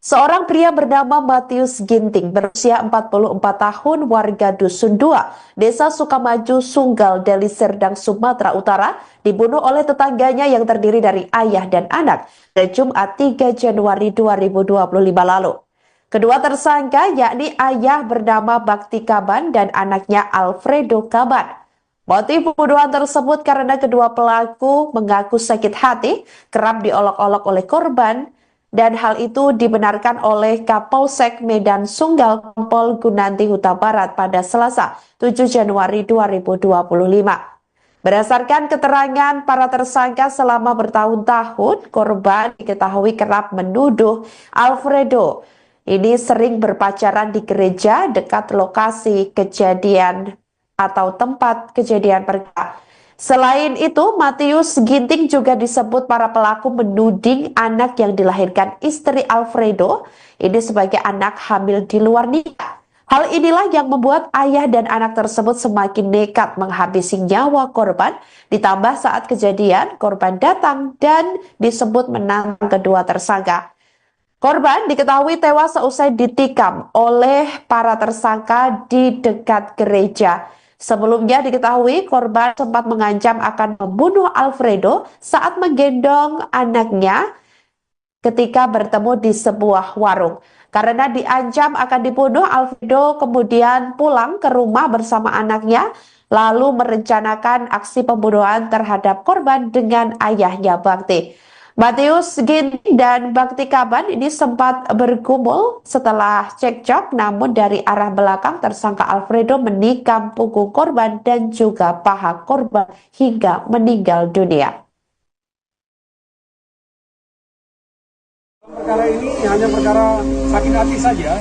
Seorang pria bernama Matius Ginting berusia 44 tahun warga Dusun 2, Desa Sukamaju, Sunggal, Deli Serdang, Sumatera Utara, dibunuh oleh tetangganya yang terdiri dari ayah dan anak pada Jumat 3 Januari 2025 lalu. Kedua tersangka yakni ayah bernama Bakti Kaban dan anaknya Alfredo Kaban. Motif pembunuhan tersebut karena kedua pelaku mengaku sakit hati, kerap diolok-olok oleh korban, dan hal itu dibenarkan oleh Kapolsek Medan Sunggal Kompol Gunanti Huta Barat pada Selasa 7 Januari 2025. Berdasarkan keterangan para tersangka selama bertahun-tahun, korban diketahui kerap menuduh Alfredo ini sering berpacaran di gereja dekat lokasi kejadian atau tempat kejadian perkara. Selain itu, Matius Ginting juga disebut para pelaku menuding anak yang dilahirkan istri Alfredo ini sebagai anak hamil di luar nikah. Hal inilah yang membuat ayah dan anak tersebut semakin nekat menghabisi nyawa korban, ditambah saat kejadian korban datang dan disebut menantang kedua tersangka. Korban diketahui tewas seusai ditikam oleh para tersangka di dekat gereja. Sebelumnya diketahui korban sempat mengancam akan membunuh Alfredo saat menggendong anaknya ketika bertemu di sebuah warung. Karena diancam akan dibunuh, Alfredo kemudian pulang ke rumah bersama anaknya, lalu merencanakan aksi pembunuhan terhadap korban dengan ayahnya Bakti. Matius Ginting dan Bakti Kaban ini sempat bergumul setelah cekcok, namun dari arah belakang tersangka Alfredo menikam punggung korban dan juga paha korban hingga meninggal dunia. Perkara ini hanya perkara sakit hati saja,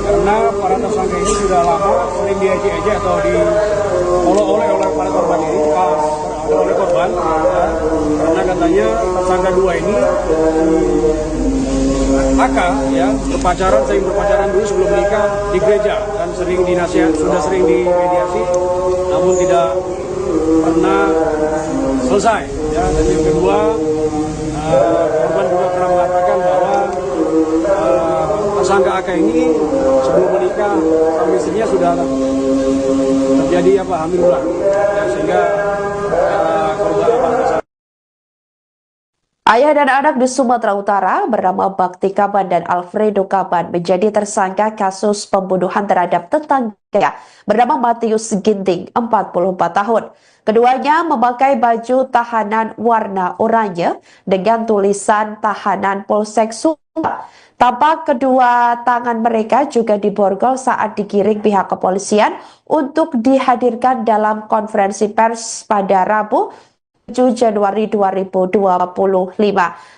karena para tersangka ini sudah lama sering diejek-ejek atau diolok-olok oleh para korban ini, oleh korban, ya, karena katanya tersangka dua ini AK ya sering berpacaran dulu sebelum menikah di gereja dan sering dinasihat, sudah sering dimediasi, namun tidak pernah selesai. Ya, dan yang kedua, korban juga pernah mengatakan bahwa tersangka AK ini sebelum menikah sama istrinya sudah terjadi hamil ulang, ya, sehingga korban Ayah dan anak di Sumatera Utara bernama Bakti Kaban dan Alfredo Kaban menjadi tersangka kasus pembunuhan terhadap tetangganya bernama Matius Ginting, 44 tahun. Keduanya memakai baju tahanan warna oranye dengan tulisan tahanan Polsek Sunggal. Tampak kedua tangan mereka juga diborgol saat digiring pihak kepolisian untuk dihadirkan dalam konferensi pers pada Rabu 7 Januari 2025.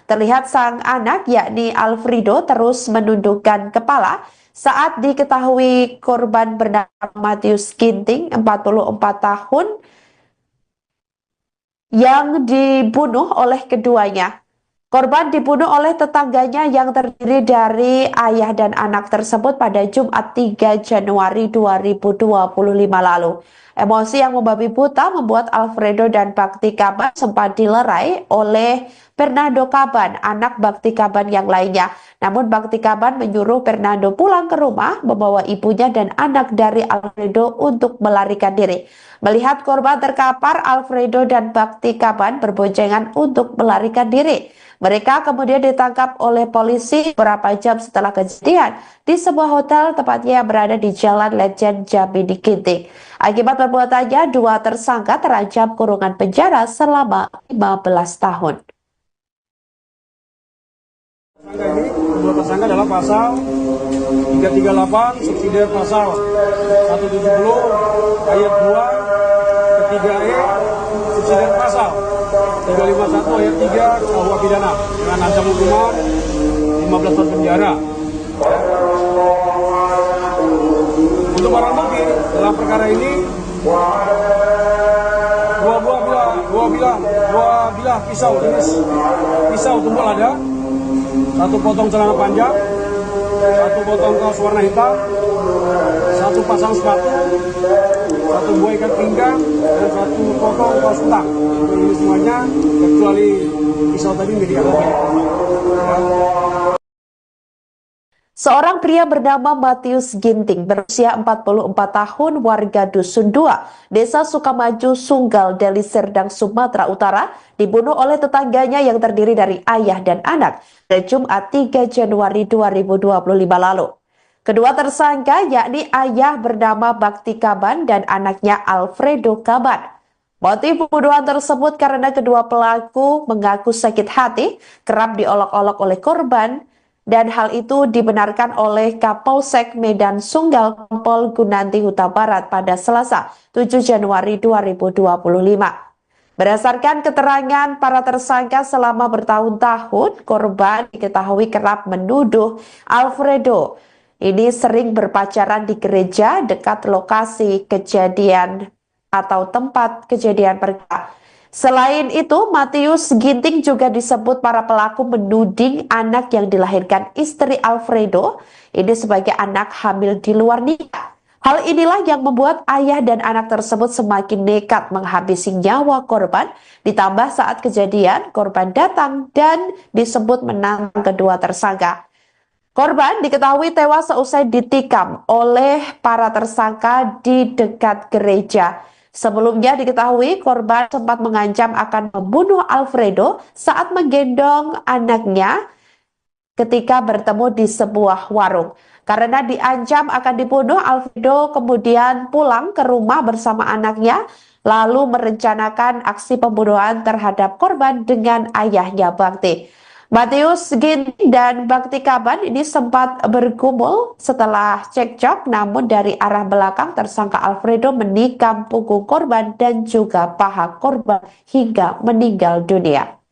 Terlihat sang anak yakni Alfredo terus menundukkan kepala saat diketahui korban bernama Matius Ginting, 44 tahun, yang dibunuh oleh keduanya. Korban dibunuh oleh tetangganya yang terdiri dari ayah dan anak tersebut pada Jumat 3 Januari 2025 lalu. Emosi yang membabi buta membuat Alfredo dan Bakti Kaban sempat dilerai oleh Fernando Kaban, anak Bakti Kaban yang lainnya. Namun Bakti Kaban menyuruh Fernando pulang ke rumah, membawa ibunya dan anak dari Alfredo untuk melarikan diri. Melihat korban terkapar, Alfredo dan Bakti Kaban berboncengan untuk melarikan diri. Mereka kemudian ditangkap oleh polisi beberapa jam setelah kejadian di sebuah hotel tepatnya yang berada di Jalan Lejen Jambi Ginting. Akibat perbuatannya, dua tersangka terancam kurungan penjara selama 15 tahun. Kedua tersangka adalah pasal 338 subsidiar pasal 170 ayat 2 ketiga E subsidiar pasal 351 ayat 3 KUH pidana dengan ancaman hukuman 15 tahun penjara. Untuk barang bukti dalam perkara ini, dua bilah pisau jenis pisau tumpul ada, satu potong celana panjang, satu potong kaos warna hitam, satu pasang sepatu, satu buah ikat pinggang, dan satu potong kaos kutang. Ini semuanya kecuali pisau tadi milik anak. Seorang pria bernama Matius Ginting berusia 44 tahun warga Dusun 2, Desa Sukamaju, Sunggal, Deli Serdang, Sumatera Utara dibunuh oleh tetangganya yang terdiri dari ayah dan anak pada Jumat 3 Januari 2025 lalu. Kedua tersangka yakni ayah bernama Bakti Kaban dan anaknya Alfredo Kaban. Motif pembunuhan tersebut karena kedua pelaku mengaku sakit hati, kerap diolok-olok oleh korban, dan hal itu dibenarkan oleh Kapolsek Medan Sunggal Kompol Gunanti Huta Barat pada Selasa 7 Januari 2025. Berdasarkan keterangan para tersangka selama bertahun-tahun, korban diketahui kerap menuduh Alfredo ini sering berpacaran di gereja dekat lokasi kejadian atau tempat kejadian perkara. Selain itu, Matius Ginting juga disebut para pelaku menuding anak yang dilahirkan istri Alfredo ini sebagai anak hamil di luar nikah. Hal inilah yang membuat ayah dan anak tersebut semakin nekat menghabisi nyawa korban, ditambah saat kejadian korban datang dan disebut menantang kedua tersangka. Korban diketahui tewas seusai ditikam oleh para tersangka di dekat gereja. Sebelumnya diketahui korban sempat mengancam akan membunuh Alfredo saat menggendong anaknya ketika bertemu di sebuah warung. Karena diancam akan dibunuh, Alfredo kemudian pulang ke rumah bersama anaknya, lalu merencanakan aksi pembunuhan terhadap korban dengan ayahnya Bakti. Matius Ginting dan Bakti Kaban ini sempat bergumul setelah cekcok, namun dari arah belakang tersangka Alfredo menikam punggung korban dan juga paha korban hingga meninggal dunia.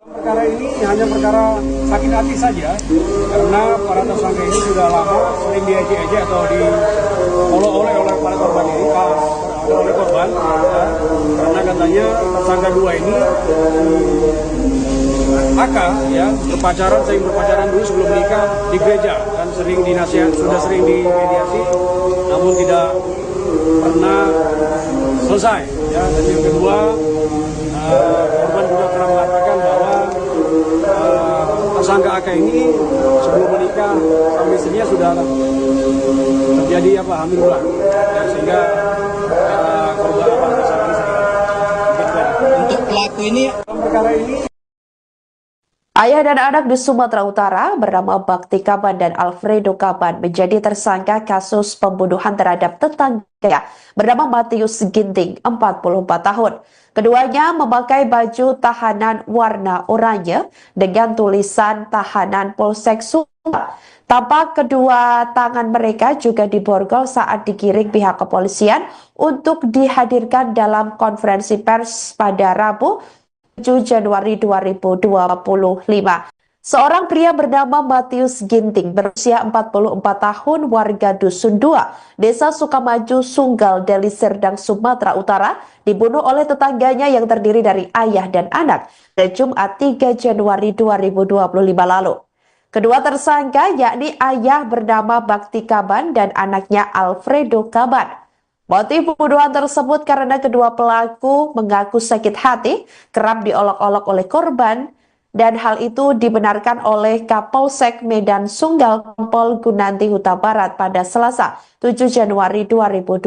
Perkara ini hanya perkara sakit hati saja, karena para tersangka ini sudah lama sering diejek-ejek atau diolok-olok oleh para korban ini, oleh korban, ya, karena katanya tersangka dua ini AK ya sering berpacaran dulu sebelum menikah di gereja, dan sering dinasihat, sudah sering dimediasi, namun tidak pernah selesai. Ya, dan yang kedua, korban juga pernah mengatakan bahwa tersangka AK ini sebelum menikah sama istrinya sudah terjadi hamil ulang, ya, sehingga korban tersangka ini untuk pelaku ini perkara ini. Ayah dan anak di Sumatera Utara bernama Bakti Kaban dan Alfredo Kaban menjadi tersangka kasus pembunuhan terhadap tetangga bernama Matius Ginting, 44 tahun. Keduanya memakai baju tahanan warna oranye dengan tulisan tahanan Polsek Sunggal. Tampak kedua tangan mereka juga diborgol saat digiring pihak kepolisian untuk dihadirkan dalam konferensi pers pada Rabu 7 Januari 2025. Seorang pria bernama Matius Ginting berusia 44 tahun warga Dusun 2, Desa Sukamaju, Sunggal, Deli Serdang, Sumatera Utara dibunuh oleh tetangganya yang terdiri dari ayah dan anak pada Jumat 3 Januari 2025 lalu. Kedua tersangka yakni ayah bernama Bakti Kaban dan anaknya Alfredo Kaban. Motif pembunuhan tersebut karena kedua pelaku mengaku sakit hati, kerap diolok-olok oleh korban, dan hal itu dibenarkan oleh Kapolsek Medan Sunggal Kompol Gunanti Huta Barat pada Selasa 7 Januari 2025.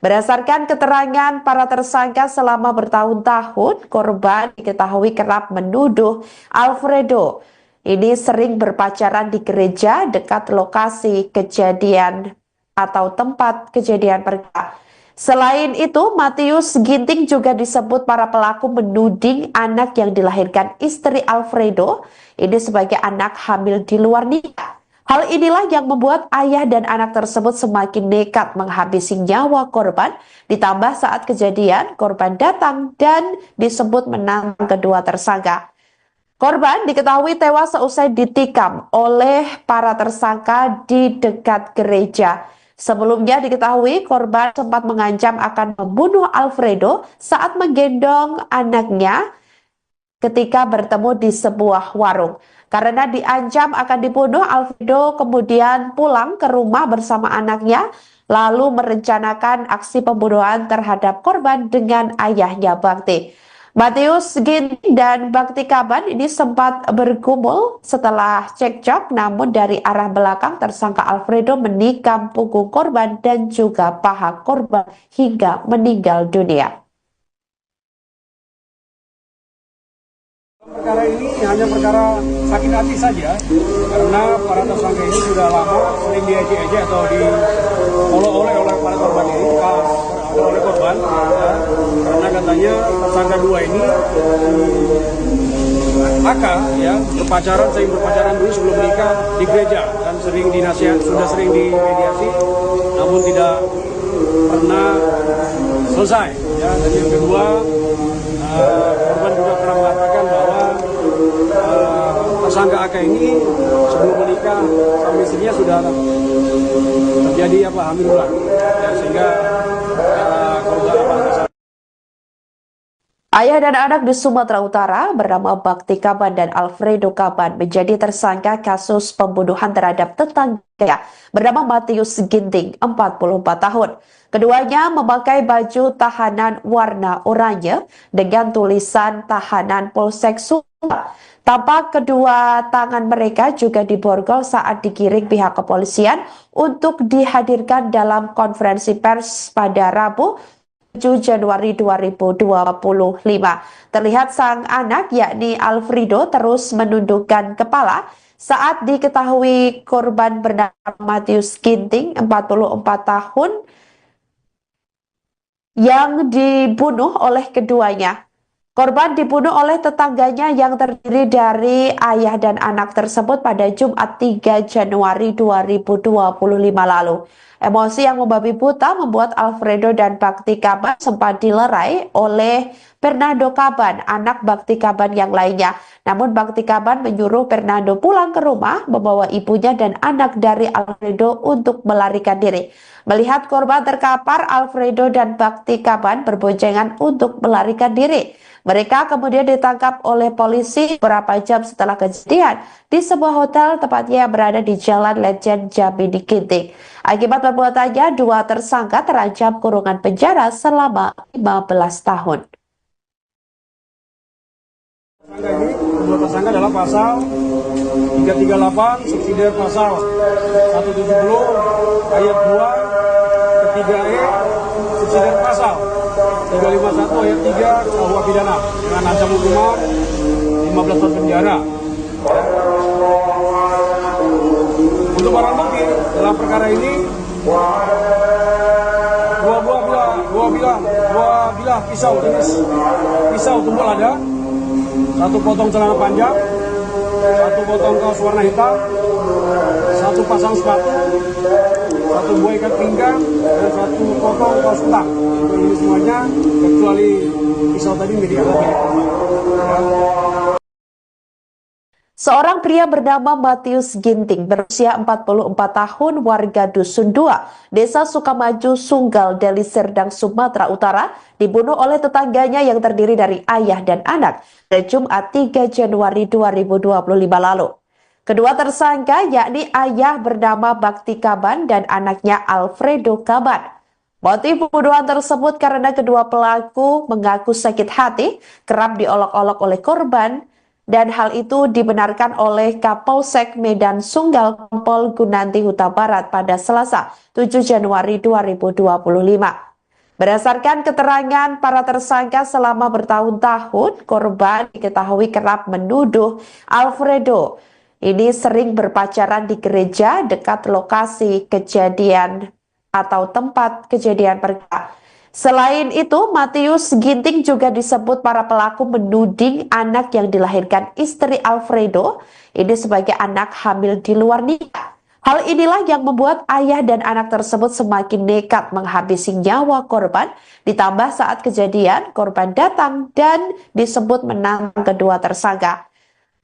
Berdasarkan keterangan para tersangka selama bertahun-tahun, korban diketahui kerap menuduh Alfredo ini sering berpacaran di gereja dekat lokasi kejadian atau tempat kejadian perkara. Selain itu, Matius Ginting juga disebut para pelaku menuding anak yang dilahirkan istri Alfredo ini sebagai anak hamil di luar nikah. Hal inilah yang membuat ayah dan anak tersebut semakin nekat menghabisi nyawa korban, ditambah saat kejadian korban datang dan disebut menantang kedua tersangka. Korban diketahui tewas seusai ditikam oleh para tersangka di dekat gereja. Sebelumnya diketahui korban sempat mengancam akan membunuh Alfredo saat menggendong anaknya ketika bertemu di sebuah warung. Karena diancam akan dibunuh, Alfredo kemudian pulang ke rumah bersama anaknya, lalu merencanakan aksi pembunuhan terhadap korban dengan ayahnya Bakti. Matius Ginting dan Bakti Kaban ini sempat bergumul setelah cekcok, namun dari arah belakang tersangka Alfredo menikam punggung korban dan juga paha korban hingga meninggal dunia. Perkara ini hanya perkara sakit hati saja, karena para tersangka ini sudah lama sering diejek-ejek atau diolok-olok oleh para korban ini, oleh korban, ya, karena katanya tersangka dua ini AK ya sering berpacaran dulu sebelum menikah di gereja dan sering sudah sering dimediasi, namun tidak pernah selesai. Ya, dan yang kedua, korban juga pernah mengatakan bahwa tersangka AK ini sebelum menikah sama istrinya sudah terjadi hamil ulang, ya, sehingga korban Ayah dan anak di Sumatera Utara bernama Bakti Kaban dan Alfredo Kaban menjadi tersangka kasus pembunuhan terhadap tetangga bernama Matius Ginting, 44 tahun. Keduanya memakai baju tahanan warna oranye dengan tulisan tahanan Polsek Sumbar. Tampak kedua tangan mereka juga diborgol saat digiring pihak kepolisian untuk dihadirkan dalam konferensi pers pada Rabu 7 Januari 2025. Terlihat sang anak yakni Alfredo terus menundukkan kepala saat diketahui korban bernama Matius Ginting, 44 tahun, yang dibunuh oleh keduanya. Korban dibunuh oleh tetangganya yang terdiri dari ayah dan anak tersebut pada Jumat 3 Januari 2025 lalu. Emosi yang membabi buta membuat Alfredo dan Bakti Kaban sempat dilerai oleh Fernando Kaban, anak Bakti Kaban yang lainnya. Namun Bakti Kaban menyuruh Fernando pulang ke rumah, membawa ibunya dan anak dari Alfredo untuk melarikan diri. Melihat korban terkapar, Alfredo dan Bakti Kaban berboncengan untuk melarikan diri. Mereka kemudian ditangkap oleh polisi beberapa jam setelah kejadian di sebuah hotel, tepatnya yang berada di Jalan Lejen Jambi Ginting. Akibat perbuatannya, dua tersangka terancam kurungan penjara selama 15 tahun. Dua tersangka adalah pasal 338 subsidi pasal 170 ayat 2 ketiga E subsidi pasal 351 ayat 3 KUH pidana dengan ancaman hukuman 15 tahun penjara. Untuk barang bukti dalam perkara ini dua bilah pisau jenis pisau tumpul ada, satu potong celana panjang, satu potong kaos warna hitam, satu pasang sepatu, satu buah ikat pinggang, dan satu potong kaos kutang. Ini semuanya kecuali pisau tadi milik korban. Seorang pria bernama Matius Ginting berusia 44 tahun warga Dusun 2, Desa Sukamaju, Sunggal, Deli Serdang, Sumatera Utara dibunuh oleh tetangganya yang terdiri dari ayah dan anak pada Jumat 3 Januari 2025 lalu. Kedua tersangka yakni ayah bernama Bakti Kaban dan anaknya Alfredo Kaban. Motif pembunuhan tersebut karena kedua pelaku mengaku sakit hati, kerap diolok-olok oleh korban, dan hal itu dibenarkan oleh Kapolsek Medan Sunggal Kompol Gunanti Huta Barat pada Selasa 7 Januari 2025. Berdasarkan keterangan para tersangka selama bertahun-tahun, korban diketahui kerap menuduh Alfredo ini sering berpacaran di gereja dekat lokasi kejadian atau tempat kejadian perkara. Selain itu, Matius Ginting juga disebut para pelaku menuding anak yang dilahirkan istri Alfredo ini sebagai anak hamil di luar nikah. Hal inilah yang membuat ayah dan anak tersebut semakin nekat menghabisi nyawa korban, ditambah saat kejadian korban datang dan disebut menantang kedua tersangka.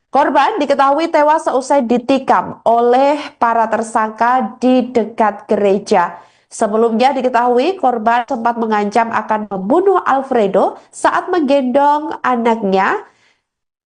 Korban diketahui tewas seusai ditikam oleh para tersangka di dekat gereja. Sebelumnya diketahui korban sempat mengancam akan membunuh Alfredo saat menggendong anaknya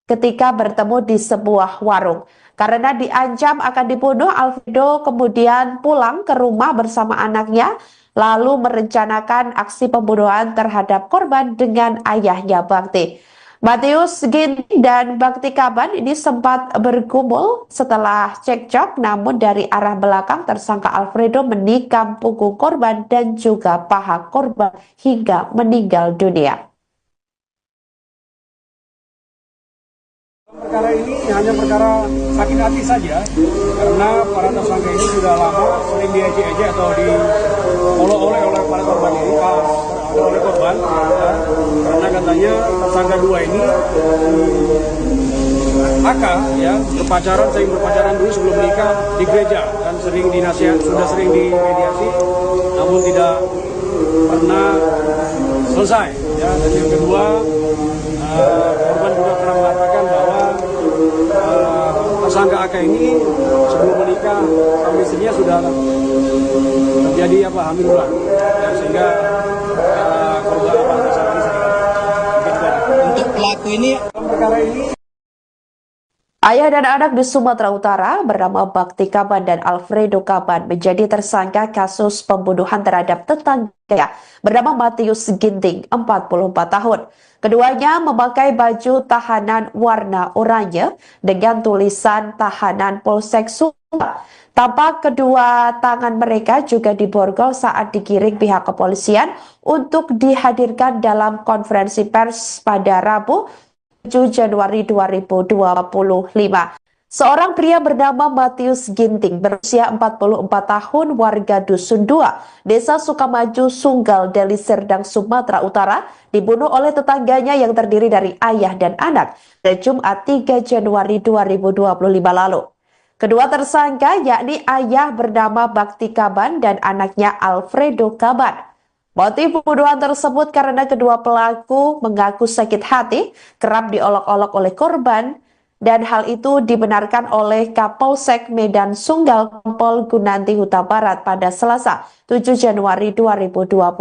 ketika bertemu di sebuah warung. Karena diancam akan dibunuh, Alfredo kemudian pulang ke rumah bersama anaknya, lalu merencanakan aksi pembunuhan terhadap korban dengan ayahnya Bakti. Matius Ginting dan Bakti Kaban ini sempat bergumul setelah cekcok, namun dari arah belakang tersangka Alfredo menikam punggung korban dan juga paha korban hingga meninggal dunia. Perkara ini hanya perkara sakit hati saja, karena para tersangka ini sudah lama sering diejek-ejek atau diolok-olok oleh para korban ini, oleh korban, ya, karena katanya tersangka dua ini AK ya sering berpacaran dulu sebelum menikah di gereja dan sering sudah sering dimediasi, namun tidak pernah selesai. Ya, dan yang kedua, korban juga pernah mengatakan bahwa tersangka AK ini sebelum menikah sama istrinya sudah terjadi hamil ulang, ya, sehingga korban tersangka ini untuk pelaku ini perkara ini. Ayah dan anak di Sumatera Utara bernama Bakti Kaban dan Alfredo Kaban menjadi tersangka kasus pembunuhan terhadap tetangganya bernama Matius Ginting, 44 tahun. Keduanya memakai baju tahanan warna oranye dengan tulisan tahanan Polsek Sumba. Tampak kedua tangan mereka juga diborgol saat digiring pihak kepolisian untuk dihadirkan dalam konferensi pers pada Rabu 7 Januari 2025. Seorang pria bernama Matius Ginting berusia 44 tahun warga Dusun 2, Desa Sukamaju, Sunggal, Deli Serdang, Sumatera Utara dibunuh oleh tetangganya yang terdiri dari ayah dan anak pada Jumat 3 Januari 2025 lalu. Kedua tersangka yakni ayah bernama Bakti Kaban dan anaknya Alfredo Kaban. Motif pembunuhan tersebut karena kedua pelaku mengaku sakit hati, kerap diolok-olok oleh korban, dan hal itu dibenarkan oleh Kapolsek Medan Sunggal Kompol Gunanti Huta Barat pada Selasa 7 Januari 2025.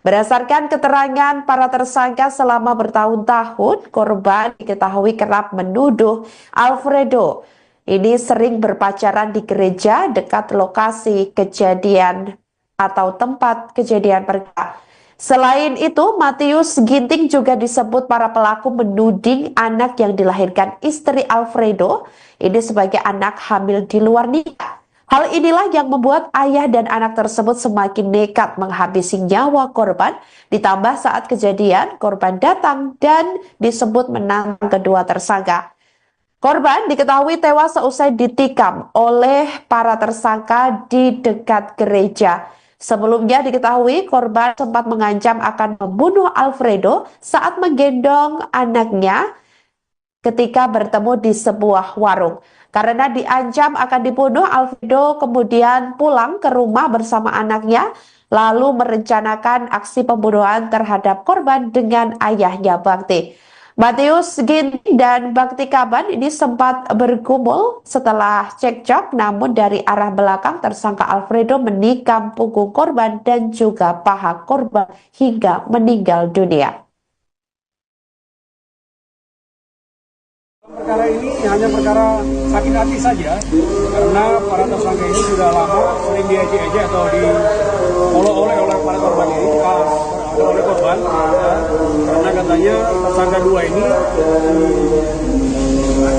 Berdasarkan keterangan para tersangka selama bertahun-tahun, korban diketahui kerap menuduh Alfredo ini sering berpacaran di gereja dekat lokasi kejadian atau tempat kejadian perkara. Selain itu, Matius Ginting juga disebut para pelaku menuding anak yang dilahirkan istri Alfredo ini sebagai anak hamil di luar nikah. Hal inilah yang membuat ayah dan anak tersebut semakin nekat menghabisi nyawa korban, ditambah saat kejadian korban datang dan disebut menantang kedua tersangka. Korban diketahui tewas seusai ditikam oleh para tersangka di dekat gereja. Sebelumnya diketahui korban sempat mengancam akan membunuh Alfredo saat menggendong anaknya ketika bertemu di sebuah warung. Karena diancam akan dibunuh, Alfredo kemudian pulang ke rumah bersama anaknya, lalu merencanakan aksi pembunuhan terhadap korban dengan ayahnya Bakti. Matius Ginting dan Bakti Kaban ini sempat bergumul setelah cekcok, namun dari arah belakang tersangka Alfredo menikam punggung korban dan juga paha korban hingga meninggal dunia. Perkara ini hanya perkara sakit hati saja, karena para tersangka ini sudah lama sering diejek-ejek atau diolok-olok oleh para korban ini, oleh korban, ya, karena katanya tersangka dua ini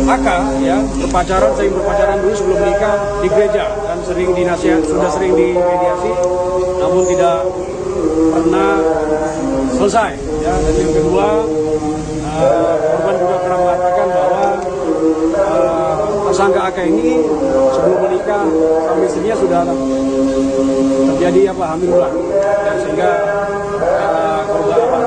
AK ya sering berpacaran dulu sebelum menikah di gereja dan sudah sering dimediasi, namun tidak pernah selesai. Ya, dan yang kedua, korban juga pernah mengatakan bahwa tersangka AK ini sebelum menikah sama istrinya sudah terjadi hamil ulang, ya, sehingga korban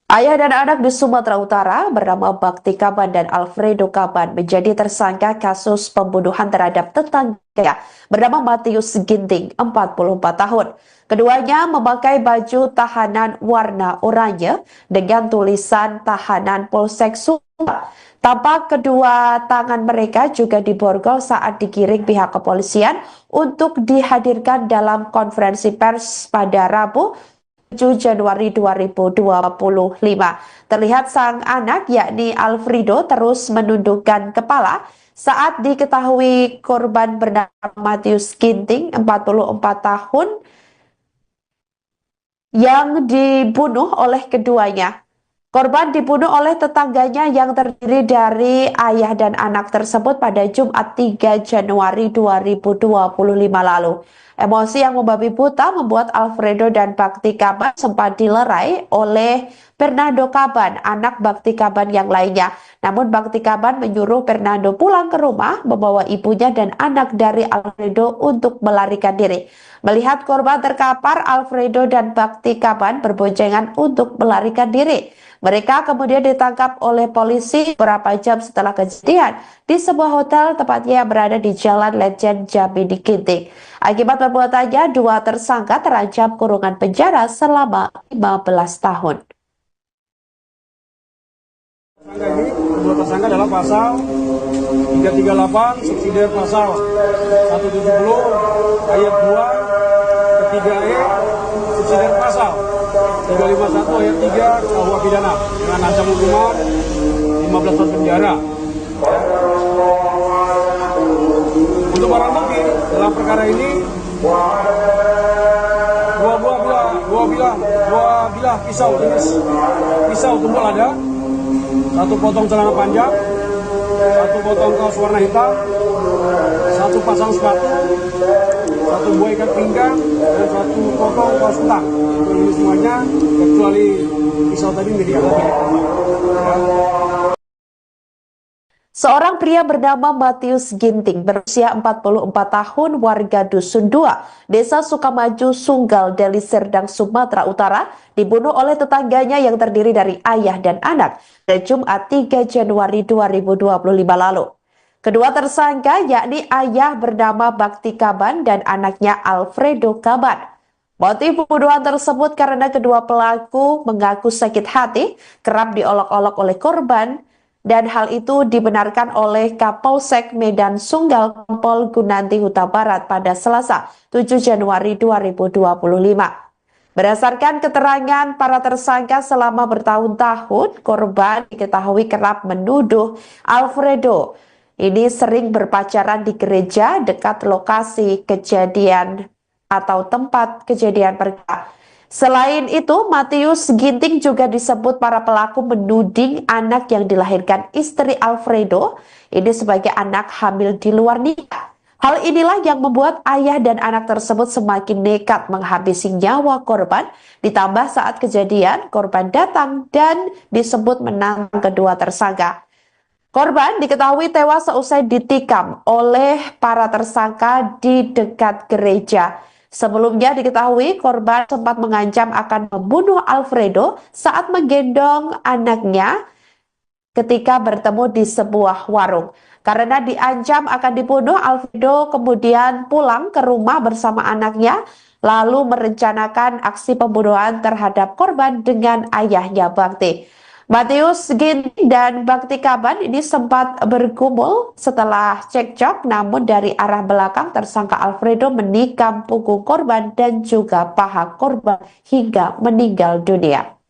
Ayah dan anak di Sumatera Utara bernama Bakti Kaban dan Alfredo Kaban menjadi tersangka kasus pembunuhan terhadap tetangganya bernama Matius Ginting, 44 tahun. Keduanya memakai baju tahanan warna oranye dengan tulisan tahanan Polsek Sumba. Tampak kedua tangan mereka juga diborgol saat digiring pihak kepolisian untuk dihadirkan dalam konferensi pers pada Rabu 7 Januari 2025. Terlihat sang anak yakni Alfredo terus menundukkan kepala saat diketahui korban bernama Matius Ginting, 44 tahun, yang dibunuh oleh keduanya. Korban dibunuh oleh tetangganya yang terdiri dari ayah dan anak tersebut pada Jumat 3 Januari 2025 lalu. Emosi yang membabi buta membuat Alfredo dan Bakti Kaban sempat dilerai oleh Fernando Kaban, anak Bakti Kaban yang lainnya. Namun Bakti Kaban menyuruh Fernando pulang ke rumah, membawa ibunya dan anak dari Alfredo untuk melarikan diri. Melihat korban terkapar, Alfredo dan Bakti Kaban berboncengan untuk melarikan diri. Mereka kemudian ditangkap oleh polisi beberapa jam setelah kejadian di sebuah hotel, tepatnya yang berada di Jalan Lejen Jambi di Ginting. Akibat perbuatannya, dua tersangka terancam kurungan penjara selama 15 tahun. Dua tersangka adalah pasal 338 subsidi pasal 170 ayat 2 ketiga E subsidi pasal 351 ayat 3 KUH pidana dengan ancaman hukuman 15 tahun penjara. Untuk barang bukti dalam perkara ini dua bilah pisau jenis pisau tumpul ada, satu potong celana panjang, satu potong kaos warna hitam, satu pasang sepatu, satu buah ikat pinggang, dan satu potong kaos kutang. Ini semuanya kecuali pisau tadi milik korban. Seorang pria bernama Matius Ginting berusia 44 tahun, warga Dusun 2, Desa Sukamaju, Sunggal, Deli Serdang, Sumatera Utara, dibunuh oleh tetangganya yang terdiri dari ayah dan anak pada Jumat 3 Januari 2025 lalu. Kedua tersangka yakni ayah bernama Bakti Kaban dan anaknya Alfredo Kaban. Motif pembunuhan tersebut karena kedua pelaku mengaku sakit hati, kerap diolok-olok oleh korban, dan hal itu dibenarkan oleh Kapolsek Medan Sunggal Kompol Gunanti Huta Barat pada Selasa 7 Januari 2025. Berdasarkan keterangan para tersangka selama bertahun-tahun, korban diketahui kerap menuduh Alfredo ini sering berpacaran di gereja dekat lokasi kejadian atau tempat kejadian perkara. Selain itu, Matius Ginting juga disebut para pelaku menuding anak yang dilahirkan istri Alfredo ini sebagai anak hamil di luar nikah. Hal inilah yang membuat ayah dan anak tersebut semakin nekat menghabisi nyawa korban, ditambah saat kejadian korban datang dan disebut menantang kedua tersangka. Korban diketahui tewas seusai ditikam oleh para tersangka di dekat gereja. Sebelumnya diketahui korban sempat mengancam akan membunuh Alfredo saat menggendong anaknya ketika bertemu di sebuah warung. Karena diancam akan dibunuh, Alfredo kemudian pulang ke rumah bersama anaknya, lalu merencanakan aksi pembunuhan terhadap korban dengan ayahnya Bakti. Matius Ginting dan Bakti Kaban ini sempat bergumul setelah cekcok, namun dari arah belakang tersangka Alfredo menikam punggung korban dan juga paha korban hingga meninggal dunia.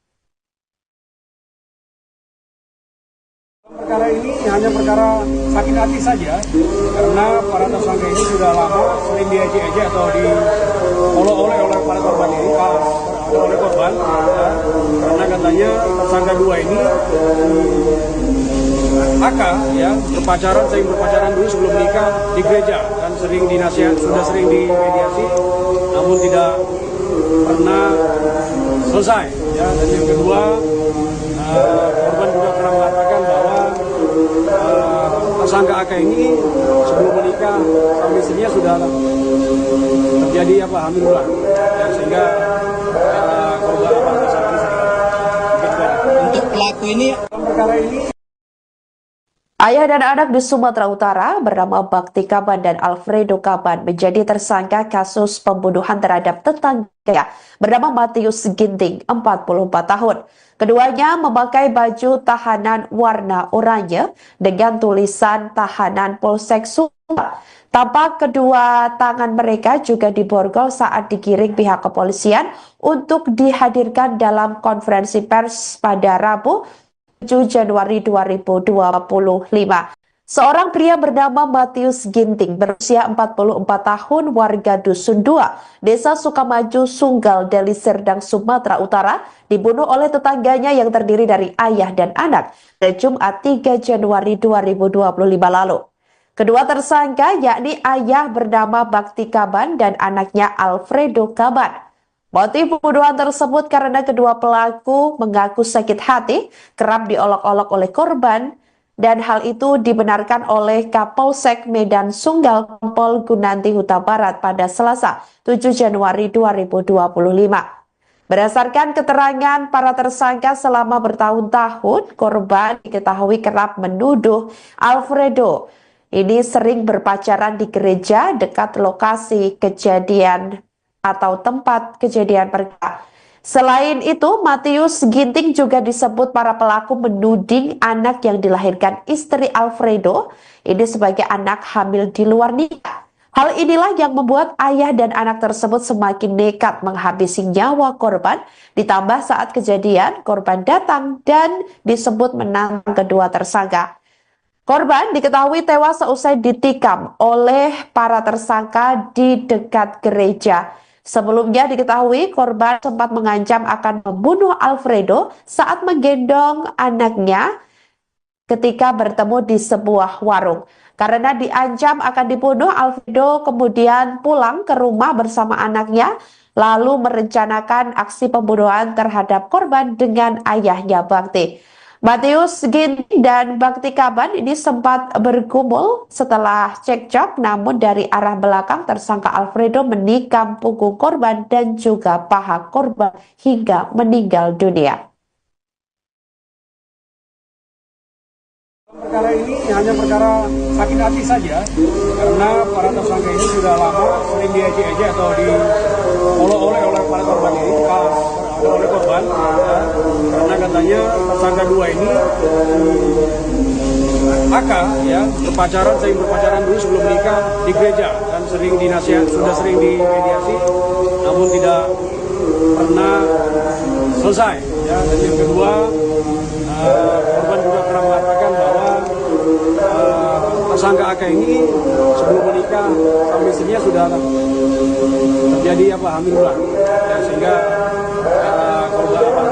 Perkara ini hanya perkara sakit hati saja, karena para tersangka ini sudah lama sering diejek-ejek atau diolok-olok oleh para korban ini, oleh korban, ya, karena katanya tersangka dua ini AK ya sering berpacaran dulu sebelum menikah di gereja dan sering dinasihat, sudah sering dimediasi, namun tidak pernah selesai. Ya, dan yang kedua, korban juga pernah mengatakan bahwa tersangka AK ini sebelum menikah sama istrinya sudah terjadi hamil ulang, ya, sehingga korban tersangka ini. Untuk pelaku ini perkara ini Ayah dan anak di Sumatera Utara bernama Bakti Kaban dan Alfredo Kaban menjadi tersangka kasus pembunuhan terhadap tetangganya bernama Matius Ginting, 44 tahun. Keduanya memakai baju tahanan warna oranye dengan tulisan tahanan Polsek Sumbar. Tampak kedua tangan mereka juga diborgol saat digiring pihak kepolisian untuk dihadirkan dalam konferensi pers pada Rabu 7 Januari 2025. Seorang pria bernama Matius Ginting berusia 44 tahun warga Dusun 2, Desa Sukamaju, Sunggal, Deli Serdang, Sumatera Utara dibunuh oleh tetangganya yang terdiri dari ayah dan anak pada Jumat 3 Januari 2025 lalu. Kedua tersangka yakni ayah bernama Bakti Kaban dan anaknya Alfredo Kaban. Motif pembunuhan tersebut karena kedua pelaku mengaku sakit hati, kerap diolok-olok oleh korban, dan hal itu dibenarkan oleh Kapolsek Medan Sunggal Kompol Gunanti Huta Barat pada Selasa 7 Januari 2025. Berdasarkan keterangan para tersangka selama bertahun-tahun, korban diketahui kerap menuduh Alfredo ini sering berpacaran di gereja dekat lokasi kejadian atau tempat kejadian perkara. Selain itu, Matius Ginting juga disebut para pelaku menuding anak yang dilahirkan istri Alfredo ini sebagai anak hamil di luar nikah. Hal inilah yang membuat ayah dan anak tersebut semakin nekat menghabisi nyawa korban, ditambah saat kejadian korban datang dan disebut menantang kedua tersangka. Korban diketahui tewas seusai ditikam oleh para tersangka di dekat gereja. Sebelumnya diketahui korban sempat mengancam akan membunuh Alfredo saat menggendong anaknya ketika bertemu di sebuah warung. Karena diancam akan dibunuh, Alfredo kemudian pulang ke rumah bersama anaknya, lalu merencanakan aksi pembunuhan terhadap korban dengan ayahnya Bakti. Matius Ginting dan Bakti Kaban ini sempat bergumul setelah cekcok, namun dari arah belakang tersangka Alfredo menikam punggung korban dan juga paha korban hingga meninggal dunia. Perkara ini hanya perkara sakit hati saja, karena para tersangka ini sudah lama sering diejek-ejek atau diolok-olok oleh para korban ini, oleh korban, ya, karena katanya tersangka dua ini AK ya sering berpacaran dulu sebelum menikah di gereja dan sering sudah sering dimediasi, namun tidak pernah selesai. Ya, dan yang kedua, korban juga pernah mengatakan bahwa tersangka AK ini sebelum menikah sama istrinya sudah terjadi hamil ulang, ya, sehingga korban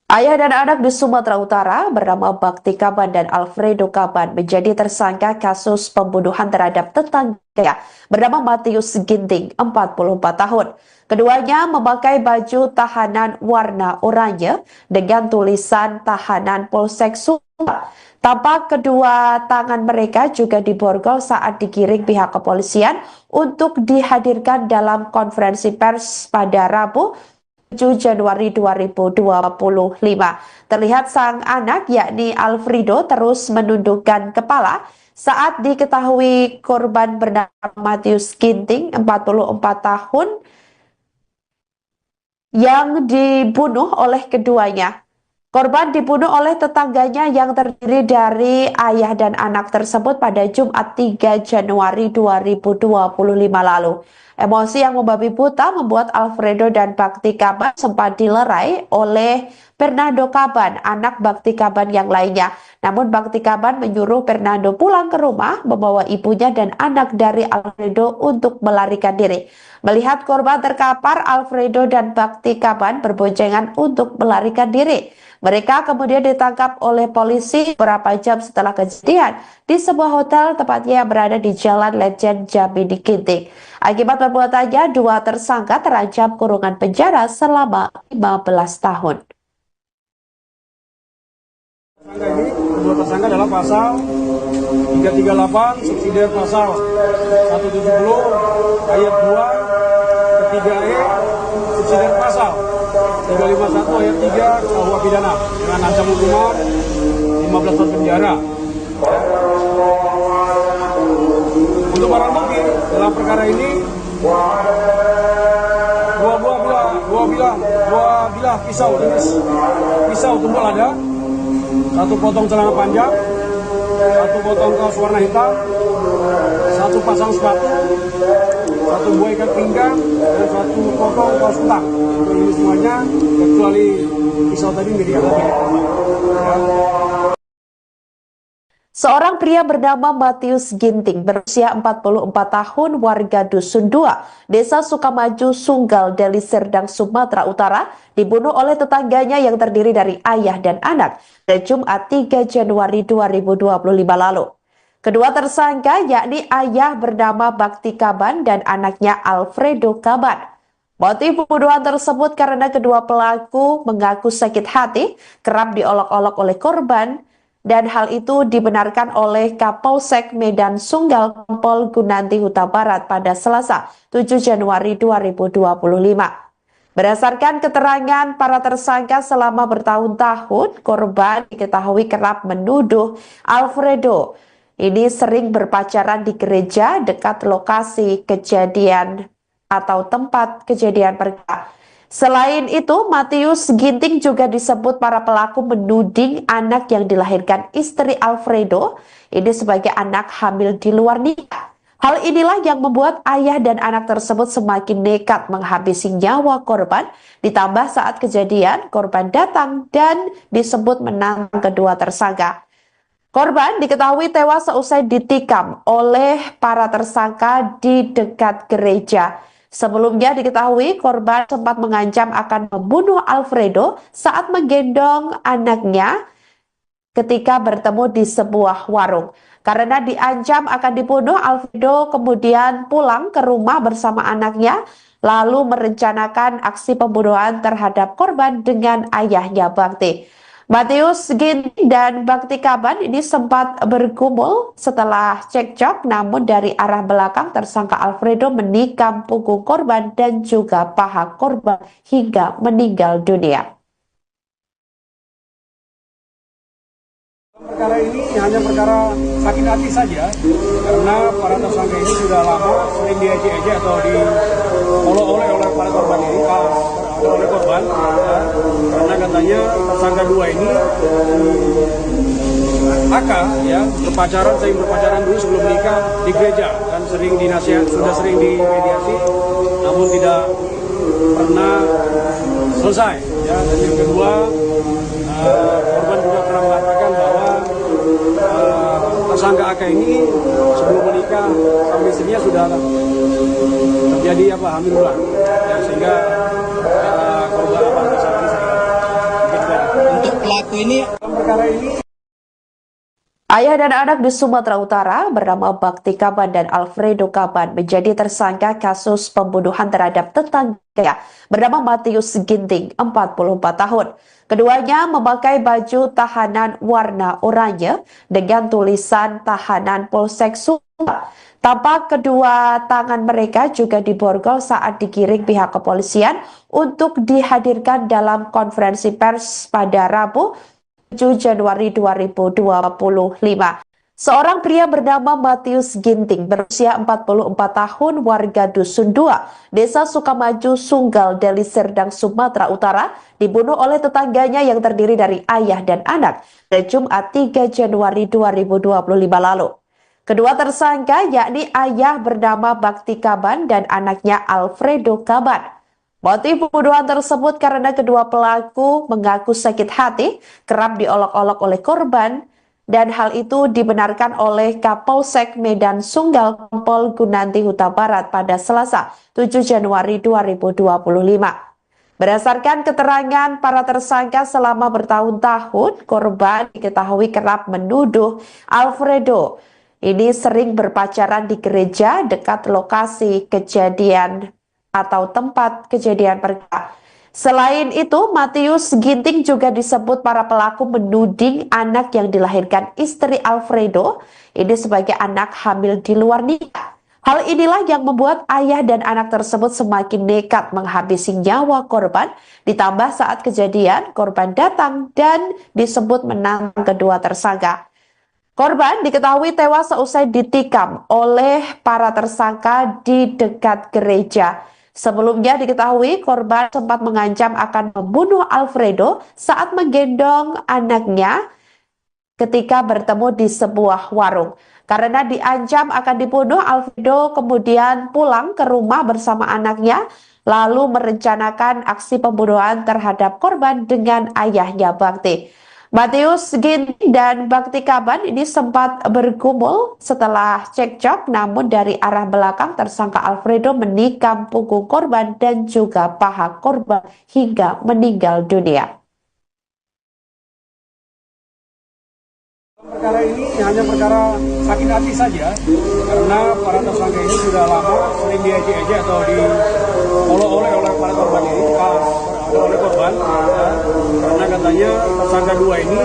Ayah dan anak di Sumatera Utara bernama Bakti Kaban dan Alfredo Kaban menjadi tersangka kasus pembunuhan terhadap tetangganya bernama Matius Ginting, 44 tahun. Keduanya memakai baju tahanan warna oranye dengan tulisan tahanan Polsek Sumbar. Tampak kedua tangan mereka juga diborgol saat digiring pihak kepolisian untuk dihadirkan dalam konferensi pers pada Rabu 7 Januari 2025. Terlihat sang anak yakni Alfredo terus menundukkan kepala saat diketahui korban bernama Matius Ginting, 44 tahun, yang dibunuh oleh keduanya. Korban dibunuh oleh tetangganya yang terdiri dari ayah dan anak tersebut pada Jumat 3 Januari 2025 lalu. Emosi yang membabi buta membuat Alfredo dan Bakti Kaban sempat dilerai oleh Fernando Kaban, anak Bakti Kaban yang lainnya. Namun Bakti Kaban menyuruh Fernando pulang ke rumah, membawa ibunya dan anak dari Alfredo untuk melarikan diri. Melihat korban terkapar, Alfredo dan Bakti Kaban berboncengan untuk melarikan diri. Mereka kemudian ditangkap oleh polisi beberapa jam setelah kejadian di sebuah hotel, tepatnya yang berada di Jalan Lejen Jambi di Ginting. Akibat perbuatannya, dua tersangka terancam kurungan penjara selama 15 tahun. Kedua tersangka adalah pasal 338 subsidi pasal 170 ayat 2 ketiga E subsidi pasal 351 ayat 3 KUH pidana dengan ancaman hukuman 15 tahun penjara. Untuk barang bukti dalam perkara ini dua bilah pisau jenis pisau tumpul ada, satu potong celana panjang, satu potong kaos warna hitam, satu pasang sepatu, satu buah ikat pinggang, dan satu potong kaos kutang. Ini semuanya kecuali pisau tadi milik korban. Ya. Seorang pria bernama Matius Ginting berusia 44 tahun warga Dusun 2, Desa Sukamaju, Sunggal, Deli Serdang, Sumatera Utara dibunuh oleh tetangganya yang terdiri dari ayah dan anak pada Jumat 3 Januari 2025 lalu. Kedua tersangka yakni ayah bernama Bakti Kaban dan anaknya Alfredo Kaban. Motif pembunuhan tersebut karena kedua pelaku mengaku sakit hati, kerap diolok-olok oleh korban, dan hal itu dibenarkan oleh Kapolsek Medan Sunggal Kompol Gunanti Huta Barat pada Selasa 7 Januari 2025. Berdasarkan keterangan para tersangka selama bertahun-tahun, korban diketahui kerap menuduh Alfredo ini sering berpacaran di gereja dekat lokasi kejadian atau tempat kejadian perkara. Selain itu, Matius Ginting juga disebut para pelaku menuding anak yang dilahirkan istri Alfredo ini sebagai anak hamil di luar nikah. Hal inilah yang membuat ayah dan anak tersebut semakin nekat menghabisi nyawa korban, ditambah saat kejadian korban datang dan disebut menantang kedua tersangka. Korban diketahui tewas seusai ditikam oleh para tersangka di dekat gereja. Sebelumnya diketahui korban sempat mengancam akan membunuh Alfredo saat menggendong anaknya ketika bertemu di sebuah warung. Karena diancam akan dibunuh, Alfredo kemudian pulang ke rumah bersama anaknya, lalu merencanakan aksi pembunuhan terhadap korban dengan ayahnya Bakti. Matius Ginting dan Bakti Kaban ini sempat bergumul setelah cekcok, namun dari arah belakang tersangka Alfredo menikam punggung korban dan juga paha korban hingga meninggal dunia. Perkara ini hanya perkara sakit hati saja, karena para tersangka ini sudah lama sering diejek-ejek atau diolok-olok oleh para korban ini, oleh korban, ya, karena katanya tersangka dua ini AK ya sering berpacaran dulu sebelum menikah di gereja, dan sering dinasihat, sudah sering dimediasi, namun tidak pernah selesai. Ya, dan yang kedua, korban juga pernah mengatakan bahwa tersangka AK ini sebelum menikah sama istrinya sudah terjadi hamil duluan, ya, sehingga korban tersangka untuk pelaku ini dalam perkara ini. Ayah dan anak di Sumatera Utara bernama Bakti Kaban dan Alfredo Kaban menjadi tersangka kasus pembunuhan terhadap tetangga bernama Matius Ginting, 44 tahun. Keduanya memakai baju tahanan warna oranye dengan tulisan tahanan Polsek Sunggal. Tampak kedua tangan mereka juga diborgol saat digiring pihak kepolisian untuk dihadirkan dalam konferensi pers pada Rabu 7 Januari 2025. Seorang pria bernama Matius Ginting berusia 44 tahun warga Dusun 2, Desa Sukamaju, Sunggal, Deli Serdang, Sumatera Utara dibunuh oleh tetangganya yang terdiri dari ayah dan anak pada Jumat 3 Januari 2025 lalu. Kedua tersangka yakni ayah bernama Bakti Kaban dan anaknya Alfredo Kaban. Motif pembunuhan tersebut karena kedua pelaku mengaku sakit hati, kerap diolok-olok oleh korban, dan hal itu dibenarkan oleh Kapolsek Medan Sunggal Kompol Gunanti Huta Barat pada Selasa 7 Januari 2025. Berdasarkan keterangan para tersangka selama bertahun-tahun, korban diketahui kerap menuduh Alfredo ini sering berpacaran di gereja dekat lokasi kejadian atau tempat kejadian perkara. Selain itu, Matius Ginting juga disebut para pelaku menuding anak yang dilahirkan istri Alfredo ini sebagai anak hamil di luar nikah. Hal inilah yang membuat ayah dan anak tersebut semakin nekat menghabisi nyawa korban, ditambah saat kejadian korban datang dan disebut menantang kedua tersangka. Korban diketahui tewas seusai ditikam oleh para tersangka di dekat gereja. Sebelumnya diketahui korban sempat mengancam akan membunuh Alfredo saat menggendong anaknya ketika bertemu di sebuah warung. Karena diancam akan dibunuh, Alfredo kemudian pulang ke rumah bersama anaknya, lalu merencanakan aksi pembunuhan terhadap korban dengan ayahnya Bakti. Matius Ginting dan Bakti Kaban ini sempat bergumul setelah cekcok, namun dari arah belakang tersangka Alfredo menikam punggung korban dan juga paha korban hingga meninggal dunia. Perkara ini hanya perkara sakit hati saja, karena para tersangka ini sudah lama sering diejek-ejek atau diolok-olok oleh para korban ini, oleh korban, ya, karena katanya tersangka dua ini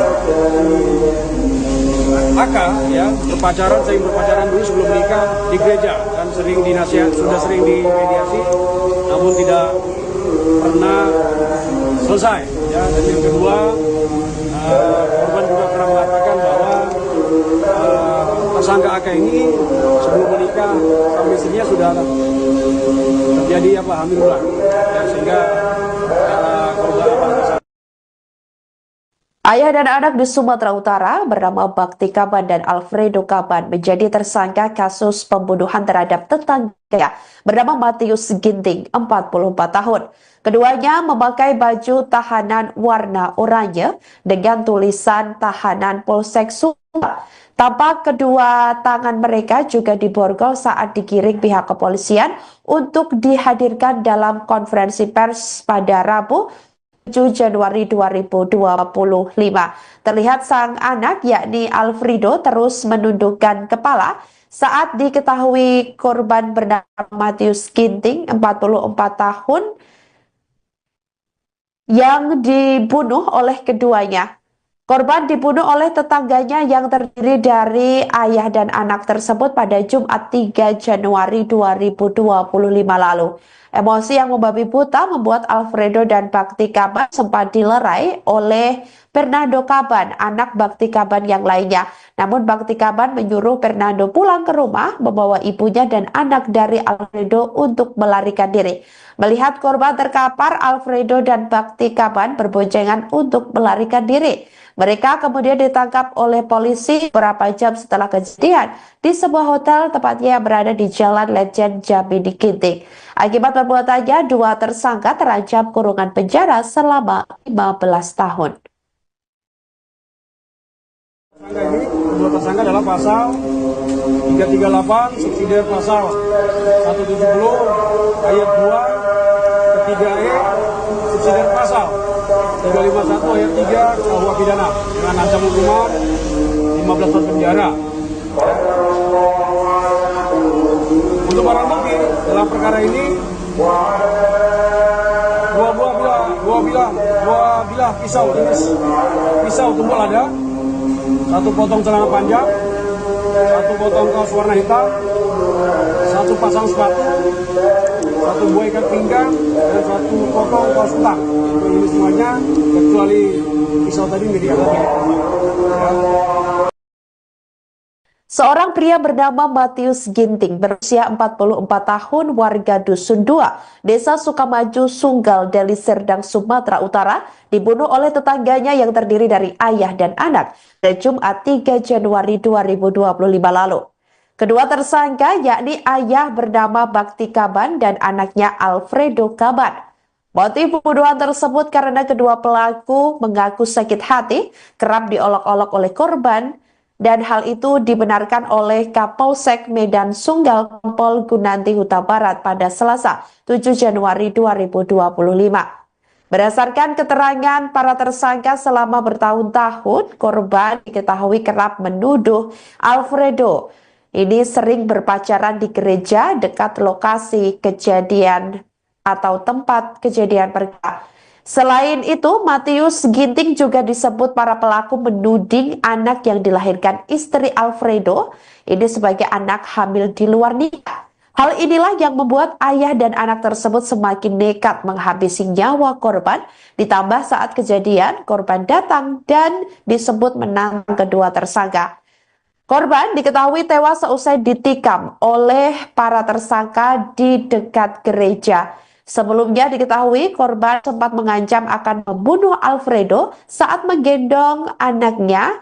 AK ya sering berpacaran dulu sebelum menikah di gereja dan sudah sering dimediasi, namun tidak pernah selesai. Ya, dan yang kedua, korban juga pernah mengatakan bahwa tersangka AK ini sebelum menikah sama istrinya sudah terjadi hamil ulang, ya, sehingga korban Ayah dan anak di Sumatera Utara bernama Bakti Kaban dan Alfredo Kaban menjadi tersangka kasus pembunuhan terhadap tetangganya bernama Matius Ginting, 44 tahun. Keduanya memakai baju tahanan warna oranye dengan tulisan tahanan Polsek Sumba. Tampak kedua tangan mereka juga diborgol saat digiring pihak kepolisian untuk dihadirkan dalam konferensi pers pada Rabu 7 Januari 2025. Terlihat sang anak yakni Alfredo terus menundukkan kepala saat diketahui korban bernama Matius Ginting, 44 tahun, yang dibunuh oleh keduanya. Korban dibunuh oleh tetangganya yang terdiri dari ayah dan anak tersebut pada Jumat 3 Januari 2025 lalu. Emosi yang membabi buta membuat Alfredo dan Bakti Kaban sempat dilerai oleh Fernando Kaban, anak Bakti Kaban yang lainnya. Namun Bakti Kaban menyuruh Fernando pulang ke rumah, membawa ibunya dan anak dari Alfredo untuk melarikan diri. Melihat korban terkapar, Alfredo dan Bakti Kaban berboncengan untuk melarikan diri. Mereka kemudian ditangkap oleh polisi beberapa jam setelah kejadian di sebuah hotel, tepatnya yang berada di Jalan Lejen Jambi di Ginting. Akibat perbuatannya, dua tersangka terancam kurungan penjara selama 15 tahun. Dua tersangka adalah pasal 338 subsidi pasal 170 ayat 2 ketiga E subsidi pasal 351 ayat 3 KUH pidana dengan ancaman hukuman 15 tahun penjara. Untuk barang bukti dalam perkara ini dua bilah pisau jenis pisau tumpul ada, satu potong celana panjang, satu potong kaos warna hitam, satu pasang sepatu, satu buah ikat pinggang, dan satu potong kaos ulang. Ini semuanya kecuali pisau tadi milik korban. Seorang pria bernama Matius Ginting berusia 44 tahun warga Dusun 2, Desa Sukamaju, Sunggal, Deli Serdang, Sumatera Utara, dibunuh oleh tetangganya yang terdiri dari ayah dan anak pada Jumat 3 Januari 2025 lalu. Kedua tersangka yakni ayah bernama Bakti Kaban dan anaknya Alfredo Kaban. Motif pembunuhan tersebut karena kedua pelaku mengaku sakit hati, kerap diolok-olok oleh korban, dan hal itu dibenarkan oleh Kapolsek Medan Sunggal Kompol Gunanti Huta Barat pada Selasa 7 Januari 2025. Berdasarkan keterangan para tersangka selama bertahun-tahun, korban diketahui kerap menuduh Alfredo ini sering berpacaran di gereja dekat lokasi kejadian atau tempat kejadian perkara. Selain itu, Matius Ginting juga disebut para pelaku menuding anak yang dilahirkan istri Alfredo ini sebagai anak hamil di luar nikah. Hal inilah yang membuat ayah dan anak tersebut semakin nekat menghabisi nyawa korban, ditambah saat kejadian korban datang dan disebut menantang kedua tersangka. Korban diketahui tewas seusai ditikam oleh para tersangka di dekat gereja. Sebelumnya diketahui korban sempat mengancam akan membunuh Alfredo saat menggendong anaknya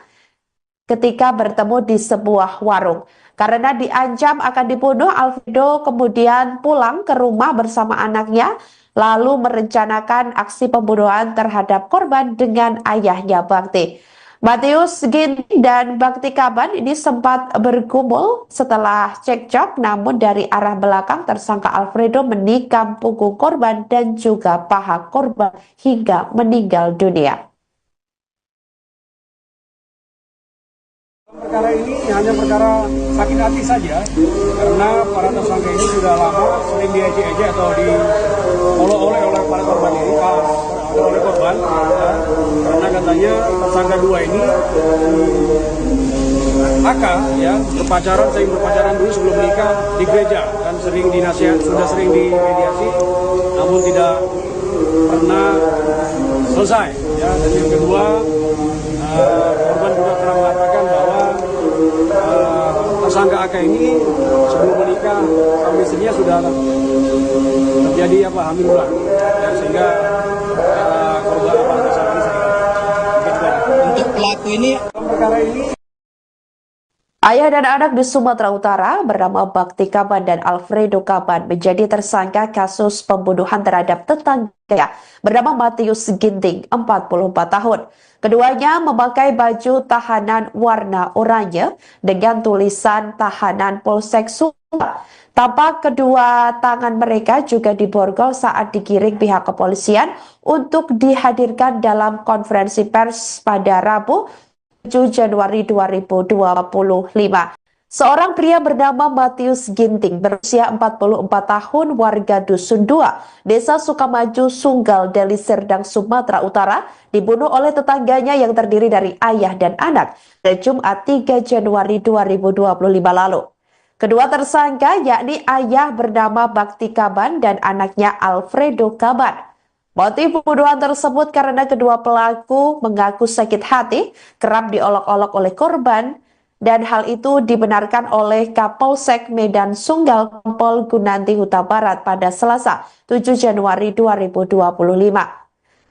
ketika bertemu di sebuah warung. Karena diancam akan dibunuh, Alfredo kemudian pulang ke rumah bersama anaknya, lalu merencanakan aksi pembunuhan terhadap korban dengan ayahnya Bakti. Matius Ginting dan Bakti Kaban ini sempat bergumul setelah cekcok, namun dari arah belakang tersangka Alfredo menikam punggung korban dan juga paha korban hingga meninggal dunia. Perkara ini hanya perkara sakit hati saja, karena para tersangka ini sudah lama sering diejek-ejek atau diolok-olok oleh para korban ini, oleh korban, ya, karena katanya tersangka dua ini AK ya sering berpacaran dulu sebelum menikah di gereja, dan sering dinasihat, sudah sering dimediasi, namun tidak pernah selesai. Ya, dan yang kedua, korban juga pernah mengatakan bahwa tersangka AK ini sebelum menikah sama istrinya sudah terjadi hamil ulang, ya, sehingga korban tersangka ini untuk pelaku ini perkara ini. Ayah dan anak di Sumatera Utara bernama Bakti Kaban dan Alfredo Kaban menjadi tersangka kasus pembunuhan terhadap tetangga bernama Matius Ginting, 44 tahun. Keduanya memakai baju tahanan warna oranye dengan tulisan tahanan Polsek Sumba. Tampak kedua tangan mereka juga diborgol saat digiring pihak kepolisian untuk dihadirkan dalam konferensi pers pada Rabu 7 Januari 2025. Seorang pria bernama Matius Ginting berusia 44 tahun warga Dusun 2, Desa Sukamaju, Sunggal, Deli Serdang, Sumatera Utara dibunuh oleh tetangganya yang terdiri dari ayah dan anak pada Jumat 3 Januari 2025 lalu. Kedua tersangka yakni ayah bernama Bakti Kaban dan anaknya Alfredo Kaban. Motif pembunuhan tersebut karena kedua pelaku mengaku sakit hati, kerap diolok-olok oleh korban, dan hal itu dibenarkan oleh Kapolsek Medan Sunggal Kompol Gunanti Huta Barat pada Selasa 7 Januari 2025.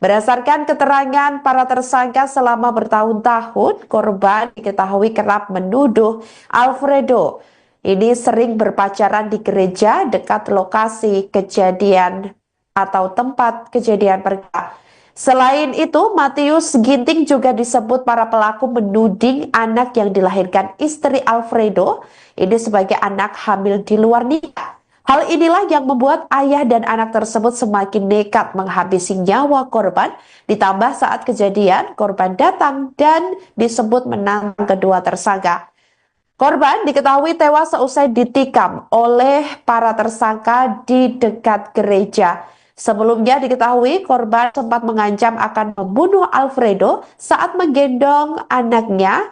Berdasarkan keterangan para tersangka selama bertahun-tahun, korban diketahui kerap menuduh Alfredo ini sering berpacaran di gereja dekat lokasi kejadian atau tempat kejadian perkara. Selain itu, Matius Ginting juga disebut para pelaku menuding anak yang dilahirkan istri Alfredo ini sebagai anak hamil di luar nikah. Hal inilah yang membuat ayah dan anak tersebut semakin nekat menghabisi nyawa korban, ditambah saat kejadian korban datang dan disebut menantang kedua tersangka. Korban diketahui tewas seusai ditikam oleh para tersangka di dekat gereja. Sebelumnya diketahui korban sempat mengancam akan membunuh Alfredo saat menggendong anaknya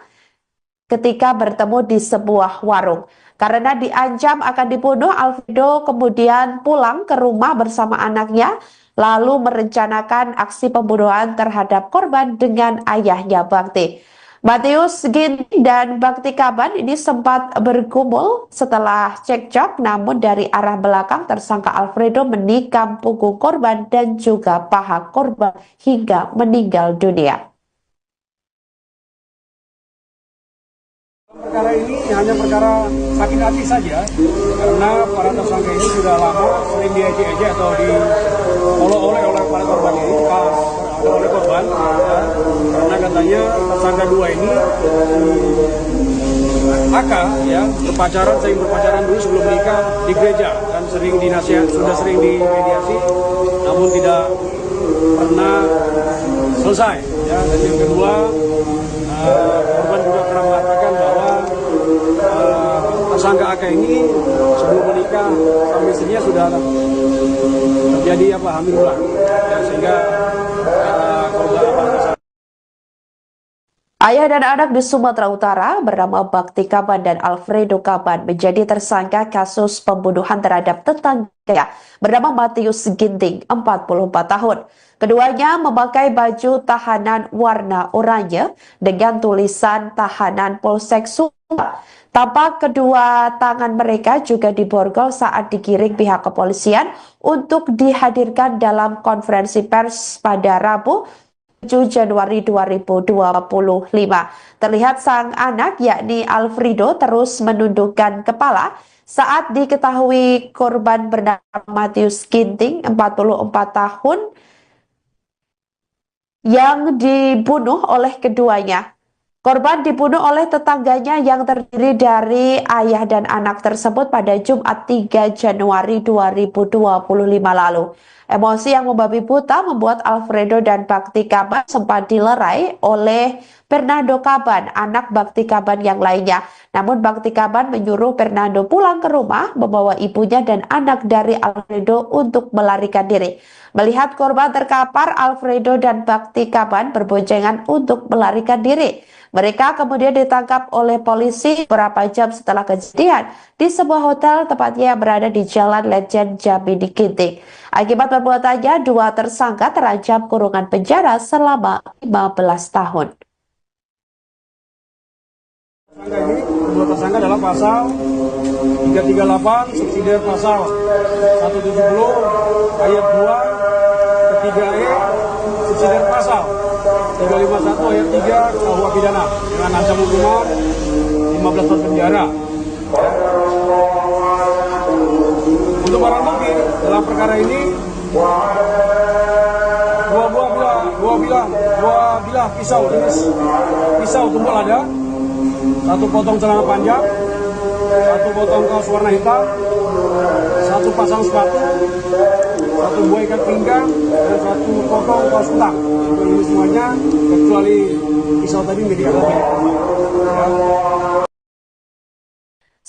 ketika bertemu di sebuah warung. Karena diancam akan dibunuh, Alfredo kemudian pulang ke rumah bersama anaknya, lalu merencanakan aksi pembunuhan terhadap korban dengan ayahnya Bakti. Matius Ginting dan Bakti Kaban ini sempat bergumul setelah cekcok, namun dari arah belakang tersangka Alfredo menikam punggung korban dan juga paha korban hingga meninggal dunia. Perkara ini hanya perkara sakit hati saja, karena para tersangka ini sudah lama sering diejek-ejek atau diolok-olok oleh para korban ini, oleh korban, ya, karena katanya tersangka dua ini AK ya sering berpacaran dulu sebelum menikah di gereja, dan sering dinasihat, sudah sering dimediasi, namun tidak pernah selesai. Ya, dan yang kedua, korban juga pernah mengatakan bahwa tersangka AK ini sebelum menikah sama istrinya sudah terjadi hamil ulang, ya, sehingga Ayah dan anak di Sumatera Utara bernama Bakti Kaban dan Alfredo Kaban menjadi tersangka kasus pembunuhan terhadap tetangganya bernama Matius Ginting, 44 tahun. Keduanya memakai baju tahanan warna oranye dengan tulisan tahanan Polsek Sumba. Tampak kedua tangan mereka juga diborgol saat digiring pihak kepolisian untuk dihadirkan dalam konferensi pers pada Rabu 7 Januari 2025. Terlihat sang anak yakni Alfredo terus menundukkan kepala saat diketahui korban bernama Matius Ginting, 44 tahun, yang dibunuh oleh keduanya. Korban dibunuh oleh tetangganya yang terdiri dari ayah dan anak tersebut pada Jumat 3 Januari 2025 lalu. Emosi yang membabi buta membuat Alfredo dan Bakti Kaban sempat dilerai oleh Fernando Kaban, anak Bakti Kaban yang lainnya. Namun Bakti Kaban menyuruh Fernando pulang ke rumah membawa ibunya dan anak dari Alfredo untuk melarikan diri. Melihat korban terkapar, Alfredo dan Bakti Kaban berboncengan untuk melarikan diri. Mereka kemudian ditangkap oleh polisi beberapa jam setelah kejadian di sebuah hotel tepatnya yang berada di Jalan Lejen Jambi Ginting. Akibat perbuatannya, dua tersangka terancam kurungan penjara selama 15 tahun. Dua tersangka adalah pasal 338 subsidi pasal 170 ayat 2 ketiga E subsidi pasal 351 ayat 3 KUH pidana dengan ancaman hukuman 15 tahun penjara. Untuk barang bukti dalam perkara ini dua bilah pisau jenis pisau tumpul ada, satu potong celana panjang, satu potong kaos warna hitam, satu pasang sepatu, satu buah ikat pinggang, dan satu potong kaos kutang. Ini semuanya kecuali pisau tadi milik korban.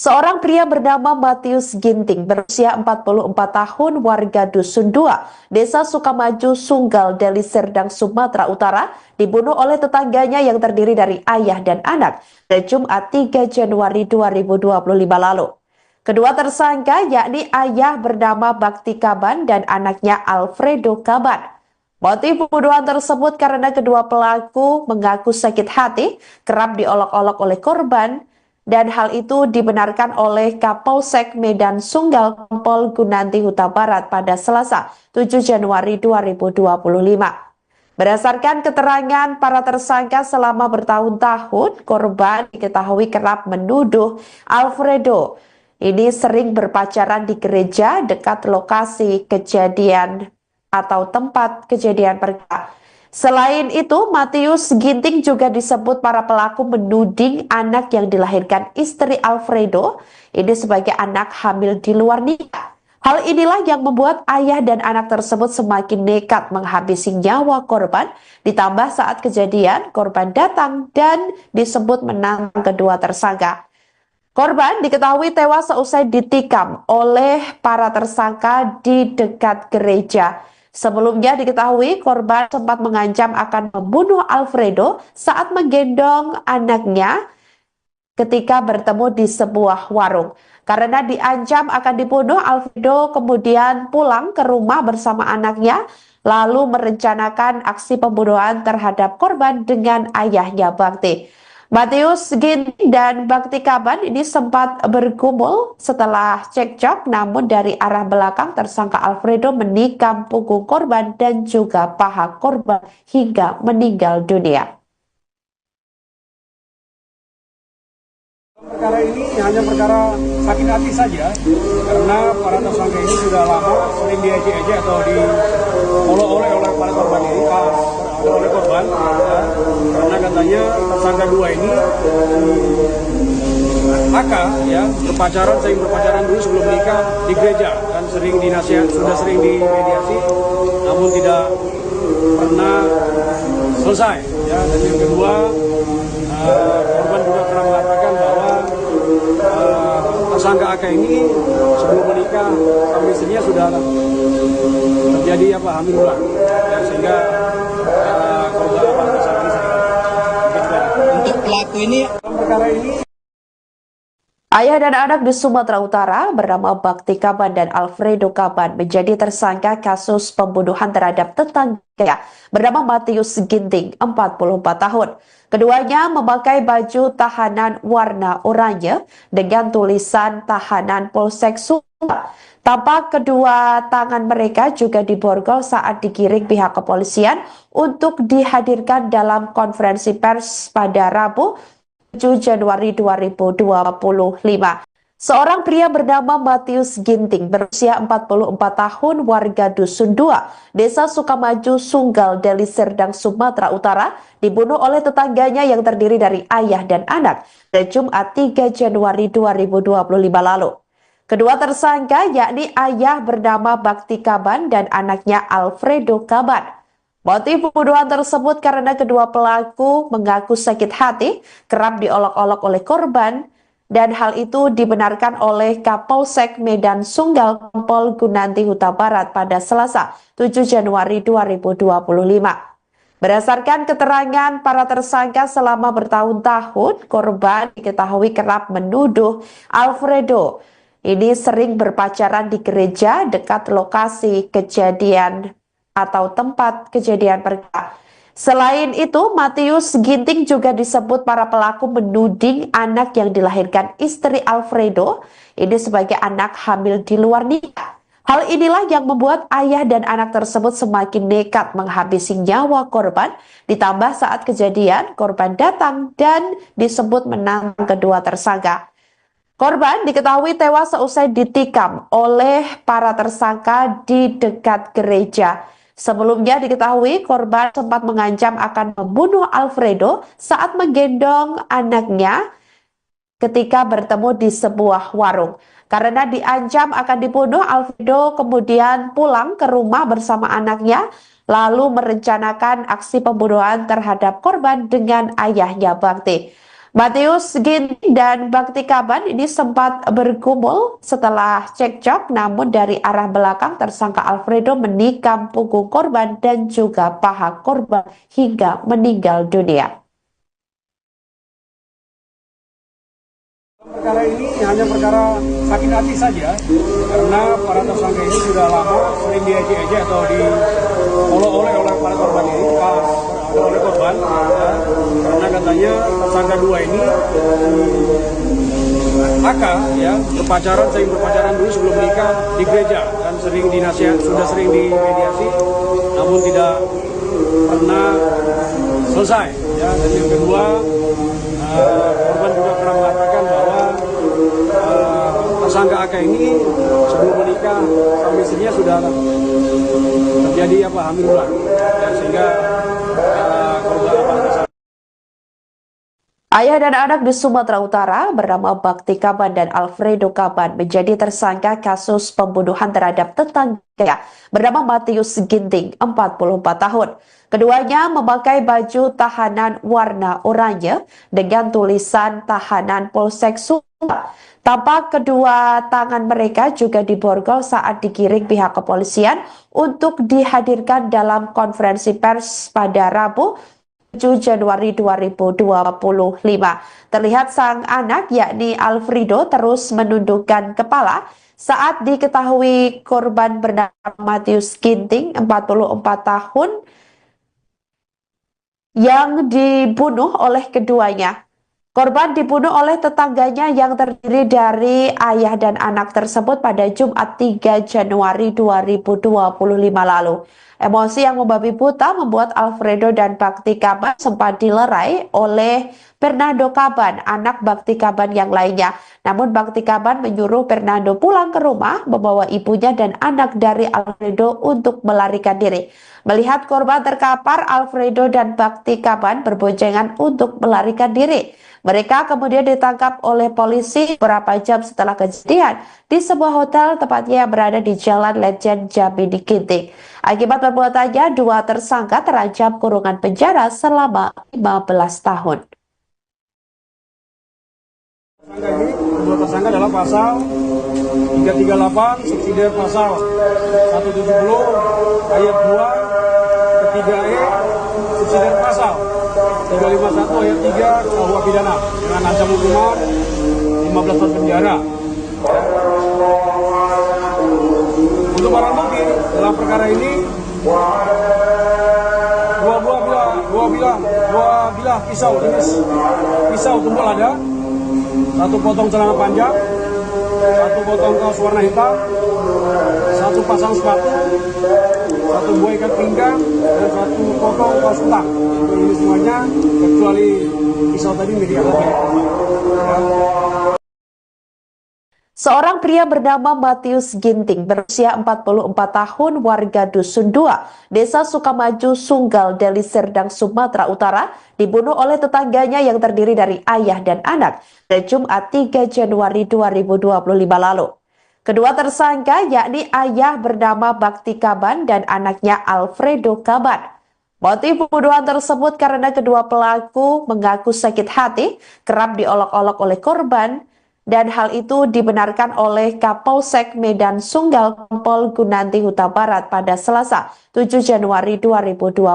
Seorang pria bernama Matius Ginting berusia 44 tahun warga Dusun 2, Desa Sukamaju, Sunggal, Deli Serdang, Sumatera Utara dibunuh oleh tetangganya yang terdiri dari ayah dan anak pada Jumat 3 Januari 2025 lalu. Kedua tersangka yakni ayah bernama Bakti Kaban dan anaknya Alfredo Kaban. Motif pembunuhan tersebut karena kedua pelaku mengaku sakit hati kerap diolok-olok oleh korban, dan hal itu dibenarkan oleh Kapolsek Medan Sunggal Kompol Gunanti Huta Barat pada Selasa 7 Januari 2025. Berdasarkan keterangan para tersangka selama bertahun-tahun, korban diketahui kerap menuduh Alfredo ini sering berpacaran di gereja dekat lokasi kejadian atau tempat kejadian perkara. Selain itu, Matius Ginting juga disebut para pelaku menuding anak yang dilahirkan istri Alfredo ini sebagai anak hamil di luar nikah. Hal inilah yang membuat ayah dan anak tersebut semakin nekat menghabisi nyawa korban, ditambah saat kejadian korban datang dan disebut menantang kedua tersangka. Korban diketahui tewas seusai ditikam oleh para tersangka di dekat gereja. Sebelumnya diketahui korban sempat mengancam akan membunuh Alfredo saat menggendong anaknya ketika bertemu di sebuah warung. Karena diancam akan dibunuh, Alfredo kemudian pulang ke rumah bersama anaknya, lalu merencanakan aksi pembunuhan terhadap korban dengan ayahnya Bakti. Matius Ginting dan Bakti Kaban ini sempat bergumul setelah cekcok, namun dari arah belakang tersangka Alfredo menikam punggung korban dan juga paha korban hingga meninggal dunia. Perkara ini hanya perkara sakit hati saja, karena para tersangka ini sudah lama sering diejek-ejek atau diolok-olok oleh para korban ini, oleh korban, ya. Karena katanya tersangka dua ini AK ya sering berpacaran dulu sebelum menikah di gereja, dan sering dinasihat, sudah sering dimediasi, namun tidak pernah selesai. Ya, dan yang kedua, korban juga pernah mengatakan bahwa tersangka AK ini sebelum menikah sama istrinya sudah terjadi hamil ulang, ya, sehingga korban tersangka ini pelaku ini Dalam perkara ini Ayah dan anak di Sumatera Utara bernama Bakti Kaban dan Alfredo Kaban menjadi tersangka kasus pembunuhan terhadap tetangga bernama Matius Ginting, 44 tahun. Keduanya memakai baju tahanan warna oranye dengan tulisan tahanan Polsek Sumbar. Tampak kedua tangan mereka juga diborgol saat digiring pihak kepolisian untuk dihadirkan dalam konferensi pers pada Rabu 7 Januari 2025. Seorang pria bernama Matius Ginting berusia 44 tahun warga Dusun 2, Desa Sukamaju, Sunggal, Deli Serdang, Sumatera Utara dibunuh oleh tetangganya yang terdiri dari ayah dan anak pada Jumat 3 Januari 2025 lalu. Kedua tersangka yakni ayah bernama Bakti Kaban dan anaknya Alfredo Kaban. Motif pembunuhan tersebut karena kedua pelaku mengaku sakit hati, kerap diolok-olok oleh korban, dan hal itu dibenarkan oleh Kapolsek Medan Sunggal Kompol Gunanti Huta Barat pada Selasa 7 Januari 2025. Berdasarkan keterangan para tersangka selama bertahun-tahun, korban diketahui kerap menuduh Alfredo ini sering berpacaran di gereja dekat lokasi kejadian atau tempat kejadian perkara. Selain itu, Matius Ginting juga disebut para pelaku menuding anak yang dilahirkan istri Alfredo ini sebagai anak hamil di luar nikah. Hal inilah yang membuat ayah dan anak tersebut semakin nekat menghabisi nyawa korban, ditambah saat kejadian korban datang dan disebut menantang kedua tersangka. Korban diketahui tewas seusai ditikam oleh para tersangka di dekat gereja. Sebelumnya diketahui korban sempat mengancam akan membunuh Alfredo saat menggendong anaknya ketika bertemu di sebuah warung. Karena diancam akan dibunuh, Alfredo kemudian pulang ke rumah bersama anaknya, lalu merencanakan aksi pembunuhan terhadap korban dengan ayahnya Bakti. Matius Ginting dan Bakti Kaban ini sempat bergumul setelah cekcok, namun dari arah belakang tersangka Alfredo menikam punggung korban dan juga paha korban hingga meninggal dunia. perkara ini hanya perkara sakit hati saja, karena para tersangka ini sudah lama sering diejek-ejek atau diolok-olok oleh para korban ini, oleh korban, ya, karena katanya tersangka dua ini AK ya sering berpacaran dulu sebelum menikah di gereja dan sering sudah sering dimediasi, namun tidak pernah selesai. Ya, dan yang kedua, korban juga pernah mengatakan bahwa tersangka AK ini sebelum menikah sama istrinya sudah terjadi hamil ulang, ya, sehingga korban Ayah dan anak di Sumatera Utara bernama Bakti Kaban dan Alfredo Kaban menjadi tersangka kasus pembunuhan terhadap tetangga bernama Matius Ginting, 44 tahun. Keduanya memakai baju tahanan warna oranye dengan tulisan tahanan Polsek Sumbar. Tampak kedua tangan mereka juga diborgol saat digiring pihak kepolisian untuk dihadirkan dalam konferensi pers pada Rabu 7 Januari 2025. Terlihat sang anak yakni Alfredo terus menundukkan kepala saat diketahui korban bernama Matius Ginting, 44 tahun, yang dibunuh oleh keduanya. Korban dibunuh oleh tetangganya yang terdiri dari ayah dan anak tersebut pada Jumat 3 Januari 2025 lalu. Emosi yang membabi buta membuat Alfredo dan Bakti Kaban sempat dilerai oleh Fernando Kaban, anak Bakti Kaban yang lainnya. Namun Bakti Kaban menyuruh Fernando pulang ke rumah, membawa ibunya dan anak dari Alfredo untuk melarikan diri. Melihat korban terkapar, Alfredo dan Bakti Kaban berboncengan untuk melarikan diri. Mereka kemudian ditangkap oleh polisi beberapa jam setelah kejadian di sebuah hotel, tepatnya yang berada di Jalan Lejen Jambi di Ginting. Akibat perbuatannya, dua tersangka terancam kurungan penjara selama 15 tahun. Dua tersangka adalah pasal 338 subsidi pasal 170 ayat 2 ketiga E subsidi pasal 351 ayat 3 KUH pidana dengan ancaman hukuman 15 tahun penjara. Untuk barang bukti dalam perkara ini dua bilah pisau jenis pisau tumpul ada, satu potong celana panjang, satu potong kaos warna hitam, satu pasang sepatu, satu buah ikat pinggang, dan satu potong kaos kutang. Ini semuanya kecuali pisau tadi milik korban. Seorang pria bernama Matius Ginting berusia 44 tahun warga Dusun 2, Desa Sukamaju, Sunggal, Deli Serdang, Sumatera Utara dibunuh oleh tetangganya yang terdiri dari ayah dan anak pada Jumat 3 Januari 2025 lalu. Kedua tersangka yakni ayah bernama Bakti Kaban dan anaknya Alfredo Kaban. Motif pembunuhan tersebut karena kedua pelaku mengaku sakit hati, kerap diolok-olok oleh korban, dan hal itu dibenarkan oleh Kapolsek Medan Sunggal Kompol Gunanti Huta Barat pada Selasa 7 Januari 2025.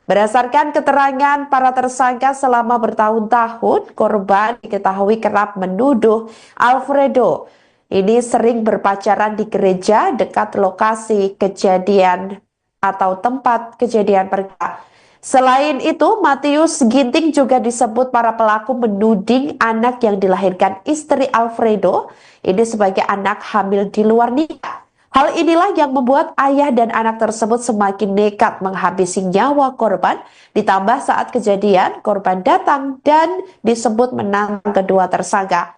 Berdasarkan keterangan para tersangka selama bertahun-tahun, korban diketahui kerap menuduh Alfredo ini sering berpacaran di gereja dekat lokasi kejadian atau tempat kejadian perkara. Selain itu, Matius Ginting juga disebut para pelaku menuding anak yang dilahirkan istri Alfredo ini sebagai anak hamil di luar nikah. Hal inilah yang membuat ayah dan anak tersebut semakin nekat menghabisi nyawa korban, ditambah saat kejadian korban datang dan disebut menantang kedua tersangka.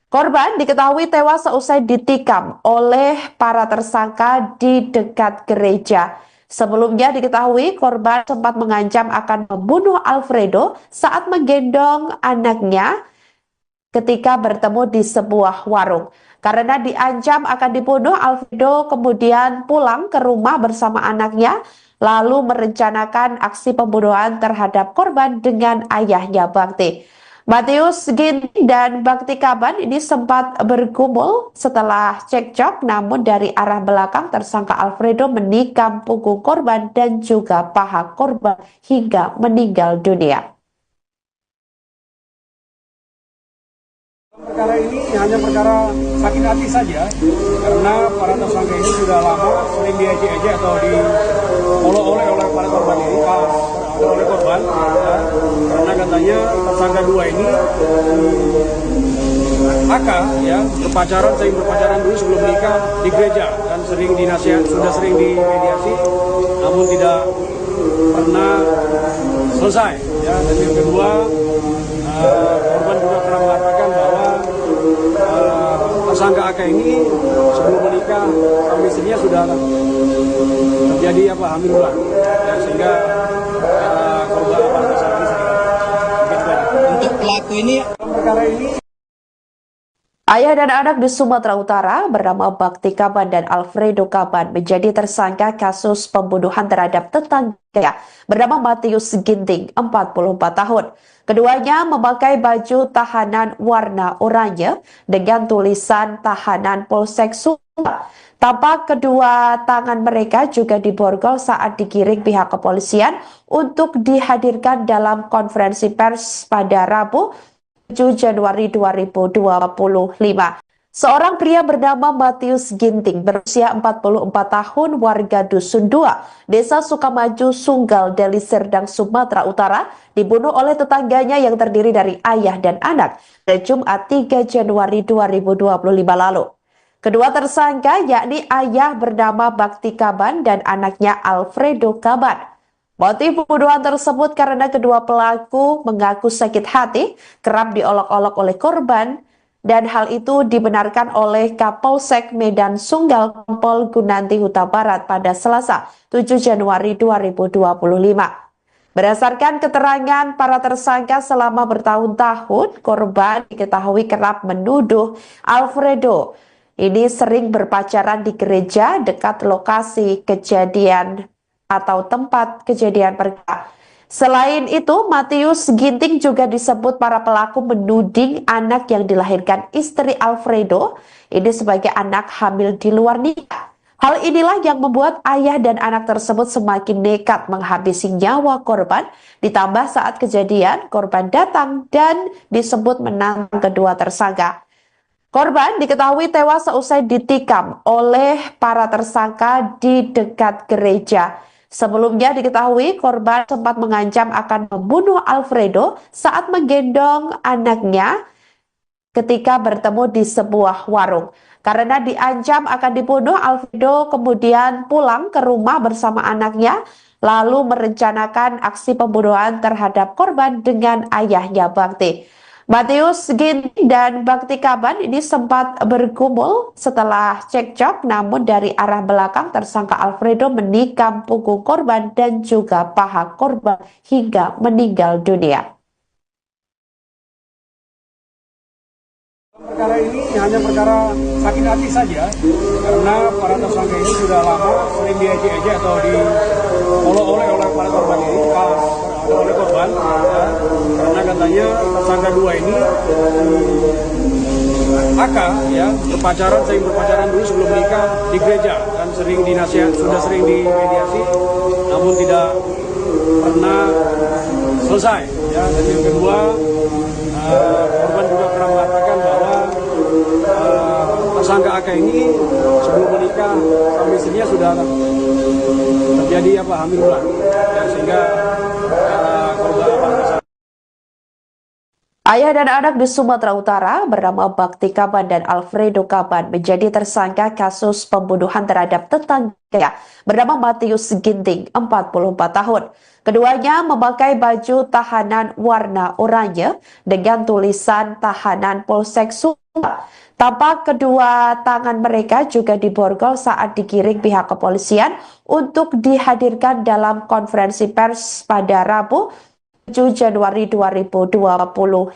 Korban diketahui tewas seusai ditikam oleh para tersangka di dekat gereja. Sebelumnya diketahui korban sempat mengancam akan membunuh Alfredo saat menggendong anaknya ketika bertemu di sebuah warung. Karena diancam akan dibunuh, Alfredo kemudian pulang ke rumah bersama anaknya, lalu merencanakan aksi pembunuhan terhadap korban dengan ayahnya Bakti. Matius Ginting dan Bakti Kaban ini sempat bergumul setelah cekcok, namun dari arah belakang tersangka Alfredo menikam punggung korban dan juga paha korban hingga meninggal dunia. Perkara ini hanya perkara sakit hati saja, karena para tersangka ini sudah lama sering diejek-ejek atau diolok-olok oleh para korban ini, oleh korban, ya, karena katanya tersangka dua ini AK ya sering berpacaran dulu sebelum menikah di gereja dan sering sudah sering dimediasi, namun tidak pernah selesai. Ya, dan yang kedua, korban juga pernah mengatakan bahwa tersangka AK ini sebelum menikah sama istrinya sudah terjadi hamil ulang, ya, sehingga korban tersangka Untuk pelaku ini perkara ini. Ayah dan anak di Sumatera Utara bernama Bakti Kaban dan Alfredo Kaban menjadi tersangka kasus pembunuhan terhadap tetangga bernama Matius Ginting, 44 tahun. Keduanya memakai baju tahanan warna oranye dengan tulisan tahanan Polsek Sunggal. Tampak kedua tangan mereka juga diborgol saat digiring pihak kepolisian untuk dihadirkan dalam konferensi pers pada Rabu 7 Januari 2025. Seorang pria bernama Matius Ginting berusia 44 tahun warga Dusun 2, Desa Sukamaju, Sunggal, Deli Serdang, Sumatera Utara dibunuh oleh tetangganya yang terdiri dari ayah dan anak pada Jumat 3 Januari 2025 lalu. Kedua tersangka yakni ayah bernama Bakti Kaban dan anaknya Alfredo Kaban. Motif pembunuhan tersebut karena kedua pelaku mengaku sakit hati, kerap diolok-olok oleh korban, dan hal itu dibenarkan oleh Kapolsek Medan Sunggal Kompol Gunanti Huta Barat pada Selasa 7 Januari 2025. Berdasarkan keterangan para tersangka selama bertahun-tahun, korban diketahui kerap menuduh Alfredo ini sering berpacaran di gereja dekat lokasi kejadian atau tempat kejadian perkara. Selain itu, Matius Ginting juga disebut para pelaku menuding anak yang dilahirkan istri Alfredo ini sebagai anak hamil di luar nikah. Hal inilah yang membuat ayah dan anak tersebut semakin nekat menghabisi nyawa korban, ditambah saat kejadian korban datang dan disebut menantang kedua tersangka. Korban diketahui tewas seusai ditikam oleh para tersangka di dekat gereja. Sebelumnya diketahui korban sempat mengancam akan membunuh Alfredo saat menggendong anaknya ketika bertemu di sebuah warung. Karena diancam akan dibunuh, Alfredo kemudian pulang ke rumah bersama anaknya, lalu merencanakan aksi pembunuhan terhadap korban dengan ayahnya Bakti. Matius Ginting dan Bakti Kaban ini sempat bergumul setelah cekcok, namun dari arah belakang tersangka Alfredo menikam punggung korban dan juga paha korban hingga meninggal dunia. Perkara ini hanya perkara sakit hati saja, karena para tersangka ini sudah lama sering diejek-ejek atau diolok-olok oleh para korban ini, oleh korban, ya, karena katanya tersangka dua ini AK ya sering berpacaran dulu sebelum menikah di gereja dan sering sudah sering dimediasi, namun tidak pernah selesai. Ya, dan yang kedua, korban juga pernah mengatakan bahwa tersangka AK ini sebelum menikah sama istrinya sudah terjadi hamil ulang, ya, sehingga korban Ayah dan anak di Sumatera Utara bernama Bakti Kaban dan Alfredo Kaban menjadi tersangka kasus pembunuhan terhadap tetangganya bernama Matius Ginting, 44 tahun. Keduanya memakai baju tahanan warna oranye dengan tulisan tahanan Polsek Sumba. Tampak kedua tangan mereka juga diborgol saat digiring pihak kepolisian untuk dihadirkan dalam konferensi pers pada Rabu 7 Januari 2025.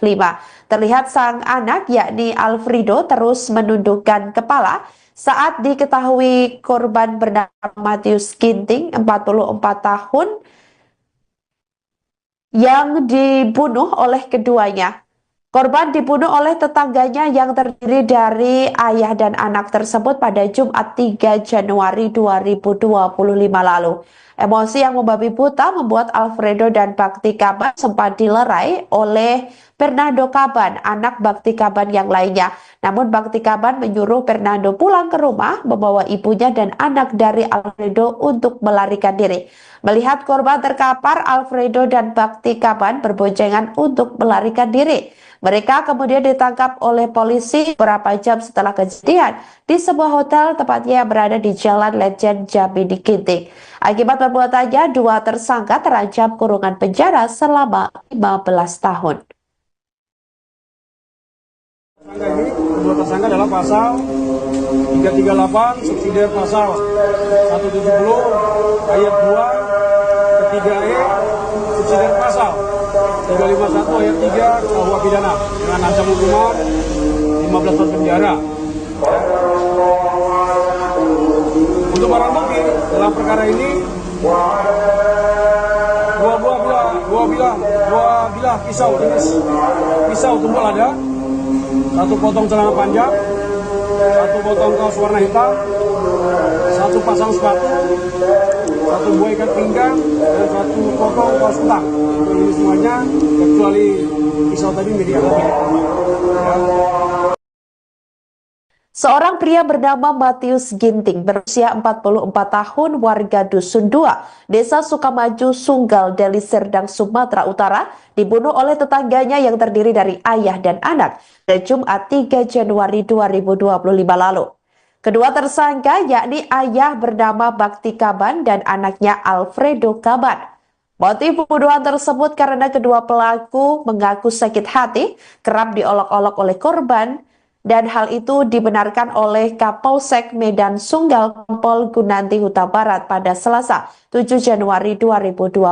Terlihat sang anak yakni Alfredo terus menundukkan kepala saat diketahui korban bernama Matius Ginting, 44 tahun, yang dibunuh oleh keduanya. Korban dibunuh oleh tetangganya yang terdiri dari ayah dan anak tersebut pada Jumat 3 Januari 2025 lalu. Emosi yang membabi buta membuat Alfredo dan Bakti Kaban sempat dilerai oleh Fernando Kaban, anak Bakti Kaban yang lainnya. Namun Bakti Kaban menyuruh Fernando pulang ke rumah membawa ibunya dan anak dari Alfredo untuk melarikan diri. Melihat korban terkapar, Alfredo dan Bakti Kaban berboncengan untuk melarikan diri. Mereka kemudian ditangkap oleh polisi beberapa jam setelah kejadian di sebuah hotel tepatnya yang berada di Jalan Lejen Jambi di Ginting. Akibat perbuatannya, dua tersangka terancam kurungan penjara selama 15 tahun. Kedua tersangka adalah pasal 338 subsidiar pasal 170 ayat 2 ketiga E subsidiar pasal 351 ayat 3 KUH pidana dengan ancaman hukuman 15 tahun penjara. Untuk barang bukti dalam perkara ini dua bilah pisau jenis pisau tumpul ada, satu potong celana panjang, satu potong kaos warna hitam, satu pasang sepatu, satu buah ikat pinggang, dan satu potong kaos kutang. Ini semuanya kecuali pisau tadi milik korban. Seorang pria bernama Matius Ginting berusia 44 tahun warga Dusun 2, Desa Sukamaju, Sunggal, Deli Serdang, Sumatera Utara dibunuh oleh tetangganya yang terdiri dari ayah dan anak pada Jumat 3 Januari 2025 lalu. Kedua tersangka yakni ayah bernama Bakti Kaban dan anaknya Alfredo Kaban. Motif pembunuhan tersebut karena kedua pelaku mengaku sakit hati kerap diolok-olok oleh korban, dan hal itu dibenarkan oleh Kapolsek Medan Sunggal Kompol Gunanti Huta Barat pada Selasa 7 Januari 2025.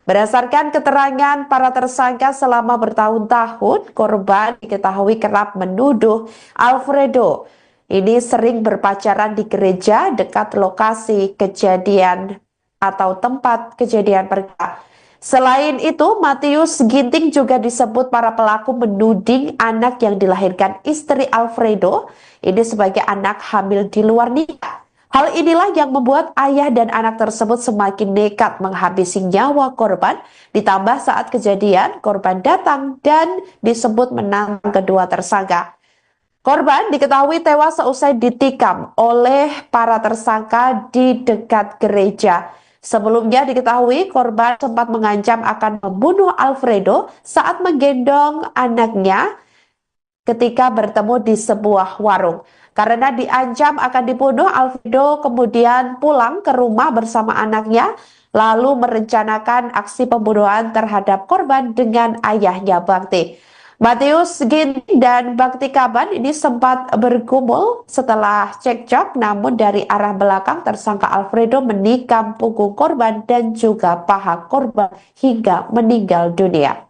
Berdasarkan keterangan para tersangka selama bertahun-tahun, korban diketahui kerap menuduh Alfredo ini sering berpacaran di gereja dekat lokasi kejadian atau tempat kejadian perkara. Selain itu, Matius Ginting juga disebut para pelaku menuding anak yang dilahirkan istri Alfredo ini sebagai anak hamil di luar nikah. Hal inilah yang membuat ayah dan anak tersebut semakin nekat menghabisi nyawa korban, ditambah saat kejadian korban datang dan disebut menantang kedua tersangka. Korban diketahui tewas seusai ditikam oleh para tersangka di dekat gereja. Sebelumnya diketahui korban sempat mengancam akan membunuh Alfredo saat menggendong anaknya ketika bertemu di sebuah warung. Karena diancam akan dibunuh, Alfredo kemudian pulang ke rumah bersama anaknya, lalu merencanakan aksi pembunuhan terhadap korban dengan ayahnya Bakti. Matius Ginting dan Bakti Kaban ini sempat bergumul setelah cekcok, namun dari arah belakang tersangka Alfredo menikam punggung korban dan juga paha korban hingga meninggal dunia.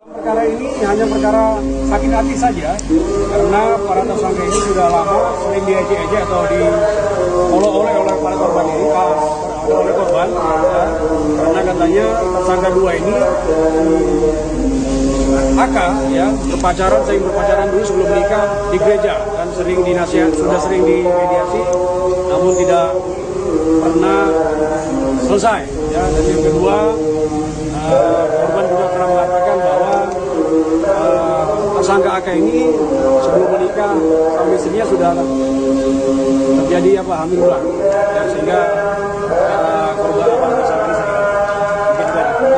Perkara ini hanya perkara sakit hati saja, karena para tersangka ini sudah lama sering diejek-ejek atau diolok-olok oleh para korban ini, oleh korban, ya, karena katanya tersangka dua ini AK ya sering berpacaran dulu sebelum menikah di gereja dan sering dinasihat, sudah sering dimediasi, namun tidak pernah selesai. Ya, dan yang kedua, korban juga pernah mengatakan bahwa tersangka AK ini sebelum menikah sama istrinya sudah terjadi hamil ulang, ya, sehingga korban tersangka ini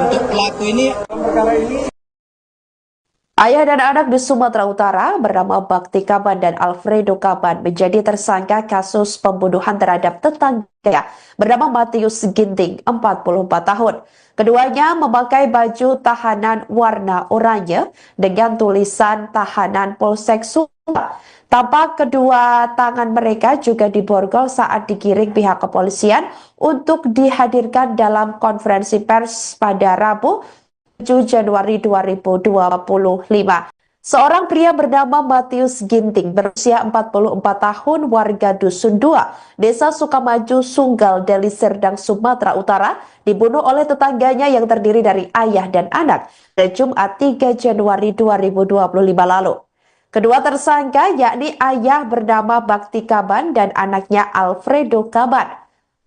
Untuk pelaku ini perkara ini. Ayah dan anak di Sumatera Utara bernama Bakti Kaban dan Alfredo Kaban menjadi tersangka kasus pembunuhan terhadap tetangga bernama Matius Ginting, 44 tahun. Keduanya memakai baju tahanan warna oranye dengan tulisan tahanan Polsek Sumba. Tampak kedua tangan mereka juga diborgol saat digiring pihak kepolisian untuk dihadirkan dalam konferensi pers pada Rabu 7 Januari 2025. Seorang pria bernama Matius Ginting berusia 44 tahun warga Dusun 2, Desa Sukamaju, Sunggal, Deli Serdang, Sumatera Utara dibunuh oleh tetangganya yang terdiri dari ayah dan anak pada Jumat 3 Januari 2025 lalu. Kedua tersangka yakni ayah bernama Bakti Kaban dan anaknya Alfredo Kaban.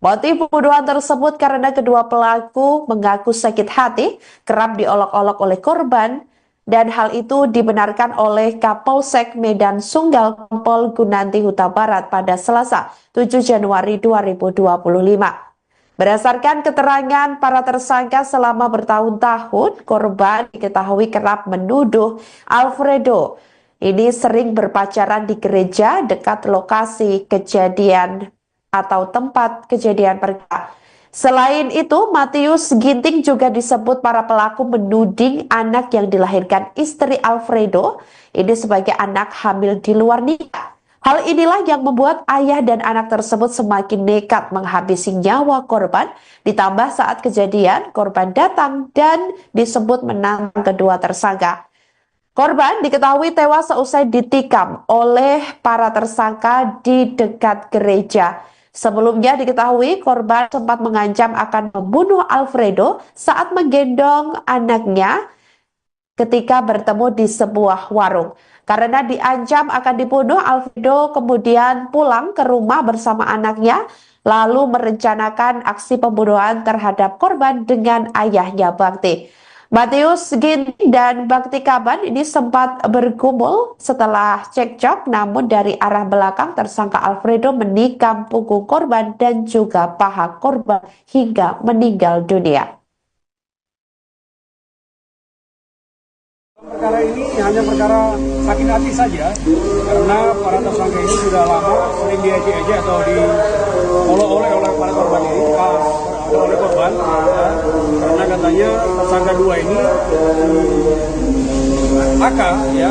Motif pembunuhan tersebut karena kedua pelaku mengaku sakit hati, kerap diolok-olok oleh korban, dan hal itu dibenarkan oleh Kapolsek Medan Sunggal Kompol Gunanti Huta Barat pada Selasa 7 Januari 2025. Berdasarkan keterangan para tersangka selama bertahun-tahun, korban diketahui kerap menuduh Alfredo ini sering berpacaran di gereja dekat lokasi kejadian atau tempat kejadian perkara. Selain itu, Matius Ginting juga disebut para pelaku menuding anak yang dilahirkan istri Alfredo ini sebagai anak hamil di luar nikah. Hal inilah yang membuat ayah dan anak tersebut semakin nekat menghabisi nyawa korban, ditambah saat kejadian korban datang dan disebut menantang kedua tersangka. Korban diketahui tewas seusai ditikam oleh para tersangka di dekat gereja. Sebelumnya diketahui korban sempat mengancam akan membunuh Alfredo saat menggendong anaknya ketika bertemu di sebuah warung. Karena diancam akan dibunuh, Alfredo kemudian pulang ke rumah bersama anaknya, lalu merencanakan aksi pembunuhan terhadap korban dengan ayahnya Bakti. Matius Ginting dan Bakti Kaban ini sempat bergumul setelah cekcok, namun dari arah belakang tersangka Alfredo menikam punggung korban dan juga paha korban hingga meninggal dunia. Perkara ini hanya perkara sakit hati saja, karena para tersangka ini sudah lama sering diejek-ejek atau diolok-olok oleh para korban ini, oleh korban, ya, karena katanya tersangka dua ini AK ya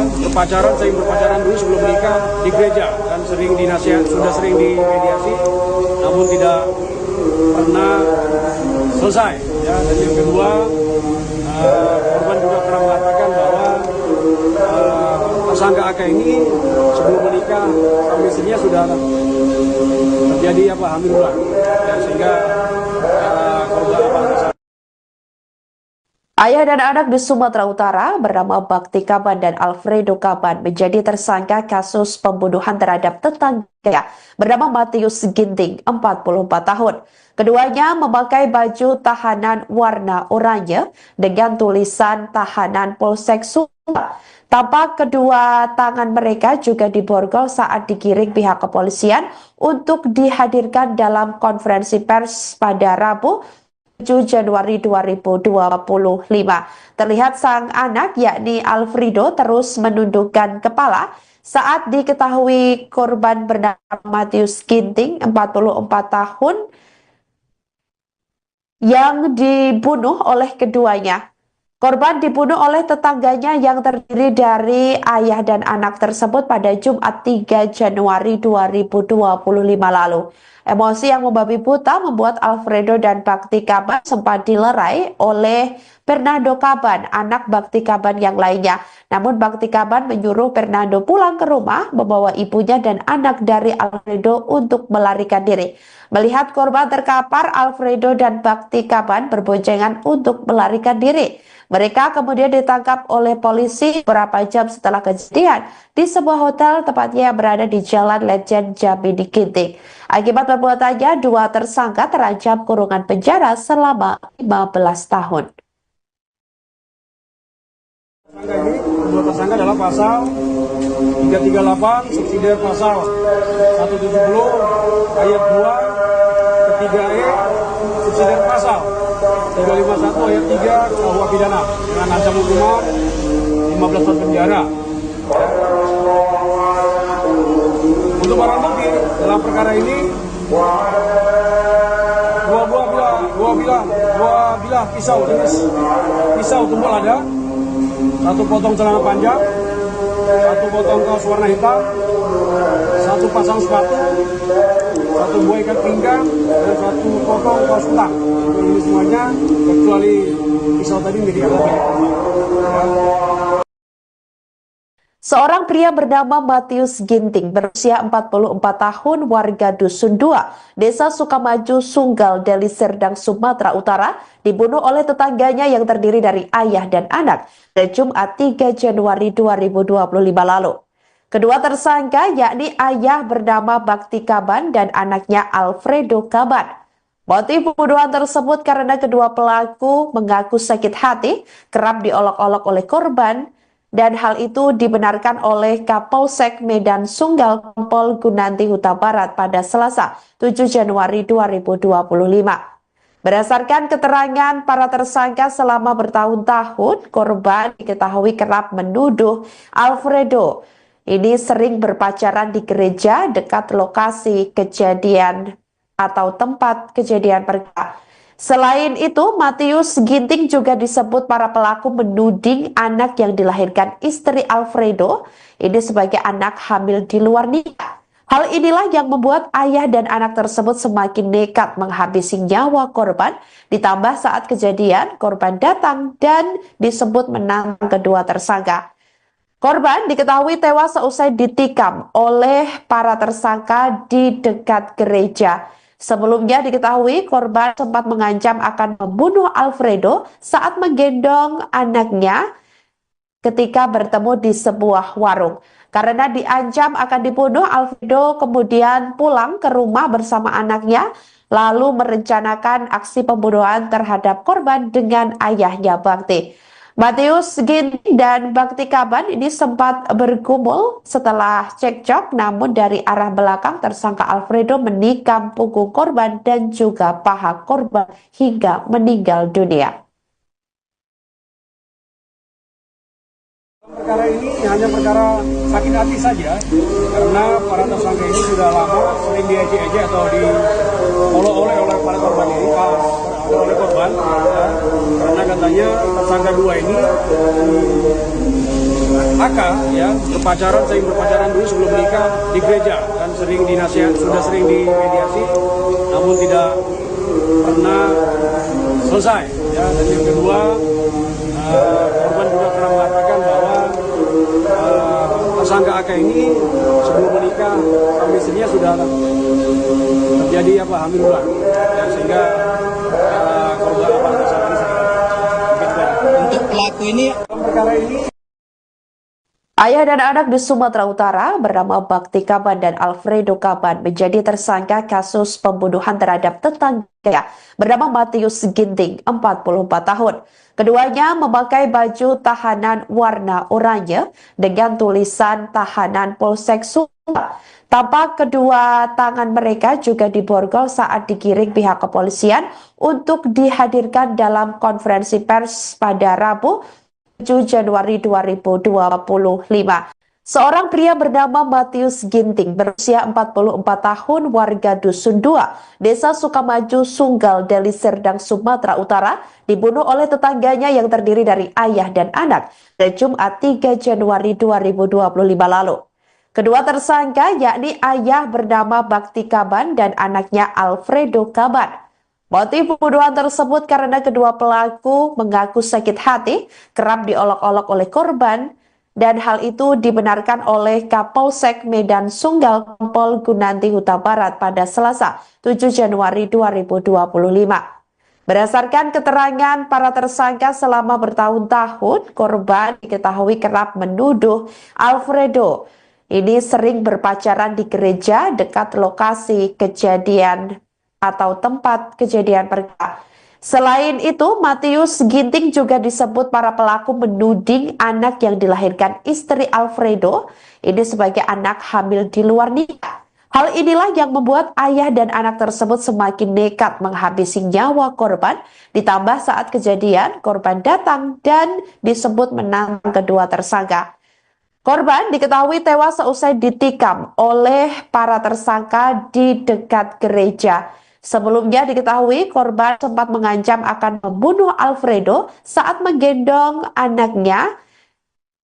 sering berpacaran dulu sebelum menikah di gereja dan sering dinasihat, sudah sering dimediasi, namun tidak pernah selesai. Ya, dan yang kedua, korban juga pernah mengatakan bahwa tersangka AK ini sebelum menikah sama istrinya sudah terjadi hamil ulang, ya, sehingga korban Ayah dan anak di Sumatera Utara bernama Bakti Kaban dan Alfredo Kaban menjadi tersangka kasus pembunuhan terhadap tetangganya bernama Matius Ginting, 44 tahun. Keduanya memakai baju tahanan warna oranye dengan tulisan tahanan Polsek Sumbar. Tampak kedua tangan mereka juga diborgol saat digiring pihak kepolisian untuk dihadirkan dalam konferensi pers pada Rabu 7 Januari 2025. Terlihat sang anak yakni Alfredo terus menundukkan kepala saat diketahui korban bernama Matius Ginting, 44 tahun, yang dibunuh oleh keduanya. Korban dibunuh oleh tetangganya yang terdiri dari ayah dan anak tersebut pada Jumat 3 Januari 2025 lalu. Emosi yang membabi buta membuat Alfredo dan Bakti Kaban sempat dilerai oleh Fernando Kaban, anak Bakti Kaban yang lainnya. Namun Bakti Kaban menyuruh Fernando pulang ke rumah, membawa ibunya dan anak dari Alfredo untuk melarikan diri. Melihat korban terkapar, Alfredo dan Bakti Kaban berboncengan untuk melarikan diri. Mereka kemudian ditangkap oleh polisi beberapa jam setelah kejadian di sebuah hotel tepatnya yang berada di Jalan Lejen Jambi Ginting. Akibat perbuatannya, dua tersangka terancam kurungan penjara selama 15 tahun. Dua tersangka adalah pasal 338 subsidiar pasal 170 ayat 2 ketiga E subsidiar pasal 351 ayat 3 KUH pidana dengan ancaman hukuman 15 tahun penjara. Untuk barang bukti dalam perkara ini dua bilah pisau jenis pisau tumpul lada, satu potong celana panjang, satu potong kaos warna hitam, satu pasang sepatu, satu buah ikat pinggang, dan satu potong kaos kutang. Ini semuanya kecuali pisau tadi menjadi alat milik korban. Seorang pria bernama Matius Ginting berusia 44 tahun warga Dusun 2, Desa Sukamaju, Sunggal, Deli Serdang, Sumatera Utara dibunuh oleh tetangganya yang terdiri dari ayah dan anak pada Jumat 3 Januari 2025 lalu. Kedua tersangka yakni ayah bernama Bakti Kaban dan anaknya Alfredo Kaban. Motif pembunuhan tersebut karena kedua pelaku mengaku sakit hati kerap diolok-olok oleh korban, dan hal itu dibenarkan oleh Kapolsek Medan Sunggal Kompol Gunanti Huta Barat pada Selasa 7 Januari 2025. Berdasarkan keterangan para tersangka selama bertahun-tahun, korban diketahui kerap menuduh Alfredo ini sering berpacaran di gereja dekat lokasi kejadian atau tempat kejadian perkara. Selain itu, Matius Ginting juga disebut para pelaku menuding anak yang dilahirkan istri Alfredo ini sebagai anak hamil di luar nikah. Hal inilah yang membuat ayah dan anak tersebut semakin nekat menghabisi nyawa korban, ditambah saat kejadian korban datang dan disebut menantang kedua tersangka. Korban diketahui tewas seusai ditikam oleh para tersangka di dekat gereja. Sebelumnya diketahui korban sempat mengancam akan membunuh Alfredo saat menggendong anaknya ketika bertemu di sebuah warung. Karena diancam akan dibunuh, Alfredo kemudian pulang ke rumah bersama anaknya, lalu merencanakan aksi pembunuhan terhadap korban dengan ayahnya Bakti. Matius Ginting dan Bakti Kaban ini sempat bergumul setelah cekcok, namun dari arah belakang tersangka Alfredo menikam punggung korban dan juga paha korban hingga meninggal dunia. Perkara ini hanya perkara sakit hati saja, karena para tersangka ini sudah lama sering diejek-ejek atau diolok-olok oleh para korban ini, oleh korban, ya, karena katanya tersangka dua ini ya sering berpacaran dulu sebelum menikah di gereja dan sering dinasihat, sudah sering dimediasi, namun tidak pernah selesai. Ya, dan yang kedua, korban juga pernah mengatakan bahwa tersangka AK ini sebelum menikah sama istrinya sudah terjadi hamil ulang, dan sehingga korban tersangka ini pelaku ini Dalam perkara ini Ayah dan anak di Sumatera Utara bernama Bakti Kaban dan Alfredo Kaban menjadi tersangka kasus pembunuhan terhadap tetangga bernama Matius Ginting, 44 tahun. Keduanya memakai baju tahanan warna oranye dengan tulisan tahanan Polsek Sumbar. Tampak kedua tangan mereka juga diborgol saat digiring pihak kepolisian untuk dihadirkan dalam konferensi pers pada Rabu 7 Januari 2025. Seorang pria bernama Matius Ginting berusia 44 tahun warga Dusun 2, Desa Sukamaju, Sunggal, Deli Serdang, Sumatera Utara dibunuh oleh tetangganya yang terdiri dari ayah dan anak pada Jumat 3 Januari 2025 lalu. Kedua tersangka yakni ayah bernama Bakti Kaban dan anaknya Alfredo Kaban. Motif pembunuhan tersebut karena kedua pelaku mengaku sakit hati, kerap diolok-olok oleh korban, dan hal itu dibenarkan oleh Kapolsek Medan Sunggal Kompol Gunanti Huta Barat pada Selasa 7 Januari 2025. Berdasarkan keterangan para tersangka selama bertahun-tahun, korban diketahui kerap menuduh Alfredo ini sering berpacaran di gereja dekat lokasi kejadian atau tempat kejadian perkara. Selain itu, Matius Ginting juga disebut para pelaku menuding anak yang dilahirkan istri Alfredo ini sebagai anak hamil di luar nikah. Hal inilah yang membuat ayah dan anak tersebut semakin nekat menghabisi nyawa korban, ditambah saat kejadian korban datang dan disebut menantang kedua tersangka. Korban diketahui tewas seusai ditikam oleh para tersangka di dekat gereja. Sebelumnya diketahui korban sempat mengancam akan membunuh Alfredo saat menggendong anaknya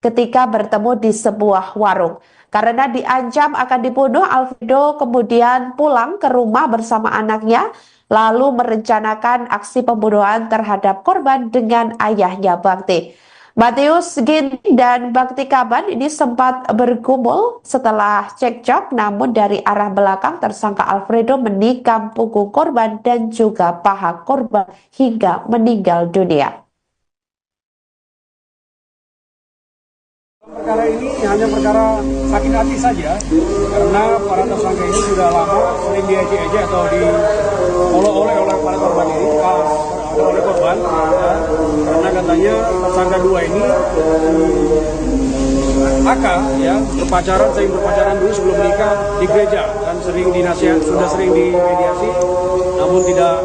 ketika bertemu di sebuah warung. Karena diancam akan dibunuh, Alfredo kemudian pulang ke rumah bersama anaknya, lalu merencanakan aksi pembunuhan terhadap korban dengan ayahnya Bakti. Matius Ginting dan Bakti Kaban ini sempat bergumul setelah cekcok, namun dari arah belakang tersangka Alfredo menikam punggung korban dan juga paha korban hingga meninggal dunia. perkara ini hanya perkara sakit hati saja, karena para tersangka ini sudah lama sering diejek-ejek atau diolok-olok oleh para korban ini, oleh korban, ya, karena katanya tersangka dua ini ya sering berpacaran dulu sebelum menikah di gereja dan sering dinasihat, sudah sering dimediasi, namun tidak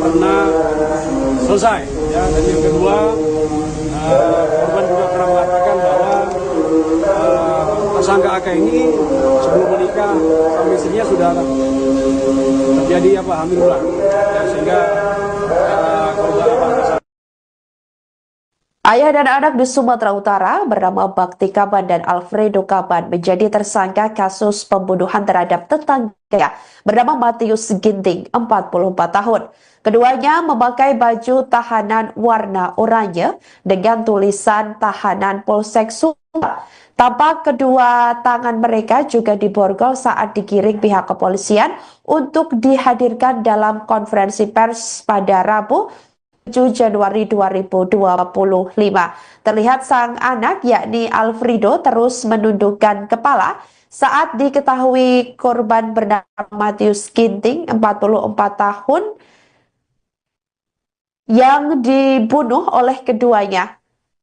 pernah selesai. Ya, dan yang kedua, korban juga pernah mengatakan bahwa tersangka AK ini sebelum menikah sama istrinya sudah terjadi hamil ulang, ya, sehingga korban Ayah dan anak di Sumatera Utara bernama Bakti Kaban dan Alfredo Kaban menjadi tersangka kasus pembunuhan terhadap tetangga bernama Matius Ginting, 44 tahun. Keduanya memakai baju tahanan warna oranye dengan tulisan tahanan Polsek Sumbar. Tampak kedua tangan mereka juga diborgol saat digiring pihak kepolisian untuk dihadirkan dalam konferensi pers pada Rabu 7 Januari 2025. Terlihat sang anak yakni Alfredo terus menundukkan kepala saat diketahui korban bernama Matius Ginting, 44 tahun, yang dibunuh oleh keduanya.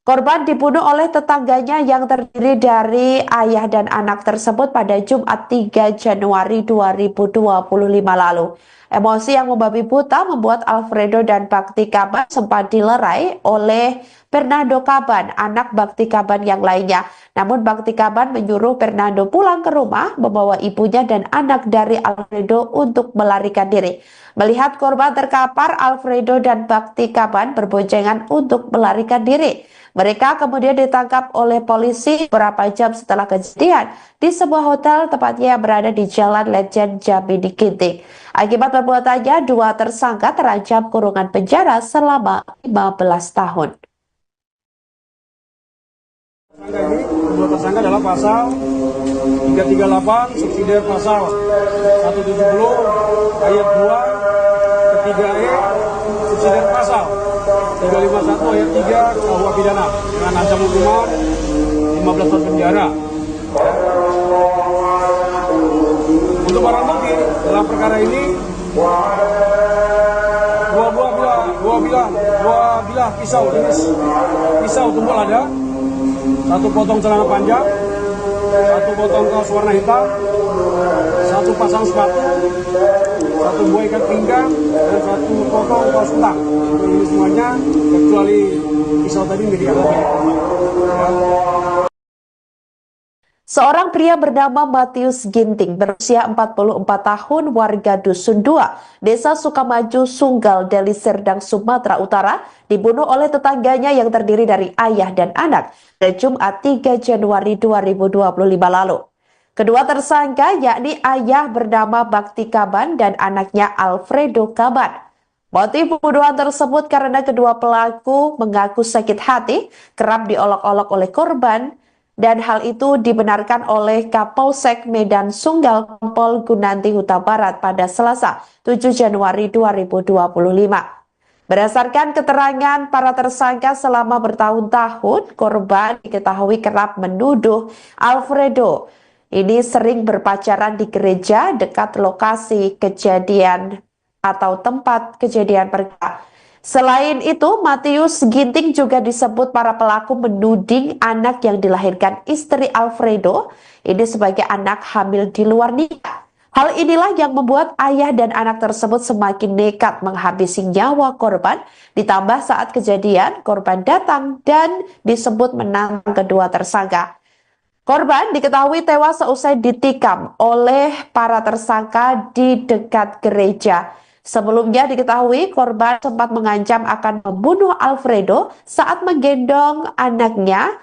Korban dibunuh oleh tetangganya yang terdiri dari ayah dan anak tersebut pada Jumat 3 Januari 2025 lalu. Emosi yang membabi buta membuat Alfredo dan Bakti Kaban sempat dilerai oleh Fernando Kaban, anak Bakti Kaban yang lainnya. Namun Bakti Kaban menyuruh Fernando pulang ke rumah membawa ibunya dan anak dari Alfredo untuk melarikan diri. Melihat korban terkapar, Alfredo dan Bakti Kaban berboncengan untuk melarikan diri. Mereka kemudian ditangkap oleh polisi beberapa jam setelah kejadian di sebuah hotel tepatnya yang berada di Jalan Lejen Jambi Ginting. Akibat perbuatannya, dua tersangka terancam kurungan penjara selama 15 tahun. Dua tersangka adalah pasal 338 subsidiar pasal 170 ayat 2 ketiga E subsidiar pasal, 351 ayat 3 KUH pidana dengan ancaman hukuman 15 tahun penjara. Untuk barang bukti dalam perkara ini dua bilah pisau jenis pisau tumpul ada, satu potong celana panjang, satu potong kaos warna hitam, satu pasang sepatu, satu buah ikat pinggang, dan satu potong kaos kutang. Ini semuanya kecuali pisau tadi menjadi alat milik korban. Seorang pria bernama Matius Ginting berusia 44 tahun warga Dusun 2, Desa Sukamaju, Sunggal, Deli Serdang, Sumatera Utara dibunuh oleh tetangganya yang terdiri dari ayah dan anak pada Jumat 3 Januari 2025 lalu. Kedua tersangka yakni ayah bernama Bakti Kaban dan anaknya Alfredo Kaban. Motif pembunuhan tersebut karena kedua pelaku mengaku sakit hati kerap diolok-olok oleh korban, dan hal itu dibenarkan oleh Kapolsek Medan Sunggal Kompol Gunanti Huta Barat pada Selasa 7 Januari 2025. Berdasarkan keterangan para tersangka selama bertahun-tahun, korban diketahui kerap menuduh Alfredo ini sering berpacaran di gereja dekat lokasi kejadian atau tempat kejadian perkara. Selain itu, Matius Ginting juga disebut para pelaku menuding anak yang dilahirkan istri Alfredo ini sebagai anak hamil di luar nikah. Hal inilah yang membuat ayah dan anak tersebut semakin nekat menghabisi nyawa korban, ditambah saat kejadian korban datang dan disebut menantang kedua tersangka. Korban diketahui tewas seusai ditikam oleh para tersangka di dekat gereja. Sebelumnya diketahui korban sempat mengancam akan membunuh Alfredo saat menggendong anaknya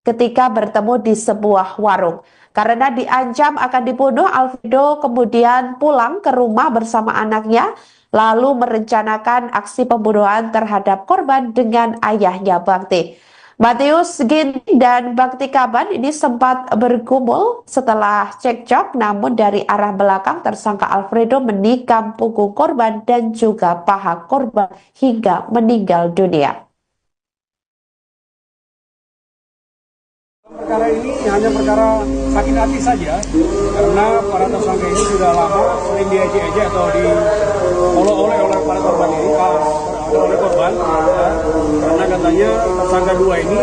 ketika bertemu di sebuah warung. Karena diancam akan dibunuh, Alfredo kemudian pulang ke rumah bersama anaknya, lalu merencanakan aksi pembunuhan terhadap korban dengan ayahnya Bakti. Matius Ginting dan Bakti Kaban ini sempat bergumul setelah cekcok, namun dari arah belakang tersangka Alfredo menikam punggung korban dan juga paha korban hingga meninggal dunia. Perkara ini hanya perkara sakit hati saja, karena para tersangka ini sudah lama sering diejek-ejek atau diolok-olok oleh para korban ini, oleh korban, ya, karena katanya tersangka dua ini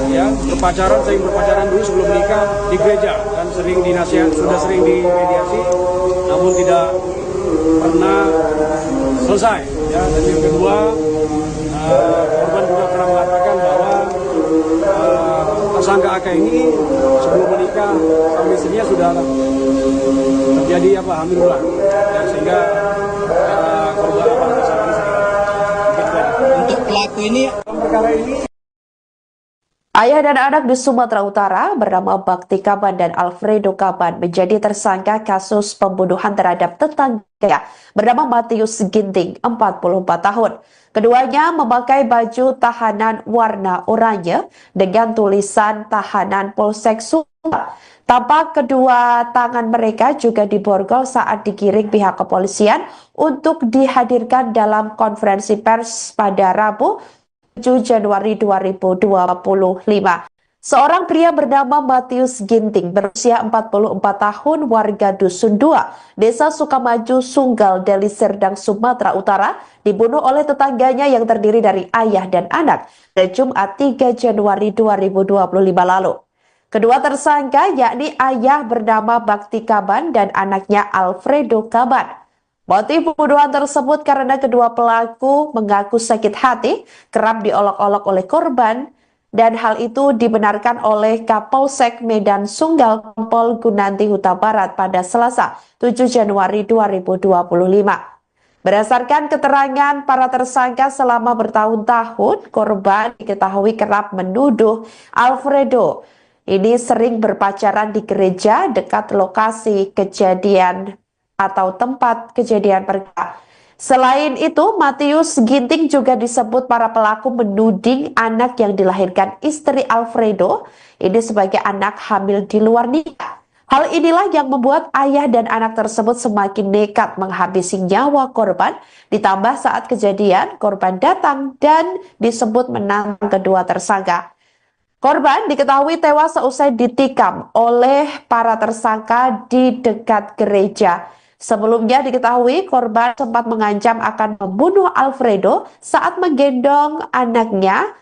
ya sering berpacaran dulu sebelum menikah di gereja dan sering dinasihat, sudah sering dimediasi, namun tidak pernah selesai. Ya, dan yang kedua, korban juga pernah mengatakan bahwa tersangka AK ini sebelum menikah sama istrinya sudah terjadi hamil duluan, dan sehingga korban tersangka ini Untuk pelaku ini perkara ini. Ayah dan anak di Sumatera Utara bernama Bakti Kaban dan Alfredo Kaban menjadi tersangka kasus pembunuhan terhadap tetangga bernama Matius Ginting, 44 tahun. Keduanya memakai baju tahanan warna oranye dengan tulisan tahanan Polsek Sunggal. Tampak kedua tangan mereka juga diborgol saat digiring pihak kepolisian untuk dihadirkan dalam konferensi pers pada Rabu 7 Januari 2025. Seorang pria bernama Matius Ginting berusia 44 tahun warga Dusun 2, Desa Sukamaju, Sunggal, Deli Serdang, Sumatera Utara dibunuh oleh tetangganya yang terdiri dari ayah dan anak pada Jumat 3 Januari 2025 lalu. Kedua tersangka yakni ayah bernama Bakti Kaban dan anaknya Alfredo Kaban. Motif pembunuhan tersebut karena kedua pelaku mengaku sakit hati kerap diolok-olok oleh korban, dan hal itu dibenarkan oleh Kapolsek Medan Sunggal Kompol Gunanti Huta Barat pada Selasa 7 Januari 2025. Berdasarkan keterangan para tersangka selama bertahun-tahun, korban diketahui kerap menuduh Alfredo ini sering berpacaran di gereja dekat lokasi kejadian atau tempat kejadian perkara. Selain itu, Matius Ginting juga disebut para pelaku menuding anak yang dilahirkan istri Alfredo ini sebagai anak hamil di luar nikah. Hal inilah yang membuat ayah dan anak tersebut semakin nekat menghabisi nyawa korban, ditambah saat kejadian korban datang dan disebut menantang kedua tersangka. Korban diketahui tewas seusai ditikam oleh para tersangka di dekat gereja. Sebelumnya diketahui korban sempat mengancam akan membunuh Alfredo saat menggendong anaknya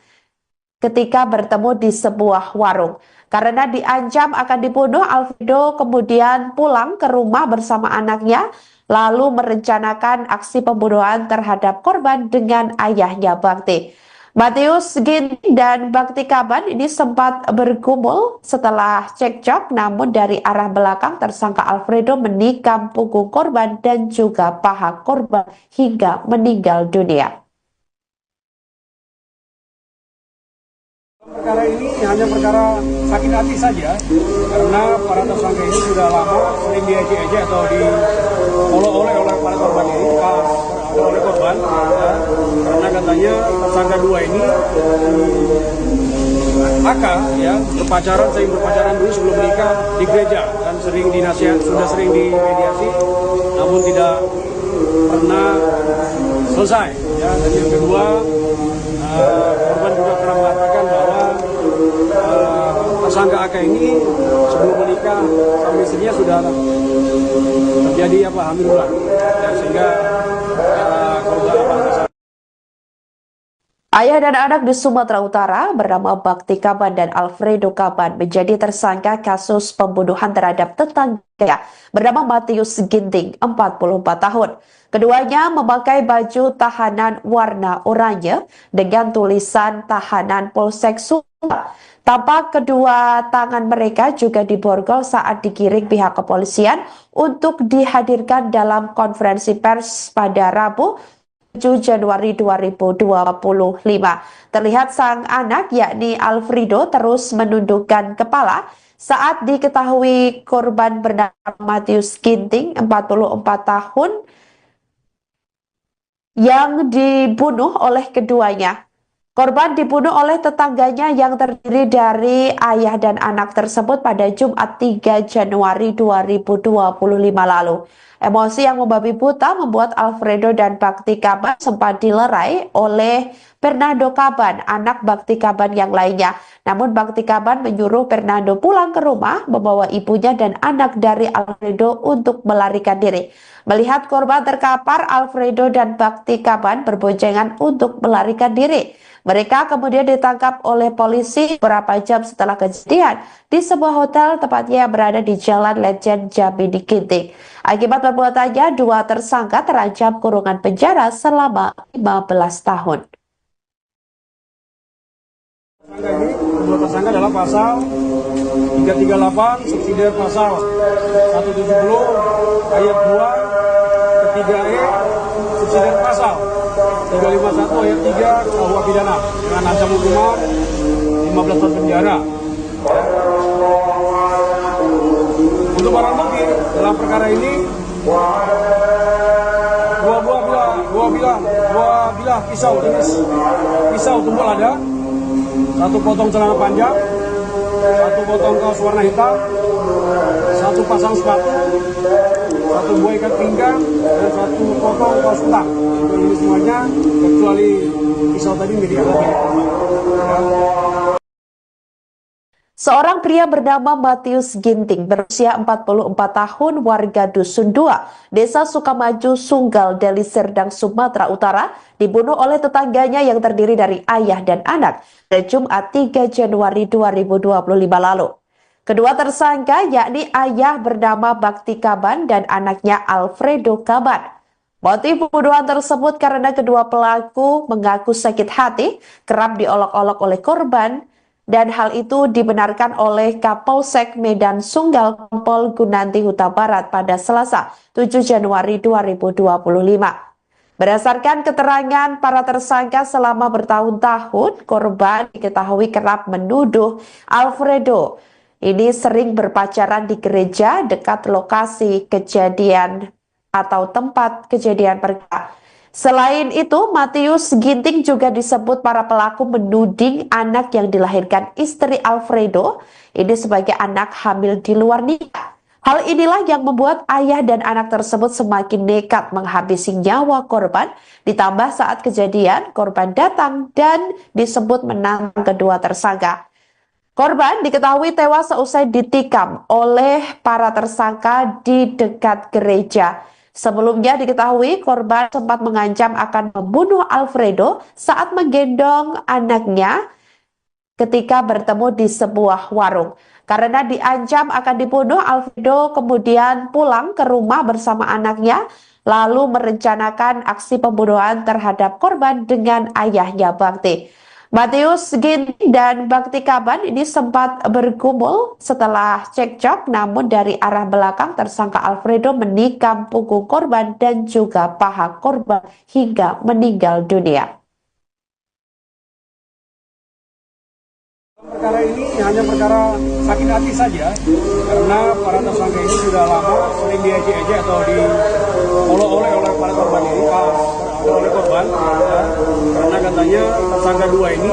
ketika bertemu di sebuah warung. Karena diancam akan dibunuh, Alfredo kemudian pulang ke rumah bersama anaknya, lalu merencanakan aksi pembunuhan terhadap korban dengan ayahnya Bakti. Matius Ginting dan Bakti Kaban ini sempat bergumul setelah cekcok, namun dari arah belakang tersangka Alfredo menikam punggung korban dan juga paha korban hingga meninggal dunia. Perkara ini hanya perkara sakit hati saja, karena para tersangka ini sudah lama sering diejek-ejek atau diolok-olok oleh para korban ini, oleh korban, ya, karena katanya tersangka dua ini ya sering berpacaran dulu sebelum menikah di gereja dan sering sudah sering dimediasi, namun tidak pernah selesai. Ya, dan yang kedua, korban juga pernah mengatakan bahwa tersangka AK ini sebelum menikah sama istrinya sudah terjadi hamil ulang, ya, sehingga korban Ayah dan anak di Sumatera Utara bernama Bakti Kaban dan Alfredo Kaban menjadi tersangka kasus pembunuhan terhadap tetangga bernama Matius Ginting, 44 tahun. Keduanya memakai baju tahanan warna oranye dengan tulisan tahanan Polsek Sumbar. Tampak kedua tangan mereka juga diborgol saat digiring pihak kepolisian untuk dihadirkan dalam konferensi pers pada Rabu 7 Januari 2025. Terlihat sang anak yakni Alfredo terus menundukkan kepala saat diketahui korban bernama Matius Ginting, 44 tahun, yang dibunuh oleh keduanya. Korban dibunuh oleh tetangganya yang terdiri dari ayah dan anak tersebut pada Jumat 3 Januari 2025 lalu. Emosi yang membabi buta membuat Alfredo dan Bakti Kaban sempat dilerai oleh Fernando Kaban, anak Bakti Kaban yang lainnya. Namun Bakti Kaban menyuruh Fernando pulang ke rumah membawa ibunya dan anak dari Alfredo untuk melarikan diri. Melihat korban terkapar, Alfredo dan Bakti Kaban berboncengan untuk melarikan diri. Mereka kemudian ditangkap oleh polisi beberapa jam setelah kejadian di sebuah hotel tepatnya yang berada di Jalan Lejen Jambi Ginting. Akibat perbuatannya, dua tersangka terancam kurungan penjara selama 15 tahun. Kedua tersangka adalah pasal 338 subsidiar pasal 170 ayat 2 ketiga E subsidiar pasal 351 ayat 3 KUH pidana dengan ancaman hukuman 15 tahun penjara. Untuk barang bukti dalam perkara ini dua bilah pisau jenis pisau tumpul ada, satu potong celana panjang, satu potong kaos warna hitam, satu pasang sepatu, satu buah ikat pinggang, dan satu potong kaos kutang. Ini semuanya kecuali pisau tadi media lagi. Seorang pria bernama Matius Ginting berusia 44 tahun warga Dusun 2, Desa Sukamaju, Sunggal, Deli Serdang, Sumatera Utara dibunuh oleh tetangganya yang terdiri dari ayah dan anak pada Jumat 3 Januari 2025 lalu. Kedua tersangka yakni ayah bernama Bakti Kaban dan anaknya Alfredo Kaban. Motif pembunuhan tersebut karena kedua pelaku mengaku sakit hati kerap diolok-olok oleh korban, dan hal itu dibenarkan oleh Kapolsek Medan Sunggal Kompol Gunanti Huta Barat pada Selasa 7 Januari 2025. Berdasarkan keterangan para tersangka selama bertahun-tahun, korban diketahui kerap menuduh Alfredo ini sering berpacaran di gereja dekat lokasi kejadian atau tempat kejadian perkara. Selain itu, Matius Ginting juga disebut para pelaku menuding anak yang dilahirkan istri Alfredo ini sebagai anak hamil di luar nikah. Hal inilah yang membuat ayah dan anak tersebut semakin nekat menghabisi nyawa korban, ditambah saat kejadian korban datang dan disebut menantang kedua tersangka. Korban diketahui tewas seusai ditikam oleh para tersangka di dekat gereja. Sebelumnya diketahui korban sempat mengancam akan membunuh Alfredo saat menggendong anaknya ketika bertemu di sebuah warung. Karena diancam akan dibunuh, Alfredo kemudian pulang ke rumah bersama anaknya, lalu merencanakan aksi pembunuhan terhadap korban dengan ayahnya Bakti. Matius Ginting dan Bakti Kaban ini sempat bergumul setelah cekcok, namun dari arah belakang tersangka Alfredo menikam punggung korban dan juga paha korban hingga meninggal dunia. Perkara ini hanya perkara sakit hati saja, karena para tersangka ini sudah lama sering diejek-ejek atau diolok-olok oleh para korban ini, oleh korban, ya, karena katanya tersangka dua ini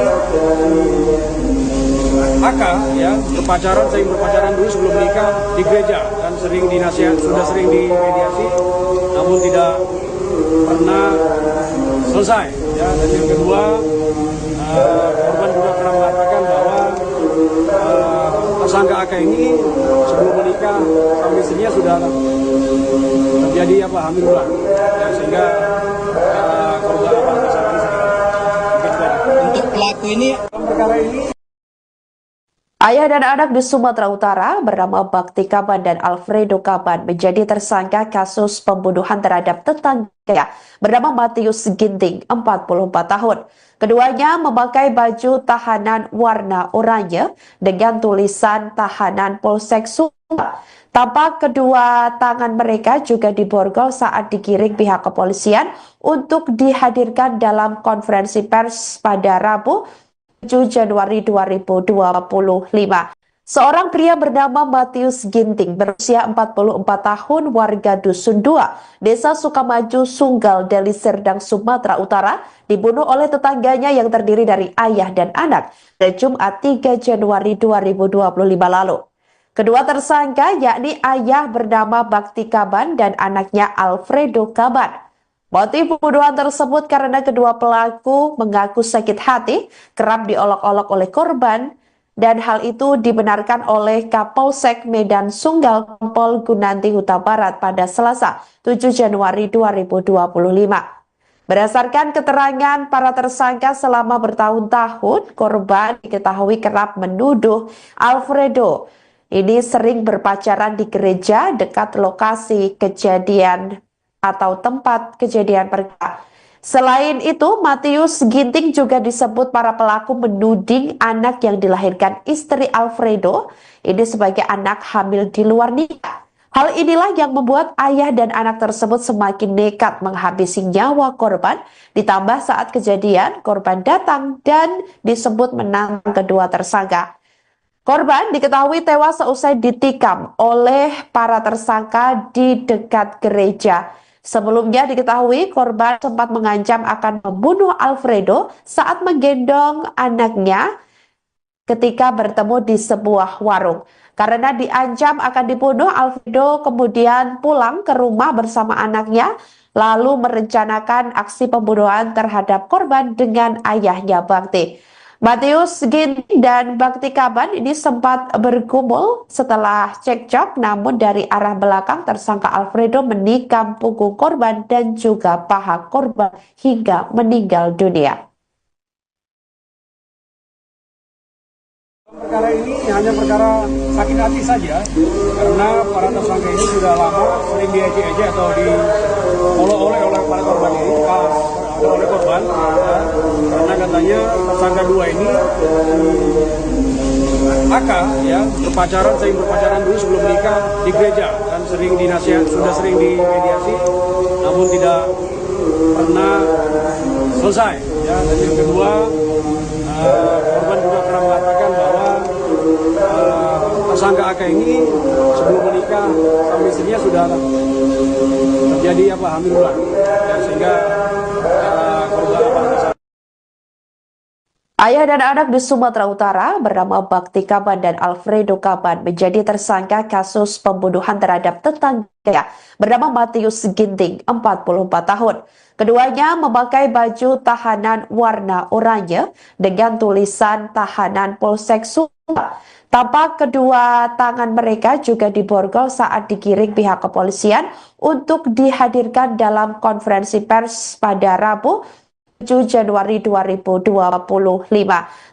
ya sering berpacaran dulu sebelum menikah di gereja dan sering dinasihat, sudah sering dimediasi, namun tidak pernah selesai. Ya, dan yang kedua, korban juga pernah mengatakan bahwa tersangka AK ini sebelum menikah sama istrinya sudah terjadi hamil ulang, ya, sehingga korban tersangka ini untuk pelaku ini perkara ini. Ayah dan anak di Sumatera Utara bernama Bakti Kaban dan Alfredo Kaban menjadi tersangka kasus pembunuhan terhadap tetangga bernama Matius Ginting, 44 tahun. Keduanya memakai baju tahanan warna oranye dengan tulisan tahanan Polsek Sumbar. Tampak kedua tangan mereka juga diborgol saat digiring pihak kepolisian untuk dihadirkan dalam konferensi pers pada Rabu 7 Januari 2025. Seorang pria bernama Matius Ginting berusia 44 tahun warga Dusun 2, Desa Sukamaju, Sunggal, Deli Serdang, Sumatera Utara dibunuh oleh tetangganya yang terdiri dari ayah dan anak pada Jumat 3 Januari 2025 lalu. Kedua tersangka yakni ayah bernama Bakti Kaban dan anaknya Alfredo Kaban. Motif pembunuhan tersebut karena kedua pelaku mengaku sakit hati, kerap diolok-olok oleh korban, dan hal itu dibenarkan oleh Kapolsek Medan Sunggal Kompol Gunanti Huta Barat pada Selasa 7 Januari 2025. Berdasarkan keterangan para tersangka selama bertahun-tahun, korban diketahui kerap menuduh Alfredo ini sering berpacaran di gereja dekat lokasi kejadian atau tempat kejadian perkara. Selain itu, Matius Ginting juga disebut para pelaku menuding anak yang dilahirkan istri Alfredo ini sebagai anak hamil di luar nikah. Hal inilah yang membuat ayah dan anak tersebut semakin nekat menghabisi nyawa korban, ditambah saat kejadian korban datang dan disebut menantang kedua tersangka. Korban diketahui tewas seusai ditikam oleh para tersangka di dekat gereja. Sebelumnya diketahui korban sempat mengancam akan membunuh Alfredo saat menggendong anaknya ketika bertemu di sebuah warung. Karena diancam akan dibunuh, Alfredo kemudian pulang ke rumah bersama anaknya, lalu merencanakan aksi pembunuhan terhadap korban dengan ayahnya Bakti. Matius Ginting dan Bakti Kaban ini sempat bergumul setelah cekcok, namun dari arah belakang tersangka Alfredo menikam punggung korban dan juga paha korban hingga meninggal dunia. Perkara ini hanya perkara sakit hati saja, karena para tersangka ini sudah lama sering diejek-ejek atau diolok-olok oleh para korban ini, oleh korban, ya, karena katanya tersangka dua ini ya sering berpacaran dulu sebelum menikah di gereja dan sering dinasihat, sudah sering dimediasi, namun tidak pernah selesai. Ya, dan yang kedua, korban juga pernah mengatakan bahwa tersangka AK ini sebelum menikah sama istrinya sudah terjadi hamil ulang, ya, sehingga korban Ayah dan anak di Sumatera Utara bernama Bakti Kaban dan Alfredo Kaban menjadi tersangka kasus pembunuhan terhadap tetangga bernama Matius Ginting, 44 tahun. Keduanya memakai baju tahanan warna oranye dengan tulisan tahanan Polsek Sumbar. Tampak kedua tangan mereka juga diborgol saat digiring pihak kepolisian untuk dihadirkan dalam konferensi pers pada Rabu 7 Januari 2025.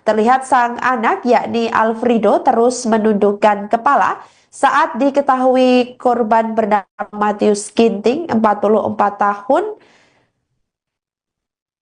Terlihat sang anak yakni Alfredo terus menundukkan kepala saat diketahui korban bernama Matius Ginting, 44 tahun,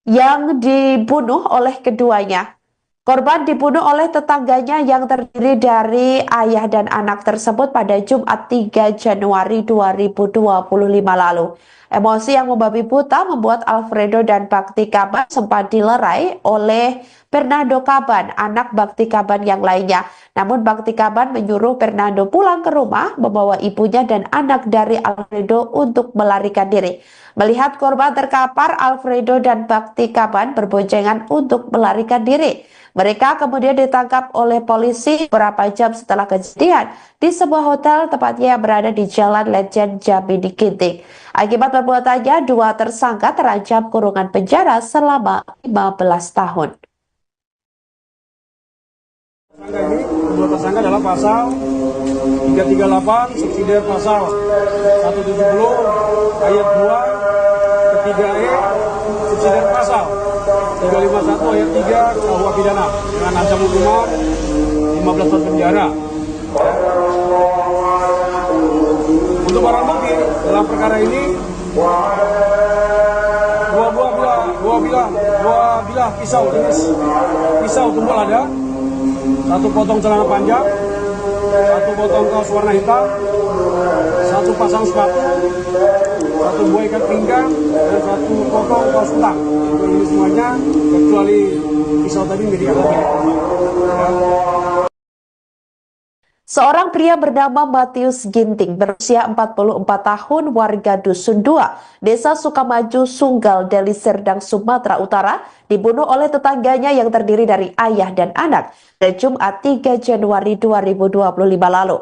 yang dibunuh oleh keduanya. Korban dibunuh oleh tetangganya yang terdiri dari ayah dan anak tersebut pada Jumat 3 Januari 2025 lalu. Emosi yang membabi buta membuat Alfredo dan Bakti Kaban sempat dilerai oleh Fernando Kaban, anak Bakti Kaban yang lainnya. Namun Bakti Kaban menyuruh Fernando pulang ke rumah, membawa ibunya dan anak dari Alfredo untuk melarikan diri. Melihat korban terkapar, Alfredo dan Bakti Kaban berboncengan untuk melarikan diri. Mereka kemudian ditangkap oleh polisi beberapa jam setelah kejadian di sebuah hotel tepatnya yang berada di Jalan Lejen Jambi Ginting. Akibat perbuatannya, dua tersangka terancam kurungan penjara selama 15 tahun. Kedua tersangka adalah pasal 338 subsidiar pasal 170 ayat 2 ketiga E subsidiar pasal 351 ayat 3 KUH pidana dengan ancaman hukuman 15 tahun penjara. Untuk barang bukti dalam perkara ini dua bilah pisau jenis pisau tumpul ada, satu potong celana panjang, satu potong kaos warna hitam, satu pasang sepatu, satu buah ikat pinggang, dan satu potong kaos kutang. Ini semuanya kecuali pisau tadi milik lagi. Seorang pria bernama Matius Ginting berusia 44 tahun warga Dusun 2, Desa Sukamaju, Sunggal, Deli Serdang, Sumatera Utara dibunuh oleh tetangganya yang terdiri dari ayah dan anak pada Jumat 3 Januari 2025 lalu.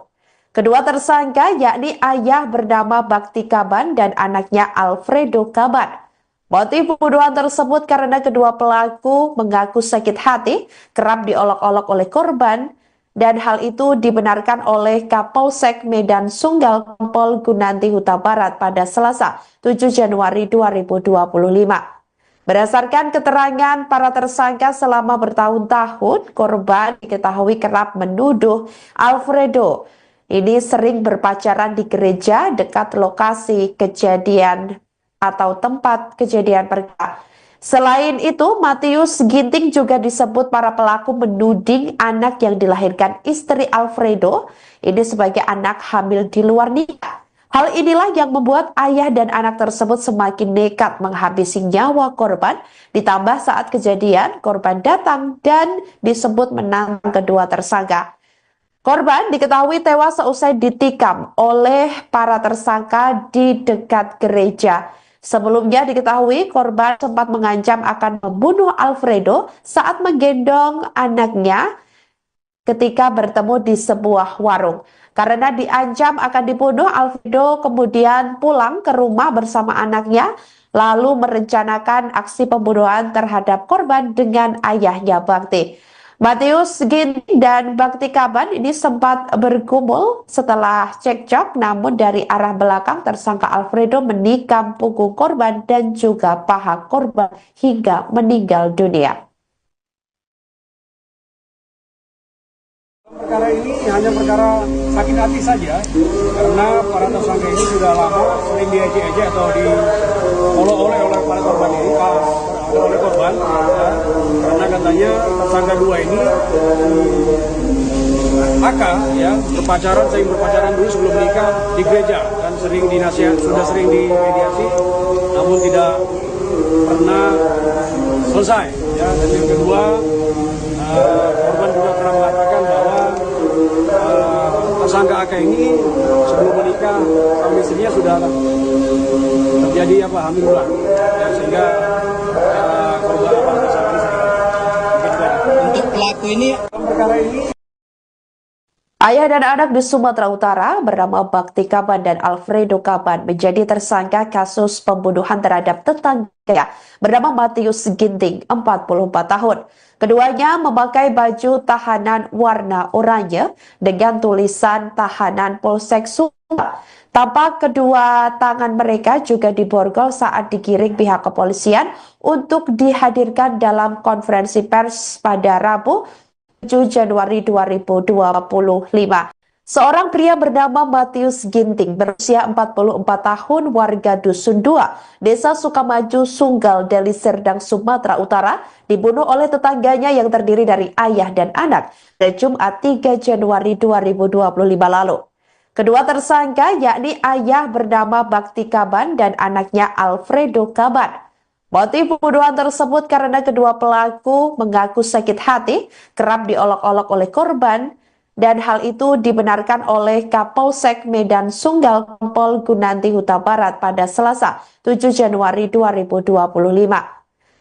Kedua tersangka yakni ayah bernama Bakti Kaban dan anaknya Alfredo Kaban. Motif pembunuhan tersebut karena kedua pelaku mengaku sakit hati, kerap diolok-olok oleh korban, dan hal itu dibenarkan oleh Kapolsek Medan Sunggal Kompol Gunanti Huta Barat pada Selasa 7 Januari 2025. Berdasarkan keterangan para tersangka selama bertahun-tahun, korban diketahui kerap menuduh Alfredo ini sering berpacaran di gereja dekat lokasi kejadian atau tempat kejadian perkara. Selain itu, Matius Ginting juga disebut para pelaku menuding anak yang dilahirkan istri Alfredo ini sebagai anak hamil di luar nikah. Hal inilah yang membuat ayah dan anak tersebut semakin nekat menghabisi nyawa korban, ditambah saat kejadian korban datang dan disebut menantang kedua tersangka. Korban diketahui tewas seusai ditikam oleh para tersangka di dekat gereja. Sebelumnya diketahui korban sempat mengancam akan membunuh Alfredo saat menggendong anaknya ketika bertemu di sebuah warung. Karena diancam akan dibunuh, Alfredo kemudian pulang ke rumah bersama anaknya, lalu merencanakan aksi pembunuhan terhadap korban dengan ayahnya Bakti. Matius Ginting dan Bakti Kaban ini sempat bergumul setelah cekcok, namun dari arah belakang tersangka Alfredo menikam punggung korban dan juga paha korban hingga meninggal dunia. Perkara ini hanya perkara sakit hati saja, karena para tersangka ini sudah lama sering diejek-ejek atau diolok-olok oleh para korban ini, oleh korban, ya, karena katanya tersangka dua ini sering berpacaran dulu sebelum menikah di gereja dan sering sudah sering dimediasi, namun tidak pernah selesai. Ya, dan yang kedua, korban juga pernah mengatakan bahwa tersangka AK ini sebelum menikah sama istrinya sudah terjadi hamil ulang, ya, sehingga korban tersangka ini sakit. pelaku ini Perkara ini Ayah dan anak di Sumatera Utara bernama Bakti Kaban dan Alfredo Kaban menjadi tersangka kasus pembunuhan terhadap tetangga bernama Matius Ginting, 44 tahun. Keduanya memakai baju tahanan warna oranye dengan tulisan tahanan Polsek Sumbar. Tampak kedua tangan mereka juga diborgol saat digiring pihak kepolisian untuk dihadirkan dalam konferensi pers pada Rabu 7 Januari 2025. Seorang pria bernama Matius Ginting berusia 44 tahun warga Dusun 2, Desa Sukamaju, Sunggal, Deli Serdang, Sumatera Utara dibunuh oleh tetangganya yang terdiri dari ayah dan anak pada Jumat 3 Januari 2025 lalu. Kedua tersangka yakni ayah bernama Bakti Kaban dan anaknya Alfredo Kaban. Motif pembunuhan tersebut karena kedua pelaku mengaku sakit hati, kerap diolok-olok oleh korban, dan hal itu dibenarkan oleh Kapolsek Medan Sunggal Kompol Gunanti Huta Barat pada Selasa 7 Januari 2025.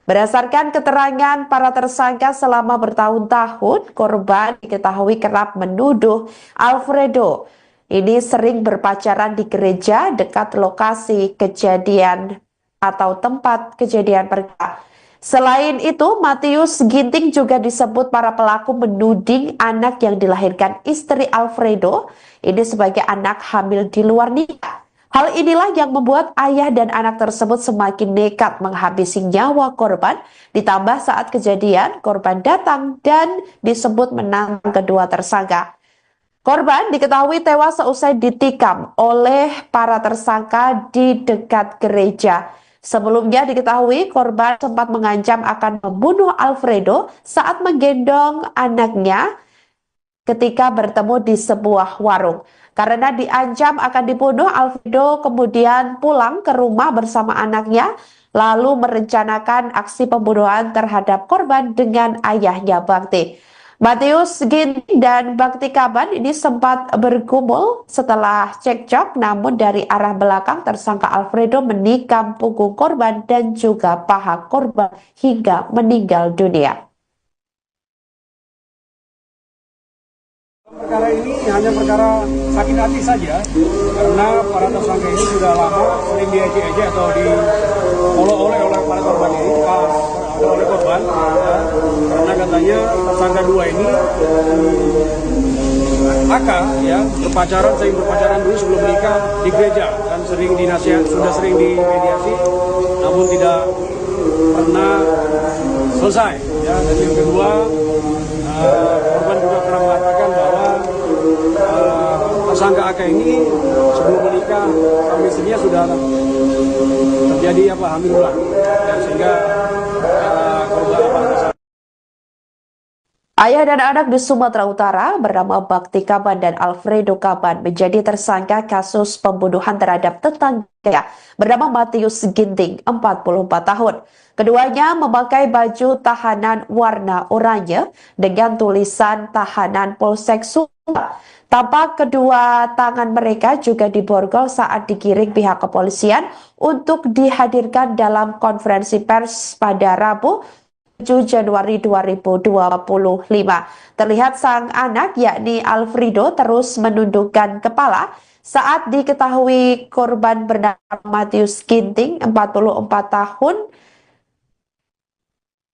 Berdasarkan keterangan para tersangka selama bertahun-tahun, korban diketahui kerap menuduh Alfredo ini sering berpacaran di gereja dekat lokasi kejadian atau tempat kejadian perkara. Selain itu, Matius Ginting juga disebut para pelaku menuding anak yang dilahirkan istri Alfredo ini sebagai anak hamil di luar nikah. Hal inilah yang membuat ayah dan anak tersebut semakin nekat menghabisi nyawa korban, ditambah saat kejadian korban datang dan disebut menantang kedua tersangka. Korban diketahui tewas seusai ditikam oleh para tersangka di dekat gereja. Sebelumnya diketahui korban sempat mengancam akan membunuh Alfredo saat menggendong anaknya ketika bertemu di sebuah warung. Karena diancam akan dibunuh, Alfredo kemudian pulang ke rumah bersama anaknya, lalu merencanakan aksi pembunuhan terhadap korban dengan ayahnya Bakti. Matius Ginting dan Bakti Kaban ini sempat bergumul setelah cekcok, namun dari arah belakang tersangka Alfredo menikam punggung korban dan juga paha korban hingga meninggal dunia. perkara ini hanya perkara sakit hati saja, karena para tersangka ini sudah lama sering diejek-ejek atau diolok-olok oleh para korban ini, oleh korban, ya, karena katanya tersangka dua ini ya sering berpacaran dulu sebelum menikah di gereja dan sudah sering dimediasi, namun tidak pernah selesai. Ya, dan yang kedua, korban juga pernah mengatakan bahwa tersangka AK ini sebelum menikah sama istrinya sudah terjadi hamil ulang, dan sehingga korban Ayah dan anak di Sumatera Utara bernama Bakti Kaban dan Alfredo Kaban menjadi tersangka kasus pembunuhan terhadap tetangga bernama Matius Ginting, 44 tahun. Keduanya memakai baju tahanan warna oranye dengan tulisan tahanan Polsek Sumbar. Tampak kedua tangan mereka juga diborgol saat digiring pihak kepolisian untuk dihadirkan dalam konferensi pers pada Rabu 7 Januari 2025. Terlihat sang anak yakni Alfredo terus menundukkan kepala saat diketahui korban bernama Matius Ginting, 44 tahun,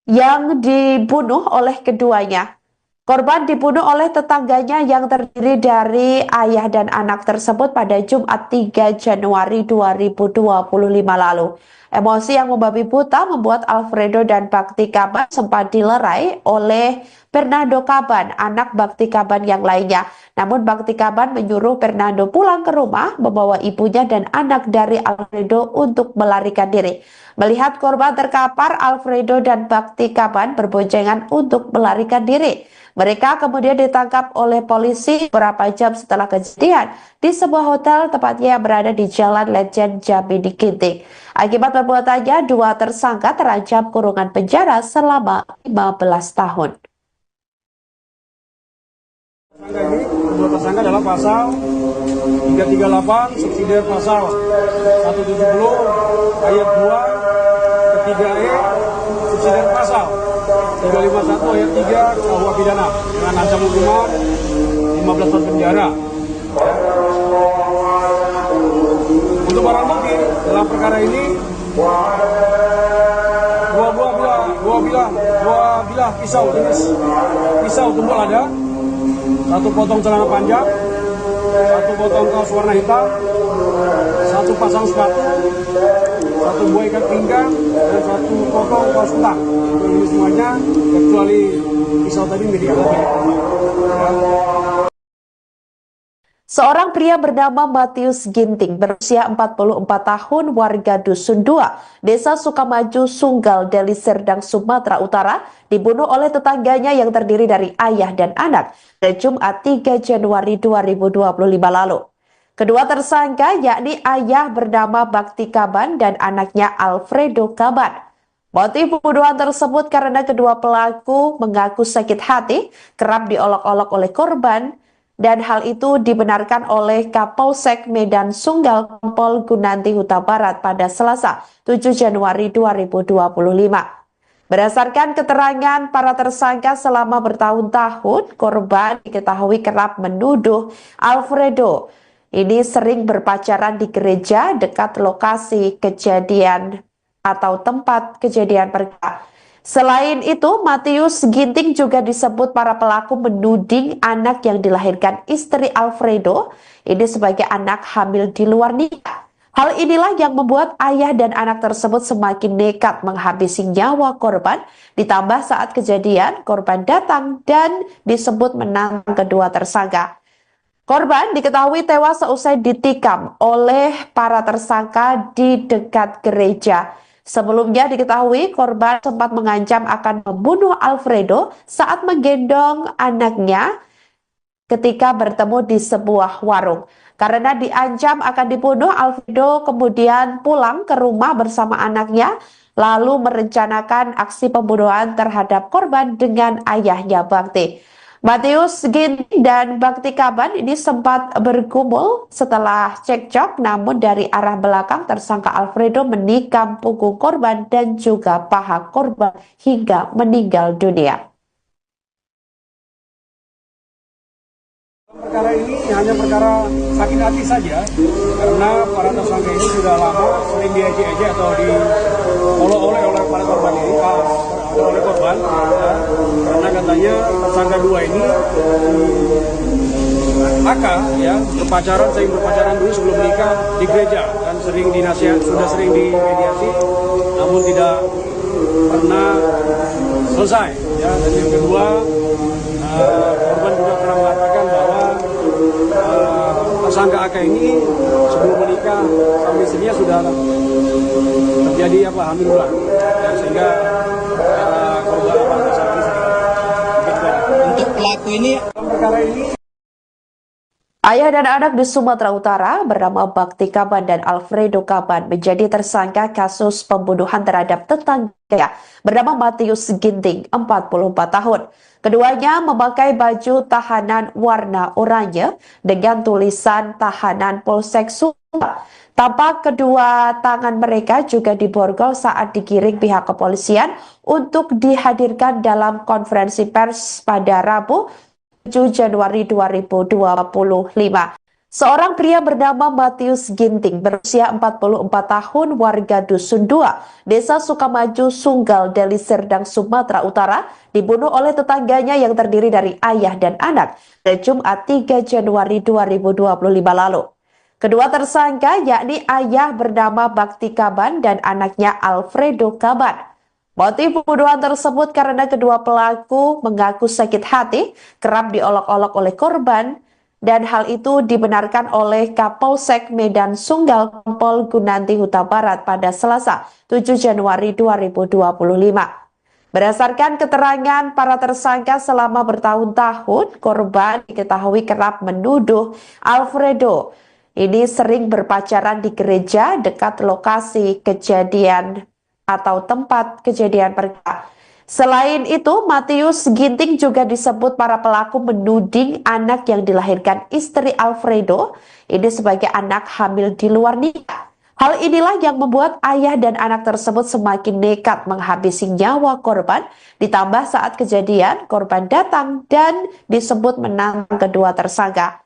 yang dibunuh oleh keduanya. Korban dibunuh oleh tetangganya yang terdiri dari ayah dan anak tersebut pada Jumat 3 Januari 2025 lalu. Emosi yang membabi buta membuat Alfredo dan Bakti Kaban sempat dilerai oleh Fernando Kaban, anak Bakti Kaban yang lainnya. Namun Bakti Kaban menyuruh Fernando pulang ke rumah, membawa ibunya dan anak dari Alfredo untuk melarikan diri. Melihat korban terkapar, Alfredo dan Bakti Kaban berboncengan untuk melarikan diri. Mereka kemudian ditangkap oleh polisi beberapa jam setelah kejadian di sebuah hotel, tepatnya yang berada di Jalan Lejen Jambi di Ginting. Akibat perbuatannya, dua tersangka terancam kurungan penjara selama 15 tahun. Kedua tersangka adalah pasal 338 subsidi pasal 170 ayat 2 ketiga E subsidi pasal 370 351 ayat 3 KUH pidana dengan ancaman hukuman 15 tahun penjara. Untuk barang bukti dalam perkara ini dua bilah pisau jenis pisau tumpul ada, satu potong celana panjang, satu potong kaos warna hitam, satu pasang sepatu, satu buah ikat pinggang, dan satu potong kaos kutang. Ini semuanya kecuali pisau tadi milik anak. Seorang pria bernama Matius Ginting berusia 44 tahun warga Dusun 2, Desa Sukamaju, Sunggal, Deli Serdang, Sumatera Utara dibunuh oleh tetangganya yang terdiri dari ayah dan anak pada Jumat 3 Januari 2025 lalu. Kedua tersangka yakni ayah bernama Bakti Kaban dan anaknya Alfredo Kaban. Motif pembunuhan tersebut karena kedua pelaku mengaku sakit hati kerap diolok-olok oleh korban, dan hal itu dibenarkan oleh Kapolsek Medan Sunggal Kompol Gunanti Huta Barat pada Selasa 7 Januari 2025. Berdasarkan keterangan para tersangka selama bertahun-tahun, korban diketahui kerap menuduh Alfredo ini sering berpacaran di gereja dekat lokasi kejadian atau tempat kejadian perkara. Selain itu, Matius Ginting juga disebut para pelaku menuding anak yang dilahirkan istri Alfredo ini sebagai anak hamil di luar nikah. Hal inilah yang membuat ayah dan anak tersebut semakin nekat menghabisi nyawa korban, ditambah saat kejadian korban datang dan disebut menantang kedua tersangka. Korban diketahui tewas seusai ditikam oleh para tersangka di dekat gereja. Sebelumnya diketahui korban sempat mengancam akan membunuh Alfredo saat menggendong anaknya ketika bertemu di sebuah warung. Karena diancam akan dibunuh, Alfredo kemudian pulang ke rumah bersama anaknya, lalu merencanakan aksi pembunuhan terhadap korban dengan ayahnya Bakti. Matius Ginting dan Bakti Kaban ini sempat bergumul setelah cekcok, namun dari arah belakang tersangka Alfredo menikam punggung korban dan juga paha korban hingga meninggal dunia. Perkara ini hanya perkara sakit hati saja, karena para tersangka ini sudah lama sering diejek-ejek atau diolok-olok oleh para korban ini, oleh korban, ya, karena katanya tersangka dua ini ya sering berpacaran dulu sebelum menikah di gereja dan sering sudah sering dimediasi, namun tidak pernah selesai. Ya, dan yang kedua, korban juga pernah mengatakan bahwa tersangka AK ini sebelum menikah sama istrinya sudah terjadi hamil ulang, ya, sehingga korban tersangka ini Untuk pelaku ini dalam perkara ini. Ayah dan anak di Sumatera Utara bernama Bakti Kaban dan Alfredo Kaban menjadi tersangka kasus pembunuhan terhadap tetangga bernama Matius Ginting, 44 tahun. Keduanya memakai baju tahanan warna oranye dengan tulisan tahanan Polsek Sunggal. Tampak kedua tangan mereka juga diborgol saat digiring pihak kepolisian untuk dihadirkan dalam konferensi pers pada Rabu 7 Januari 2025. Seorang pria bernama Matius Ginting berusia 44 tahun warga Dusun 2, Desa Sukamaju, Sunggal, Deli Serdang, Sumatera Utara dibunuh oleh tetangganya yang terdiri dari ayah dan anak pada Jumat 3 Januari 2025 lalu. Kedua tersangka yakni ayah bernama Bakti Kaban dan anaknya Alfredo Kaban. Motif pembunuhan tersebut karena kedua pelaku mengaku sakit hati kerap diolok-olok oleh korban, dan hal itu dibenarkan oleh Kapolsek Medan Sunggal Kompol Gunanti Huta Barat pada Selasa 7 Januari 2025. Berdasarkan keterangan para tersangka selama bertahun-tahun, korban diketahui kerap menuduh Alfredo ini sering berpacaran di gereja dekat lokasi kejadian atau tempat kejadian perkara. Selain itu, Matius Ginting juga disebut para pelaku menuding anak yang dilahirkan istri Alfredo ini sebagai anak hamil di luar nikah. Hal inilah yang membuat ayah dan anak tersebut semakin nekat menghabisi nyawa korban, ditambah saat kejadian korban datang dan disebut menantang kedua tersangka.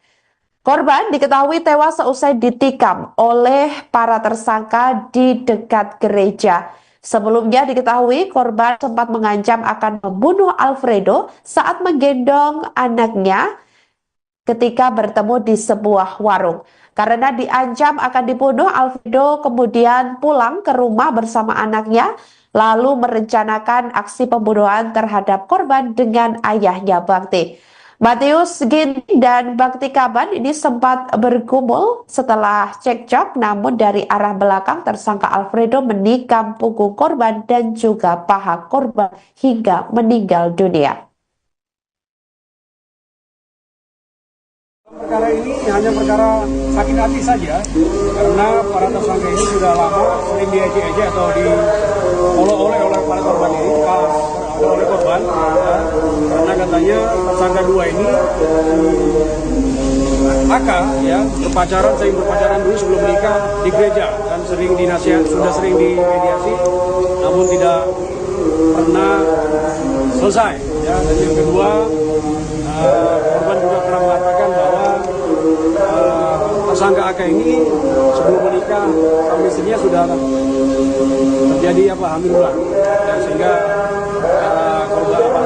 Korban diketahui tewas seusai ditikam oleh para tersangka di dekat gereja. Sebelumnya diketahui korban sempat mengancam akan membunuh Alfredo saat menggendong anaknya ketika bertemu di sebuah warung. Karena diancam akan dibunuh, Alfredo kemudian pulang ke rumah bersama anaknya, lalu merencanakan aksi pembunuhan terhadap korban dengan ayahnya Bakti. Matius Ginting dan Bakti Kaban ini sempat bergumul setelah cekcok, namun dari arah belakang tersangka Alfredo menikam punggung korban dan juga paha korban hingga meninggal dunia. Perkara ini hanya perkara sakit hati saja, karena para tersangka ini sudah lama sering diejek-ejek atau diolok-olok oleh para korban ini, oleh korban, ya, karena katanya tersangka dua ini AK ya sering berpacaran dulu sebelum menikah di gereja dan sudah sering dimediasi, namun tidak pernah selesai. Ya, dan yang kedua, korban juga pernah mengatakan bahwa tersangka AK ini sebelum menikah sama istrinya sudah terjadi hamil ulang, ya, sehingga korban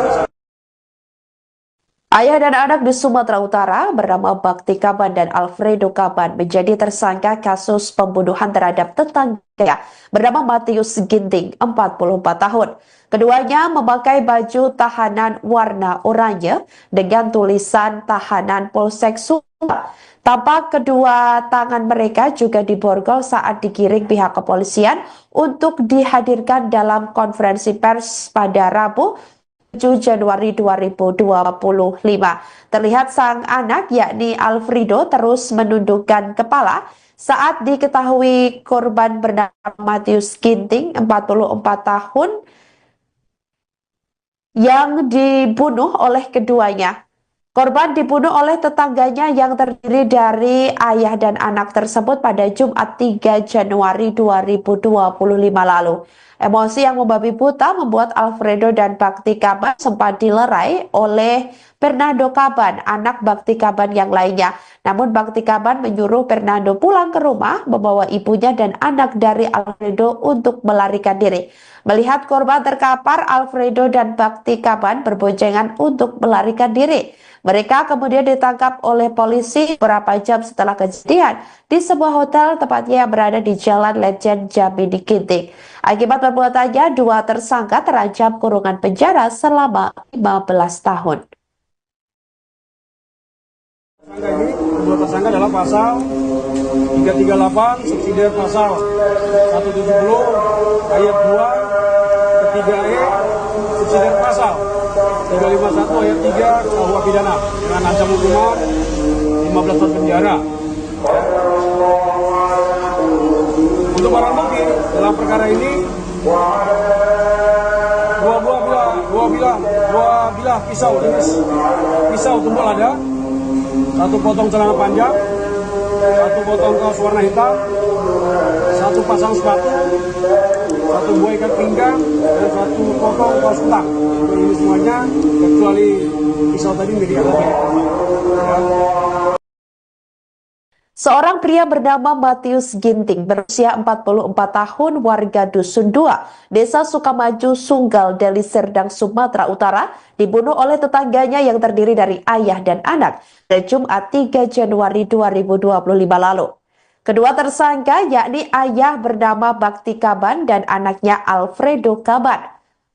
Ayah dan anak di Sumatera Utara bernama Bakti Kaban dan Alfredo Kaban menjadi tersangka kasus pembunuhan terhadap tetangga bernama Matius Ginting, 44 tahun. Keduanya memakai baju tahanan warna oranye dengan tulisan tahanan Polsek Sumbar. Tampak kedua tangan mereka juga diborgol saat digiring pihak kepolisian untuk dihadirkan dalam konferensi pers pada Rabu 7 Januari 2025. Terlihat sang anak yakni Alfredo terus menundukkan kepala saat diketahui korban bernama Matius Ginting, 44 tahun, yang dibunuh oleh keduanya. Korban dibunuh oleh tetangganya yang terdiri dari ayah dan anak tersebut pada Jumat 3 Januari 2025 lalu. Emosi yang membabi buta membuat Alfredo dan Bakti Kaban sempat dilerai oleh Fernando Kaban, anak Bakti Kaban yang lainnya. Namun Bakti Kaban menyuruh Fernando pulang ke rumah, membawa ibunya dan anak dari Alfredo untuk melarikan diri. Melihat korban terkapar, Alfredo dan Bakti Kaban berboncengan untuk melarikan diri. Mereka kemudian ditangkap oleh polisi beberapa jam setelah kejadian di sebuah hotel tepatnya yang berada di Jalan Lejen Jambi di Ginting. Akibat perbuatannya, dua tersangka terancam kurungan penjara selama 15 tahun. Kedua tersangka adalah pasal 338 subsidi pasal 170 ayat 2 ketiga E subsidi pasal 351 ayat 3 KUH pidana dengan ancaman hukuman 15 tahun penjara. Untuk barang bukti dalam perkara ini dua bilah pisau jenis pisau tumpul ada, satu potong celana panjang, satu potong kaos warna hitam, satu pasang sepatu, satu buah ikat pinggang, dan satu potong kaos kutang. Ini semuanya kecuali pisau tadi milik anak. Seorang pria bernama Matius Ginting berusia 44 tahun warga Dusun 2, Desa Sukamaju, Sunggal, Deli Serdang, Sumatera Utara, dibunuh oleh tetangganya yang terdiri dari ayah dan anak pada Jumat 3 Januari 2025 lalu. Kedua tersangka yakni ayah bernama Bakti Kaban dan anaknya Alfredo Kaban.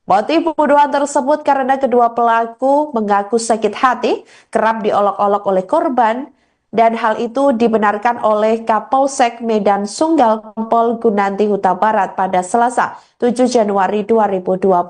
Motif pembunuhan tersebut karena kedua pelaku mengaku sakit hati, kerap diolok-olok oleh korban, dan hal itu dibenarkan oleh Kapolsek Medan Sunggal Kompol Gunanti Huta Barat pada Selasa 7 Januari 2025.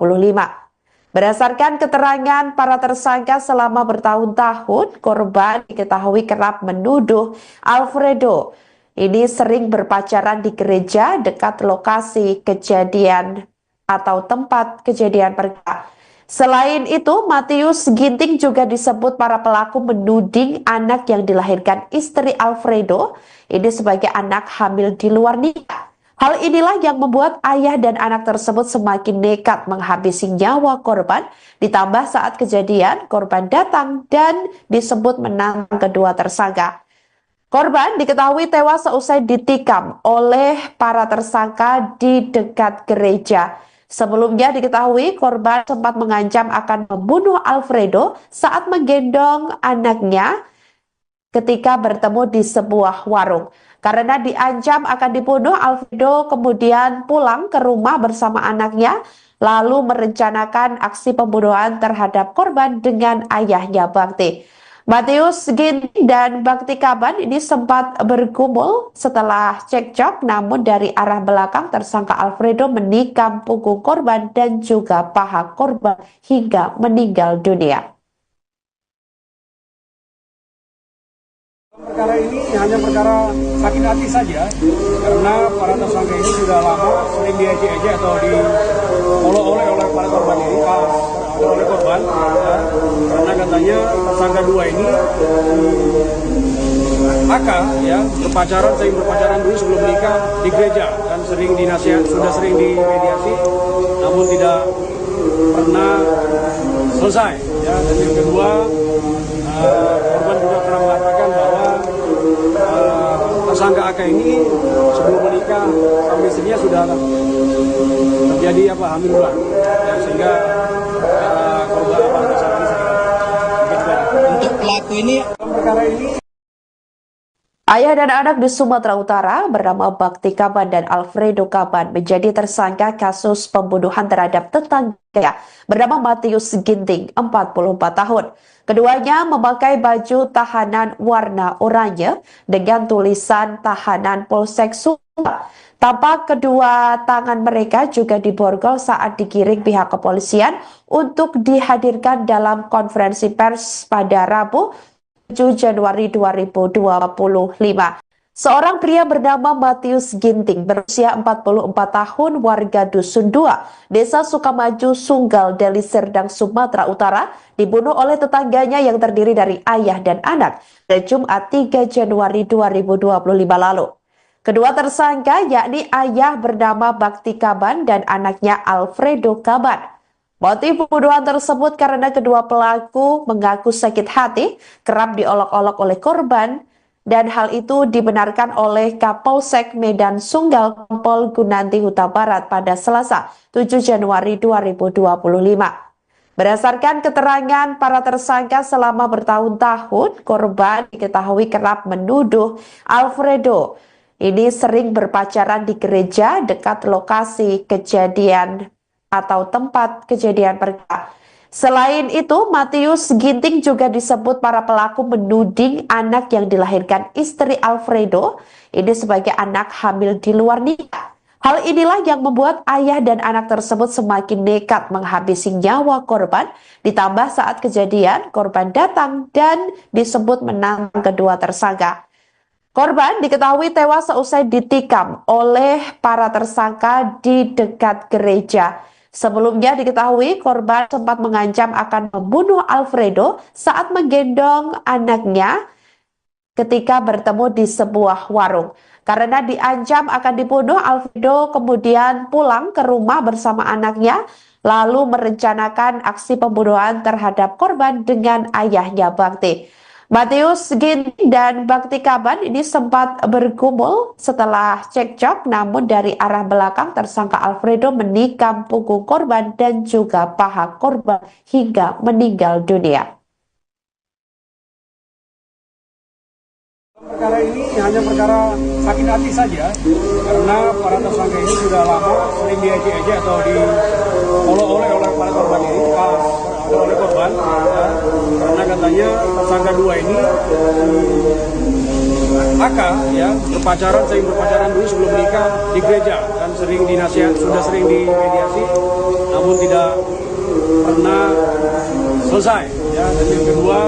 Berdasarkan keterangan para tersangka selama bertahun-tahun, korban diketahui kerap menuduh Alfredo ini sering berpacaran di gereja dekat lokasi kejadian atau tempat kejadian perkara. Selain itu, Matius Ginting juga disebut para pelaku menuding anak yang dilahirkan istri Alfredo ini sebagai anak hamil di luar nikah. Hal inilah yang membuat ayah dan anak tersebut semakin nekat menghabisi nyawa korban, ditambah saat kejadian korban datang dan disebut menantang kedua tersangka. Korban diketahui tewas seusai ditikam oleh para tersangka di dekat gereja. Sebelumnya diketahui korban sempat mengancam akan membunuh Alfredo saat menggendong anaknya ketika bertemu di sebuah warung. Karena diancam akan dibunuh, Alfredo kemudian pulang ke rumah bersama anaknya, lalu merencanakan aksi pembunuhan terhadap korban dengan ayahnya Bakti. Matius Ginting dan Bakti Kaban ini sempat bergumul setelah cekcok, namun dari arah belakang tersangka Alfredo menikam punggung korban dan juga paha korban hingga meninggal dunia. Perkara ini hanya perkara sakit hati saja, karena para tersangka ini sudah lama sering diejek-ejek atau diolok-olok oleh para korban ini, oleh korban, ya, karena katanya tersangka dua ini AK ya sering berpacaran dulu sebelum menikah di gereja dan sering sudah sering dimediasi, namun tidak pernah selesai. Ya, dan yang kedua, korban juga pernah mengatakan bahwa tersangka AK ini sebelum menikah sama istrinya sudah terjadi hamil ulang, ya, sehingga korban tersangka ini untuk pelaku ini perkara ini. Ayah dan anak di Sumatera Utara bernama Bakti Kaban dan Alfredo Kaban menjadi tersangka kasus pembunuhan terhadap tetangga bernama Matius Ginting, 44 tahun. Keduanya memakai baju tahanan warna oranye dengan tulisan tahanan Polsek Sumba. Tampak kedua tangan mereka juga diborgol saat digiring pihak kepolisian untuk dihadirkan dalam konferensi pers pada Rabu 7 Januari 2025. Seorang pria bernama Matius Ginting berusia 44 tahun warga Dusun 2, Desa Sukamaju, Sunggal, Deli Serdang, Sumatera Utara dibunuh oleh tetangganya yang terdiri dari ayah dan anak pada Jumat 3 Januari 2025 lalu. Kedua tersangka yakni ayah bernama Bakti Kaban dan anaknya Alfredo Kaban. Motif pembunuhan tersebut karena kedua pelaku mengaku sakit hati, kerap diolok-olok oleh korban, dan hal itu dibenarkan oleh Kapolsek Medan Sunggal Kompol Gunanti Huta Barat pada Selasa 7 Januari 2025. Berdasarkan keterangan para tersangka selama bertahun-tahun, korban diketahui kerap menuduh Alfredo ini sering berpacaran di gereja dekat lokasi kejadian atau tempat kejadian perkara. Selain itu, Matius Ginting juga disebut para pelaku menuding anak yang dilahirkan istri Alfredo ini sebagai anak hamil di luar nikah. Hal inilah yang membuat ayah dan anak tersebut semakin nekat menghabisi nyawa korban, ditambah saat kejadian korban datang dan disebut menantang kedua tersangka. Korban diketahui tewas seusai ditikam oleh para tersangka di dekat gereja. Sebelumnya diketahui korban sempat mengancam akan membunuh Alfredo saat menggendong anaknya ketika bertemu di sebuah warung. Karena diancam akan dibunuh, Alfredo kemudian pulang ke rumah bersama anaknya, lalu merencanakan aksi pembunuhan terhadap korban dengan ayahnya Bakti. Matius Ginting dan Bakti Kaban ini sempat bergumul setelah cekcok, namun dari arah belakang tersangka Alfredo menikam punggung korban dan juga paha korban hingga meninggal dunia. Perkara ini hanya perkara sakit hati saja, karena para tersangka ini sudah lama sering diejek-ejek atau diolok-olok oleh para korban ini, oleh korban, ya, karena katanya tersangka dua ini AK ya sering berpacaran dulu sebelum menikah di gereja dan sudah sering dimediasi, namun tidak pernah selesai. Ya, dan yang kedua,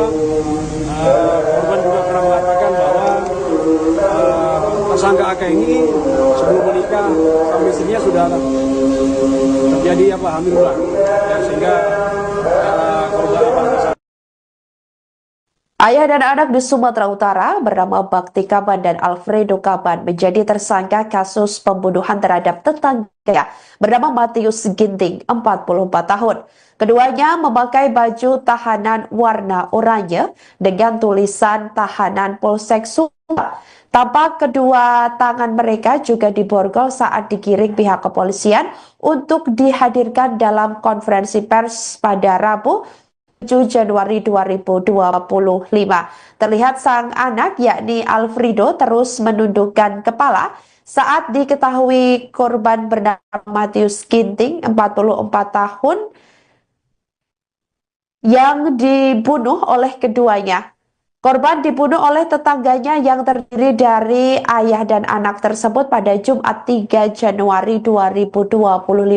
korban juga pernah mengatakan bahwa tersangka AK ini sebelum menikah sama istrinya sudah terjadi hamil ulang, ya, sehingga korban Ayah dan anak di Sumatera Utara bernama Bakti Kaban dan Alfredo Kaban menjadi tersangka kasus pembunuhan terhadap tetangga bernama Matius Ginting, 44 tahun. Keduanya memakai baju tahanan warna oranye dengan tulisan tahanan Polsek Sumbar. Tampak kedua tangan mereka juga diborgol saat digiring pihak kepolisian untuk dihadirkan dalam konferensi pers pada Rabu 7 Januari 2025. Terlihat sang anak yakni Alfredo terus menundukkan kepala saat diketahui korban bernama Matius Ginting, 44 tahun, yang dibunuh oleh keduanya. Korban dibunuh oleh tetangganya yang terdiri dari ayah dan anak tersebut pada Jumat 3 Januari 2025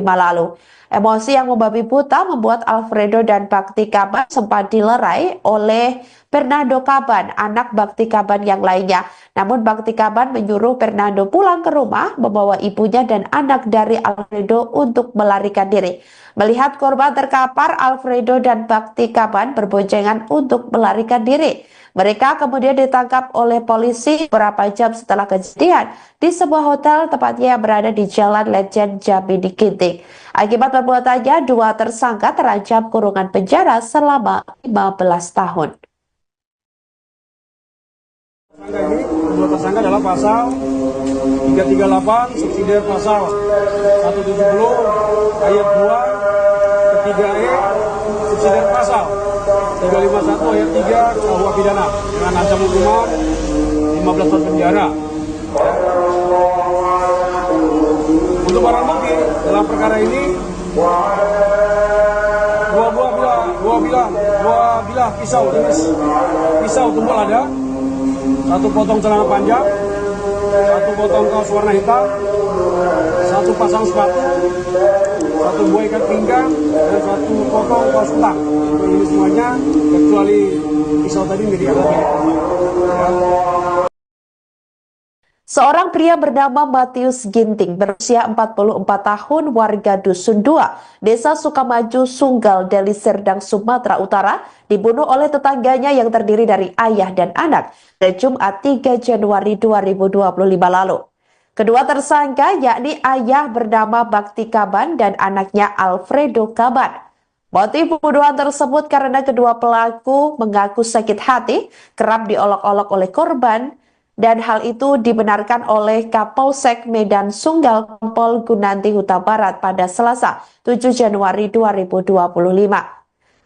lalu. Emosi yang membabi buta membuat Alfredo dan Bakti Kaban sempat dilerai oleh Fernando Kaban, anak Bakti Kaban yang lainnya. Namun Bakti Kaban menyuruh Fernando pulang ke rumah, membawa ibunya dan anak dari Alfredo untuk melarikan diri. Melihat korban terkapar, Alfredo dan Bakti Kaban berboncengan untuk melarikan diri. Mereka kemudian ditangkap oleh polisi beberapa jam setelah kejadian di sebuah hotel tepatnya yang berada di Jalan Lejen Jambi di Ginting. Akibat perbuatannya, dua tersangka terancam kurungan penjara selama 15 tahun. Kedua tersangka adalah pasal 338 subsidi pasal 170 ayat 2 ketiga E subsidi pasal 351 ayat 3 KUH pidana dengan ancaman hukuman 15 tahun penjara. Untuk barang bukti dalam perkara ini dua bilah pisau jenis pisau tumpul ada, satu potong celana panjang, satu potong kaos warna hitam, satu pasang sepatu, satu buah ikat pinggang, dan satu potong kaos kutang. Ini semuanya kecuali pisau tadi menjadi alat milik korban. Seorang pria bernama Matius Ginting berusia 44 tahun warga Dusun 2, Desa Sukamaju, Sunggal, Deli Serdang, Sumatera Utara dibunuh oleh tetangganya yang terdiri dari ayah dan anak pada Jumat 3 Januari 2025 lalu. Kedua tersangka yakni ayah bernama Bakti Kaban dan anaknya Alfredo Kaban. Motif pembunuhan tersebut karena kedua pelaku mengaku sakit hati kerap diolok-olok oleh korban, dan hal itu dibenarkan oleh Kapolsek Medan Sunggal Kompol Gunanti Huta Barat pada Selasa 7 Januari 2025.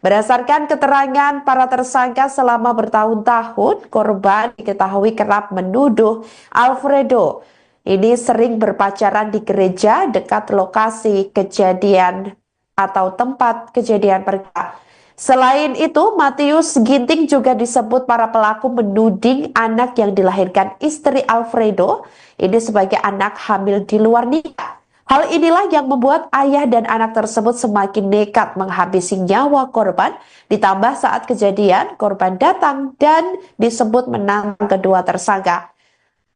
Berdasarkan keterangan para tersangka selama bertahun-tahun, korban diketahui kerap menuduh Alfredo ini sering berpacaran di gereja dekat lokasi kejadian atau tempat kejadian perkara. Selain itu, Matius Ginting juga disebut para pelaku menuding anak yang dilahirkan istri Alfredo ini sebagai anak hamil di luar nikah. Hal inilah yang membuat ayah dan anak tersebut semakin nekat menghabisi nyawa korban, ditambah saat kejadian korban datang dan disebut menantang kedua tersangka.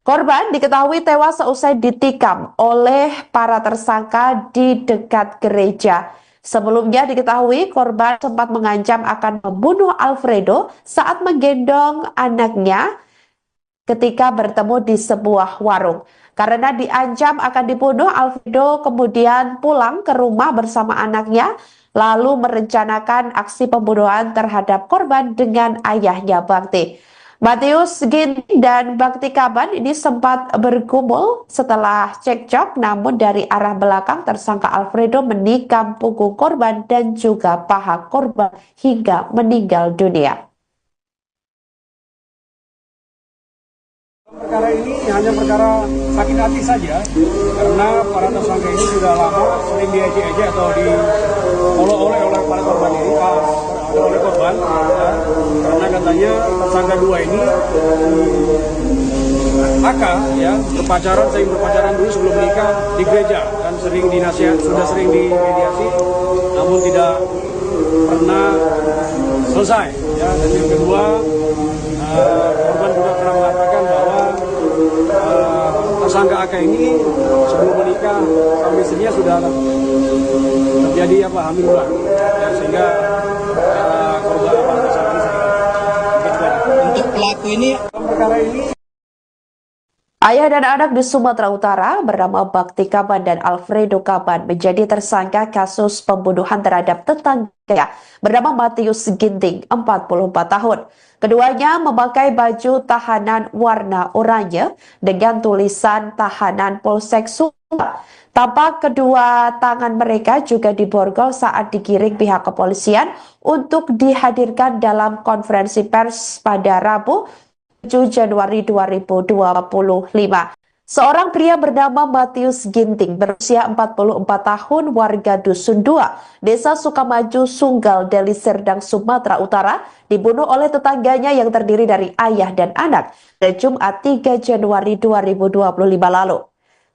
Korban diketahui tewas seusai ditikam oleh para tersangka di dekat gereja. Sebelumnya diketahui korban sempat mengancam akan membunuh Alfredo saat menggendong anaknya ketika bertemu di sebuah warung. Karena diancam akan dibunuh, Alfredo kemudian pulang ke rumah bersama anaknya, lalu merencanakan aksi pembunuhan terhadap korban dengan ayahnya Bakti. Matius Ginting dan Bakti Kaban ini sempat bergumul setelah cekcok, namun dari arah belakang tersangka Alfredo menikam punggung korban dan juga paha korban hingga meninggal dunia. Perkara ini hanya perkara sakit hati saja, karena para tersangka ini sudah lama sering diejek-ejek atau diolok-olok oleh para korban ini, oleh korban, ya, karena katanya tersangka dua ini ya sering berpacaran dulu sebelum menikah di gereja dan sering sudah sering dimediasi, namun tidak pernah selesai. Ya, dan yang kedua, korban juga pernah mengatakan bahwa tersangka AK ini sebelum menikah sama istrinya sudah terjadi hamil ulang, ya, sehingga korban tersangka ini sakit. pelaku ini Dalam perkara ini Ayah dan anak di Sumatera Utara bernama Bakti Kaban dan Alfredo Kaban menjadi tersangka kasus pembunuhan terhadap tetangga bernama Matius Ginting, 44 tahun. Keduanya memakai baju tahanan warna oranye dengan tulisan tahanan Polsek Sumbar. Tampak kedua tangan mereka juga diborgol saat digiring pihak kepolisian untuk dihadirkan dalam konferensi pers pada Rabu 7 Januari 2025. Seorang pria bernama Matius Ginting berusia 44 tahun warga Dusun 2, Desa Sukamaju, Sunggal, Deli Serdang, Sumatera Utara dibunuh oleh tetangganya yang terdiri dari ayah dan anak pada Jumat 3 Januari 2025 lalu.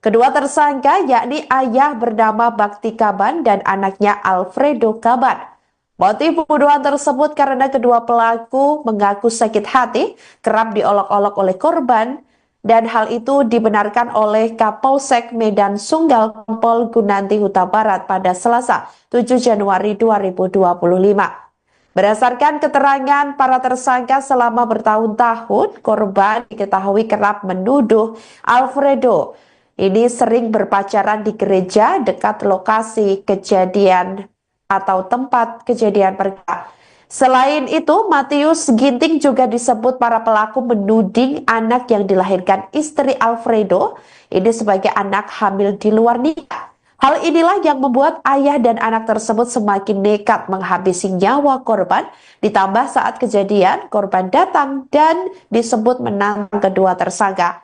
Kedua tersangka yakni ayah bernama Bakti Kaban dan anaknya Alfredo Kaban. Motif pembunuhan tersebut karena kedua pelaku mengaku sakit hati, kerap diolok-olok oleh korban, dan hal itu dibenarkan oleh Kapolsek Medan Sunggal Kompol Gunanti Huta Barat pada Selasa 7 Januari 2025. Berdasarkan keterangan para tersangka selama bertahun-tahun, korban diketahui kerap menuduh Alfredo ini sering berpacaran di gereja dekat lokasi kejadian atau tempat kejadian perkara. Selain itu, Matius Ginting juga disebut para pelaku menuding anak yang dilahirkan istri Alfredo ini sebagai anak hamil di luar nikah. Hal inilah yang membuat ayah dan anak tersebut semakin nekat menghabisi nyawa korban, ditambah saat kejadian korban datang dan disebut menantang kedua tersangka.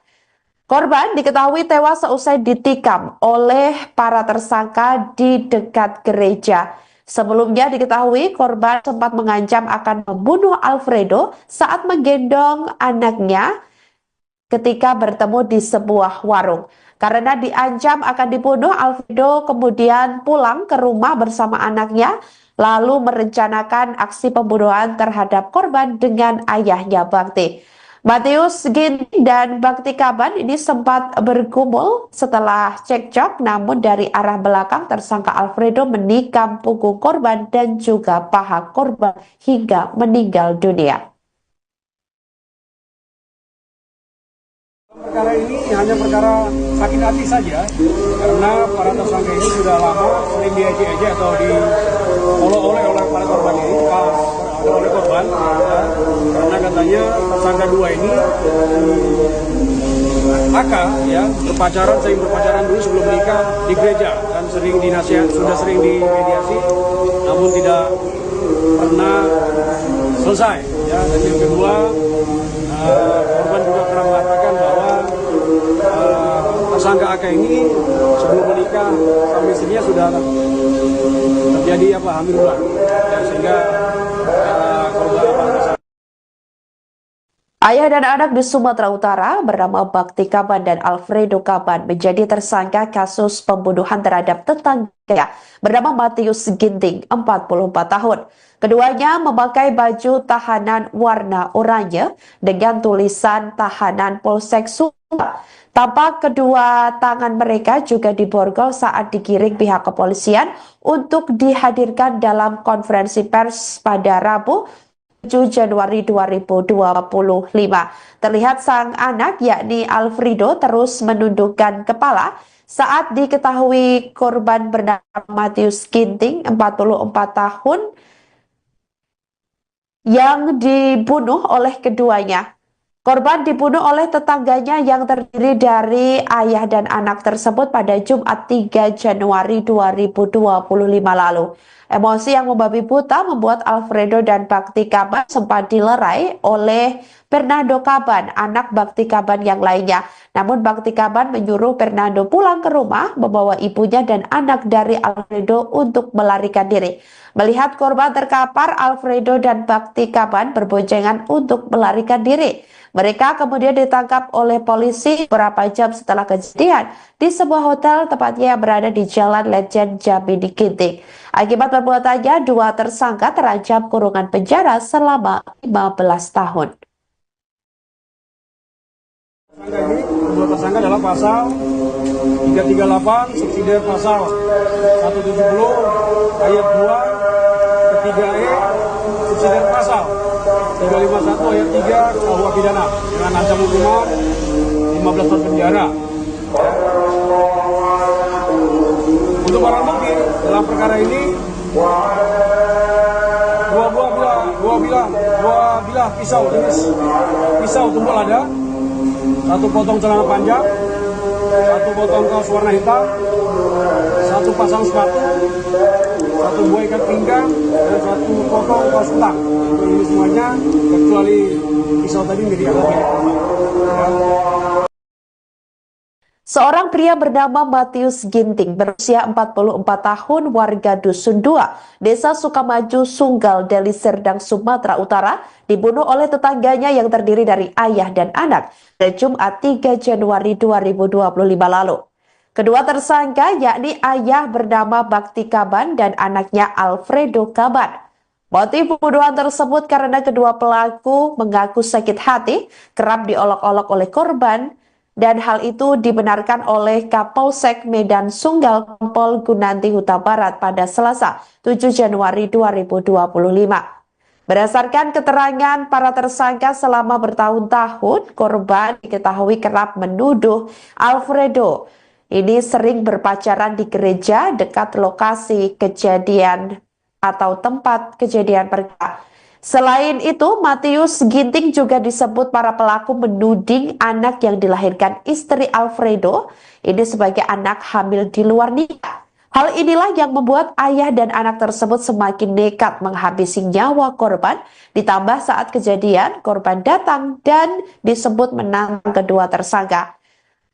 Korban diketahui tewas seusai ditikam oleh para tersangka di dekat gereja. Sebelumnya diketahui korban sempat mengancam akan membunuh Alfredo saat menggendong anaknya ketika bertemu di sebuah warung. Karena diancam akan dibunuh, Alfredo kemudian pulang ke rumah bersama anaknya, lalu merencanakan aksi pembunuhan terhadap korban dengan ayahnya Bakti. Matius Ginting dan Bakti Kaban ini sempat bergumul setelah cekcok, namun dari arah belakang tersangka Alfredo menikam punggung korban dan juga paha korban hingga meninggal dunia. perkara ini hanya perkara sakit hati saja, karena para tersangka ini sudah lama sering diejek-ejek atau diolok-olok oleh para korban ini, oleh korban, ya, karena katanya tersangka dua ini ya sering berpacaran dulu sebelum menikah di gereja dan sering sudah sering dimediasi, namun tidak pernah selesai. Ya, dan yang kedua, korban juga pernah mengatakan bahwa tersangka AK ini sebelum menikah sama istrinya sudah terjadi hamil ulang, ya, sehingga korban Ayah dan anak di Sumatera Utara bernama Bakti Kaban dan Alfredo Kaban menjadi tersangka kasus pembunuhan terhadap tetangga bernama Matius Ginting, 44 tahun. Keduanya memakai baju tahanan warna oranye dengan tulisan tahanan Polsek Sumbar. Tampak kedua tangan mereka juga diborgol saat digiring pihak kepolisian untuk dihadirkan dalam konferensi pers pada Rabu 7 Januari 2025. Terlihat sang anak yakni Alfredo terus menundukkan kepala saat diketahui korban bernama Matius Ginting, 44 tahun, yang dibunuh oleh keduanya. Korban dibunuh oleh tetangganya yang terdiri dari ayah dan anak tersebut pada Jumat 3 Januari 2025 lalu. Emosi yang membabi buta membuat Alfredo dan Bakti Kaban sempat dilerai oleh Fernando Kaban, anak Bakti Kaban yang lainnya. Namun Bakti Kaban menyuruh Fernando pulang ke rumah, membawa ibunya dan anak dari Alfredo untuk melarikan diri. Melihat korban terkapar, Alfredo dan Bakti Kaban berboncengan untuk melarikan diri. Mereka kemudian ditangkap oleh polisi beberapa jam setelah kejadian di sebuah hotel, tepatnya yang berada di Jalan Lejen Jambi di Ginting. Akibat perbuatannya, dua tersangka terancam kurungan penjara selama 15 tahun. Dua tersangka adalah pasal 338 subsidi pasal 170 ayat 2 ketiga E subsidi pasal 251 ayat 3 KUH pidana dengan ancaman hukuman 15 tahun penjara. Untuk barang bukti dalam perkara ini dua bilah pisau jenis pisau tumpul ada, satu potong celana panjang, satu potong kaos warna hitam, satu pasang sepatu, satu buah ikat pinggang, dan satu potong kaos ulang. Ini semuanya kecuali pisau tadi milik korban. Seorang pria bernama Matius Ginting berusia 44 tahun warga Dusun 2, Desa Sukamaju, Sunggal, Deli Serdang, Sumatera Utara dibunuh oleh tetangganya yang terdiri dari ayah dan anak pada Jumat 3 Januari 2025 lalu. Kedua tersangka yakni ayah bernama Bakti Kaban dan anaknya Alfredo Kaban. Motif pembunuhan tersebut karena kedua pelaku mengaku sakit hati, kerap diolok-olok oleh korban, dan hal itu dibenarkan oleh Kapolsek Medan Sunggal Kompol Gunanti Huta Barat pada Selasa 7 Januari 2025. Berdasarkan keterangan para tersangka selama bertahun-tahun, korban diketahui kerap menuduh Alfredo ini sering berpacaran di gereja dekat lokasi kejadian atau tempat kejadian perkara. Selain itu, Matius Ginting juga disebut para pelaku menuding anak yang dilahirkan istri Alfredo ini sebagai anak hamil di luar nikah. Hal inilah yang membuat ayah dan anak tersebut semakin nekat menghabisi nyawa korban, ditambah saat kejadian korban datang dan disebut menantang kedua tersangka.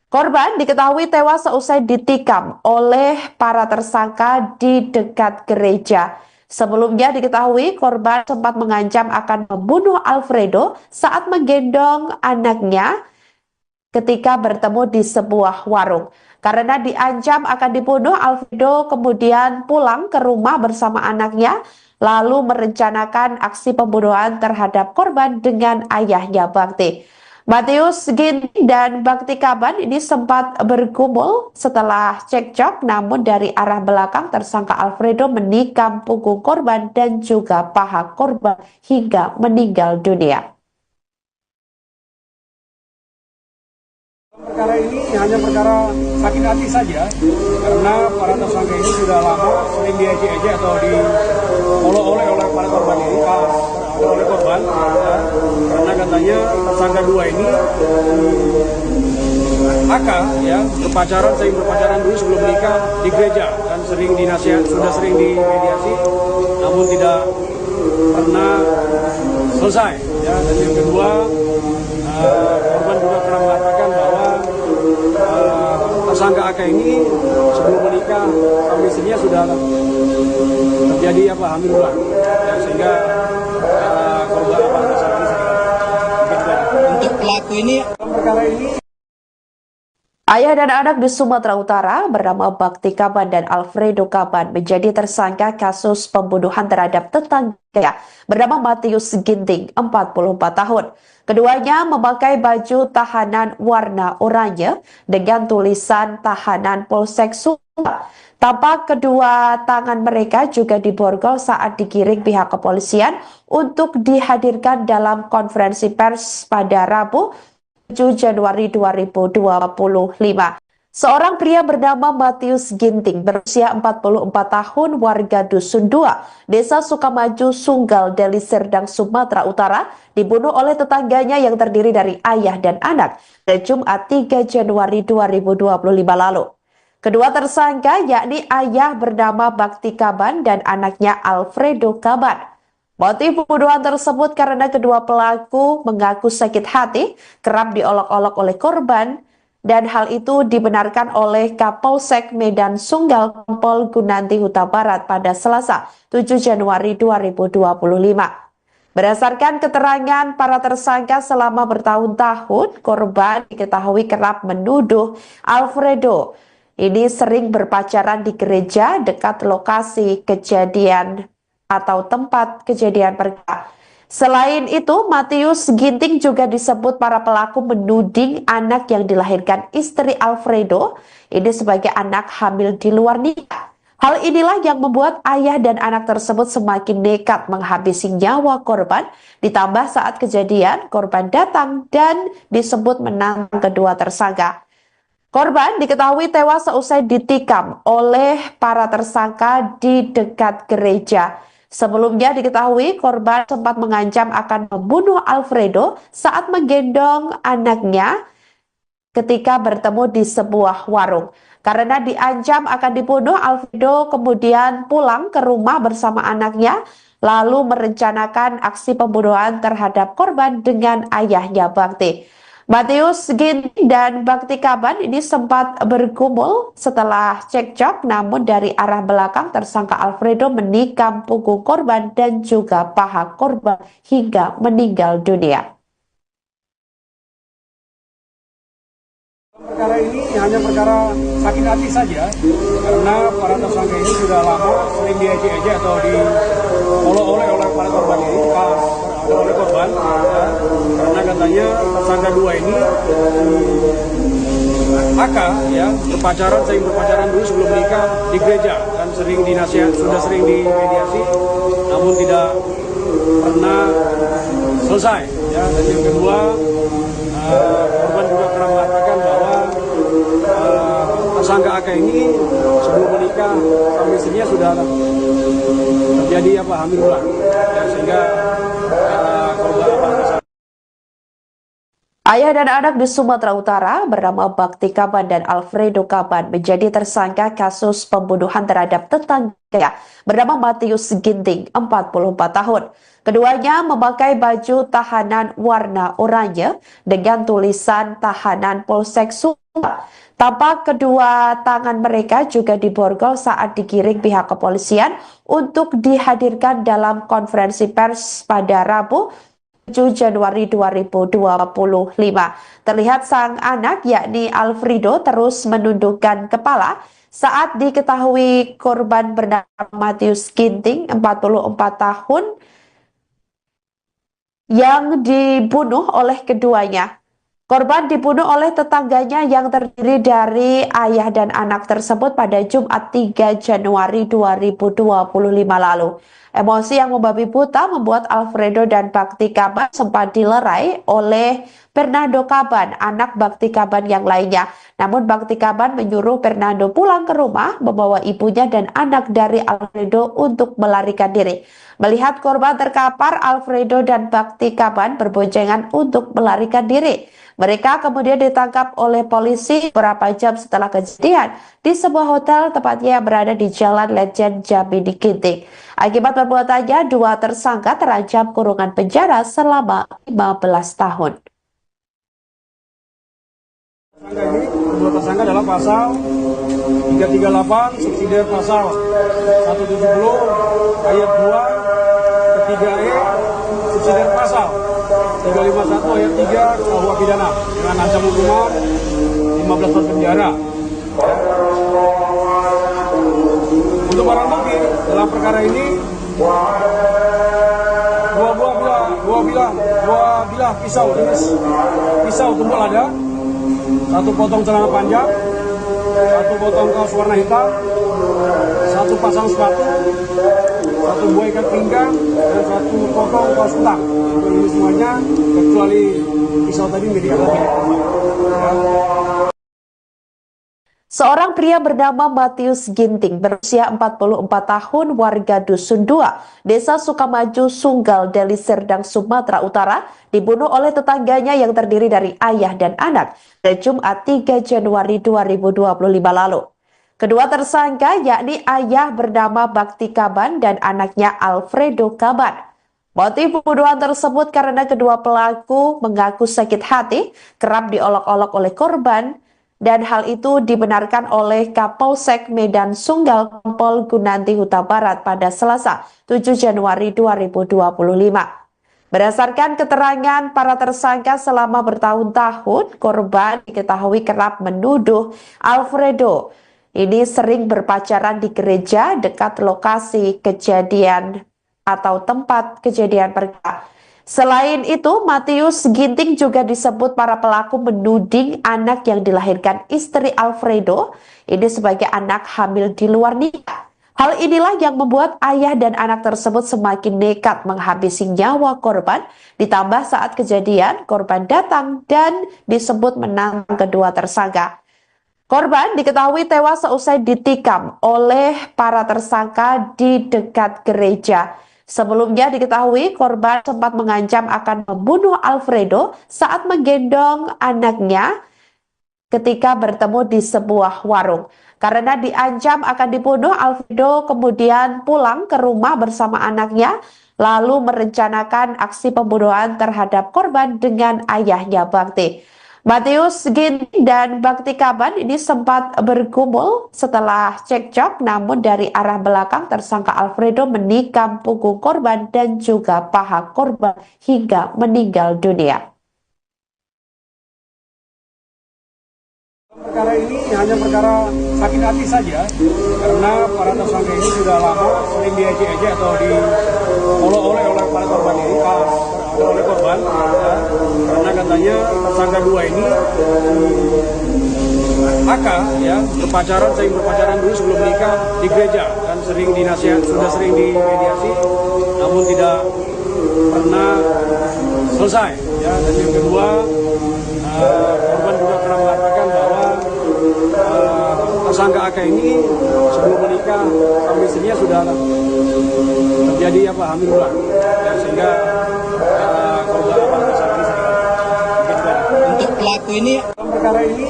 Korban diketahui tewas seusai ditikam oleh para tersangka di dekat gereja. Sebelumnya diketahui korban sempat mengancam akan membunuh Alfredo saat menggendong anaknya ketika bertemu di sebuah warung. Karena diancam akan dibunuh, Alfredo kemudian pulang ke rumah bersama anaknya, lalu merencanakan aksi pembunuhan terhadap korban dengan ayahnya Bakti. Matius Ginting dan Bakti Kaban ini sempat bergumul setelah cekcok, namun dari arah belakang tersangka Alfredo menikam punggung korban dan juga paha korban hingga meninggal dunia. Perkara ini hanya perkara sakit hati saja, karena para tersangka ini sudah lama sering diejek-ejek atau diolok-olok oleh para korban ini, oleh korban, ya, karena katanya tersangka dua ini AK ya sering berpacaran dulu sebelum menikah di gereja dan sering sudah sering dimediasi, namun tidak pernah selesai. Ya, dan yang kedua, korban juga pernah mengatakan bahwa tersangka AK ini sebelum menikah sama istrinya sudah terjadi hamil ulang, ya, sehingga korban Untuk pelaku ini perkara ini. Ayah dan anak di Sumatera Utara bernama Bakti Kaban dan Alfredo Kaban menjadi tersangka kasus pembunuhan terhadap tetangga bernama Matius Ginting, 44 tahun. Keduanya memakai baju tahanan warna oranye dengan tulisan tahanan Polsek Sunggal. Tampak kedua tangan mereka juga diborgol saat digiring pihak kepolisian untuk dihadirkan dalam konferensi pers pada Rabu 7 Januari 2025. Seorang pria bernama Matius Ginting berusia 44 tahun warga Dusun 2, Desa Sukamaju, Sunggal, Deli Serdang, Sumatera Utara dibunuh oleh tetangganya yang terdiri dari ayah dan anak pada Jumat 3 Januari 2025 lalu. Kedua tersangka yakni ayah bernama Bakti Kaban dan anaknya Alfredo Kaban. Motif pembunuhan tersebut karena kedua pelaku mengaku sakit hati, kerap diolok-olok oleh korban, dan hal itu dibenarkan oleh Kapolsek Medan Sunggal Kompol Gunanti Huta Barat pada Selasa 7 Januari 2025. Berdasarkan keterangan para tersangka selama bertahun-tahun, korban diketahui kerap menuduh Alfredo ini sering berpacaran di gereja dekat lokasi kejadian atau tempat kejadian perkara. Selain itu, Matius Ginting juga disebut para pelaku menuding anak yang dilahirkan istri Alfredo ini sebagai anak hamil di luar nikah. Hal inilah yang membuat ayah dan anak tersebut semakin nekat menghabisi nyawa korban, ditambah saat kejadian korban datang dan disebut menantang kedua tersangka. Korban diketahui tewas seusai ditikam oleh para tersangka di dekat gereja. Sebelumnya diketahui korban sempat mengancam akan membunuh Alfredo saat menggendong anaknya ketika bertemu di sebuah warung. Karena diancam akan dibunuh, Alfredo kemudian pulang ke rumah bersama anaknya, lalu merencanakan aksi pembunuhan terhadap korban dengan ayahnya Bakti. Matius Ginting dan Bakti Kaban ini sempat bergumul setelah cekcok, namun dari arah belakang tersangka Alfredo menikam punggung korban dan juga paha korban hingga meninggal dunia. Perkara ini hanya perkara sakit hati saja, karena para tersangka ini sudah lama sering diejek-ejek atau diolok-olok oleh para korban ini, oleh korban, ya, karena katanya tersangka dua ini AK ya sering berpacaran dulu sebelum menikah di gereja dan sering dinasihat, sudah sering dimediasi, namun tidak pernah selesai. Ya, dan yang kedua, korban juga pernah mengatakan bahwa tersangka AK ini sebelum menikah sama istrinya sudah terjadi hamil ulang, ya, sehingga korban Ayah dan anak di Sumatera Utara bernama Bakti Kaban dan Alfredo Kaban menjadi tersangka kasus pembunuhan terhadap tetangganya bernama Matius Ginting, 44 tahun. Keduanya memakai baju tahanan warna oranye dengan tulisan tahanan Polsek Sumba. Tampak kedua tangan mereka juga diborgol saat digiring pihak kepolisian untuk dihadirkan dalam konferensi pers pada Rabu 7 Januari 2025. Terlihat sang anak yakni Alfredo terus menundukkan kepala saat diketahui korban bernama Matius Ginting, 44 tahun, yang dibunuh oleh keduanya. Korban dibunuh oleh tetangganya yang terdiri dari ayah dan anak tersebut pada Jumat 3 Januari 2025 lalu. Emosi yang membabi buta membuat Alfredo dan Bakti Kaban sempat dilerai oleh Fernando Kaban, anak Bakti Kaban yang lainnya. Namun Bakti Kaban menyuruh Fernando pulang ke rumah membawa ibunya dan anak dari Alfredo untuk melarikan diri. Melihat korban terkapar, Alfredo dan Bakti Kaban berboncengan untuk melarikan diri. Mereka kemudian ditangkap oleh polisi beberapa jam setelah kejadian di sebuah hotel tepatnya yang berada di Jalan Lejen Jambi di Ginting. Akibat perbuatannya, dua tersangka terancam kurungan penjara selama 15 tahun. Kedua tersangka adalah pasal 338 subsidiar pasal 170 ayat 2 ketiga E subsidiar pasal 351 ayat 3 KUH pidana dengan ancaman hukuman 15 tahun penjara. Untuk barang bukti dalam perkara ini dua bilah pisau jenis pisau tumpul ada, satu potong celana panjang, satu potong kaos warna hitam, satu pasang sepatu, satu buah ikat pinggang, dan satu potong kaos kutang. Ini semuanya kecuali pisau tadi milik korban. Seorang pria bernama Matius Ginting berusia 44 tahun warga Dusun 2, Desa Sukamaju, Sunggal, Deli Serdang, Sumatera Utara dibunuh oleh tetangganya yang terdiri dari ayah dan anak pada Jumat 3 Januari 2025 lalu. Kedua tersangka yakni ayah bernama Bakti Kaban dan anaknya Alfredo Kaban. Motif pembunuhan tersebut karena kedua pelaku mengaku sakit hati kerap diolok-olok oleh korban, dan hal itu dibenarkan oleh Kapolsek Medan Sunggal Kompol Gunanti Huta Barat pada Selasa 7 Januari 2025. Berdasarkan keterangan para tersangka selama bertahun-tahun, korban diketahui kerap menuduh Alfredo ini sering berpacaran di gereja dekat lokasi kejadian atau tempat kejadian perkara. Selain itu, Matius Ginting juga disebut para pelaku menuding anak yang dilahirkan istri Alfredo ini sebagai anak hamil di luar nikah. Hal inilah yang membuat ayah dan anak tersebut semakin nekat menghabisi nyawa korban, ditambah saat kejadian korban datang dan disebut menantang kedua tersangka. Korban diketahui tewas seusai ditikam oleh para tersangka di dekat gereja. Sebelumnya diketahui korban sempat mengancam akan membunuh Alfredo saat menggendong anaknya ketika bertemu di sebuah warung. Karena diancam akan dibunuh, Alfredo kemudian pulang ke rumah bersama anaknya, lalu merencanakan aksi pembunuhan terhadap korban dengan ayahnya Bakti. Matius Ginting dan Bakti Kaban ini sempat bergumul setelah cekcok, namun dari arah belakang tersangka Alfredo menikam punggung korban dan juga paha korban hingga meninggal dunia. Perkara ini hanya perkara sakit hati saja, karena para tersangka ini sudah lama sering diejek-ejek atau diolok-olok oleh para korban ini, oleh korban, ya, karena katanya tersangka dua ini AK ya sering berpacaran dulu sebelum menikah di gereja dan sering dinasihat, sudah sering dimediasi, namun tidak pernah selesai. Ya, dan yang kedua, korban juga pernah mengatakan bahwa tersangka AK ini sebelum menikah sama istrinya sudah terjadi hamil ulang, ya, sehingga korban tersangka Untuk pelaku ini perkara ini.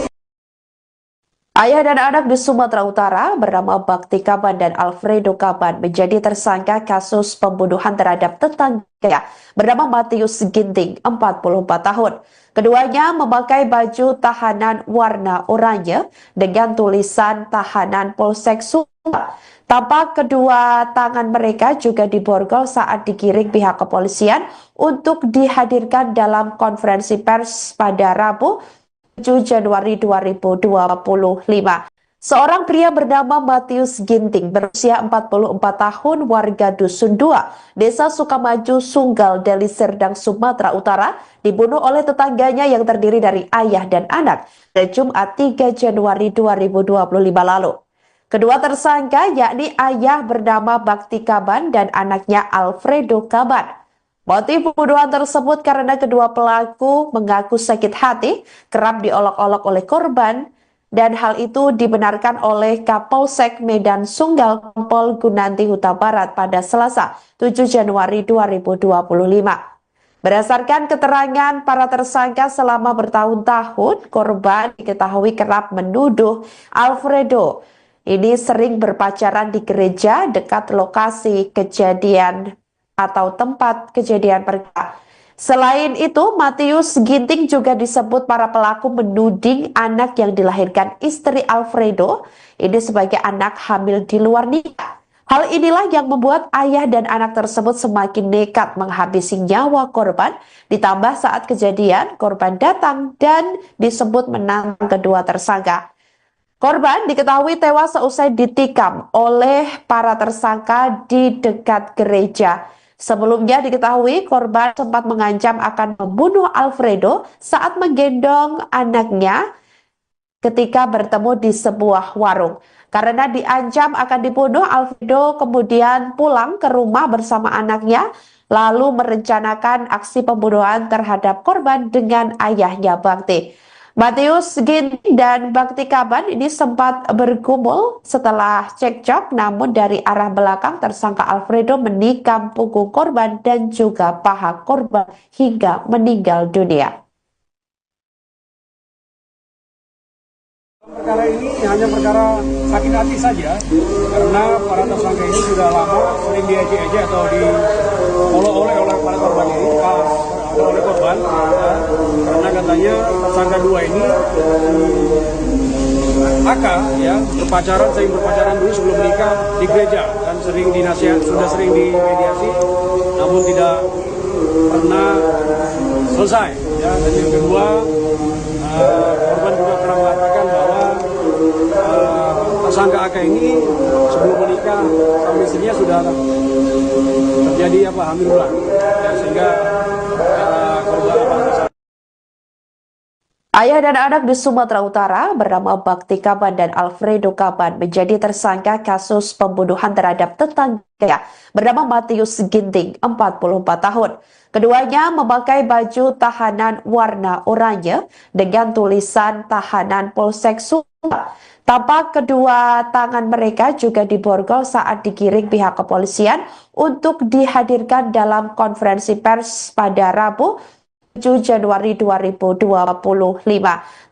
Ayah dan anak di Sumatera Utara bernama Bakti Kaban dan Alfredo Kaban menjadi tersangka kasus pembunuhan terhadap tetangga bernama Matius Ginting, 44 tahun. Keduanya memakai baju tahanan warna oranye dengan tulisan tahanan Polsek Sumbar. Tampak kedua tangan mereka juga diborgol saat digiring pihak kepolisian untuk dihadirkan dalam konferensi pers pada Rabu 7 Januari 2025. Seorang pria bernama Matius Ginting berusia 44 tahun warga Dusun 2, Desa Sukamaju, Sunggal, Deli Serdang, Sumatera Utara dibunuh oleh tetangganya yang terdiri dari ayah dan anak pada Jumat 3 Januari 2025 lalu. Kedua tersangka yakni ayah bernama Bakti Kaban dan anaknya Alfredo Kaban. Motif pembunuhan tersebut karena kedua pelaku mengaku sakit hati, kerap diolok-olok oleh korban, dan hal itu dibenarkan oleh Kapolsek Medan Sunggal Kompol Gunanti Huta Barat pada Selasa 7 Januari 2025. Berdasarkan keterangan para tersangka selama bertahun-tahun, korban diketahui kerap menuduh Alfredo ini sering berpacaran di gereja dekat lokasi kejadian atau tempat kejadian perkara. Selain itu, Matius Ginting juga disebut para pelaku menuding anak yang dilahirkan istri Alfredo ini sebagai anak hamil di luar nikah. Hal inilah yang membuat ayah dan anak tersebut semakin nekat menghabisi nyawa korban, ditambah saat kejadian korban datang dan disebut menantang kedua tersangka. Korban diketahui tewas seusai ditikam oleh para tersangka di dekat gereja. Sebelumnya diketahui korban sempat mengancam akan membunuh Alfredo saat menggendong anaknya ketika bertemu di sebuah warung. Karena diancam akan dibunuh, Alfredo kemudian pulang ke rumah bersama anaknya, lalu merencanakan aksi pembunuhan terhadap korban dengan ayahnya Bakti. Matius Ginting dan Bakti Kaban ini sempat bergumul setelah cekcok, namun dari arah belakang tersangka Alfredo menikam punggung korban dan juga paha korban hingga meninggal dunia. Perkara ini hanya perkara sakit hati saja, karena para tersangka ini sudah lama sering diejek-ejek atau diolok-olok oleh para korban ini, oleh korban, ya, karena katanya tersangka dua ini AK ya sering berpacaran dulu sebelum menikah di gereja dan sering dinasihat, sudah sering dimediasi, namun tidak pernah selesai. Ya, dan yang kedua, korban juga pernah mengatakan bahwa tersangka AK ini sebelum menikah sama istrinya sudah terjadi hamil ulang, ya, sehingga korban Ayah dan anak di Sumatera Utara bernama Bakti Kaban dan Alfredo Kaban menjadi tersangka kasus pembunuhan terhadap tetangganya bernama Matius Ginting, 44 tahun. Keduanya memakai baju tahanan warna oranye dengan tulisan tahanan Polsek Sumba. Tampak kedua tangan mereka juga diborgol saat digiring pihak kepolisian untuk dihadirkan dalam konferensi pers pada Rabu 7 Januari 2025.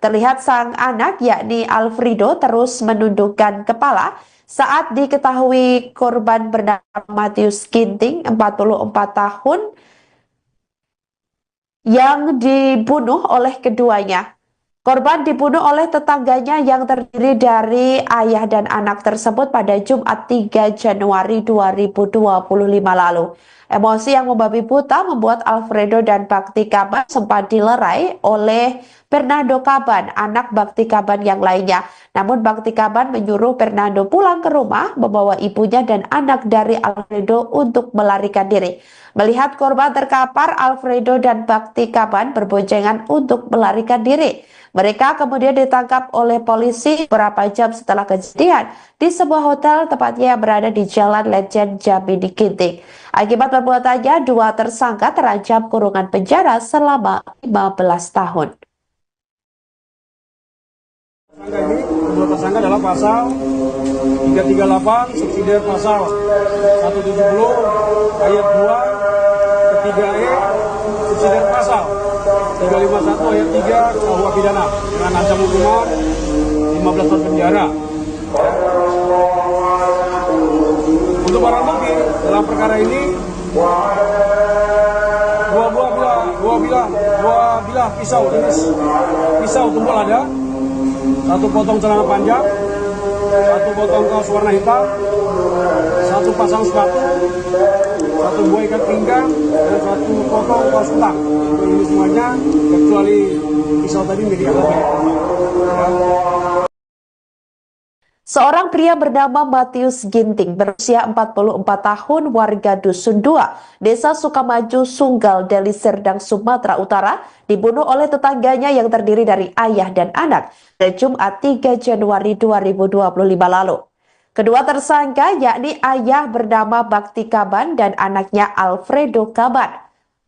Terlihat sang anak yakni Alfredo terus menundukkan kepala saat diketahui korban bernama Matius Ginting, 44 tahun, yang dibunuh oleh keduanya. Korban dibunuh oleh tetangganya yang terdiri dari ayah dan anak tersebut pada Jumat 3 Januari 2025 lalu. Emosi yang membabi buta membuat Alfredo dan Bakti Kaban sempat dilerai oleh Fernando Kaban, anak Bakti Kaban yang lainnya. Namun Bakti Kaban menyuruh Fernando pulang ke rumah membawa ibunya dan anak dari Alfredo untuk melarikan diri. Melihat korban terkapar, Alfredo dan Bakti Kaban berboncengan untuk melarikan diri. Mereka kemudian ditangkap oleh polisi beberapa jam setelah kejadian di sebuah hotel tepatnya yang berada di Jalan Lejen Jambi Ginting. Akibat perbuatannya, dua tersangka terancam kurungan penjara selama 15 tahun. Kedua tersangka adalah pasal 338 subsidiar pasal 170 ayat 2 ketiga E subsidiar pasal 351 ayat 3 KUH pidana dengan ancaman hukuman 15 tahun penjara. Untuk barang bukti dalam perkara ini dua bilah pisau jenis pisau tumpul ada, satu potong celana panjang, satu potong kaos warna hitam, satu pasang sepatu, satu buah ikat pinggang, dan satu potong kaos kutang. Ini semuanya kecuali pisau tadi menjadi alat milik korban. Seorang pria bernama Matius Ginting berusia 44 tahun warga Dusun 2, Desa Sukamaju, Sunggal, Deli Serdang, Sumatera Utara dibunuh oleh tetangganya yang terdiri dari ayah dan anak pada Jumat 3 Januari 2025 lalu. Kedua tersangka yakni ayah bernama Bakti Kaban dan anaknya Alfredo Kaban.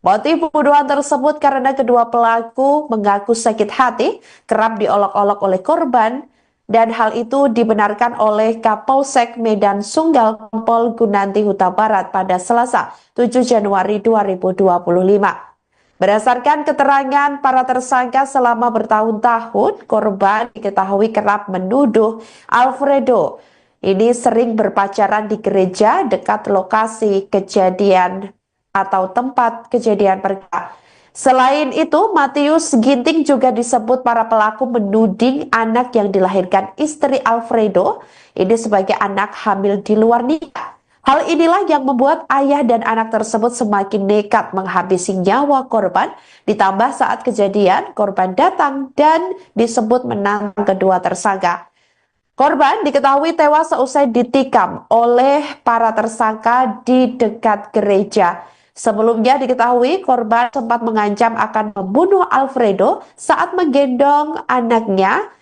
Motif pembunuhan tersebut karena kedua pelaku mengaku sakit hati kerap diolok-olok oleh korban, dan hal itu dibenarkan oleh Kapolsek Medan Sunggal Kompol Gunanti Huta Barat pada Selasa 7 Januari 2025. Berdasarkan keterangan para tersangka selama bertahun-tahun, korban diketahui kerap menuduh Alfredo ini sering berpacaran di gereja dekat lokasi kejadian atau tempat kejadian perkara. Selain itu, Matius Ginting juga disebut para pelaku menuding anak yang dilahirkan istri Alfredo ini sebagai anak hamil di luar nikah. Hal inilah yang membuat ayah dan anak tersebut semakin nekat menghabisi nyawa korban, ditambah saat kejadian korban datang dan disebut menantang kedua tersangka. Korban diketahui tewas seusai ditikam oleh para tersangka di dekat gereja. Sebelumnya diketahui korban sempat mengancam akan membunuh Alfredo saat menggendong anaknya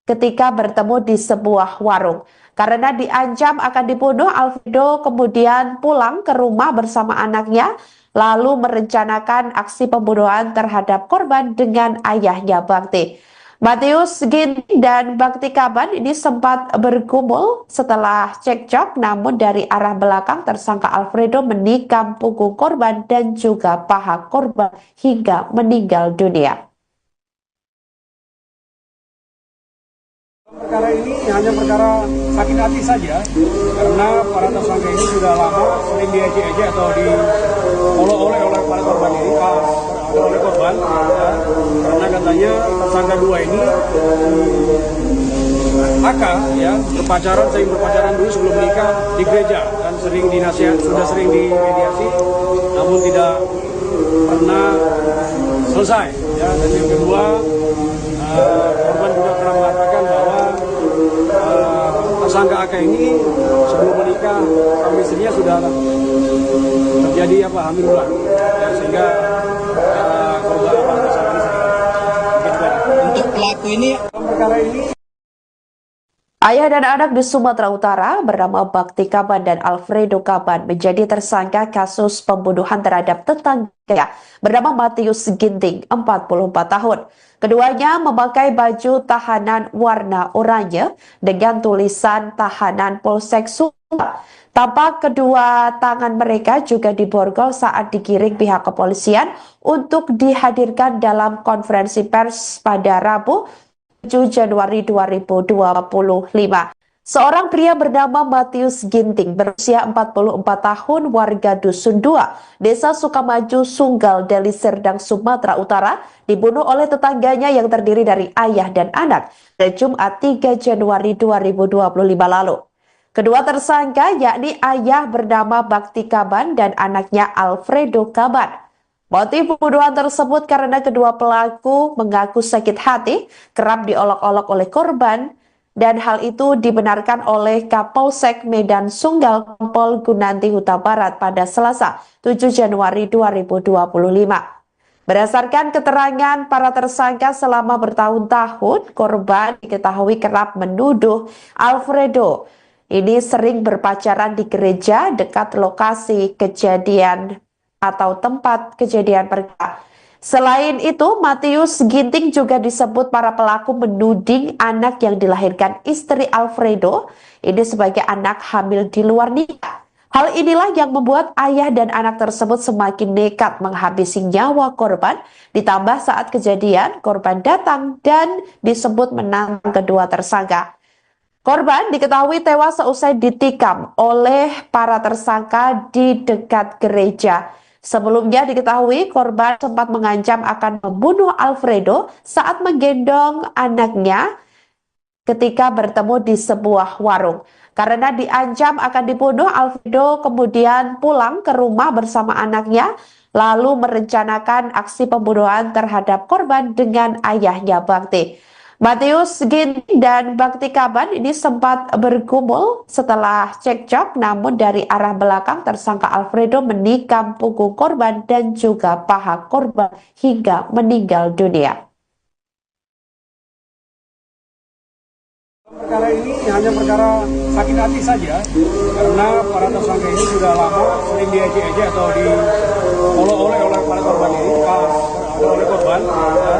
ketika bertemu di sebuah warung. Karena diancam akan dibunuh, Alfredo kemudian pulang ke rumah bersama anaknya, lalu merencanakan aksi pembunuhan terhadap korban dengan ayahnya Bakti. Matius Ginting dan Bakti Kaban ini sempat bergumul setelah cekcok, namun dari arah belakang tersangka Alfredo menikam punggung korban dan juga paha korban hingga meninggal dunia. Perkara ini hanya perkara sakit hati saja, karena para tersangka ini sudah lama sering diejek-ejek atau diolok-olok oleh para korban ini, oleh korban, ya, karena katanya tersangka dua ini ya sering berpacaran dulu sebelum menikah di gereja dan sering dinasihat, sudah sering dimediasi, namun tidak pernah selesai. Ya, dan yang kedua, korban juga pernah mengatakan bahwa tersangka AK ini sebelum menikah sama istrinya sudah terjadi hamil ulang, ya, sehingga korban tersangka ini pelaku ini Perkara ini Ayah dan anak di Sumatera Utara bernama Bakti Kaban dan Alfredo Kaban menjadi tersangka kasus pembunuhan terhadap tetangga bernama Matius Ginting, 44 tahun. Keduanya memakai baju tahanan warna oranye dengan tulisan tahanan Polsek Sumbar. Tampak kedua tangan mereka juga diborgol saat digiring pihak kepolisian untuk dihadirkan dalam konferensi pers pada Rabu 7 Januari 2025. Seorang pria bernama Matius Ginting berusia 44 tahun warga Dusun 2, Desa Sukamaju, Sunggal, Deli Serdang, Sumatera Utara dibunuh oleh tetangganya yang terdiri dari ayah dan anak pada Jumat 3 Januari 2025 lalu. Kedua tersangka yakni ayah bernama Bakti Kaban dan anaknya Alfredo Kaban. Motif pembunuhan tersebut karena kedua pelaku mengaku sakit hati, kerap diolok-olok oleh korban, dan hal itu dibenarkan oleh Kapolsek Medan Sunggal Kompol Gunanti Huta Barat pada Selasa 7 Januari 2025. Berdasarkan keterangan para tersangka selama bertahun-tahun, korban diketahui kerap menuduh Alfredo ini sering berpacaran di gereja dekat lokasi kejadian atau tempat kejadian perkara. Selain itu, Matius Ginting juga disebut para pelaku menuding anak yang dilahirkan istri Alfredo ini sebagai anak hamil di luar nikah. Hal inilah yang membuat ayah dan anak tersebut semakin nekat menghabisi nyawa korban, ditambah saat kejadian korban datang dan disebut menantang kedua tersangka. Korban diketahui tewas seusai ditikam oleh para tersangka di dekat gereja. Sebelumnya diketahui korban sempat mengancam akan membunuh Alfredo saat menggendong anaknya ketika bertemu di sebuah warung. Karena diancam akan dibunuh, Alfredo kemudian pulang ke rumah bersama anaknya, lalu merencanakan aksi pembunuhan terhadap korban dengan ayahnya Bakti. Matius Ginting dan Bakti Kaban ini sempat bergumul setelah cekcok, namun dari arah belakang tersangka Alfredo menikam punggung korban dan juga paha korban hingga meninggal dunia. perkara ini hanya perkara sakit hati saja, karena para tersangka ini sudah lama sering diejek-ejek atau diolok-olok oleh para korban ini, oleh korban, ya,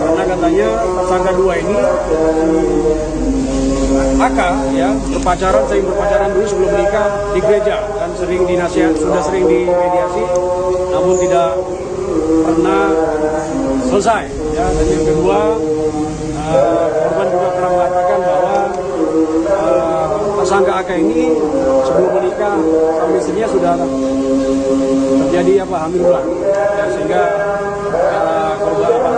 karena katanya tersangka dua ini AK ya sering berpacaran dulu sebelum menikah di gereja dan sudah sering dimediasi, namun tidak pernah selesai. Ya, dan yang kedua, korban juga pernah mengatakan bahwa tersangka AK ini sebelum menikah sama istrinya sudah terjadi hamil ulang, ya, sehingga korban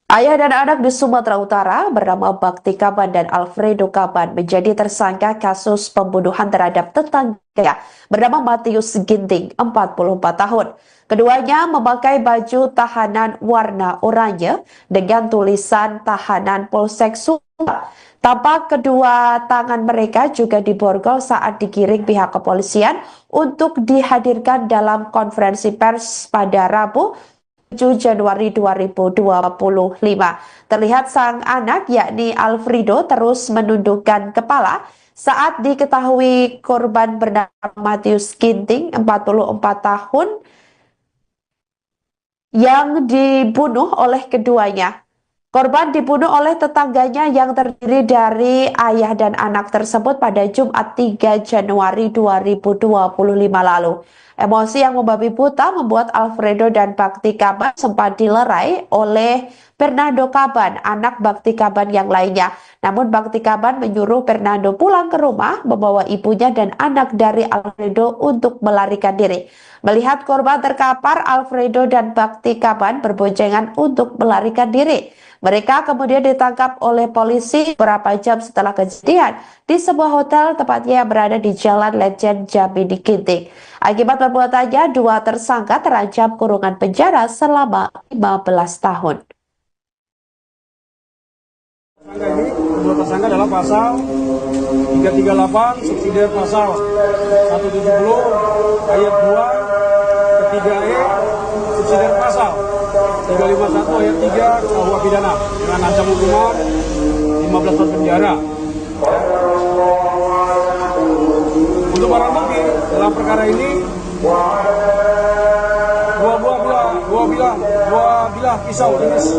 Ayah dan anak di Sumatera Utara bernama Bakti Kaban dan Alfredo Kaban menjadi tersangka kasus pembunuhan terhadap tetangga bernama Matius Ginting, 44 tahun. Keduanya memakai baju tahanan warna oranye dengan tulisan tahanan Polsek Sumbar. Tampak kedua tangan mereka juga diborgol saat digiring pihak kepolisian untuk dihadirkan dalam konferensi pers pada Rabu 7 Januari 2025. Terlihat sang anak yakni Alfredo terus menundukkan kepala saat diketahui korban bernama Matius Ginting, 44 tahun, yang dibunuh oleh keduanya. Korban dibunuh oleh tetangganya yang terdiri dari ayah dan anak tersebut pada Jumat 3 Januari 2025 lalu. Emosi yang membabi buta membuat Alfredo dan Bakti Kaban sempat dilerai oleh Fernando Kaban, anak Bakti Kaban yang lainnya. Namun Bakti Kaban menyuruh Fernando pulang ke rumah, membawa ibunya dan anak dari Alfredo untuk melarikan diri. Melihat korban terkapar, Alfredo dan Bakti Kaban berboncengan untuk melarikan diri. Mereka kemudian ditangkap oleh polisi beberapa jam setelah kejadian di sebuah hotel, tepatnya yang berada di Jalan Lejen Jambi di Ginting. Akibat perbuatannya, dua tersangka terancam kurungan penjara selama 15 tahun. Kedua tersangka adalah pasal 338 subsidi pasal 170 ayat 2 ketiga E subsidi pasal 359 51 ayat 3 KUH pidana dengan ancaman hukuman 15 tahun penjara. Untuk barang bukti dalam perkara ini dua bilah pisau jenis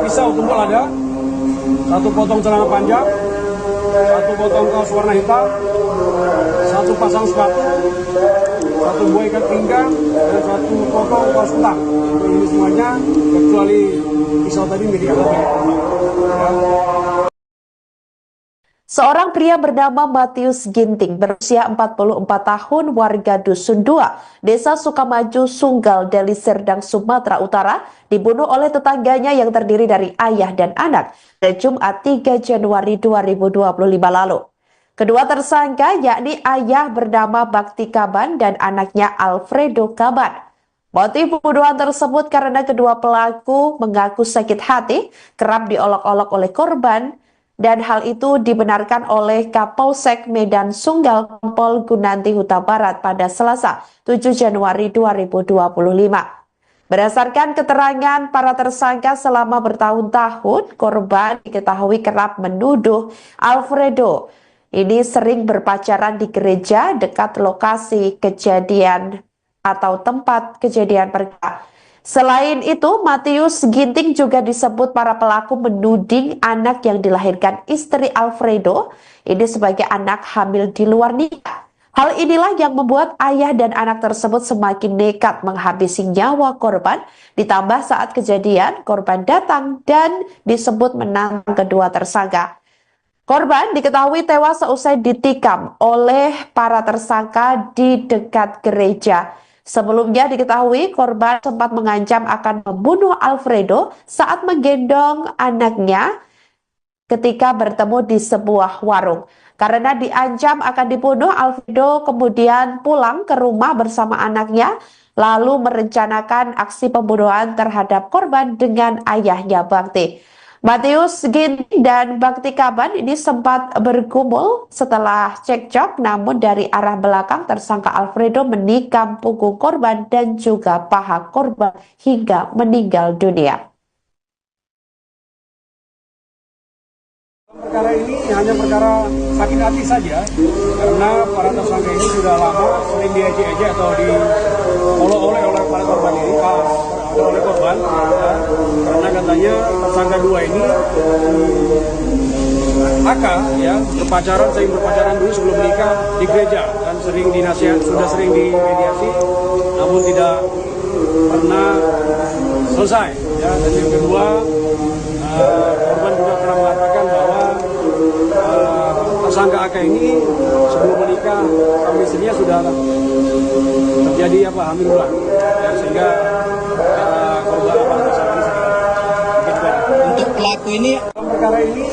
pisau tumpul ada, satu potong celana panjang, satu potong kaos warna hitam, satu pasang sepatu, satu buah ikat pinggang, dan satu potong kaos kutang. Ini semuanya kecuali pisau tadi milik AKP. Seorang pria bernama Matius Ginting berusia 44 tahun warga Dusun 2, Desa Sukamaju, Sunggal, Deli Serdang, Sumatera Utara dibunuh oleh tetangganya yang terdiri dari ayah dan anak pada Jumat 3 Januari 2025 lalu. Kedua tersangka yakni ayah bernama Bakti Kaban dan anaknya Alfredo Kaban. Motif pembunuhan tersebut karena kedua pelaku mengaku sakit hati kerap diolok-olok oleh korban, dan hal itu dibenarkan oleh Kapolsek Medan Sunggal Kompol Gunanti Huta Barat pada Selasa 7 Januari 2025. Berdasarkan keterangan para tersangka selama bertahun-tahun, korban diketahui kerap menuduh Alfredo ini sering berpacaran di gereja dekat lokasi kejadian atau tempat kejadian perkara. Selain itu, Matius Ginting juga disebut para pelaku menuding anak yang dilahirkan istri Alfredo ini sebagai anak hamil di luar nikah. Hal inilah yang membuat ayah dan anak tersebut semakin nekat menghabisi nyawa korban, ditambah saat kejadian korban datang dan disebut menantang kedua tersangka. Korban diketahui tewas seusai ditikam oleh para tersangka di dekat gereja. Sebelumnya diketahui korban sempat mengancam akan membunuh Alfredo saat menggendong anaknya ketika bertemu di sebuah warung. Karena diancam akan dibunuh, Alfredo kemudian pulang ke rumah bersama anaknya, lalu merencanakan aksi pembunuhan terhadap korban dengan ayahnya Bakti. Matius Ginting dan Bakti Kaban ini sempat bergumul setelah cekcok, namun dari arah belakang tersangka Alfredo menikam punggung korban dan juga paha korban hingga meninggal dunia. Perkara ini hanya perkara sakit hati saja, karena para tersangka ini sudah lama sering diejek-ejek atau diolok-olok oleh para korban ini, oleh korban, ya, karena katanya tersangka dua ini AK ya sering berpacaran dulu sebelum menikah di gereja dan sering sudah sering dimediasi, namun tidak pernah selesai. Ya, dan yang kedua, korban juga pernah mengatakan bahwa tersangka AK ini sebelum menikah sama istrinya sudah terjadi hamil ulang, ya, sehingga korban tersangka ini Untuk pelaku ini perkara ini.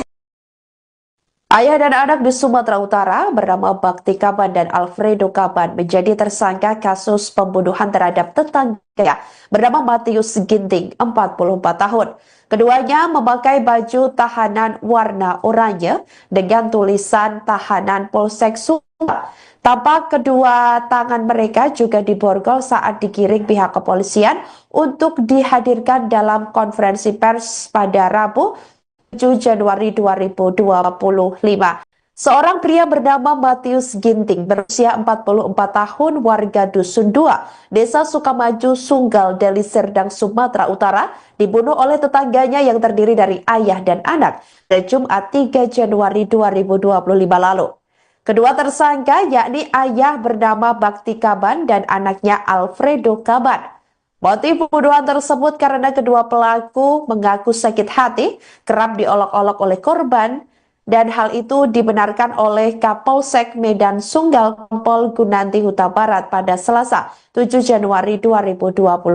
Ayah dan anak di Sumatera Utara bernama Bakti Kaban dan Alfredo Kaban menjadi tersangka kasus pembunuhan terhadap tetangga bernama Matius Ginting, 44 tahun. Keduanya memakai baju tahanan warna oranye dengan tulisan tahanan Polsek Sunggal. Tampak kedua tangan mereka juga diborgol saat digiring pihak kepolisian untuk dihadirkan dalam konferensi pers pada Rabu 7 Januari 2025. Seorang pria bernama Matius Ginting berusia 44 tahun warga Dusun 2, Desa Sukamaju, Sunggal, Deli Serdang, Sumatera Utara dibunuh oleh tetangganya yang terdiri dari ayah dan anak pada Jumat 3 Januari 2025 lalu. Kedua tersangka yakni ayah bernama Bakti Kaban dan anaknya Alfredo Kaban. Motif pembunuhan tersebut karena kedua pelaku mengaku sakit hati kerap diolok-olok oleh korban, dan hal itu dibenarkan oleh Kapolsek Medan Sunggal Kompol Gunanti Huta Barat pada Selasa 7 Januari 2025.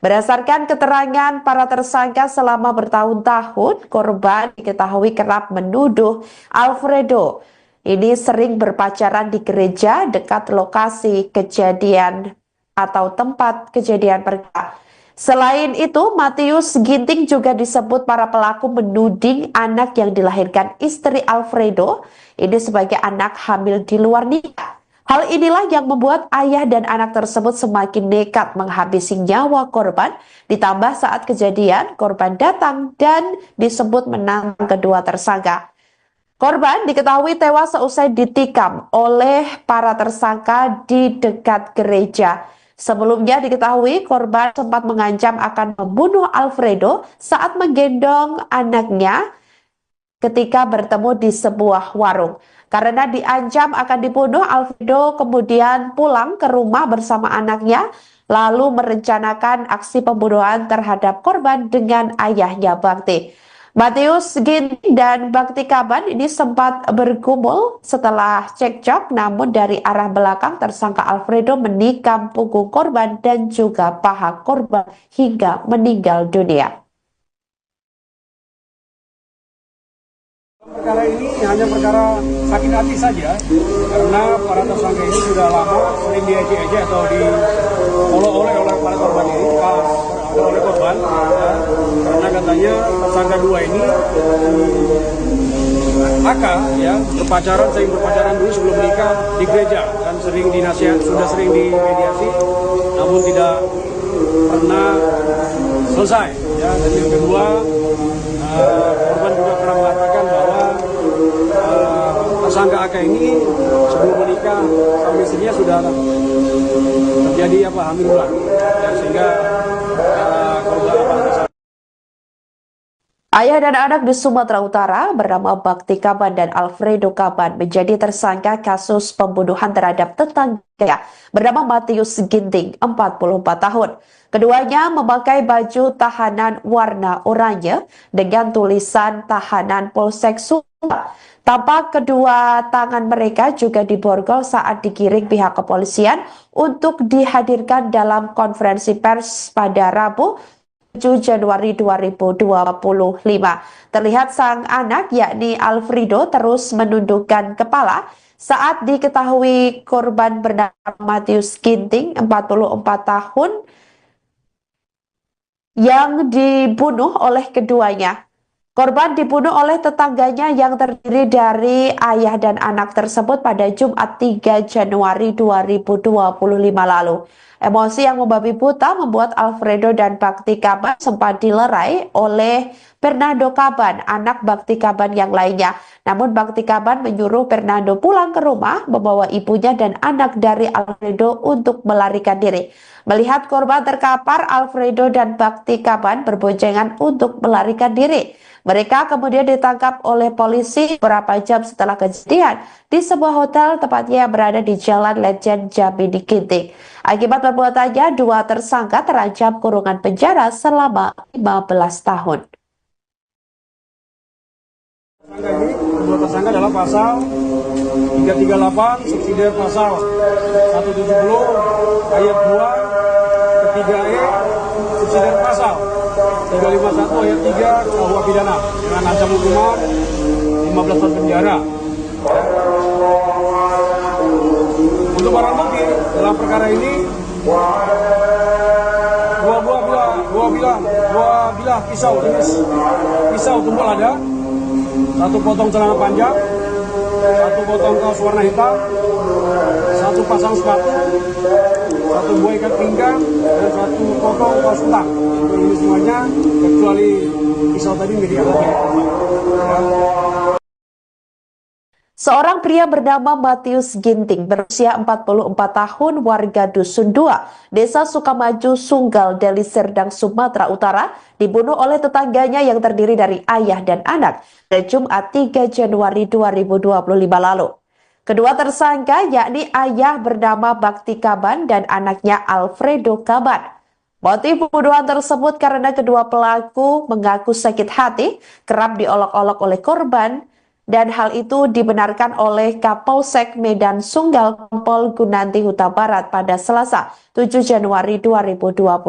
Berdasarkan keterangan para tersangka selama bertahun-tahun, korban diketahui kerap menuduh Alfredo ini sering berpacaran di gereja dekat lokasi kejadian atau tempat kejadian perkara. Selain itu, Matius Ginting juga disebut para pelaku menuding anak yang dilahirkan istri Alfredo ini sebagai anak hamil di luar nikah. Hal inilah yang membuat ayah dan anak tersebut semakin nekat menghabisi nyawa korban, ditambah saat kejadian korban datang dan disebut menantang kedua tersangka. Korban diketahui tewas seusai ditikam oleh para tersangka di dekat gereja. Sebelumnya diketahui korban sempat mengancam akan membunuh Alfredo saat menggendong anaknya ketika bertemu di sebuah warung. Karena diancam akan dibunuh, Alfredo kemudian pulang ke rumah bersama anaknya, lalu merencanakan aksi pembunuhan terhadap korban dengan ayahnya Bakti. Matius Ginting dan Bakti Kaban ini sempat bergumul setelah cekcok, namun dari arah belakang tersangka Alfredo menikam punggung korban dan juga paha korban hingga meninggal dunia. Perkara ini hanya perkara sakit hati saja, karena para tersangka ini sudah lama sering diejek-ejek atau diolok-olok oleh para korban ini, oleh korban, ya, karena katanya tersangka dua ini AK ya sering berpacaran dulu sebelum menikah di gereja dan sering sudah sering dimediasi, namun tidak pernah selesai. Ya, dan yang kedua, korban juga pernah mengatakan bahwa tersangka AK ini sebelum menikah sama istrinya sudah terjadi hamil ulang, ya, sehingga korban Ayah dan anak di Sumatera Utara bernama Bakti Kaban dan Alfredo Kaban menjadi tersangka kasus pembunuhan terhadap tetangga bernama Matius Ginting, 44 tahun. Keduanya memakai baju tahanan warna oranye dengan tulisan tahanan Polsek Sumba. Tampak kedua tangan mereka juga diborgol saat digiring pihak kepolisian untuk dihadirkan dalam konferensi pers pada Rabu 7 Januari 2025. Terlihat sang anak yakni Alfredo terus menundukkan kepala saat diketahui korban bernama Matius Ginting, 44 tahun, yang dibunuh oleh keduanya. Korban dibunuh oleh tetangganya yang terdiri dari ayah dan anak tersebut pada Jumat 3 Januari 2025 lalu. Emosi yang membabi buta membuat Alfredo dan Bakti Kaban sempat dilerai oleh Fernando Kaban, anak Bakti Kaban yang lainnya. Namun Bakti Kaban menyuruh Fernando pulang ke rumah, membawa ibunya dan anak dari Alfredo untuk melarikan diri. Melihat korban terkapar, Alfredo dan Bakti Kaban berboncengan untuk melarikan diri. Mereka kemudian ditangkap oleh polisi beberapa jam setelah kejadian di sebuah hotel, tepatnya yang berada di Jalan Lejen Jambi di Ginting. Akibat perbuatannya, dua tersangka terancam kurungan penjara selama 15 tahun. Kedua tersangka adalah pasal 338 subsidi pasal 170 ayat 2 ketiga E subsidi pasal 351 ayat 3 KUH pidana dengan ancaman hukuman 15 tahun penjara. Untuk barang bukti dalam perkara ini, dua bilah pisau jenis pisau tumpul ada, satu potong celana panjang, satu potong kaos warna hitam, satu pasang sepatu, satu buah ikat pinggang, dan satu potong kaos ulang. Ini semuanya kecuali pisau tadi milik anak. Seorang pria bernama Matius Ginting berusia 44 tahun warga Dusun 2, Desa Sukamaju, Sunggal, Deli Serdang, Sumatera Utara, dibunuh oleh tetangganya yang terdiri dari ayah dan anak pada Jumat 3 Januari 2025 lalu. Kedua tersangka yakni ayah bernama Bakti Kaban dan anaknya Alfredo Kaban. Motif pembunuhan tersebut karena kedua pelaku mengaku sakit hati, kerap diolok-olok oleh korban, dan hal itu dibenarkan oleh Kapolsek Medan Sunggal Kompol Gunanti Huta Barat pada Selasa 7 Januari 2025.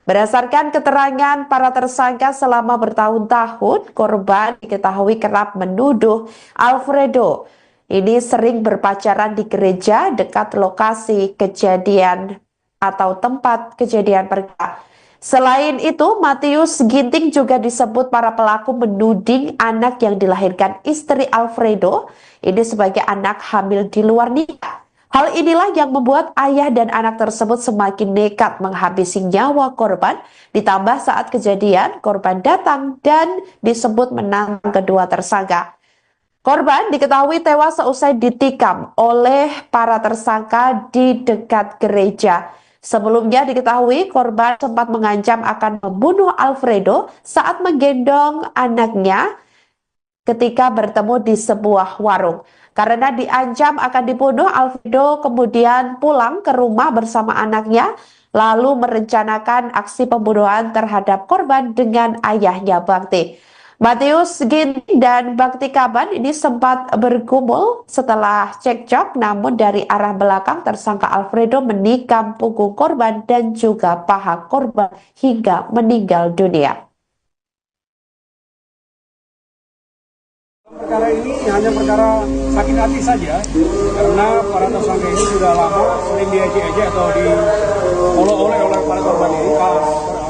Berdasarkan keterangan para tersangka selama bertahun-tahun, korban diketahui kerap menuduh Alfredo ini sering berpacaran di gereja dekat lokasi kejadian atau tempat kejadian perkara. Selain itu, Matius Ginting juga disebut para pelaku menuding anak yang dilahirkan istri Alfredo ini sebagai anak hamil di luar nikah. Hal inilah yang membuat ayah dan anak tersebut semakin nekat menghabisi nyawa korban, ditambah saat kejadian korban datang dan disebut menantang kedua tersangka. Korban diketahui tewas seusai ditikam oleh para tersangka di dekat gereja. Sebelumnya diketahui korban sempat mengancam akan membunuh Alfredo saat menggendong anaknya ketika bertemu di sebuah warung. Karena diancam akan dibunuh, Alfredo kemudian pulang ke rumah bersama anaknya, lalu merencanakan aksi pembunuhan terhadap korban dengan ayahnya Bakti. Matius Ginting dan Bakti Kaban ini sempat bergumul setelah cekcok, namun dari arah belakang tersangka Alfredo menikam punggung korban dan juga paha korban hingga meninggal dunia. Perkara ini hanya perkara sakit hati saja, karena para tersangka ini sudah lama sering diejek-ejek atau diolok-olok oleh para korban ini,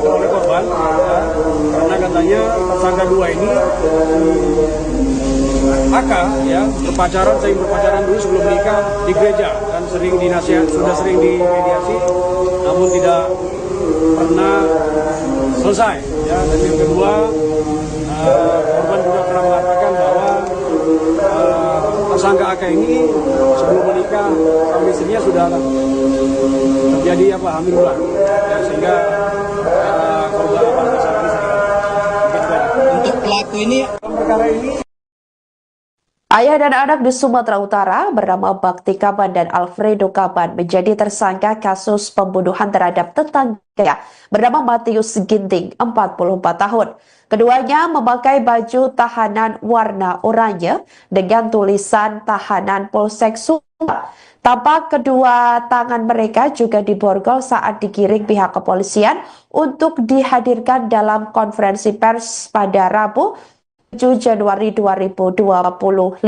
oleh korban, ya, karena katanya tersangka dua ini AK ya sering berpacaran dulu sebelum menikah di gereja dan sering sudah sering dimediasi, namun tidak pernah selesai. Ya, dan yang kedua, korban juga pernah mengatakan bahwa tersangka AK ini sebelum menikah sama istrinya sudah terjadi hamil ulang, ya, sehingga korban tersangka ini Untuk pelaku ini perkara ini. Ayah dan anak di Sumatera Utara bernama Bakti Kaban dan Alfredo Kaban menjadi tersangka kasus pembunuhan terhadap tetangga bernama Matius Ginting, 44 tahun. Keduanya memakai baju tahanan warna oranye dengan tulisan tahanan Polsek Sumbar. Tampak kedua tangan mereka juga diborgol saat digiring pihak kepolisian untuk dihadirkan dalam konferensi pers pada Rabu 7 Januari 2025.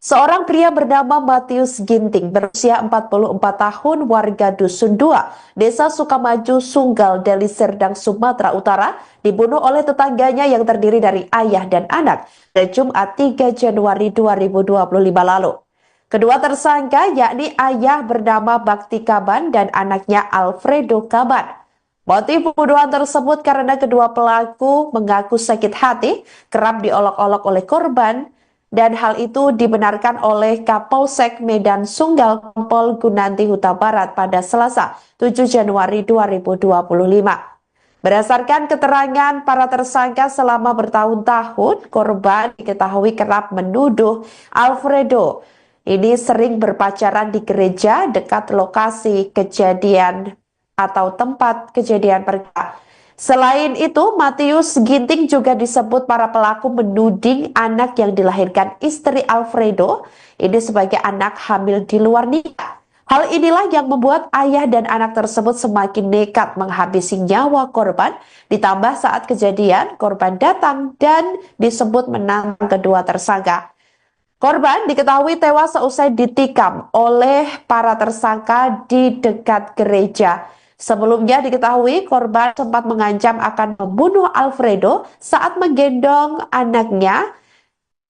Seorang pria bernama Matius Ginting berusia 44 tahun warga Dusun 2, Desa Sukamaju, Sunggal, Deli Serdang, Sumatera Utara dibunuh oleh tetangganya yang terdiri dari ayah dan anak pada Jumat 3 Januari 2025 lalu. Kedua tersangka yakni ayah bernama Bakti Kaban dan anaknya Alfredo Kaban. Motif pembunuhan tersebut karena kedua pelaku mengaku sakit hati, kerap diolok-olok oleh korban, dan hal itu dibenarkan oleh Kapolsek Medan Sunggal Kompol Gunanti Huta Barat pada Selasa 7 Januari 2025. Berdasarkan keterangan para tersangka selama bertahun-tahun, korban diketahui kerap menuduh Alfredo ini sering berpacaran di gereja dekat lokasi kejadian atau tempat kejadian perkara. Selain itu, Matius Ginting juga disebut para pelaku menuding anak yang dilahirkan istri Alfredo ini sebagai anak hamil di luar nikah. Hal inilah yang membuat ayah dan anak tersebut semakin nekat menghabisi nyawa korban, ditambah saat kejadian korban datang dan disebut menantang kedua tersangka. Korban diketahui tewas seusai ditikam oleh para tersangka di dekat gereja. Sebelumnya diketahui korban sempat mengancam akan membunuh Alfredo saat menggendong anaknya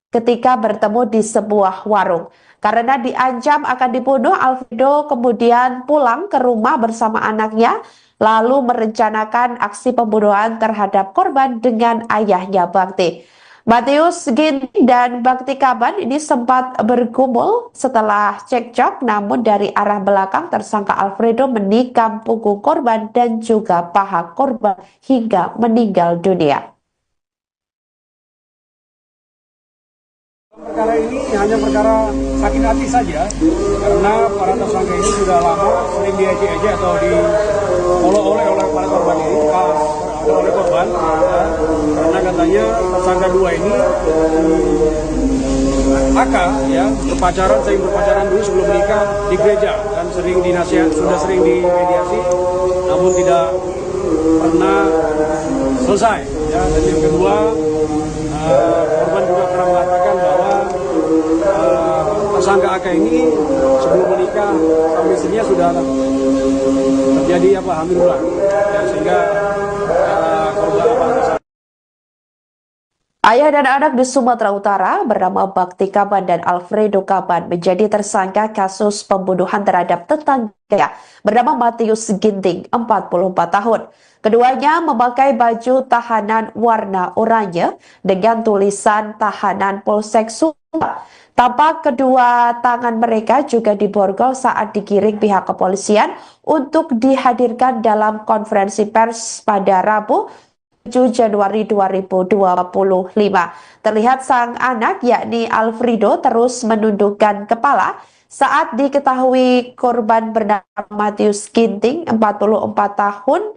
ketika bertemu di sebuah warung. Karena diancam akan dibunuh, Alfredo kemudian pulang ke rumah bersama anaknya, lalu merencanakan aksi pembunuhan terhadap korban dengan ayahnya Bakti. Matius Ginting dan Bakti Kaban ini sempat bergumul setelah cekcok, namun dari arah belakang tersangka Alfredo menikam punggung korban dan juga paha korban hingga meninggal dunia. Perkara ini hanya perkara sakit hati saja, karena para tersangka ini sudah lama sering diejek-ejek atau diolok-olok oleh para korban ini, oleh korban, ya, karena katanya tersangka dua ini AK ya sering berpacaran dulu sebelum menikah di gereja dan sudah sering dimediasi, namun tidak pernah selesai. Ya, dan yang kedua, korban juga pernah mengatakan bahwa tersangka AK ini sebelum menikah sama istrinya sudah terjadi hamil ulang, ya, sehingga korban Ayah dan anak di Sumatera Utara bernama Bakti Kaban dan Alfredo Kaban menjadi tersangka kasus pembunuhan terhadap tetangga bernama Matius Ginting, 44 tahun. Keduanya memakai baju tahanan warna oranye dengan tulisan tahanan Polsek Sumba. Tampak kedua tangan mereka juga diborgol saat digiring pihak kepolisian untuk dihadirkan dalam konferensi pers pada Rabu 7 Januari 2025. Terlihat sang anak yakni Alfredo terus menundukkan kepala saat diketahui korban bernama Matius Ginting, 44 tahun,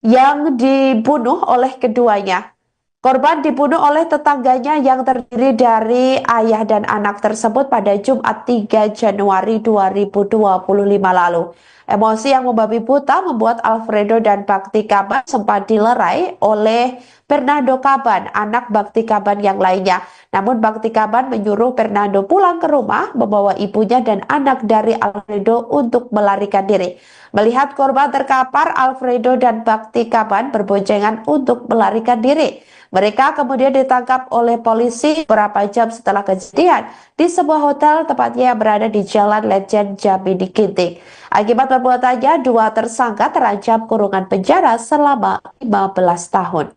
yang dibunuh oleh keduanya. Korban dibunuh oleh tetangganya yang terdiri dari ayah dan anak tersebut pada Jumat 3 Januari 2025 lalu. Emosi yang membabi buta membuat Alfredo dan Bakti Kaban sempat dilerai oleh Fernando Kaban, anak Bakti Kaban yang lainnya. Namun Bakti Kaban menyuruh Fernando pulang ke rumah, membawa ibunya dan anak dari Alfredo untuk melarikan diri. Melihat korban terkapar, Alfredo dan Bakti Kaban berboncengan untuk melarikan diri. Mereka kemudian ditangkap oleh polisi beberapa jam setelah kejadian di sebuah hotel, tepatnya yang berada di Jalan Lejen Jambi Ginting. Akibat perbuatannya, dua tersangka terancam kurungan penjara selama 15 tahun.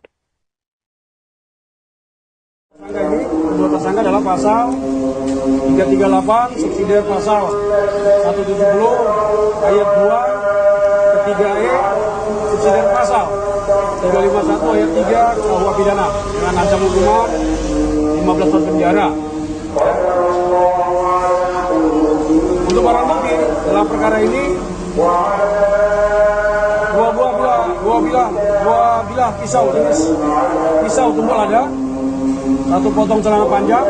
Dua tersangka adalah pasal 338 subsidi pasal 170 ayat 2 ketiga E subsidi pasal 351 ayat 3 KUH pidana dengan ancaman hukuman 15 tahun penjara. Untuk barang bukti dalam perkara ini dua bilah pisau jenis pisau tumpul ada, satu potong celana panjang,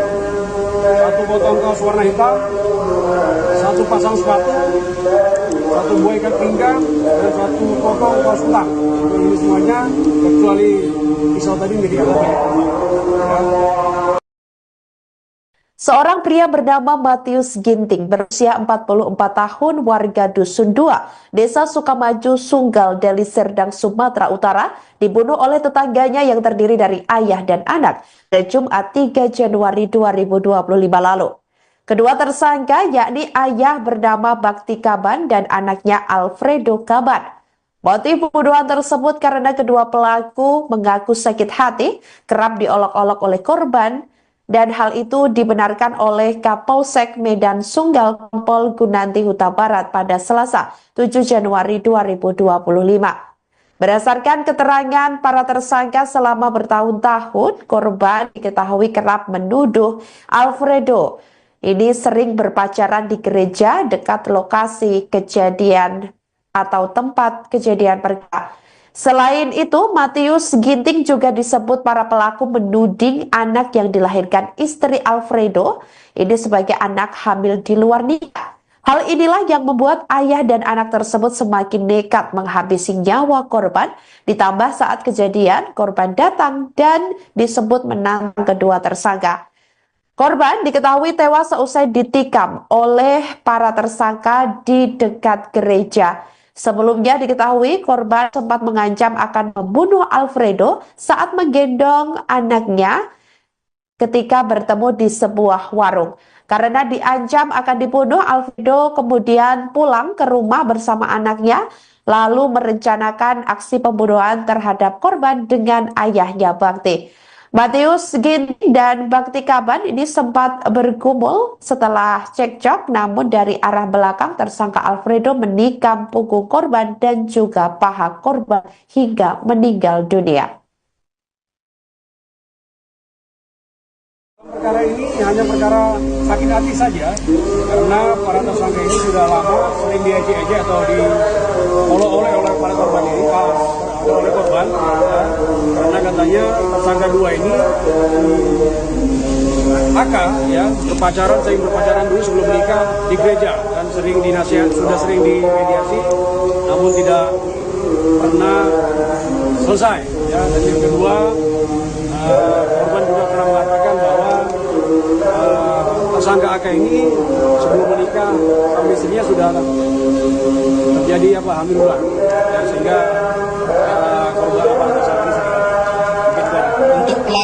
satu potong kaos warna hitam, satu pasang sepatu, satu buah ikat pinggang, dan satu potong kaos ulang. Ini semuanya kecuali pisau tadi milik anak ya. Seorang pria bernama Matius Ginting berusia 44 tahun warga Dusun 2, Desa Sukamaju, Sunggal, Deli Serdang, Sumatera Utara dibunuh oleh tetangganya yang terdiri dari ayah dan anak pada Jumat 3 Januari 2025 lalu. Kedua tersangka yakni ayah bernama Bakti Kaban dan anaknya Alfredo Kaban. Motif pembunuhan tersebut karena kedua pelaku mengaku sakit hati, kerap diolok-olok oleh korban, dan hal itu dibenarkan oleh Kapolsek Medan Sunggal Kompol Gunanti Huta Barat pada Selasa 7 Januari 2025. Berdasarkan keterangan para tersangka selama bertahun-tahun, korban diketahui kerap menuduh Alfredo ini sering berpacaran di gereja dekat lokasi kejadian atau tempat kejadian perkara. Selain itu, Matius Ginting juga disebut para pelaku menuding anak yang dilahirkan istri Alfredo ini sebagai anak hamil di luar nikah. Hal inilah yang membuat ayah dan anak tersebut semakin nekat menghabisi nyawa korban, ditambah saat kejadian korban datang dan disebut menantang kedua tersangka. Korban diketahui tewas seusai ditikam oleh para tersangka di dekat gereja. Sebelumnya diketahui korban sempat mengancam akan membunuh Alfredo saat menggendong anaknya ketika bertemu di sebuah warung. Karena diancam akan dibunuh, Alfredo kemudian pulang ke rumah bersama anaknya, lalu merencanakan aksi pembunuhan terhadap korban dengan ayahnya Bakti. Matius Ginting dan Bakti Kaban ini sempat bergumul setelah cekcok, namun dari arah belakang tersangka Alfredo menikam punggung korban dan juga paha korban hingga meninggal dunia. Perkara ini hanya perkara sakit hati saja, karena para tersangka ini sudah lama sering diejek-ejek atau diolok-olok oleh para korban ini, oleh korban, ya. Karena katanya tersangka dua ini AK ya sering berpacaran dulu sebelum menikah di gereja dan sering dinasihat, sudah sering dimediasi, namun tidak pernah selesai. Ya. Dan yang kedua, korban juga pernah mengatakan bahwa tersangka AK ini sebelum menikah sama istrinya sudah terjadi hamil ulang, ya, sehingga korban tersangka ini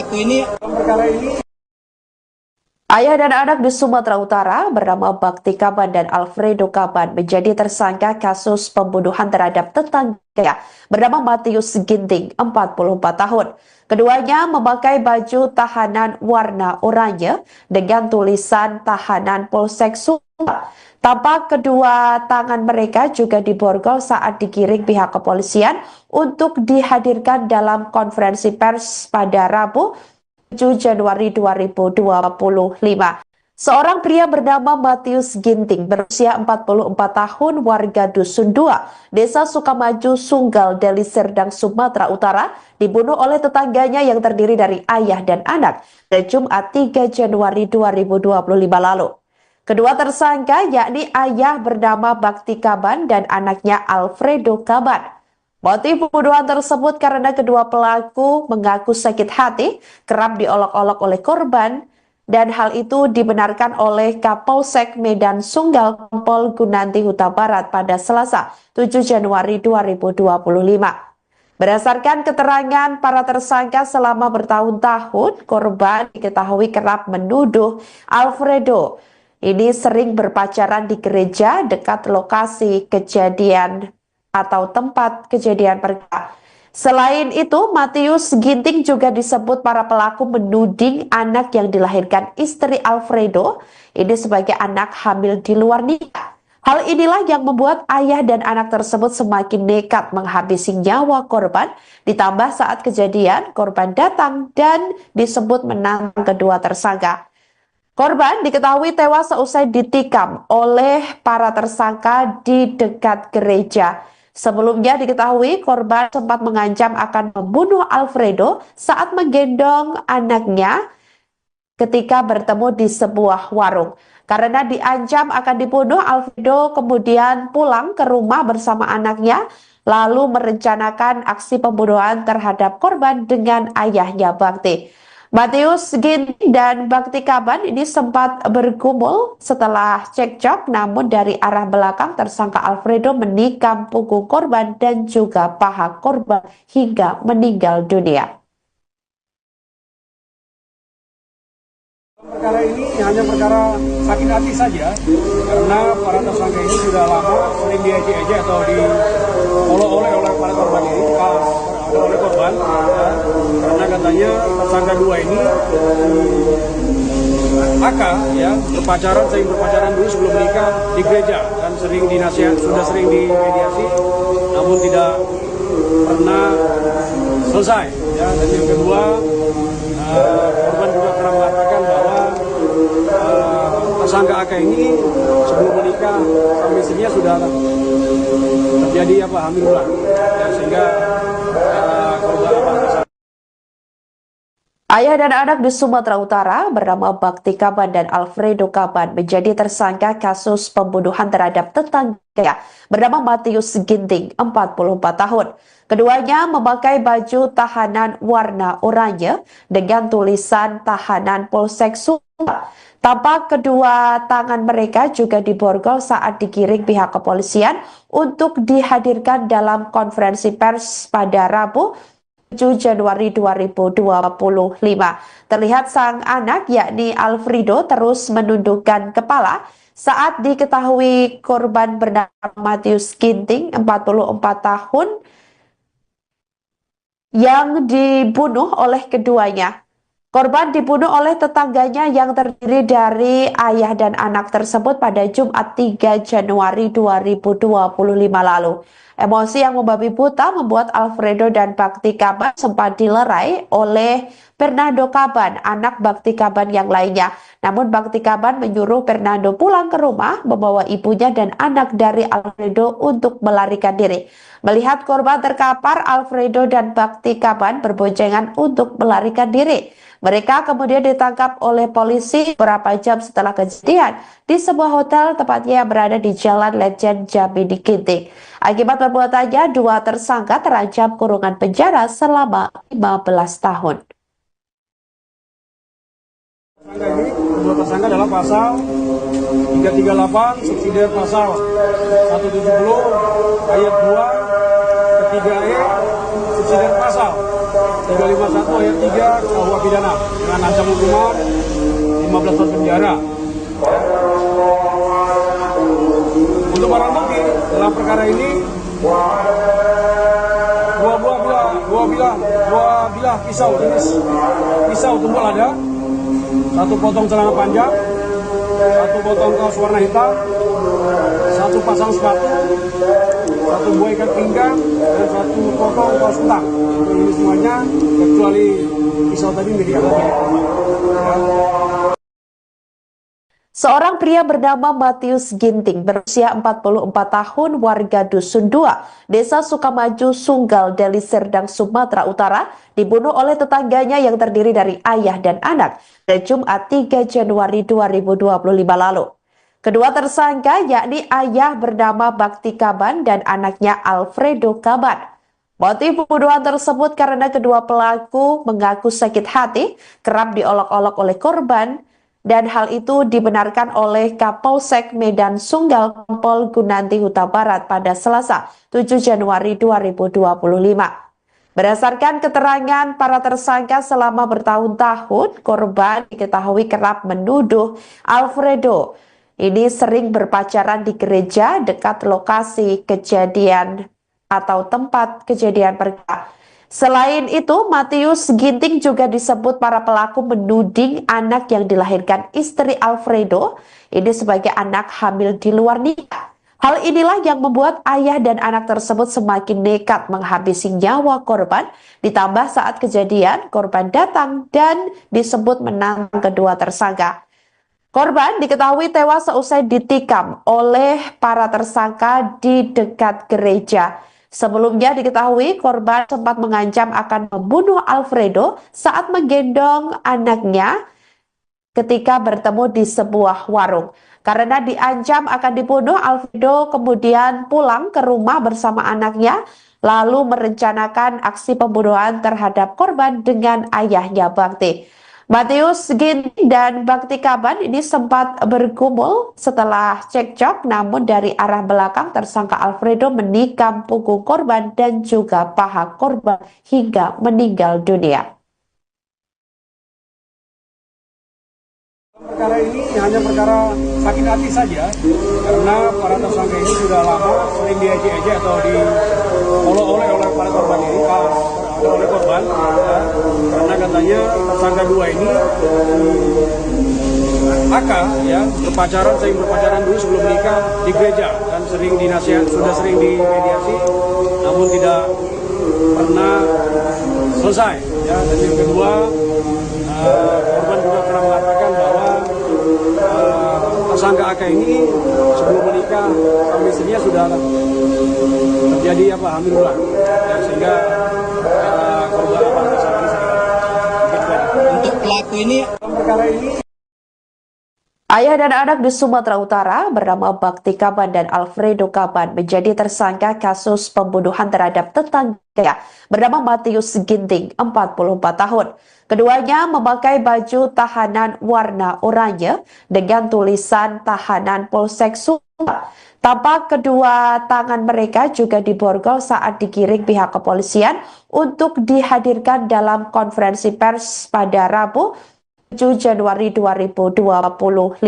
pelaku ini Dalam perkara ini Ayah dan anak di Sumatera Utara bernama Bakti Kaban dan Alfredo Kaban menjadi tersangka kasus pembunuhan terhadap tetangga bernama Matius Ginting, 44 tahun. Keduanya memakai baju tahanan warna oranye dengan tulisan tahanan Polsek Sumbar. Tampak kedua tangan mereka juga diborgol saat digiring pihak kepolisian untuk dihadirkan dalam konferensi pers pada Rabu 7 Januari 2025. Seorang pria bernama Matius Ginting berusia 44 tahun warga Dusun 2, Desa Sukamaju, Sunggal, Deli Serdang, Sumatera Utara dibunuh oleh tetangganya yang terdiri dari ayah dan anak pada Jumat 3 Januari 2025 lalu. Kedua tersangka yakni ayah bernama Bakti Kaban dan anaknya Alfredo Kaban. Motif pembunuhan tersebut karena kedua pelaku mengaku sakit hati, kerap diolok-olok oleh korban, dan hal itu dibenarkan oleh Kapolsek Medan Sunggal Kompol Gunanti Huta Barat pada Selasa 7 Januari 2025. Berdasarkan keterangan para tersangka selama bertahun-tahun, korban diketahui kerap menuduh Alfredo ini sering berpacaran di gereja dekat lokasi kejadian atau tempat kejadian perkara. Selain itu, Matius Ginting juga disebut para pelaku menuding anak yang dilahirkan istri Alfredo ini sebagai anak hamil di luar nikah. Hal inilah yang membuat ayah dan anak tersebut semakin nekat menghabisi nyawa korban, ditambah saat kejadian korban datang dan disebut menantang kedua tersangka. Korban diketahui tewas seusai ditikam oleh para tersangka di dekat gereja. Sebelumnya diketahui korban sempat mengancam akan membunuh Alfredo saat menggendong anaknya ketika bertemu di sebuah warung. Karena diancam akan dibunuh, Alfredo kemudian pulang ke rumah bersama anaknya, lalu merencanakan aksi pembunuhan terhadap korban dengan ayahnya Bakti. Matius Ginting dan Bakti Kaban ini sempat bergumul setelah cekcok, namun dari arah belakang tersangka Alfredo menikam punggung korban dan juga paha korban hingga meninggal dunia. perkara ini hanya perkara sakit hati saja, karena para tersangka ini sudah lama sering diejek-ejek atau diolok-olok oleh para korban ini, oleh korban, ya, karena katanya tersangka dua ini AK ya sering berpacaran dulu sebelum menikah di gereja dan sering sudah sering dimediasi, namun tidak pernah selesai. Ya, dan yang kedua, korban juga pernah mengatakan bahwa tersangka AK ini sebelum menikah sama istrinya sudah terjadi hamil ulang, ya, sehingga korban Ayah dan anak di Sumatera Utara bernama Bakti Kaban dan Alfredo Kaban menjadi tersangka kasus pembunuhan terhadap tetangga bernama Matius Ginting, 44 tahun. Keduanya memakai baju tahanan warna oranye dengan tulisan tahanan Polsek Sumbar. Tampak kedua tangan mereka juga diborgol saat digiring pihak kepolisian untuk dihadirkan dalam konferensi pers pada Rabu 7 Januari 2025. Terlihat sang anak yakni Alfredo terus menundukkan kepala saat diketahui korban bernama Matius Ginting, 44 tahun, yang dibunuh oleh keduanya. Korban dibunuh oleh tetangganya yang terdiri dari ayah dan anak tersebut pada Jumat 3 Januari 2025 lalu. Emosi yang membabi buta membuat Alfredo dan Bakti Kaban sempat dilerai oleh Fernando Kaban, anak Bakti Kaban yang lainnya. Namun Bakti Kaban menyuruh Fernando pulang ke rumah, membawa ibunya dan anak dari Alfredo untuk melarikan diri. Melihat korban terkapar, Alfredo dan Bakti Kaban berboncengan untuk melarikan diri. Mereka kemudian ditangkap oleh polisi beberapa jam setelah kejadian di sebuah hotel, tepatnya yang berada di Jalan Lejen Jambi di Ginting. Akibat perbuatannya, dua tersangka terancam kurungan penjara selama 15 tahun. Dua tersangka adalah pasal 338 subsidi pasal 170 ayat 2 ketiga E subsidi pasal 251 ayat 3 KUH pidana dengan ancaman hukuman 15 tahun penjara. Untuk barang bukti dalam perkara ini dua bilah pisau jenis pisau tumpul ada, satu potong celana panjang, satu potong kaos warna hitam, satu pasang sepatu, satu buah ikat pinggang, dan satu potong kaos kutang. Ini semuanya kecuali pisau tadi milik korban. Seorang pria bernama Matius Ginting berusia 44 tahun warga Dusun 2, Desa Sukamaju, Sunggal, Deli Serdang, Sumatera Utara dibunuh oleh tetangganya yang terdiri dari ayah dan anak pada Jumat 3 Januari 2025 lalu. Kedua tersangka yakni ayah bernama Bakti Kaban dan anaknya Alfredo Kaban. Motif pembunuhan tersebut karena kedua pelaku mengaku sakit hati, kerap diolok-olok oleh korban, dan hal itu dibenarkan oleh Kapolsek Medan Sunggal Kompol Gunanti Huta Barat pada Selasa 7 Januari 2025. Berdasarkan keterangan para tersangka selama bertahun-tahun, korban diketahui kerap menuduh Alfredo ini sering berpacaran di gereja dekat lokasi kejadian atau tempat kejadian perkara. Selain itu, Matius Ginting juga disebut para pelaku menuding anak yang dilahirkan istri Alfredo ini sebagai anak hamil di luar nikah. Hal inilah yang membuat ayah dan anak tersebut semakin nekat menghabisi nyawa korban, ditambah saat kejadian korban datang dan disebut menantang kedua tersangka. Korban diketahui tewas seusai ditikam oleh para tersangka di dekat gereja. Sebelumnya diketahui korban sempat mengancam akan membunuh Alfredo saat menggendong anaknya ketika bertemu di sebuah warung. Karena diancam akan dibunuh, Alfredo kemudian pulang ke rumah bersama anaknya, lalu merencanakan aksi pembunuhan terhadap korban dengan ayahnya Bakti. Matius Ginting dan Bakti Kaban ini sempat bergumul setelah cekcok, namun dari arah belakang tersangka Alfredo menikam punggung korban dan juga paha korban hingga meninggal dunia. Perkara ini hanya perkara sakit hati saja, karena para tersangka ini sudah lama sering diejek-ejek atau diolok-olok oleh para korban ini, oleh korban, ya, karena katanya tersangka dua ini ya sering berpacaran dulu sebelum menikah di gereja dan sering sudah sering dimediasi, namun tidak pernah selesai. Ya, dan yang kedua, korban juga pernah mengatakan bahwa tersangka AK ini sebelum menikah sama istrinya sudah terjadi hamil ulang, ya, sehingga korban tersangka ini Untuk pelaku ini dalam perkara ini. Ayah dan anak di Sumatera Utara bernama Bakti Kaban dan Alfredo Kaban menjadi tersangka kasus pembunuhan terhadap tetangga bernama Matius Ginting, 44 tahun. Keduanya memakai baju tahanan warna oranye dengan tulisan tahanan Polsek Sunggal. Tampak kedua tangan mereka juga diborgol saat digiring pihak kepolisian untuk dihadirkan dalam konferensi pers pada Rabu 7 Januari 2025.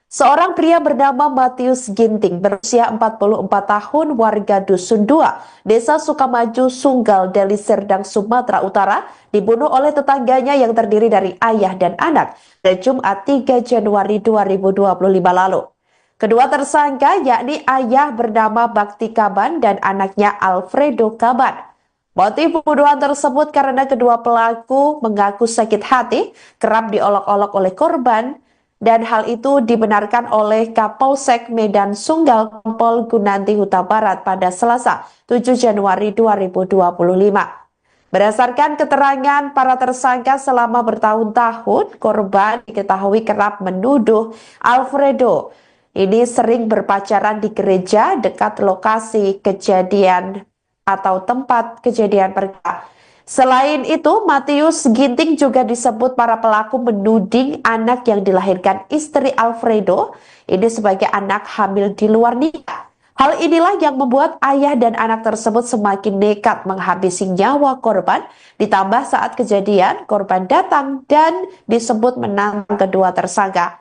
Seorang pria bernama Matius Ginting berusia 44 tahun warga Dusun 2, Desa Sukamaju, Sunggal, Deli Serdang, Sumatera Utara dibunuh oleh tetangganya yang terdiri dari ayah dan anak pada Jumat 3 Januari 2025 lalu. Kedua tersangka yakni ayah bernama Bakti Kaban dan anaknya Alfredo Kaban. Motif pembunuhan tersebut karena kedua pelaku mengaku sakit hati, kerap diolok-olok oleh korban, dan hal itu dibenarkan oleh Kapolsek Medan Sunggal Kompol Gunanti Huta Barat pada Selasa 7 Januari 2025. Berdasarkan keterangan para tersangka selama bertahun-tahun, korban diketahui kerap menuduh Alfredo ini sering berpacaran di gereja dekat lokasi kejadian atau tempat kejadian perkara. Selain itu, Matius Ginting juga disebut para pelaku menuding anak yang dilahirkan istri Alfredo ini sebagai anak hamil di luar nikah. Hal inilah yang membuat ayah dan anak tersebut semakin nekat menghabisi nyawa korban, ditambah saat kejadian korban datang dan disebut menantang kedua tersangka.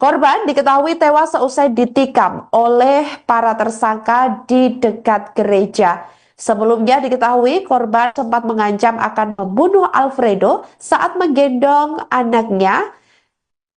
Korban diketahui tewas seusai ditikam oleh para tersangka di dekat gereja. Sebelumnya diketahui korban sempat mengancam akan membunuh Alfredo saat menggendong anaknya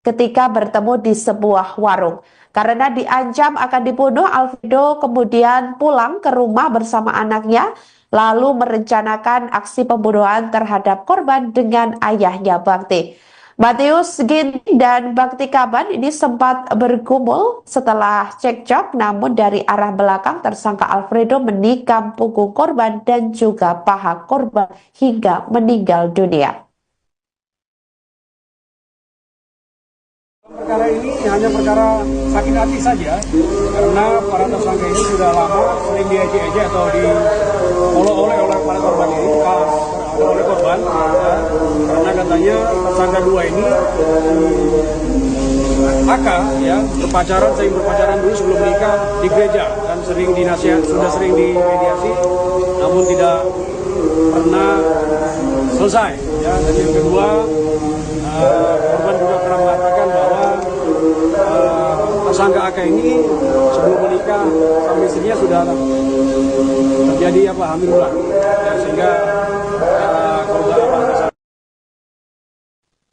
ketika bertemu di sebuah warung. Karena diancam akan dibunuh, Alfredo kemudian pulang ke rumah bersama anaknya, lalu merencanakan aksi pembunuhan terhadap korban dengan ayahnya Bakti. Matius Ginting dan Bakti Kaban ini sempat bergumul setelah cekcok, namun dari arah belakang tersangka Alfredo menikam punggung korban dan juga paha korban hingga meninggal dunia. Perkara ini hanya perkara sakit hati saja, karena para tersangka ini sudah lama sering diejek-ejek atau diolok-olok oleh para korban ini, oleh korban, ya, karena katanya tersangka dua ini AK ya sering berpacaran dulu sebelum menikah di gereja dan sering sudah sering dimediasi, namun tidak pernah selesai. Ya, dan yang kedua, korban juga pernah mengatakan bahwa tersangka AK ini sebelum menikah sama istrinya sudah terjadi hamil ulang, ya, sehingga korban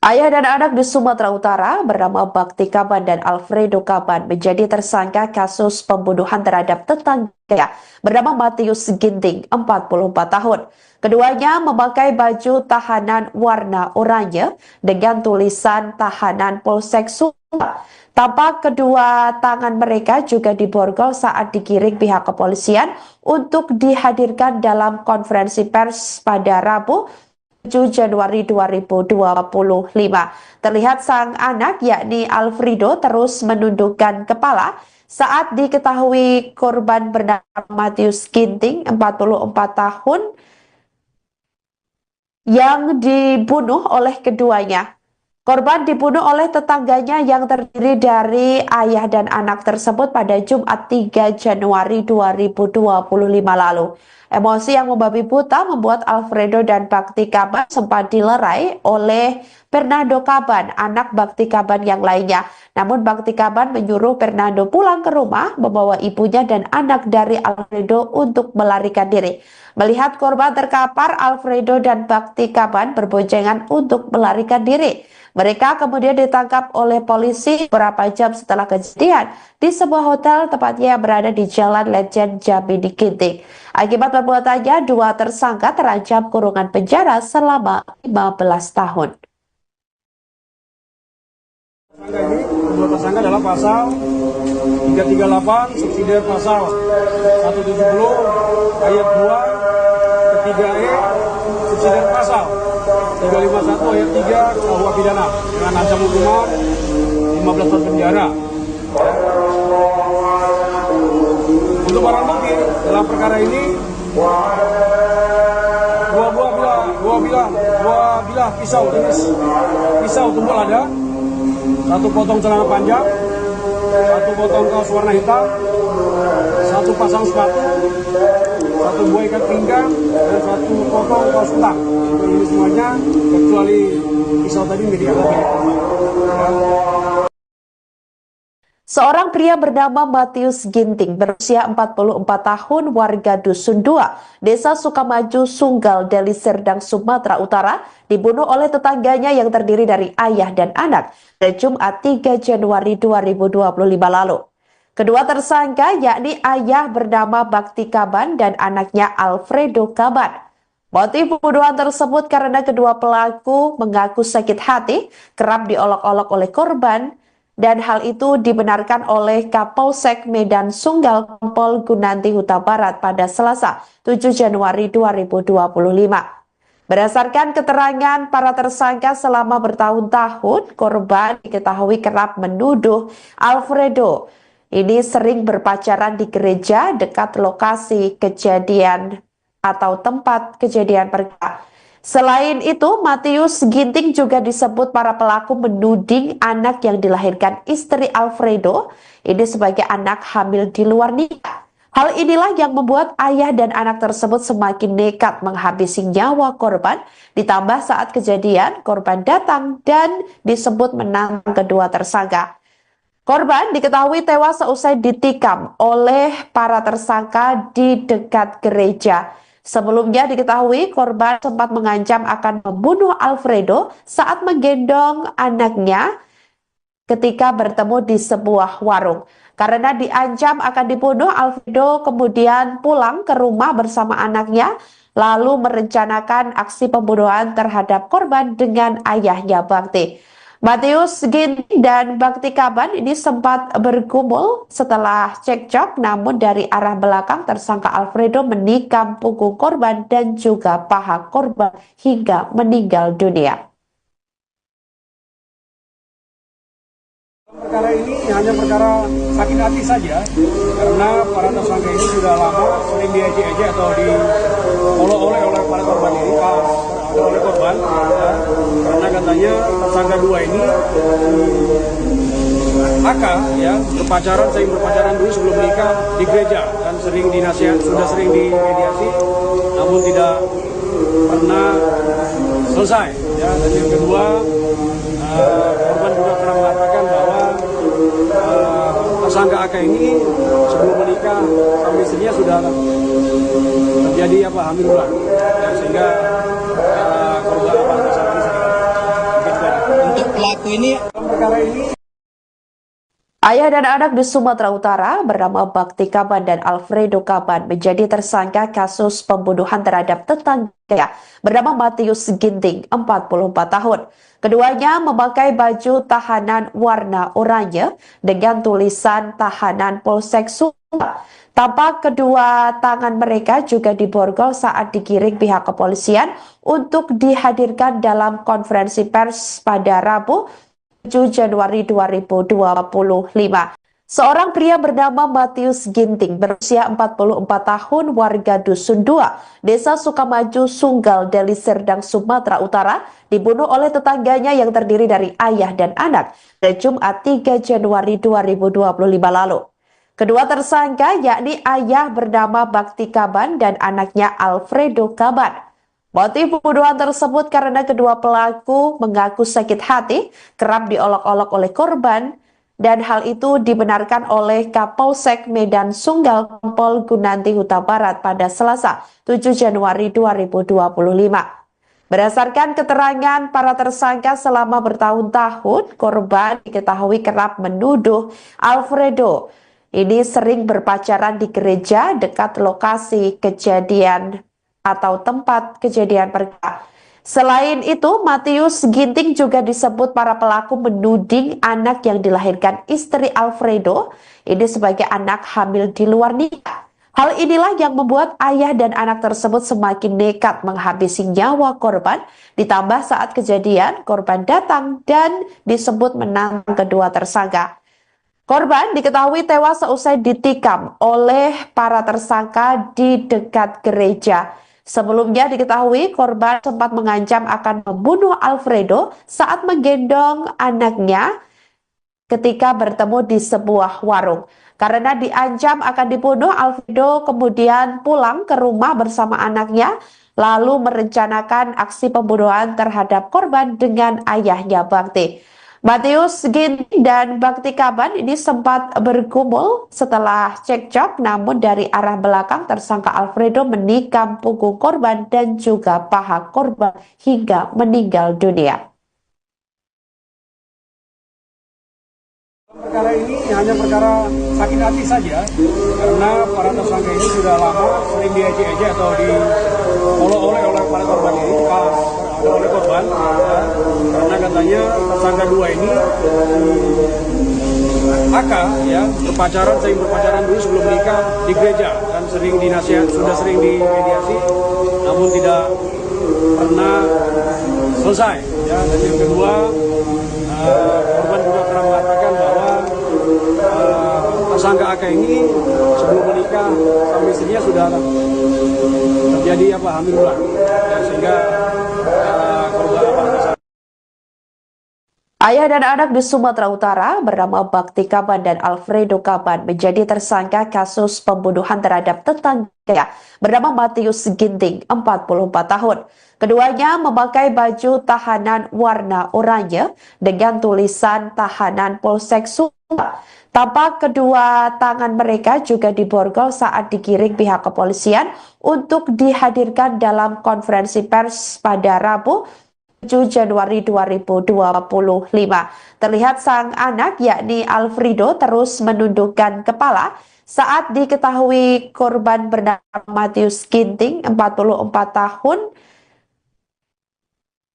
Ayah dan anak di Sumatera Utara bernama Bakti Kaban dan Alfredo Kaban menjadi tersangka kasus pembunuhan terhadap tetangga bernama Matius Ginting, 44 tahun. Keduanya memakai baju tahanan warna oranye dengan tulisan tahanan Polsek Sumbar. Tampak kedua tangan mereka juga diborgol saat digiring pihak kepolisian untuk dihadirkan dalam konferensi pers pada Rabu 7 Januari 2025. Terlihat sang anak yakni Alfredo terus menundukkan kepala saat diketahui korban bernama Matius Ginting, 44 tahun, yang dibunuh oleh keduanya. Korban dibunuh oleh tetangganya yang terdiri dari ayah dan anak tersebut pada Jumat 3 Januari 2025 lalu. Emosi yang membabi buta membuat Alfredo dan Bakti Kaban sempat dilerai oleh Fernando Kaban, anak Bakti Kaban yang lainnya. Namun Bakti Kaban menyuruh Fernando pulang ke rumah, membawa ibunya dan anak dari Alfredo untuk melarikan diri. Melihat korban terkapar, Alfredo dan Bakti Kaban berboncengan untuk melarikan diri. Mereka kemudian ditangkap oleh polisi beberapa jam setelah kejadian di sebuah hotel, tepatnya yang berada di Jalan Lejen Jambi di Ginting. Akibat perbuatannya, dua tersangka terancam kurungan penjara selama 15 tahun. Dua tersangka adalah pasal 338 subsidi pasal 170 ayat 2 ketiga E subsidi pasal 351 ayat 3 KUH pidana dengan ancaman hukuman 15 tahun penjara. Untuk barang bukti dalam perkara ini, dua bilah pisau jenis pisau tumpul ada, satu potong celana panjang, satu potong kaos warna hitam, satu pasang sepatu, satu buah ikat pinggang, dan satu potong kaos kutang. Ini semuanya kecuali pisau tadi milik korban. Seorang pria bernama Matius Ginting berusia 44 tahun, warga Dusun 2, Desa Sukamaju, Sunggal, Deli Serdang, Sumatera Utara, dibunuh oleh tetangganya yang terdiri dari ayah dan anak pada Jumat 3 Januari 2025 lalu. Kedua tersangka yakni ayah bernama Bakti Kaban dan anaknya Alfredo Kaban. Motif pembunuhan tersebut karena kedua pelaku mengaku sakit hati, kerap diolok-olok oleh korban, dan hal itu dibenarkan oleh Kapolsek Medan Sunggal Kompol Gunanti Huta Barat pada Selasa 7 Januari 2025. Berdasarkan keterangan para tersangka selama bertahun-tahun, korban diketahui kerap menuduh Alfredo ini sering berpacaran di gereja dekat lokasi kejadian atau tempat kejadian perkara. Selain itu, Matius Ginting juga disebut para pelaku menuding anak yang dilahirkan istri Alfredo ini sebagai anak hamil di luar nikah. Hal inilah yang membuat ayah dan anak tersebut semakin nekat menghabisi nyawa korban, ditambah saat kejadian korban datang dan disebut menantang kedua tersangka. Korban diketahui tewas seusai ditikam oleh para tersangka di dekat gereja. Sebelumnya diketahui korban sempat mengancam akan membunuh Alfredo saat menggendong anaknya ketika bertemu di sebuah warung. Karena diancam akan dibunuh, Alfredo kemudian pulang ke rumah bersama anaknya, lalu merencanakan aksi pembunuhan terhadap korban dengan ayahnya Bakti. Matius Ginting dan Bakti Kaban ini sempat bergumul setelah cekcok, namun dari arah belakang tersangka Alfredo menikam punggung korban dan juga paha korban hingga meninggal dunia. Perkara ini hanya perkara sakit hati saja, karena para tersangka ini sudah lama sering diejek-ejek atau diolok-olok oleh para korban ini, oleh korban, ya, karena katanya tersangka dua ini AK ya sering berpacaran dulu sebelum menikah di gereja dan sering sudah sering dimediasi, namun tidak pernah selesai. Ya, dan yang kedua, korban juga pernah mengatakan bahwa tersangka AK ini sebelum menikah sama istrinya sudah terjadi hamil ulang, ya, sehingga korban tersangka ini untuk pelaku ini perkara ini. Ayah dan anak di Sumatera Utara bernama Bakti Kaban dan Alfredo Kaban menjadi tersangka kasus pembunuhan terhadap tetangga bernama Matius Ginting, 44 tahun. Keduanya memakai baju tahanan warna oranye dengan tulisan tahanan Polsek Sumba. Tampak kedua tangan mereka juga diborgol saat digiring pihak kepolisian untuk dihadirkan dalam konferensi pers pada Rabu 7 Januari 2025. Seorang pria bernama Matius Ginting berusia 44 tahun warga Dusun 2, Desa Sukamaju, Sunggal, Deli Serdang, Sumatera Utara, dibunuh oleh tetangganya yang terdiri dari ayah dan anak pada Jumat 3 Januari 2025 lalu. Kedua tersangka yakni ayah bernama Bakti Kaban dan anaknya Alfredo Kaban. Motif pembunuhan tersebut karena kedua pelaku mengaku sakit hati, kerap diolok-olok oleh korban, dan hal itu dibenarkan oleh Kapolsek Medan Sunggal Kompol Gunanti Huta Barat pada Selasa 7 Januari 2025. Berdasarkan keterangan para tersangka selama bertahun-tahun, korban diketahui kerap menuduh Alfredo ini sering berpacaran di gereja dekat lokasi kejadian atau tempat kejadian perkara. Selain itu, Matius Ginting juga disebut para pelaku menuding anak yang dilahirkan istri Alfredo ini sebagai anak hamil di luar nikah. Hal inilah yang membuat ayah dan anak tersebut semakin nekat menghabisi nyawa korban, ditambah saat kejadian korban datang dan disebut menantang kedua tersangka. Korban diketahui tewas seusai ditikam oleh para tersangka di dekat gereja. Sebelumnya diketahui korban sempat mengancam akan membunuh Alfredo saat menggendong anaknya ketika bertemu di sebuah warung. Karena diancam akan dibunuh, Alfredo kemudian pulang ke rumah bersama anaknya, lalu merencanakan aksi pembunuhan terhadap korban dengan ayahnya Bakti. Matius Ginting dan Bakti Kaban ini sempat bergumul setelah cekcok, namun dari arah belakang tersangka Alfredo menikam punggung korban dan juga paha korban hingga meninggal dunia. Perkara ini hanya perkara sakit hati saja, karena para tersangka ini sudah lama sering diejek-ejek atau diolok-olok oleh para korban ini, oleh korban, ya, karena katanya tersangka dua ini AK ya sering berpacaran dulu sebelum menikah di gereja dan sudah sering dimediasi, namun tidak pernah selesai. Ya, dan yang kedua, korban juga pernah mengatakan bahwa tersangka AK ini sebelum menikah sama istrinya sudah terjadi hamil ulang, ya, sehingga korban Ayah dan anak di Sumatera Utara bernama Bakti Kaban dan Alfredo Kaban menjadi tersangka kasus pembunuhan terhadap tetangga bernama Matius Ginting, 44 tahun. Keduanya memakai baju tahanan warna oranye dengan tulisan tahanan Polsek Sumba. Tampak kedua tangan mereka juga diborgol saat digiring pihak kepolisian untuk dihadirkan dalam konferensi pers pada Rabu 7 Januari 2025. Terlihat sang anak yakni Alfredo terus menundukkan kepala saat diketahui korban bernama Matius Ginting, 44 tahun,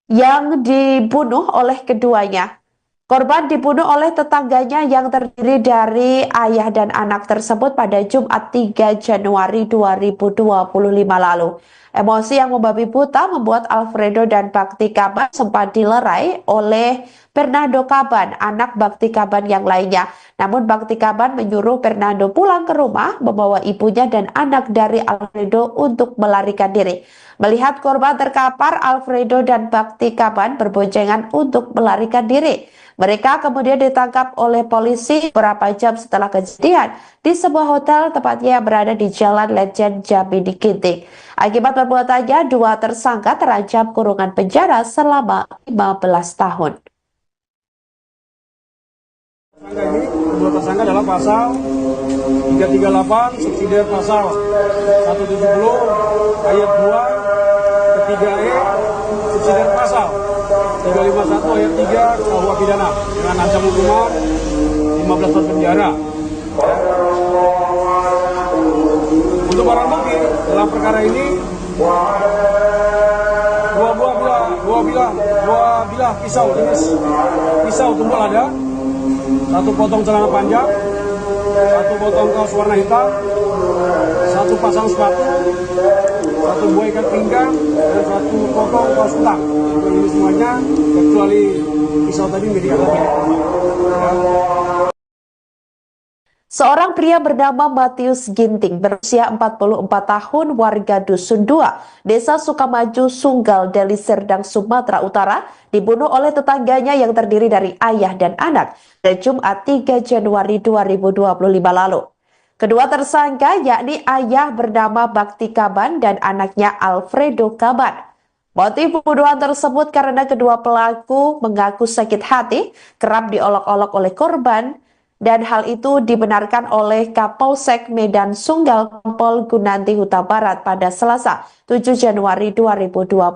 yang dibunuh oleh keduanya. Korban dibunuh oleh tetangganya yang terdiri dari ayah dan anak tersebut pada Jumat 3 Januari 2025 lalu. Emosi yang membabi buta membuat Alfredo dan Bakti Kaban sempat dilerai oleh Fernando Kaban, anak Bakti Kaban yang lainnya. Namun Bakti Kaban menyuruh Fernando pulang ke rumah membawa ibunya dan anak dari Alfredo untuk melarikan diri. Melihat korban terkapar, Alfredo dan Bakti Kaban berboncengan untuk melarikan diri. Mereka kemudian ditangkap oleh polisi beberapa jam setelah kejadian di sebuah hotel tepatnya yang berada di Jalan Lejen Jambi Ginting. Akibat perbuatannya, dua tersangka terancam kurungan penjara selama 15 tahun. Kedua tersangka adalah pasal 338 subsidiar pasal 170 ayat 2 ketiga E subsidiar pasal 351 ayat 3 KUH pidana dengan ancaman hukuman 15 tahun penjara. Untuk barang bukti dalam perkara ini dua bilah pisau jenis pisau tumpul ada, satu potong celana panjang, satu potong kaos warna hitam, satu pasang sepatu, satu buah ikat pinggang, dan satu potong kaos ulang. Ini semuanya kecuali pisau tadi milik Seorang pria bernama Matius Ginting berusia 44 tahun warga Dusun 2, Desa Sukamaju, Sunggal, Deli Serdang, Sumatera Utara dibunuh oleh tetangganya yang terdiri dari ayah dan anak pada Jumat 3 Januari 2025 lalu. Kedua tersangka yakni ayah bernama Bakti Kaban dan anaknya Alfredo Kaban. Motif pembunuhan tersebut karena kedua pelaku mengaku sakit hati kerap diolok-olok oleh korban, dan hal itu dibenarkan oleh Kapolsek Medan Sunggal Kompol Gunanti Huta Barat pada Selasa 7 Januari 2025.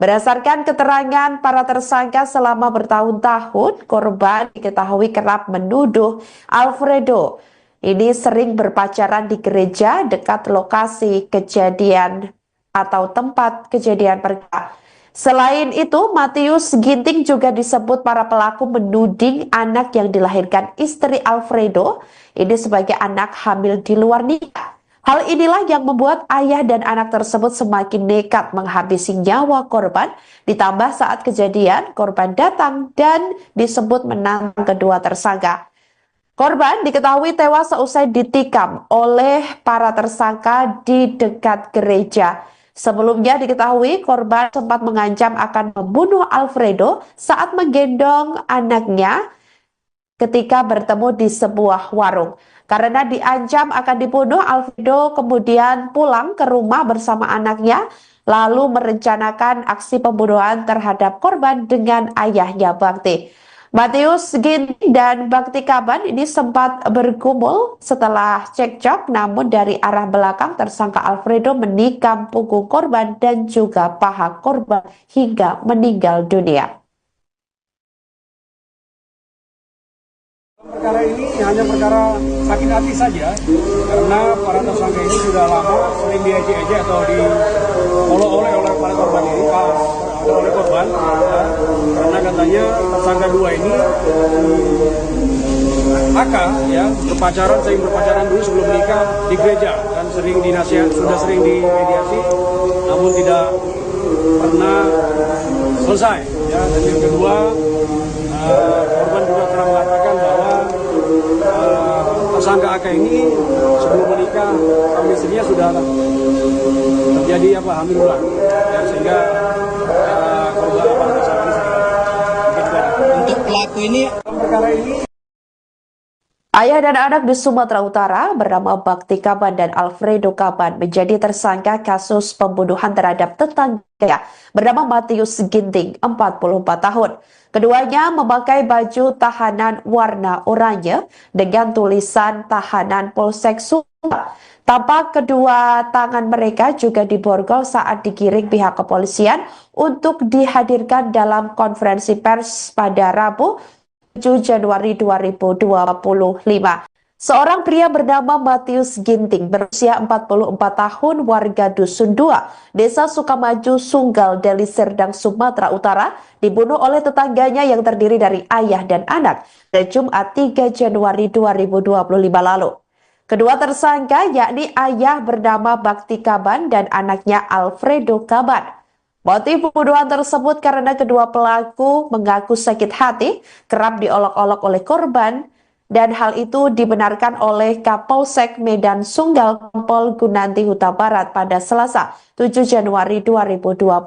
Berdasarkan keterangan para tersangka selama bertahun-tahun, korban diketahui kerap menuduh Alfredo ini sering berpacaran di gereja dekat lokasi kejadian atau tempat kejadian perkara. Selain itu, Matius Ginting juga disebut para pelaku menuding anak yang dilahirkan istri Alfredo ini sebagai anak hamil di luar nikah. Hal inilah yang membuat ayah dan anak tersebut semakin nekat menghabisi nyawa korban, ditambah saat kejadian korban datang dan disebut menantang kedua tersangka. Korban diketahui tewas seusai ditikam oleh para tersangka di dekat gereja. Sebelumnya diketahui korban sempat mengancam akan membunuh Alfredo saat menggendong anaknya ketika bertemu di sebuah warung. Karena diancam akan dibunuh, Alfredo kemudian pulang ke rumah bersama anaknya, lalu merencanakan aksi pembunuhan terhadap korban dengan ayahnya Bakti. Matius Ginting dan Bakti Kaban ini sempat bergumul setelah cekcok, namun dari arah belakang tersangka Alfredo menikam punggung korban dan juga paha korban hingga meninggal dunia. Perkara ini hanya perkara sakit hati saja, karena para tersangka ini sudah lama sering diejek-ejek atau diolok-olok oleh para korban ini, oleh korban, ya, karena katanya tersangka dua ini ya sering berpacaran dulu sebelum menikah di gereja dan sering dinasihat, sudah sering dimediasi, namun tidak pernah selesai. Ya, dan yang kedua, korban juga pernah mengatakan bahwa tersangka AK ini sebelum menikah sama istrinya sudah terjadi hamil ulang, ya, sehingga korban tersangka ini pelaku ini Perkara ini Ayah dan anak di Sumatera Utara bernama Bakti Kaban dan Alfredo Kaban menjadi tersangka kasus pembunuhan terhadap tetangga bernama Matius Ginting, 44 tahun. Keduanya memakai baju tahanan warna oranye dengan tulisan tahanan Polsek Sumba. Tampak kedua tangan mereka juga diborgol saat digiring pihak kepolisian untuk dihadirkan dalam konferensi pers pada Rabu 7 Januari 2025. Seorang pria bernama Matius Ginting berusia 44 tahun warga Dusun 2, Desa Sukamaju, Sunggal, Deli Serdang, Sumatera Utara dibunuh oleh tetangganya yang terdiri dari ayah dan anak pada Jumat 3 Januari 2025 lalu. Kedua tersangka yakni ayah bernama Bakti Kaban dan anaknya Alfredo Kaban. Motif pembunuhan tersebut karena kedua pelaku mengaku sakit hati, kerap diolok-olok oleh korban, dan hal itu dibenarkan oleh Kapolsek Medan Sunggal Kompol Gunanti Huta Barat pada Selasa 7 Januari 2025.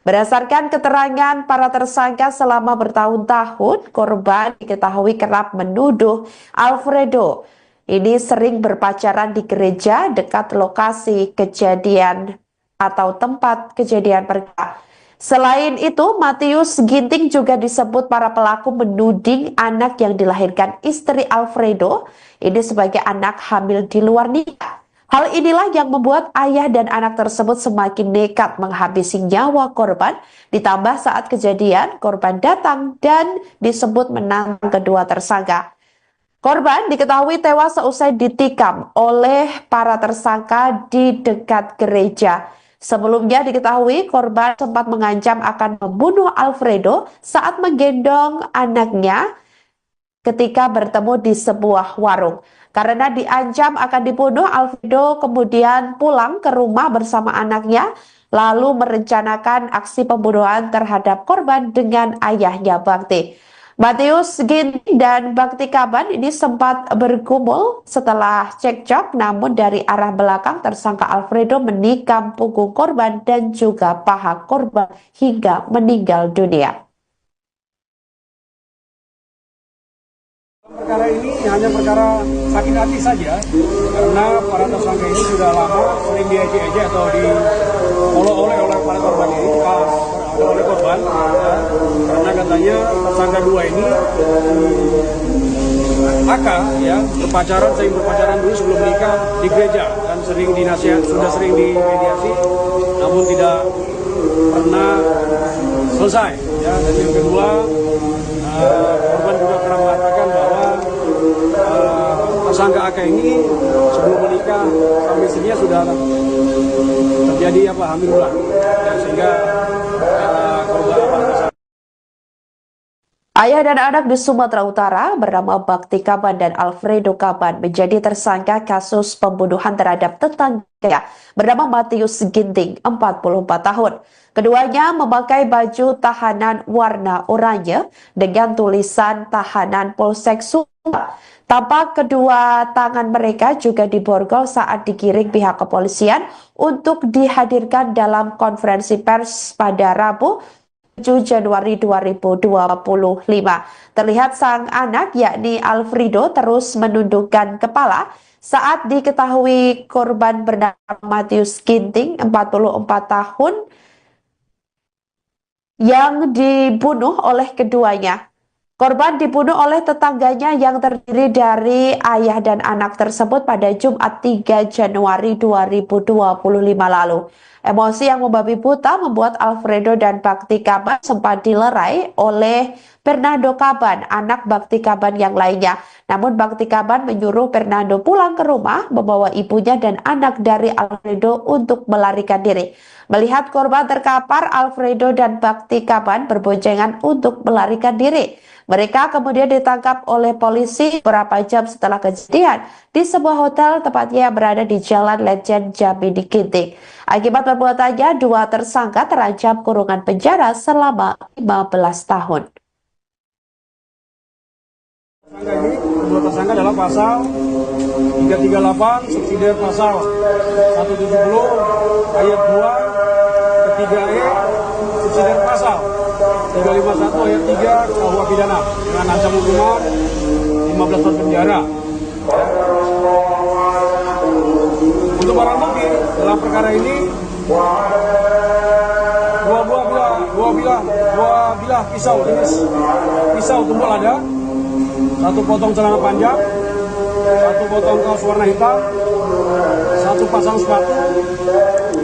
Berdasarkan keterangan para tersangka selama bertahun-tahun, korban diketahui kerap menuduh Alfredo ini sering berpacaran di gereja dekat lokasi kejadian atau tempat kejadian perkara. Selain itu, Matius Ginting juga disebut para pelaku menuding anak yang dilahirkan istri Alfredo ini sebagai anak hamil di luar nikah. Hal inilah yang membuat ayah dan anak tersebut semakin nekat menghabisi nyawa korban, ditambah saat kejadian korban datang dan disebut menantang kedua tersangka. Korban diketahui tewas seusai ditikam oleh para tersangka di dekat gereja. Sebelumnya diketahui korban sempat mengancam akan membunuh Alfredo saat menggendong anaknya ketika bertemu di sebuah warung. Karena diancam akan dibunuh, Alfredo kemudian pulang ke rumah bersama anaknya, lalu merencanakan aksi pembunuhan terhadap korban dengan ayahnya Bakti. Matius Ginting dan Bakti Kaban ini sempat bergumul setelah cekcok, namun dari arah belakang tersangka Alfredo menikam punggung korban dan juga paha korban hingga meninggal dunia. perkara ini hanya perkara sakit hati saja, karena para tersangka ini sudah lama sering diejek-ejek atau diolok-olok oleh para korban ini, oleh korban, ya, karena katanya tersangka dua ini ya sering berpacaran dulu sebelum menikah di gereja dan sering sudah sering dimediasi, namun tidak pernah selesai. Ya, dan yang kedua, korban juga pernah mengatakan bahwa tersangka AK ini sebelum menikah sama istrinya sudah terjadi hamil ulang, dan sehingga korban tersangka. Ayah dan anak di Sumatera Utara bernama Bakti Kaban dan Alfredo Kaban menjadi tersangka kasus pembunuhan terhadap tetangga bernama Matius Ginting, 44 tahun. Keduanya memakai baju tahanan warna oranye dengan tulisan tahanan Polsek Sumba. Tampak kedua tangan mereka juga diborgol saat digiring pihak kepolisian untuk dihadirkan dalam konferensi pers pada Rabu 7 Januari 2025. Terlihat sang anak yakni Alfredo terus menundukkan kepala saat diketahui korban bernama Matius Ginting, 44 tahun, yang dibunuh oleh keduanya. Korban dibunuh oleh tetangganya yang terdiri dari ayah dan anak tersebut pada Jumat 3 Januari 2025 lalu. Emosi yang membabi buta membuat Alfredo dan Bakti Kaban sempat dilerai oleh Fernando Kaban, anak Bakti Kaban yang lainnya. Namun Bakti Kaban menyuruh Fernando pulang ke rumah, membawa ibunya dan anak dari Alfredo untuk melarikan diri. Melihat korban terkapar, Alfredo dan Bakti Kaban berboncengan untuk melarikan diri. Mereka kemudian ditangkap oleh polisi beberapa jam setelah kejadian di sebuah hotel tepatnya yang berada di Jalan Lejen Jambi Ginting. Akibat perbuatannya, dua tersangka terancam kurungan penjara selama 15 tahun. Dua tersangka adalah pasal 338 subsidiar pasal 170 ayat 2 ketiga E subsidiar pasal 351 ayat 3 KUH pidana dengan ancaman hukuman 15 tahun penjara. Untuk barang bukti dalam perkara ini dua bilah pisau jenis pisau tumpul lada, satu potong celana panjang, satu potong kaos warna hitam, satu pasang sepatu,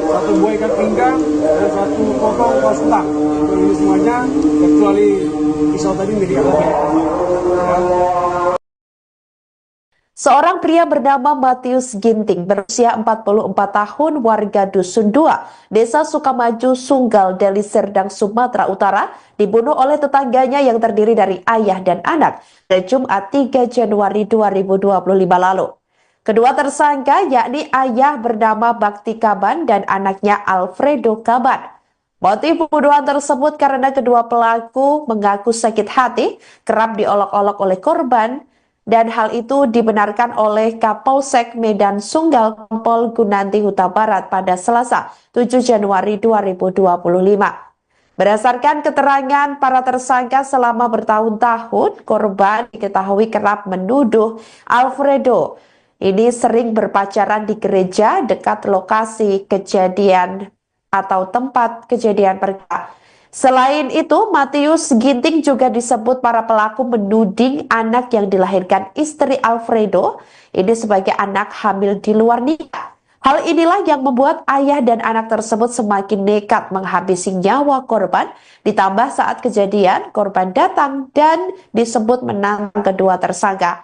satu buah ikat pinggang, dan satu potong kaos kutang. Ini semuanya kecuali pisau tadi milik anak. Seorang pria bernama Matius Ginting berusia 44 tahun warga Dusun 2, Desa Sukamaju, Sunggal, Deli Serdang, Sumatera Utara dibunuh oleh tetangganya yang terdiri dari ayah dan anak pada Jumat 3 Januari 2025 lalu. Kedua tersangka yakni ayah bernama Bakti Kaban dan anaknya Alfredo Kaban. Motif pembunuhan tersebut karena kedua pelaku mengaku sakit hati kerap diolok-olok oleh korban, dan hal itu dibenarkan oleh Kapolsek Medan Sunggal Kompol Gunanti Huta Barat pada Selasa 7 Januari 2025. Berdasarkan keterangan para tersangka selama bertahun-tahun, korban diketahui kerap menuduh Alfredo ini sering berpacaran di gereja dekat lokasi kejadian atau tempat kejadian perkara. Selain itu, Matius Ginting juga disebut para pelaku menuding anak yang dilahirkan istri Alfredo ini sebagai anak hamil di luar nikah. Hal inilah yang membuat ayah dan anak tersebut semakin nekat menghabisi nyawa korban, ditambah saat kejadian korban datang dan disebut menantang kedua tersangka.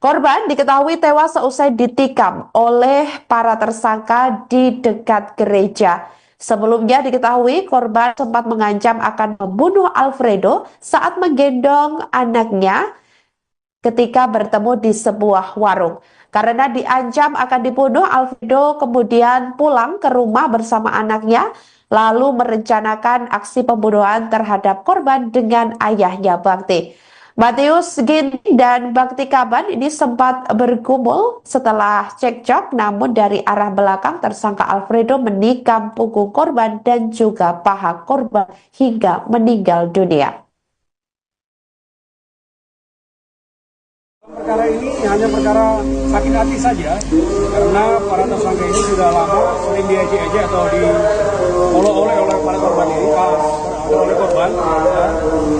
Korban diketahui tewas seusai ditikam oleh para tersangka di dekat gereja. Sebelumnya diketahui korban sempat mengancam akan membunuh Alfredo saat menggendong anaknya ketika bertemu di sebuah warung. Karena diancam akan dibunuh, Alfredo kemudian pulang ke rumah bersama anaknya, lalu merencanakan aksi pembunuhan terhadap korban dengan ayahnya Bakti. Matius Ginting dan Bakti Kaban ini sempat bergumul setelah cekcok, namun dari arah belakang tersangka Alfredo menikam punggung korban dan juga paha korban hingga meninggal dunia. Perkara ini hanya perkara sakit hati saja, karena para tersangka ini sudah lama sering diejek-ejek atau diolok-olok oleh para korban ini, oleh korban, ya,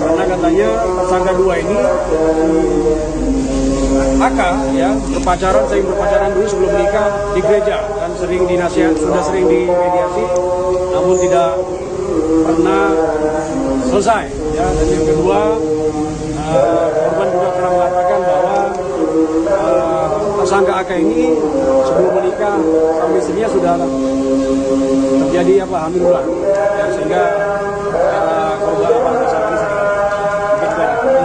karena katanya tersangka dua ini ya sering berpacaran dulu sebelum menikah di gereja dan sering dinasihat, sudah sering dimediasi, namun tidak pernah selesai. Ya, dan yang kedua, korban juga pernah mengatakan bahwa tersangka AK ini sebelum menikah sama istrinya sudah terjadi hamil bulan, ya, sehingga korban tersangka ini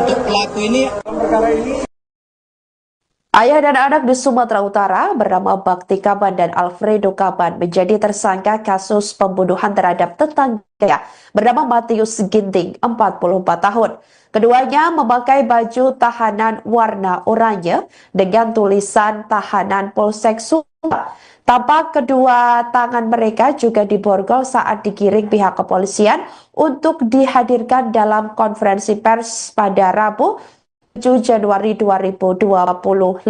Untuk pelaku ini perkara ini. Ayah dan anak di Sumatera Utara bernama Bakti Kaban dan Alfredo Kaban menjadi tersangka kasus pembunuhan terhadap tetangganya bernama Matius Ginting, 44 tahun. Keduanya memakai baju tahanan warna oranye dengan tulisan tahanan Polsek Sunggal. Tampak kedua tangan mereka juga diborgol saat digiring pihak kepolisian untuk dihadirkan dalam konferensi pers pada Rabu 7 Januari 2025.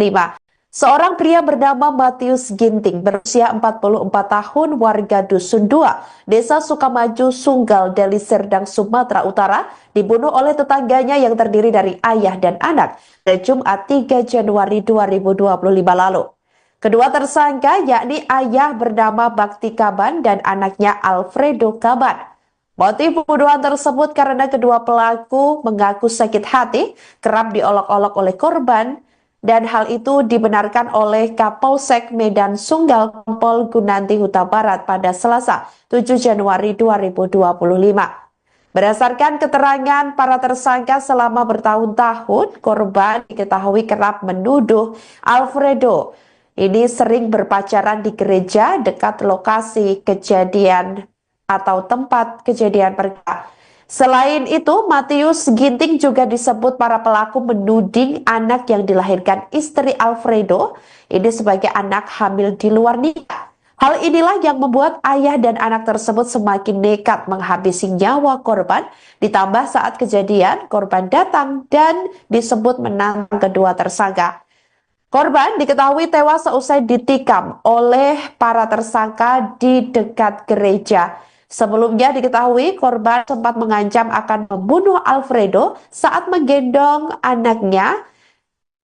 Seorang pria bernama Matius Ginting berusia 44 tahun warga Dusun 2, Desa Sukamaju, Sunggal, Deli Serdang, Sumatera Utara dibunuh oleh tetangganya yang terdiri dari ayah dan anak pada Jumat 3 Januari 2025 lalu. Kedua tersangka yakni ayah bernama Bakti Kaban dan anaknya Alfredo Kaban. Motif pembunuhan tersebut karena kedua pelaku mengaku sakit hati kerap diolok-olok oleh korban, dan hal itu dibenarkan oleh Kapolsek Medan Sunggal Kompol Gunanti Huta Barat pada Selasa 7 Januari 2025. Berdasarkan keterangan para tersangka selama bertahun-tahun, korban diketahui kerap menuduh Alfredo ini sering berpacaran di gereja dekat lokasi kejadian atau tempat kejadian perkara. Selain itu, Matius Ginting juga disebut para pelaku menuding anak yang dilahirkan istri Alfredo ini sebagai anak hamil di luar nikah. Hal inilah yang membuat ayah dan anak tersebut semakin nekat menghabisi nyawa korban, ditambah saat kejadian korban datang dan disebut menantang kedua tersangka. Korban diketahui tewas seusai ditikam oleh para tersangka di dekat gereja. Sebelumnya diketahui korban sempat mengancam akan membunuh Alfredo saat menggendong anaknya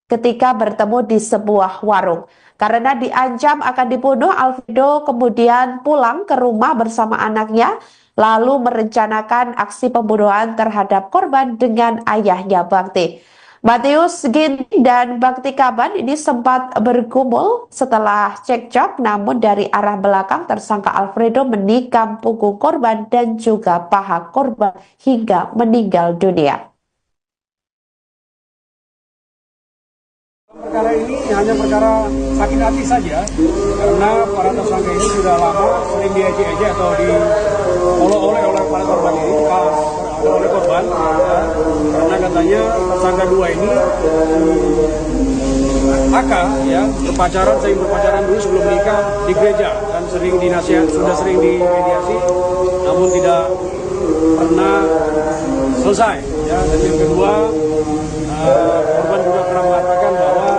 ketika bertemu di sebuah warung. Karena diancam akan dibunuh, Alfredo kemudian pulang ke rumah bersama anaknya, lalu merencanakan aksi pembunuhan terhadap korban dengan ayahnya Bakti. Matius Ginting dan Bakti Kaban ini sempat bergumul setelah cekcok, namun dari arah belakang tersangka Alfredo menikam punggung korban dan juga paha korban hingga meninggal dunia. Perkara ini hanya perkara sakit hati saja, karena para tersangka ini sudah lama sering diejek-ejek atau diolok-olok oleh para korban ini, oleh korban, ya, karena katanya tersangka dua ini AK ya sering berpacaran dulu sebelum menikah di gereja dan sering sudah sering dimediasi, namun tidak pernah selesai. Ya, dan yang kedua, korban juga pernah mengatakan bahwa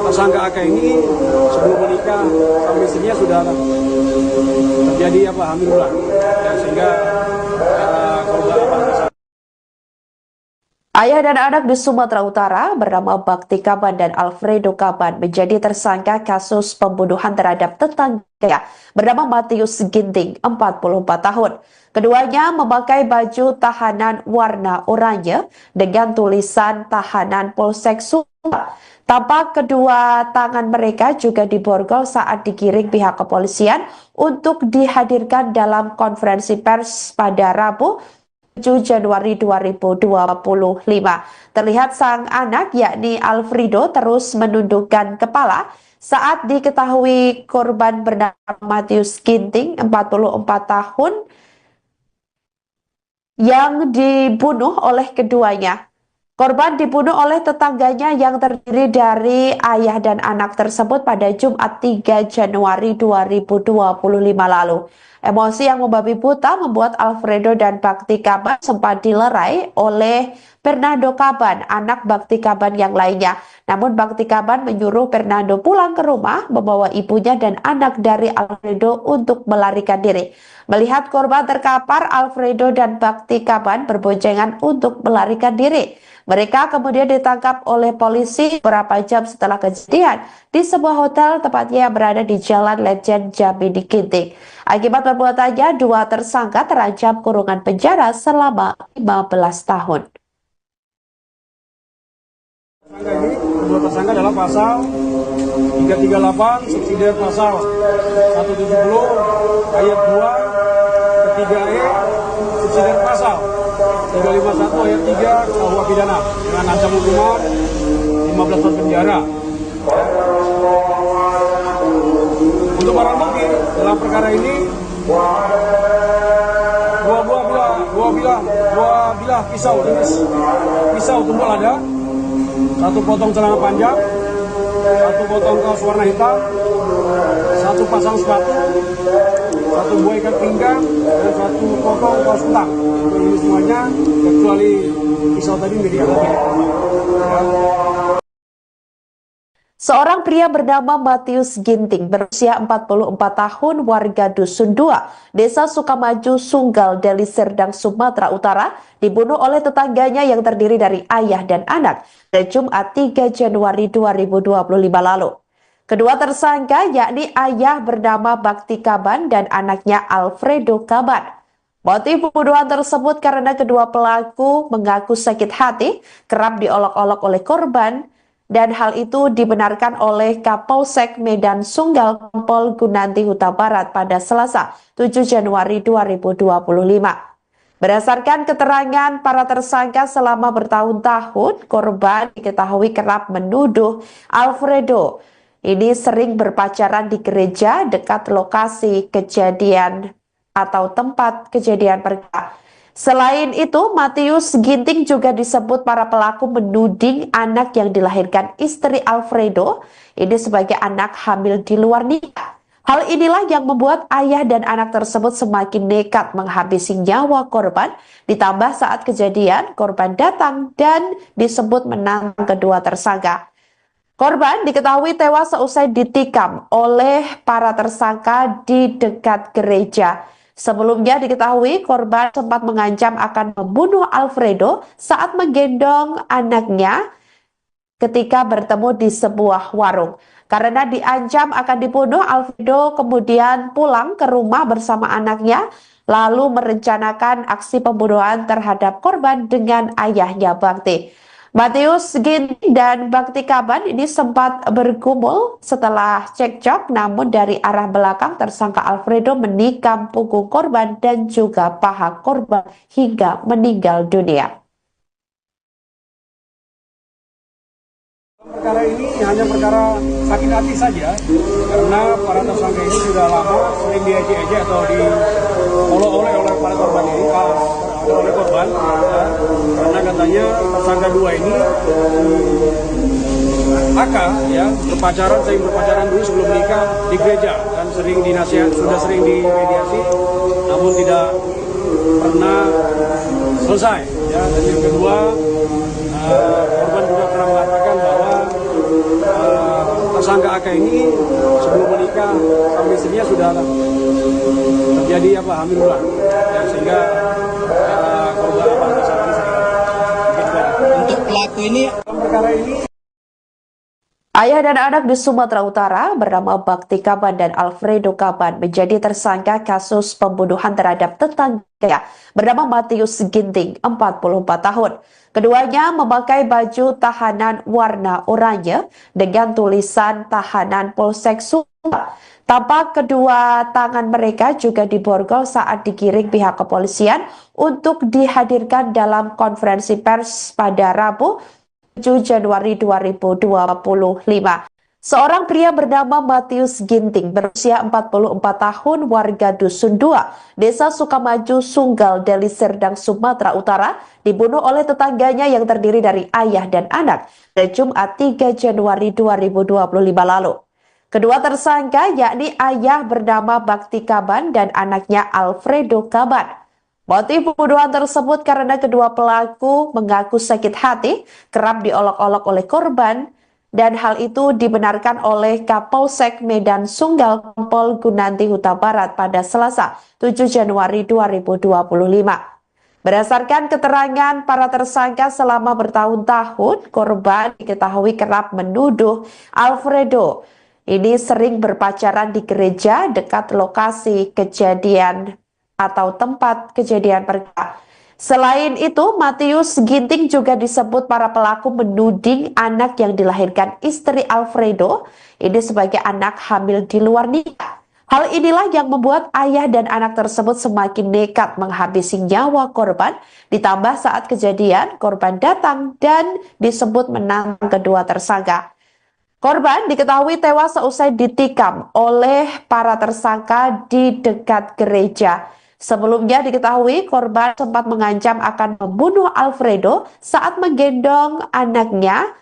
tersangka AK ini sebelum menikah sama istrinya sudah terjadi hamil ulang, dan sehingga korban Ayah dan anak di Sumatera Utara bernama Bakti Kaban dan Alfredo Kaban menjadi tersangka kasus pembunuhan terhadap tetangganya bernama Matius Ginting, 44 tahun. Keduanya memakai baju tahanan warna oranye dengan tulisan tahanan Polsek Sumba. Tampak kedua tangan mereka juga diborgol saat digiring pihak kepolisian untuk dihadirkan dalam konferensi pers pada Rabu 7 Januari 2025. Terlihat sang anak yakni Alfredo terus menundukkan kepala saat diketahui korban bernama Matius Ginting, 44 tahun, yang dibunuh oleh keduanya. Korban dibunuh oleh tetangganya yang terdiri dari ayah dan anak tersebut pada Jumat 3 Januari 2025 lalu. Emosi yang membabi buta membuat Alfredo dan Bakti Kaban sempat dilerai oleh Fernando Kaban, anak Bakti Kaban yang lainnya. Namun Bakti Kaban menyuruh Fernando pulang ke rumah membawa ibunya dan anak dari Alfredo untuk melarikan diri. Melihat korban terkapar, Alfredo dan Bakti Kaban berboncengan untuk melarikan diri. Mereka kemudian ditangkap oleh polisi beberapa jam setelah kejadian di sebuah hotel tepatnya yang berada di Jalan Lejen Jambi Ginting. Akibat perbuatannya, dua tersangka terancam kurungan penjara selama 15 tahun. Kedua tersangka adalah pasal 338 subsidiar pasal 170 ayat 2 ketiga E subsidiar pasal 351 ayat 3 KUH pidana dengan ancaman hukuman 15 tahun penjara. Untuk barang bukti dalam perkara ini dua bilah pisau jenis pisau tumpul lada, satu potong celana panjang, satu potong kaos warna hitam, satu pasang sepatu, satu buah ikat pinggang, dan satu potong kaos kutang. Ini semuanya kecuali pisau tadi menjadi alat milik korban. Seorang pria bernama Matius Ginting berusia 44 tahun warga Dusun 2, Desa Sukamaju, Sunggal, Deli Serdang, Sumatera Utara dibunuh oleh tetangganya yang terdiri dari ayah dan anak pada Jumat 3 Januari 2025 lalu. Kedua tersangka yakni ayah bernama Bakti Kaban dan anaknya Alfredo Kaban. Motif pembunuhan tersebut karena kedua pelaku mengaku sakit hati kerap diolok-olok oleh korban, dan hal itu dibenarkan oleh Kapolsek Medan Sunggal Kompol Gunanti Huta Barat pada Selasa 7 Januari 2025. Berdasarkan keterangan para tersangka selama bertahun-tahun, korban diketahui kerap menuduh Alfredo ini sering berpacaran di gereja dekat lokasi kejadian atau tempat kejadian perkara. Selain itu, Matius Ginting juga disebut para pelaku menuding anak yang dilahirkan istri Alfredo ini sebagai anak hamil di luar nikah. Hal inilah yang membuat ayah dan anak tersebut semakin nekat menghabisi nyawa korban, ditambah saat kejadian korban datang dan disebut menantang kedua tersangka. Korban diketahui tewas seusai ditikam oleh para tersangka di dekat gereja. Sebelumnya diketahui korban sempat mengancam akan membunuh Alfredo saat menggendong anaknya ketika bertemu di sebuah warung. Karena diancam akan dibunuh, Alfredo kemudian pulang ke rumah bersama anaknya, lalu merencanakan aksi pembunuhan terhadap korban dengan ayahnya Bakti. Matius Ginting dan Bakti Kaban ini sempat bergumul setelah cekcok, namun dari arah belakang tersangka Alfredo menikam punggung korban dan juga paha korban hingga meninggal dunia. Perkara ini hanya perkara sakit hati saja, karena para tersangka ini sudah lama sering diejek-ejek atau diolok-olok oleh para korban ini, oleh korban, ya, karena katanya tersangka dua ini ya sering berpacaran dulu sebelum menikah di gereja dan sering dinasihat, sudah sering dimediasi, namun tidak pernah selesai. Ya, dan yang kedua, korban juga pernah mengatakan bahwa tersangka AK ini sebelum menikah sama istrinya sudah terjadi hamil ulang, ya, sehingga korban tersangka ini sering. Untuk pelaku ini Perkara ini Ayah dan anak di Sumatera Utara bernama Bakti Kaban dan Alfredo Kaban menjadi tersangka kasus pembunuhan terhadap tetangganya bernama Matius Ginting, 44 tahun. Keduanya memakai baju tahanan warna oranye dengan tulisan tahanan Polsek Sumba. Tampak kedua tangan mereka juga diborgol saat digiring pihak kepolisian untuk dihadirkan dalam konferensi pers pada Rabu 7 Januari 2025. Seorang pria bernama Matius Ginting berusia 44 tahun warga Dusun 2, Desa Sukamaju, Sunggal, Deli Serdang, Sumatera Utara, dibunuh oleh tetangganya yang terdiri dari ayah dan anak pada Jumat 3 Januari 2025 lalu. Kedua tersangka yakni ayah bernama Bakti Kaban dan anaknya Alfredo Kaban. Motif pembunuhan tersebut karena kedua pelaku mengaku sakit hati, kerap diolok-olok oleh korban, dan hal itu dibenarkan oleh Kapolsek Medan Sunggal Kompol Gunanti Huta Barat pada Selasa 7 Januari 2025. Berdasarkan keterangan para tersangka selama bertahun-tahun, korban diketahui kerap menuduh Alfredo ini sering berpacaran di gereja dekat lokasi kejadian atau tempat kejadian perkara. Selain itu, Matius Ginting juga disebut para pelaku menuding anak yang dilahirkan istri Alfredo ini sebagai anak hamil di luar nikah. Hal inilah yang membuat ayah dan anak tersebut semakin nekat menghabisi nyawa korban, ditambah saat kejadian korban datang dan disebut menantang kedua tersangka. Korban diketahui tewas seusai ditikam oleh para tersangka di dekat gereja. Sebelumnya diketahui korban sempat mengancam akan membunuh Alfredo saat menggendong anaknya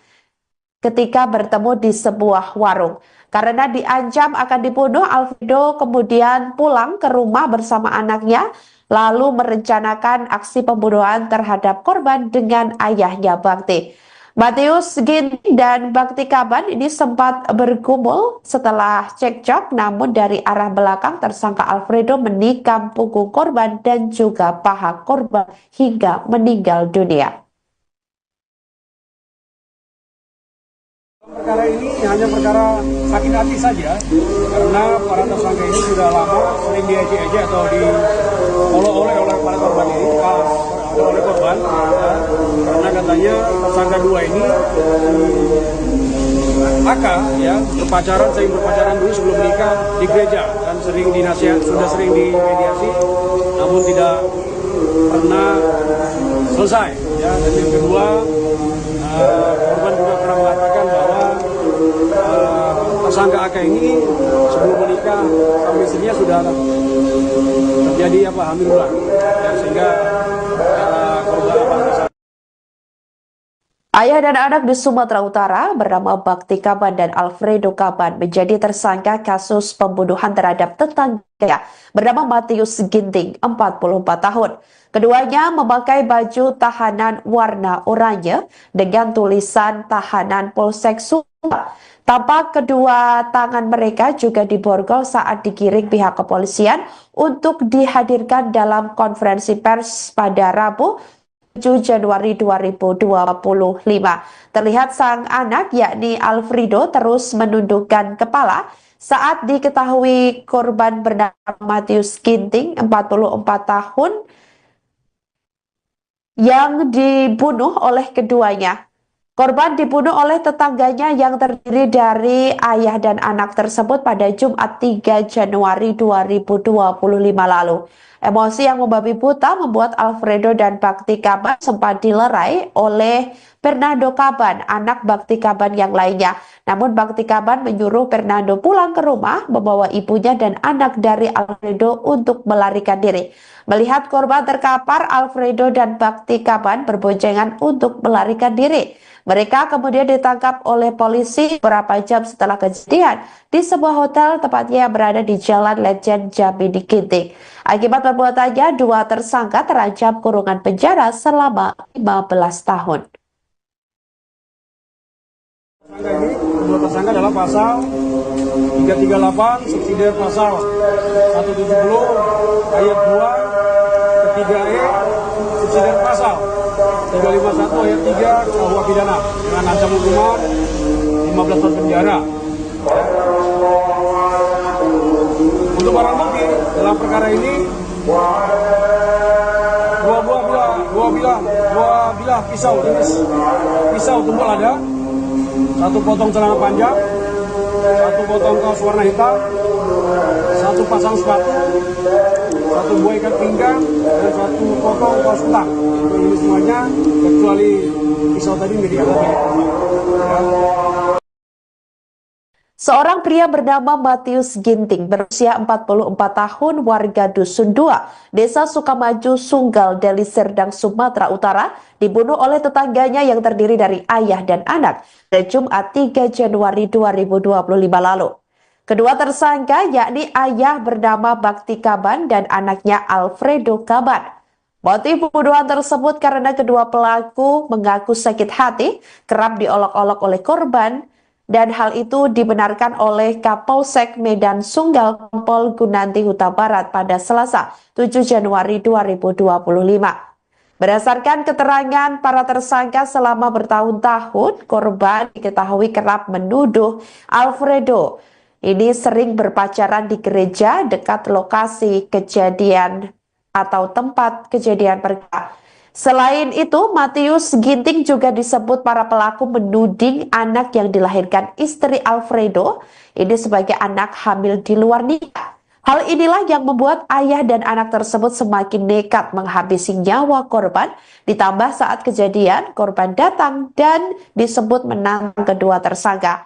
ketika bertemu di sebuah warung. Karena diancam akan dibunuh, Alfredo kemudian pulang ke rumah bersama anaknya, lalu merencanakan aksi pembunuhan terhadap korban dengan ayahnya Bakti. Matius Ginting dan Bakti Kaban ini sempat bergumul setelah cekcok, namun dari arah belakang tersangka Alfredo menikam punggung korban dan juga paha korban hingga meninggal dunia. Perkara ini hanya perkara sakit hati saja, karena para tersangka ini sudah lama sering diejek-ejek atau diolok-olok oleh para korban ini, oleh korban, ya, karena katanya tersangka dua ini ya sering berpacaran dulu sebelum menikah di gereja dan sering dinasihat, sudah sering dimediasi, namun tidak pernah selesai. Ya, dan yang kedua, korban juga pernah mengatakan bahwa tersangka AK ini sebelum menikah sama istrinya sudah terjadi hamil ulang, ya, sehingga korban Ayah dan anak di Sumatera Utara bernama Bakti Kaban dan Alfredo Kaban menjadi tersangka kasus pembunuhan terhadap tetangganya bernama Matius Ginting, 44 tahun. Keduanya memakai baju tahanan warna oranye dengan tulisan tahanan Polsek Sumba. Tampak kedua tangan mereka juga diborgol saat digiring pihak kepolisian untuk dihadirkan dalam konferensi pers pada Rabu 7 Januari 2025. Terlihat sang anak yakni Alfredo terus menundukkan kepala saat diketahui korban bernama Matius Ginting, 44 tahun, yang dibunuh oleh keduanya. Korban dibunuh oleh tetangganya yang terdiri dari ayah dan anak tersebut pada Jumat 3 Januari 2025 lalu. Emosi yang membabi buta membuat Alfredo dan Bakti Kaban sempat dilerai oleh Fernando Kaban, anak Bakti Kaban yang lainnya. Namun Bakti Kaban menyuruh Fernando pulang ke rumah membawa ibunya dan anak dari Alfredo untuk melarikan diri. Melihat korban terkapar, Alfredo dan Bakti Kaban berboncengan untuk melarikan diri. Mereka kemudian ditangkap oleh polisi beberapa jam setelah kejadian di sebuah hotel tepatnya yang berada di Jalan Lejen Jambi Ginting. Akibat perbuatannya, dua tersangka terancam kurungan penjara selama 15 tahun. Dua tersangka adalah pasal 338 subsidiar pasal 170 ayat 2 ketiga E subsidiar pasal 351 ayat 3 KUH pidana dengan ancaman hukuman 15 tahun penjara. Untuk barang bukti dalam perkara ini dua bilah pisau jenis pisau tumpul lada, satu potong celana panjang, satu potong kaos warna hitam, satu pasang sepatu, satu buah ikat pinggang, dan satu potong kaos kutang. Ini semuanya kecuali pisau tadi menjadi alat milik korban. Seorang pria bernama Matius Ginting berusia 44 tahun warga Dusun 2, Desa Sukamaju, Sunggal, Deli Serdang, Sumatera Utara dibunuh oleh tetangganya yang terdiri dari ayah dan anak pada Jumat 3 Januari 2025 lalu. Kedua tersangka yakni ayah bernama Bakti Kaban dan anaknya Alfredo Kaban. Motif pembunuhan tersebut karena kedua pelaku mengaku sakit hati kerap diolok-olok oleh korban, dan hal itu dibenarkan oleh Kapolsek Medan Sunggal Kompol Gunanti Huta Barat pada Selasa 7 Januari 2025. Berdasarkan keterangan para tersangka selama bertahun-tahun, korban diketahui kerap menuduh Alfredo ini sering berpacaran di gereja dekat lokasi kejadian atau tempat kejadian perkara. Selain itu, Matius Ginting juga disebut para pelaku menuding anak yang dilahirkan istri Alfredo ini sebagai anak hamil di luar nikah. Hal inilah yang membuat ayah dan anak tersebut semakin nekat menghabisi nyawa korban, ditambah saat kejadian korban datang dan disebut menantang kedua tersangka.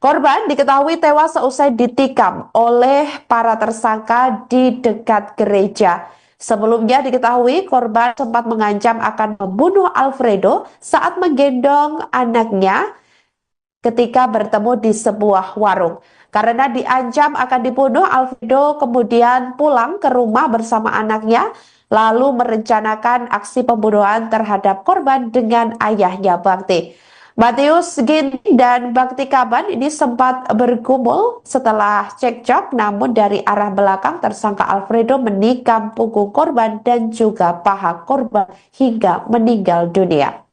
Korban diketahui tewas seusai ditikam oleh para tersangka di dekat gereja. Sebelumnya diketahui korban sempat mengancam akan membunuh Alfredo saat menggendong anaknya ketika bertemu di sebuah warung. Karena diancam akan dibunuh, Alfredo kemudian pulang ke rumah bersama anaknya, lalu merencanakan aksi pembunuhan terhadap korban dengan ayahnya Bakti. Matius Ginting dan Bakti Kaban ini sempat bergumul setelah cekcok, namun dari arah belakang tersangka Alfredo menikam punggung korban dan juga paha korban hingga meninggal dunia.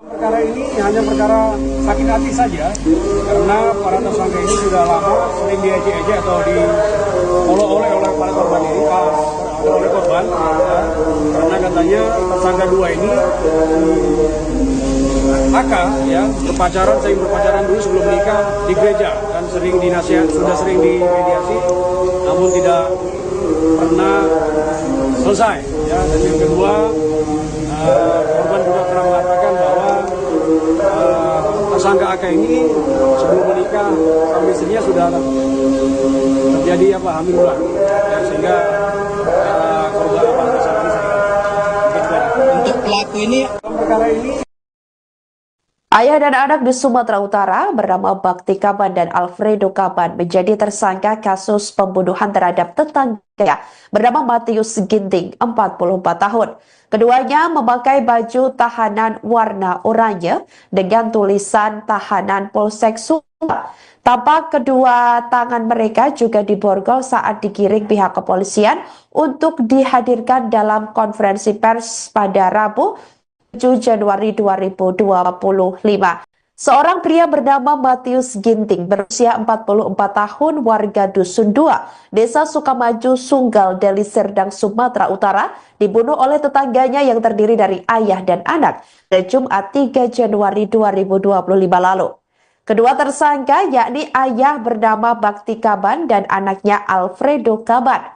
Perkara ini hanya perkara sakit hati saja, karena para tersangka ini sudah lama sering diejek-ejek atau diolok-olok oleh para korban ini, oleh korban, ya, karena katanya tersangka dua ini akal, ya, sering berpacaran dulu sebelum menikah di gereja dan sering dinasihat, sudah sering dimediasi, namun tidak pernah selesai. Ya, dan yang kedua, korban juga pernah mengatakan bahwa tersangka AK ini sebelum menikah sama istrinya sudah terjadi hamil duluan, ya, sehingga korban tersangka ini pelaku ini Perkara ini Ayah dan anak di Sumatera Utara bernama Bakti Kaban dan Alfredo Kaban menjadi tersangka kasus pembunuhan terhadap tetangga bernama Matius Ginting, 44 tahun. Keduanya memakai baju tahanan warna oranye dengan tulisan tahanan Polsek Sumbar. Tampak kedua tangan mereka juga diborgol saat digiring pihak kepolisian untuk dihadirkan dalam konferensi pers pada Rabu 7 Januari 2025. Seorang pria bernama Matius Ginting berusia 44 tahun warga Dusun 2, Desa Sukamaju, Sunggal, Deli Serdang, Sumatera Utara dibunuh oleh tetangganya yang terdiri dari ayah dan anak pada Jumat 3 Januari 2025 lalu. Kedua tersangka yakni ayah bernama Bakti Kaban dan anaknya Alfredo Kaban.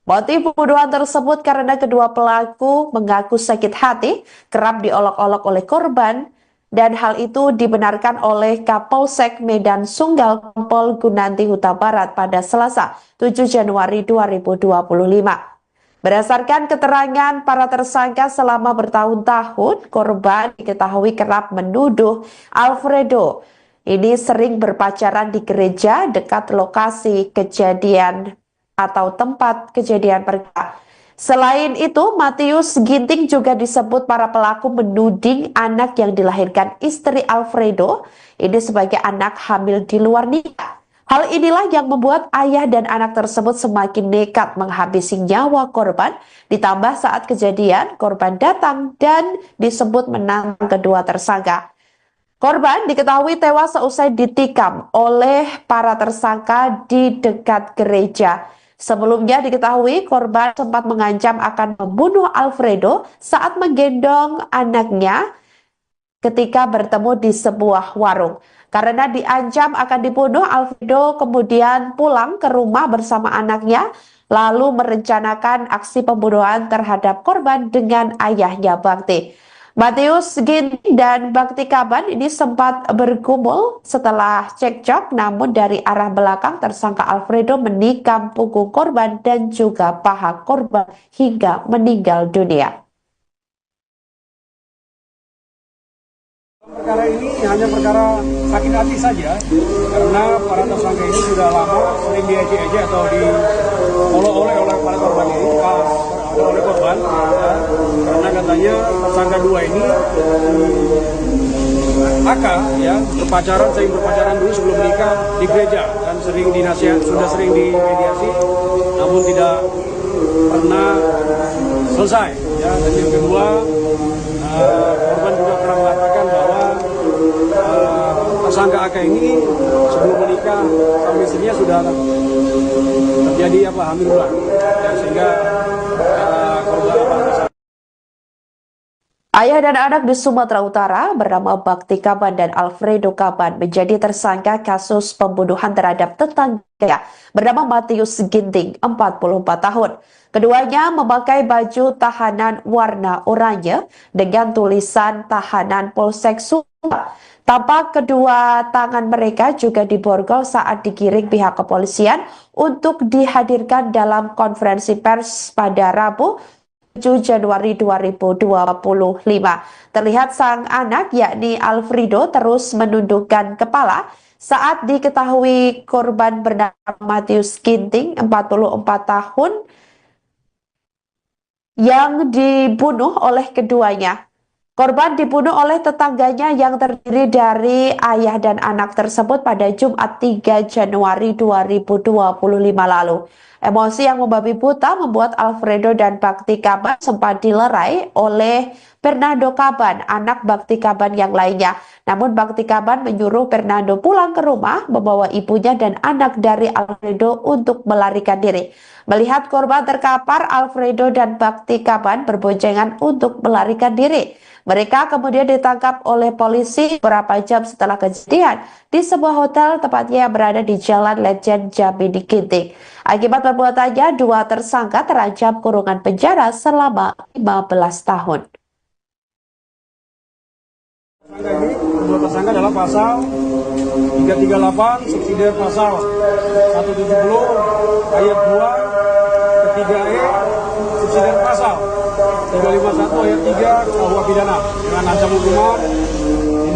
Motif pembunuhan tersebut karena kedua pelaku mengaku sakit hati, kerap diolok-olok oleh korban, dan hal itu dibenarkan oleh Kapolsek Medan Sunggal Kompol Gunanti Huta Barat pada Selasa 7 Januari 2025. Berdasarkan keterangan para tersangka selama bertahun-tahun, korban diketahui kerap menuduh Alfredo ini sering berpacaran di gereja dekat lokasi kejadian atau tempat kejadian perkara. Selain itu, Matius Ginting juga disebut para pelaku menuding anak yang dilahirkan istri Alfredo ini sebagai anak hamil di luar nikah. Hal inilah yang membuat ayah dan anak tersebut semakin nekat menghabisi nyawa korban, ditambah saat kejadian korban datang dan disebut menantang kedua tersangka. Korban diketahui tewas seusai ditikam oleh para tersangka di dekat gereja. Sebelumnya diketahui korban sempat mengancam akan membunuh Alfredo saat menggendong anaknya ketika bertemu di sebuah warung. Karena diancam akan dibunuh, Alfredo kemudian pulang ke rumah bersama anaknya, lalu merencanakan aksi pembunuhan terhadap korban dengan ayahnya Bakti. Matius Ginting dan Bakti Kaban ini sempat bergumul setelah cekcok, namun dari arah belakang tersangka Alfredo menikam punggung korban dan juga paha korban hingga meninggal dunia. Perkara ini hanya perkara sakit hati saja, karena para tersangka ini sudah lama sering diejek-ejek atau diolok-olok oleh para korban ini, oleh korban, ya, karena katanya tersangka dua ini ya sering berpacaran dulu sebelum menikah di gereja dan sering sudah sering dimediasi, namun tidak pernah selesai. Ya, dan yang kedua, korban juga pernah mengatakan bahwa tersangka AK ini sebelum menikah sama istrinya sudah terjadi hamil ulang, ya, sehingga korban. Ayah dan anak di Sumatera Utara bernama Bakti Kaban dan Alfredo Kaban menjadi tersangka kasus pembunuhan terhadap tetangga bernama Matius Ginting, 44 tahun. Keduanya memakai baju tahanan warna oranye dengan tulisan tahanan Polsek Sumbar. Tampak kedua tangan mereka juga diborgol saat digiring pihak kepolisian untuk dihadirkan dalam konferensi pers pada Rabu 7 Januari 2025. Terlihat sang anak yakni Alfredo terus menundukkan kepala saat diketahui korban bernama Matius Ginting, 44 tahun, yang dibunuh oleh keduanya. Korban dibunuh oleh tetangganya yang terdiri dari ayah dan anak tersebut pada Jumat 3 Januari 2025 lalu. Emosi yang membabi buta membuat Alfredo dan Bakti Kaban sempat dilerai oleh Fernando Kaban, anak Bakti Kaban yang lainnya. Namun Bakti Kaban menyuruh Fernando pulang ke rumah, membawa ibunya dan anak dari Alfredo untuk melarikan diri. Melihat korban terkapar, Alfredo dan Bakti Kaban berboncengan untuk melarikan diri. Mereka kemudian ditangkap oleh polisi beberapa jam setelah kejadian di sebuah hotel, tepatnya yang berada di Jalan Lejen Jambi Ginting. Akibat perbuatannya, dua tersangka terancam kurungan penjara selama 15 tahun. Dua tersangka adalah pasal 338 subsidiar pasal 170 ayat 2 ketiga E subsidiar pasal 3 251 ayat 3 KUH pidana dengan ancaman hukuman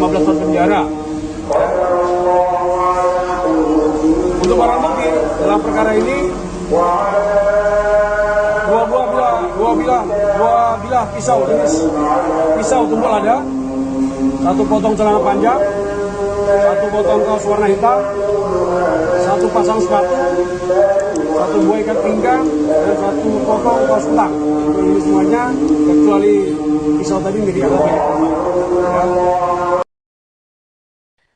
15 tahun penjara. Untuk barang bukti dalam perkara ini dua bilah pisau jenis pisau tumpul ada, satu potong celana panjang, satu potong kaos warna hitam, satu pasang sepatu, satu buah ikat pinggang, dan satu potong kaos kutang. Ini semuanya kecuali pisau tadi milik anak ya.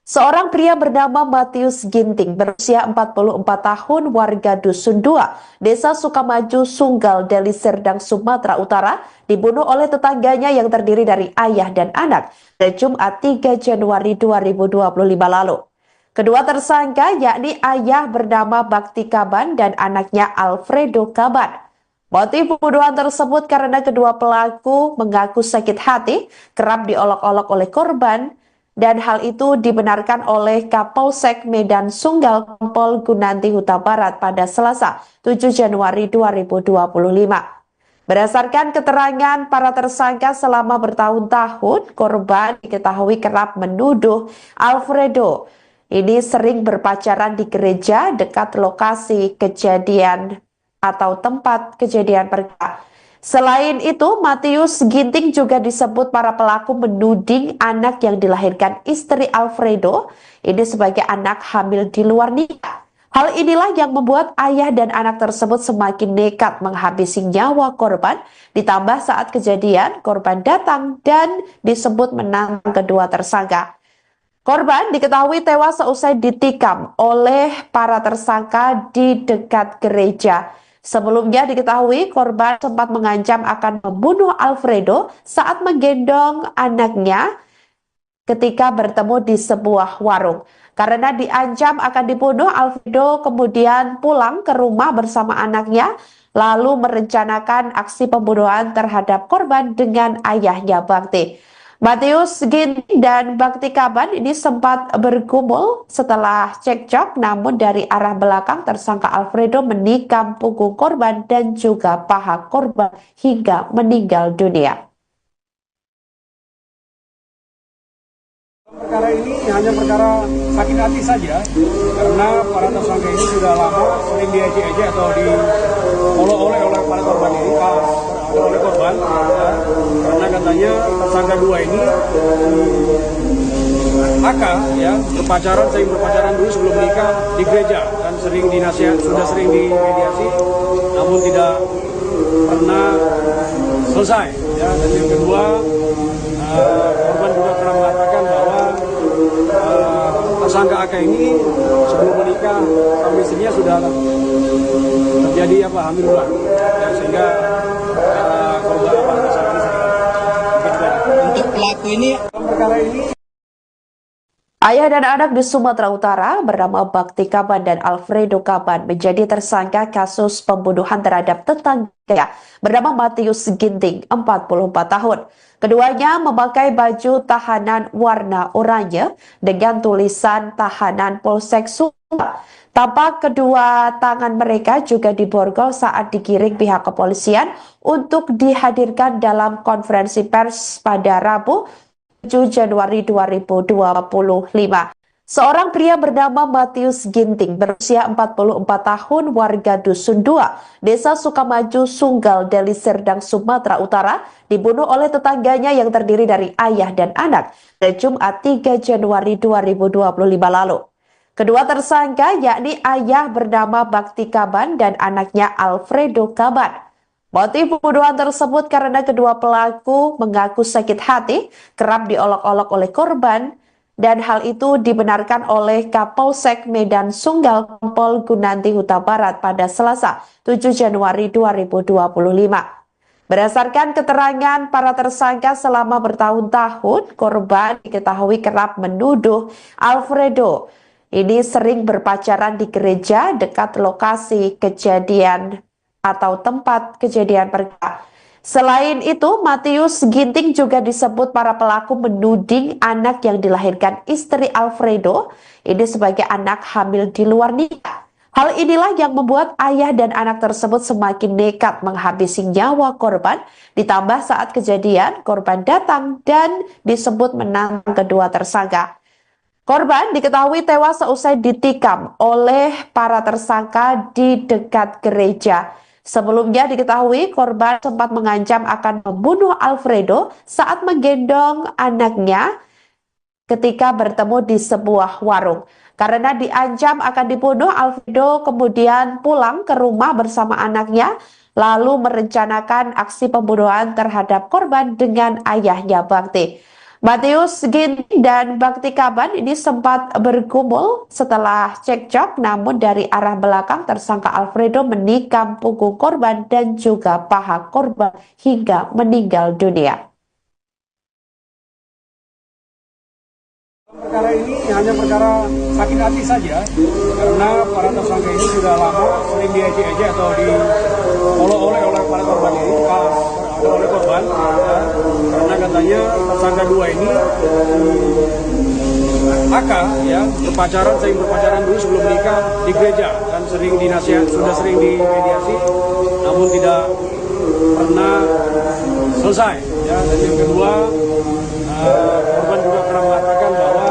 Seorang pria bernama Matius Ginting berusia 44 tahun warga Dusun 2, Desa Sukamaju, Sunggal, Deli Serdang, Sumatera Utara dibunuh oleh tetangganya yang terdiri dari ayah dan anak pada Jumat 3 Januari 2025 lalu. Kedua tersangka yakni ayah bernama Bakti Kaban dan anaknya Alfredo Kaban. Motif pembunuhan tersebut karena kedua pelaku mengaku sakit hati, kerap diolok-olok oleh korban, dan hal itu dibenarkan oleh Kapolsek Medan Sunggal Kompol Gunanti Huta Barat pada Selasa 7 Januari 2025. Berdasarkan keterangan para tersangka selama bertahun-tahun, korban diketahui kerap menuduh Alfredo ini sering berpacaran di gereja dekat lokasi kejadian atau tempat kejadian perkara. Selain itu, Matius Ginting juga disebut para pelaku menuding anak yang dilahirkan istri Alfredo ini sebagai anak hamil di luar nikah. Hal inilah yang membuat ayah dan anak tersebut semakin nekat menghabisi nyawa korban, ditambah saat kejadian korban datang dan disebut menantang kedua tersangka. Korban diketahui tewas seusai ditikam oleh para tersangka di dekat gereja. Sebelumnya diketahui korban sempat mengancam akan membunuh Alfredo saat menggendong anaknya ketika bertemu di sebuah warung. Karena diancam akan dibunuh, Alfredo kemudian pulang ke rumah bersama anaknya, lalu merencanakan aksi pembunuhan terhadap korban dengan ayahnya Bakti. Matius Ginting dan Bakti Kaban ini sempat bergumul setelah cekcok, namun dari arah belakang tersangka Alfredo menikam punggung korban dan juga paha korban hingga meninggal dunia. Perkara ini hanya perkara sakit hati saja, karena para tersangka ini sudah lama sering diejek-ejek atau diolok-olok oleh para korban ini, oleh korban, ya, karena katanya tersangka dua ini ya sering berpacaran dulu sebelum menikah di gereja dan sering sudah sering dimediasi, namun tidak pernah selesai. Ya, dan yang kedua, korban juga pernah mengatakan bahwa tersangka AK ini sebelum menikah sama istrinya sudah terjadi hamil ulang, ya, sehingga korban tersangka ini Untuk pelaku ini perkara ini. Ayah dan anak di Sumatera Utara bernama Bakti Kaban dan Alfredo Kaban menjadi tersangka kasus pembunuhan terhadap tetangga bernama Matius Ginting, 44 tahun. Keduanya memakai baju tahanan warna oranye dengan tulisan tahanan Polsek Sunggal. Tampak kedua tangan mereka juga diborgol saat digiring pihak kepolisian untuk dihadirkan dalam konferensi pers pada Rabu 7 Januari 2025. Seorang pria bernama Matius Ginting berusia 44 tahun warga Dusun 2, Desa Sukamaju, Sunggal, Deli Serdang, Sumatera Utara dibunuh oleh tetangganya yang terdiri dari ayah dan anak pada Jumat 3 Januari 2025 lalu. Kedua tersangka yakni ayah bernama Bakti Kaban dan anaknya Alfredo Kaban. Motif pembunuhan tersebut karena kedua pelaku mengaku sakit hati, kerap diolok-olok oleh korban, dan hal itu dibenarkan oleh Kapolsek Medan Sunggal Kompol Gunanti Huta Barat pada Selasa 7 Januari 2025. Berdasarkan keterangan para tersangka selama bertahun-tahun, korban diketahui kerap menuduh Alfredo ini sering berpacaran di gereja dekat lokasi kejadian atau tempat kejadian perkara. Selain itu, Matius Ginting juga disebut para pelaku menuding anak yang dilahirkan istri Alfredo ini sebagai anak hamil di luar nikah. Hal inilah yang membuat ayah dan anak tersebut semakin nekat menghabisi nyawa korban, ditambah saat kejadian korban datang dan disebut menantang kedua tersangka. Korban diketahui tewas seusai ditikam oleh para tersangka di dekat gereja. Sebelumnya diketahui korban sempat mengancam akan membunuh Alfredo saat menggendong anaknya ketika bertemu di sebuah warung. Karena diancam akan dibunuh, Alfredo kemudian pulang ke rumah bersama anaknya, lalu merencanakan aksi pembunuhan terhadap korban dengan ayahnya Bakti. Matius Ginting dan Bakti Kaban ini sempat bergumul setelah cekcok, namun dari arah belakang tersangka Alfredo menikam punggung korban dan juga paha korban hingga meninggal dunia. Perkara ini hanya perkara sakit hati saja, karena para tersangka ini sudah lama sering diejek-ejek atau diolok-olok oleh para korban ini, oleh korban, ya, karena katanya tersangka dua ini ya sering berpacaran dulu sebelum menikah di gereja dan sudah sering dimediasi, namun tidak pernah selesai. Ya, dan yang kedua, korban juga pernah mengatakan bahwa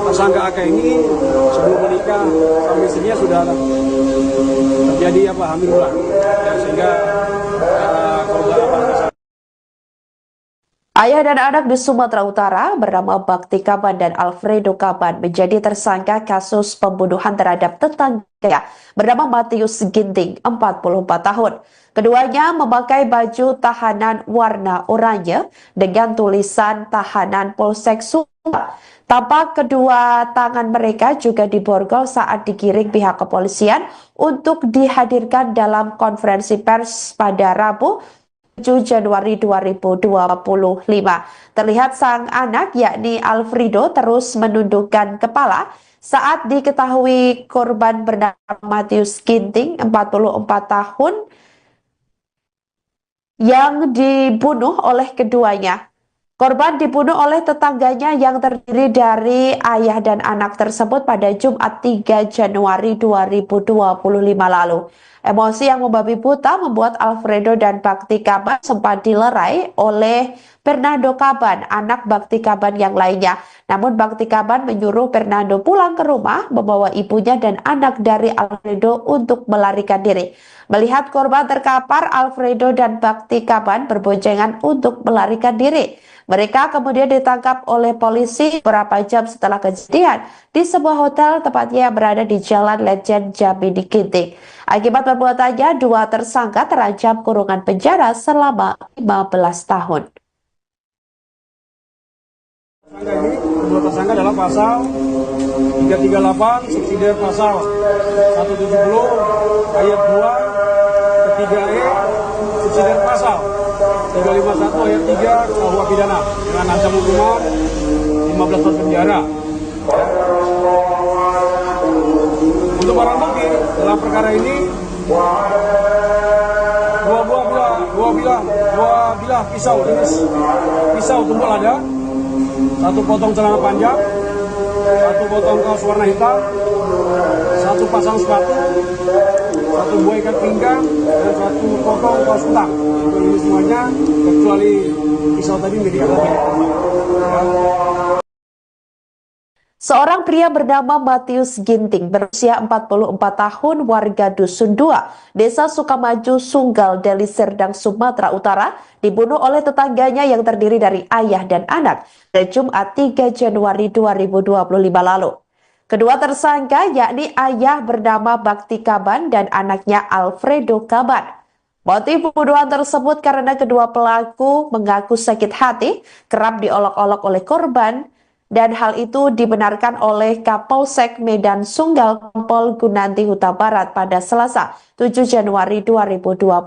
tersangka AK ini sebelum menikah sama istrinya sudah terjadi hamil ulang, ya, sehingga korban Ayah dan anak di Sumatera Utara bernama Bakti Kaban dan Alfredo Kaban menjadi tersangka kasus pembunuhan terhadap tetangga bernama Matius Ginting, 44 tahun. Keduanya memakai baju tahanan warna oranye dengan tulisan tahanan Polsek Sumbar. Tampak kedua tangan mereka juga diborgol saat digiring pihak kepolisian untuk dihadirkan dalam konferensi pers pada Rabu 7 Januari 2025. Terlihat sang anak yakni Alfredo terus menundukkan kepala saat diketahui korban bernama Matius Ginting, 44 tahun, yang dibunuh oleh keduanya. Korban dibunuh oleh tetangganya yang terdiri dari ayah dan anak tersebut pada Jumat 3 Januari 2025 lalu. Emosi yang membabi buta membuat Alfredo dan Bakti Kaban sempat dilerai oleh Fernando Kaban, anak Bakti Kaban yang lainnya. Namun Bakti Kaban menyuruh Fernando pulang ke rumah, membawa ibunya dan anak dari Alfredo untuk melarikan diri. Melihat korban terkapar, Alfredo dan Bakti Kaban berboncengan untuk melarikan diri. Mereka kemudian ditangkap oleh polisi beberapa jam setelah kejadian di sebuah hotel tepatnya yang berada di Jalan Lejen Jambi di Ginting. Akibat perbuatannya, dua tersangka terancam kurungan penjara selama 15 tahun. Kedua tersangka adalah pasal 338 subsidi pasal 170 ayat 2 ketiga E subsidi pasal 351 ayat 3 KUH pidana dengan ancaman hukuman 15 tahun penjara. Untuk barang bukti dalam perkara ini dua bilah pisau jenis pisau tumpul ada, satu potong celana panjang, satu potong kaos warna hitam, satu pasang sepatu, satu buah ikat pinggang, dan satu potong kaos kutang. Ini semuanya kecuali pisau tadi milik korban. Seorang pria bernama Matius Ginting berusia 44 tahun warga Dusun 2, Desa Sukamaju, Sunggal, Deli Serdang, Sumatera Utara dibunuh oleh tetangganya yang terdiri dari ayah dan anak pada Jumat 3 Januari 2025 lalu. Kedua tersangka yakni ayah bernama Bakti Kaban dan anaknya Alfredo Kaban. Motif pembunuhan tersebut karena kedua pelaku mengaku sakit hati kerap diolok-olok oleh korban, dan hal itu dibenarkan oleh Kapolsek Medan Sunggal Kompol Gunanti Huta Barat pada Selasa 7 Januari 2025.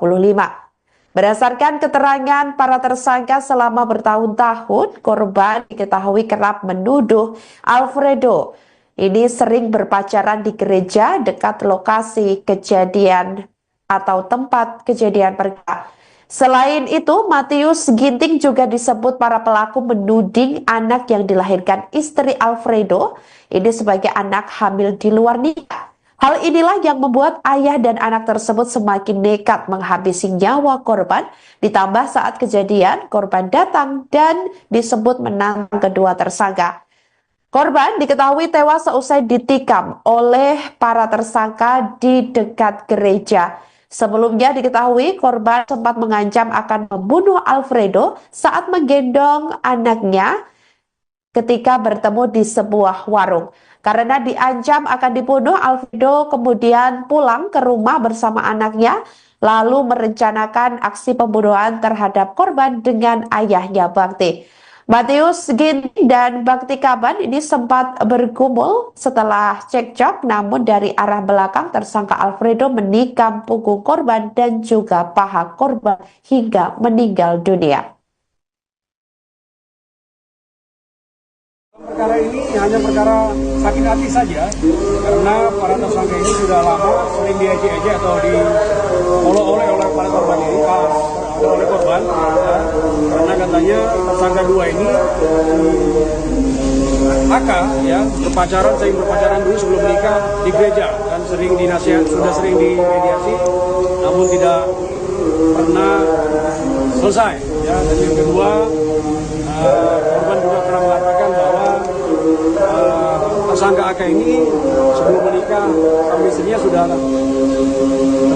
Berdasarkan keterangan para tersangka selama bertahun-tahun, korban diketahui kerap menuduh Alfredo ini sering berpacaran di gereja dekat lokasi kejadian atau tempat kejadian perkara. Selain itu, Matius Ginting juga disebut para pelaku menuding anak yang dilahirkan istri Alfredo ini sebagai anak hamil di luar nikah. Hal inilah yang membuat ayah dan anak tersebut semakin nekat menghabisi nyawa korban, ditambah saat kejadian korban datang dan disebut menantang kedua tersangka. Korban diketahui tewas seusai ditikam oleh para tersangka di dekat gereja. Sebelumnya diketahui korban sempat mengancam akan membunuh Alfredo saat menggendong anaknya ketika bertemu di sebuah warung. Karena diancam akan dibunuh, Alfredo kemudian pulang ke rumah bersama anaknya, lalu merencanakan aksi pembunuhan terhadap korban dengan ayahnya Bakti. Matius Ginting dan Bakti Kaban ini sempat bergumul setelah cekcok, namun dari arah belakang tersangka Alfredo menikam punggung korban dan juga paha korban hingga meninggal dunia. Perkara ini hanya perkara sakit hati saja, karena para tersangka ini sudah lama sering diejek-ejek atau diolok-olok oleh para korban ini, oleh korban, ya, karena katanya tersangka dua ini AK ya sering berpacaran dulu sebelum menikah di gereja dan sering sudah sering dimediasi, namun tidak pernah selesai. Ya, dan yang kedua, korban juga pernah mengatakan bahwa tersangka AK ini sebelum menikah sama istrinya sudah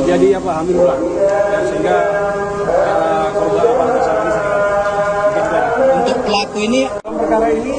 terjadi hamil ulang, ya, sehingga korban tersangka ini Untuk pelaku ini dalam perkara ini.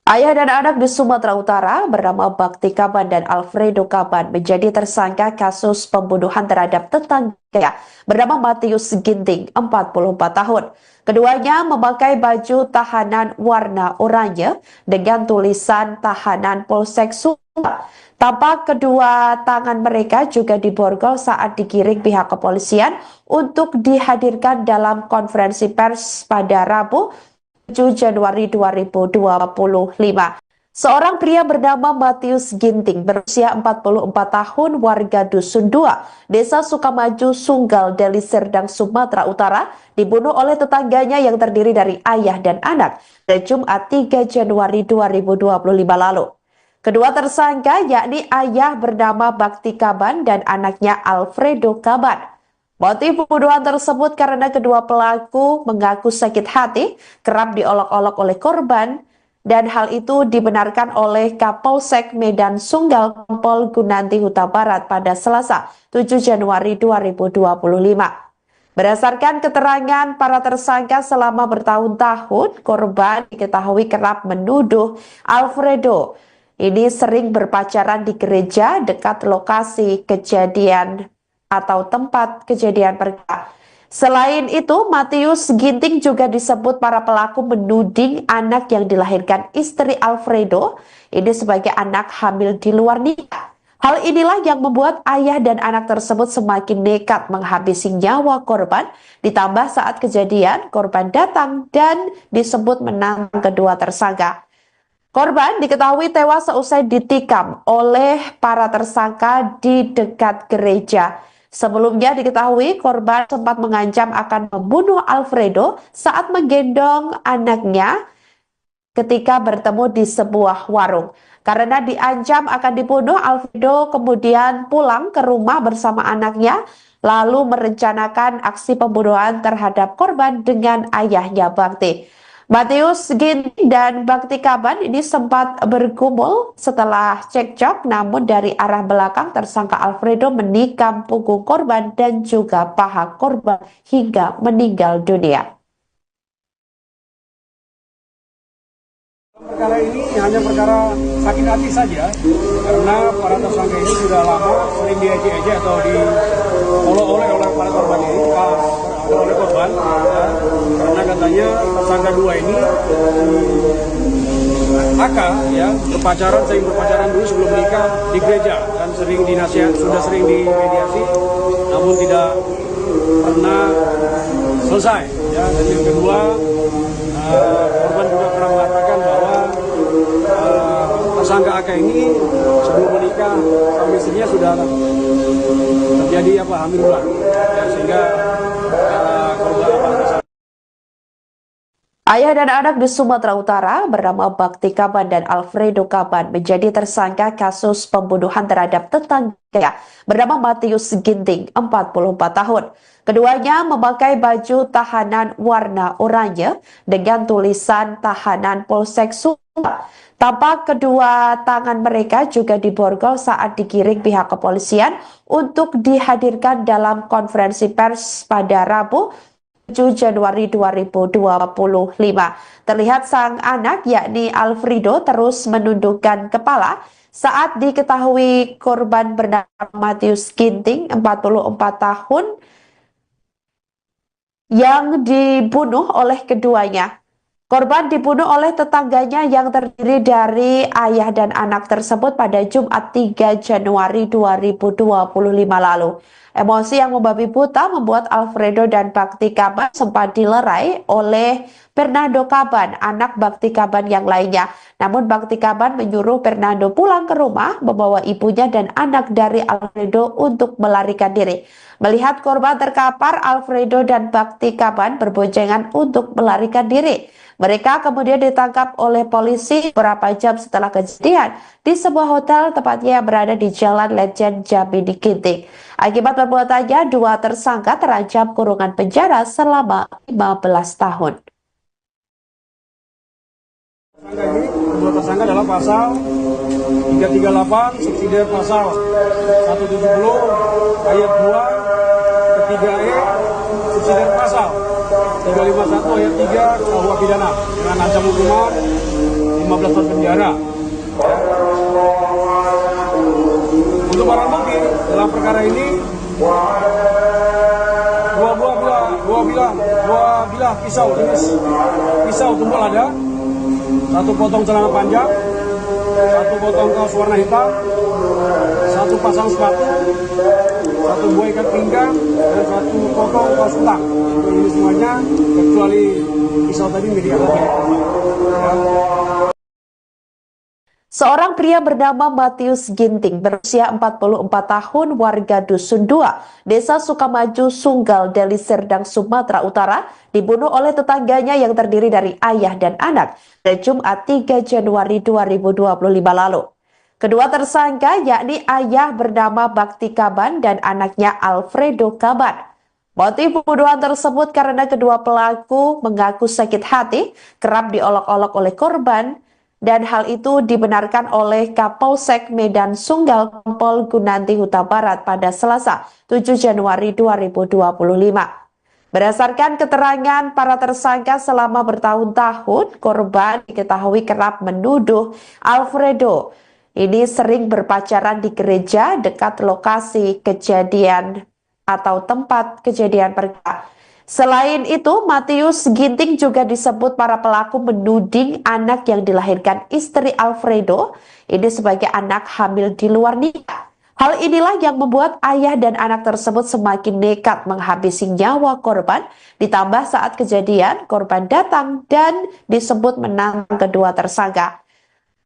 Ayah dan anak di Sumatera Utara bernama Bakti Kaban dan Alfredo Kaban menjadi tersangka kasus pembunuhan terhadap tetangga bernama Matius Ginting, 44 tahun. Keduanya memakai baju tahanan warna oranye dengan tulisan tahanan Polsek Sumbar. Tampak kedua tangan mereka juga diborgol saat digiring pihak kepolisian untuk dihadirkan dalam konferensi pers pada Rabu 7 Januari 2025. Seorang pria bernama Matius Ginting berusia 44 tahun warga Dusun 2, Desa Sukamaju, Sunggal, Deli Serdang, Sumatera Utara dibunuh oleh tetangganya yang terdiri dari ayah dan anak pada Jumat 3 Januari 2025 lalu. Kedua tersangka yakni ayah bernama Bakti Kaban dan anaknya Alfredo Kaban. Motif pembunuhan tersebut karena kedua pelaku mengaku sakit hati, kerap diolok-olok oleh korban, dan hal itu dibenarkan oleh Kapolsek Medan Sunggal Kompol Gunanti Huta Barat pada Selasa 7 Januari 2025. Berdasarkan keterangan para tersangka selama bertahun-tahun, korban diketahui kerap menuduh Alfredo ini sering berpacaran di gereja dekat lokasi kejadian atau tempat kejadian perkara. Selain itu, Matius Ginting juga disebut para pelaku menuding anak yang dilahirkan istri Alfredo ini sebagai anak hamil di luar nikah. Hal inilah yang membuat ayah dan anak tersebut semakin nekat menghabisi nyawa korban, ditambah saat kejadian korban datang dan disebut menantang kedua tersangka. Korban diketahui tewas seusai ditikam oleh para tersangka di dekat gereja. Sebelumnya diketahui korban sempat mengancam akan membunuh Alfredo saat menggendong anaknya ketika bertemu di sebuah warung. Karena diancam akan dibunuh, Alfredo kemudian pulang ke rumah bersama anaknya, lalu merencanakan aksi pembunuhan terhadap korban dengan ayahnya Bakti. Matius Ginting dan Bakti Kaban ini sempat bergumul setelah cekcok, namun dari arah belakang tersangka Alfredo menikam punggung korban dan juga paha korban hingga meninggal dunia. Perkara ini hanya perkara sakit hati saja, karena para tersangka ini sudah lama sering diejek-ejek atau diolok-olok oleh para korban ini, oleh korban, ya, karena katanya tersangka dua ini AK ya sering berpacaran dulu sebelum menikah di gereja dan sudah sering dimediasi, namun tidak pernah selesai. Ya, dan yang kedua, korban juga pernah mengatakan bahwa tersangka AK ini sebelum menikah sama istrinya sudah terjadi hamil ulang, ya, sehingga korban Ayah dan anak di Sumatera Utara bernama Bakti Kaban dan Alfredo Kaban menjadi tersangka kasus pembunuhan terhadap tetangga bernama Matius Ginting, 44 tahun. Keduanya memakai baju tahanan warna oranye dengan tulisan tahanan Polsek Sula. Tampak kedua tangan mereka juga diborgol saat digiring pihak kepolisian untuk dihadirkan dalam konferensi pers pada Rabu 7 Januari 2025. Terlihat sang anak yakni Alfredo terus menundukkan kepala saat diketahui korban bernama Matius Ginting, 44 tahun, yang dibunuh oleh keduanya. Korban dibunuh oleh tetangganya yang terdiri dari ayah dan anak tersebut pada Jumat 3 Januari 2025 lalu. Emosi yang membabi buta membuat Alfredo dan Bakti Kaban sempat dilerai oleh Fernando Kaban, anak Bakti Kaban yang lainnya. Namun Bakti Kaban menyuruh Fernando pulang ke rumah, membawa ibunya dan anak dari Alfredo untuk melarikan diri. Melihat korban terkapar, Alfredo dan Bakti Kaban berboncengan untuk melarikan diri. Mereka kemudian ditangkap oleh polisi beberapa jam setelah kejadian di sebuah hotel tepatnya yang berada di Jalan Lejen Jambi di Ginting. Akibat perbuatannya, dua tersangka terancam kurungan penjara selama 15 tahun. Kedua tersangka adalah pasal 338 subsidi pasal 170 ayat 2 ketiga E subsidi pasal 351 ayat 3 KUH pidana dengan ancaman hukuman 15 tahun penjara. Untuk barang bukti dalam perkara ini dua bilah pisau jenis pisau tumpul ada, satu potong celana panjang, satu potong kaos warna hitam, satu pasang sepatu, satu buah ikat pinggang, dan satu potong kaos kutang. Ini semuanya kecuali pisau tadi milik anak. Seorang pria bernama Matius Ginting berusia 44 tahun warga Dusun 2, Desa Sukamaju, Sunggal, Deli Serdang, Sumatera Utara, dibunuh oleh tetangganya yang terdiri dari ayah dan anak pada Jumat 3 Januari 2025 lalu. Kedua tersangka yakni ayah bernama Bakti Kaban dan anaknya Alfredo Kaban. Motif pembunuhan tersebut karena kedua pelaku mengaku sakit hati, kerap diolok-olok oleh korban, dan hal itu dibenarkan oleh Kapolsek Medan Sunggal Kompol Gunanti Huta Barat pada Selasa 7 Januari 2025. Berdasarkan keterangan para tersangka selama bertahun-tahun, korban diketahui kerap menuduh Alfredo ini sering berpacaran di gereja dekat lokasi kejadian atau tempat kejadian perkara. Selain itu, Matius Ginting juga disebut para pelaku menuding anak yang dilahirkan istri Alfredo ini sebagai anak hamil di luar nikah. Hal inilah yang membuat ayah dan anak tersebut semakin nekat menghabisi nyawa korban, ditambah saat kejadian korban datang dan disebut menantang kedua tersangka.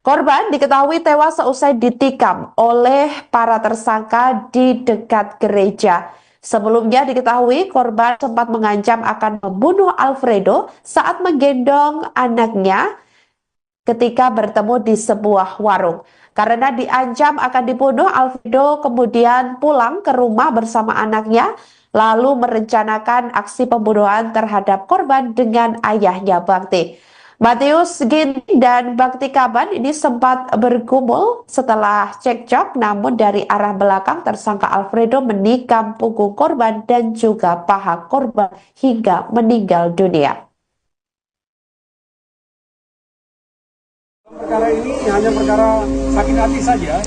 Korban diketahui tewas seusai ditikam oleh para tersangka di dekat gereja. Sebelumnya diketahui korban sempat mengancam akan membunuh Alfredo saat menggendong anaknya ketika bertemu di sebuah warung. Karena diancam akan dibunuh, Alfredo kemudian pulang ke rumah bersama anaknya, lalu merencanakan aksi pembunuhan terhadap korban dengan ayahnya Bakti. Matius Ginting dan Bakti Kaban ini sempat bergumul setelah cekcok, namun dari arah belakang tersangka Alfredo menikam punggung korban dan juga paha korban hingga meninggal dunia. Perkara ini hanya perkara sakit hati saja,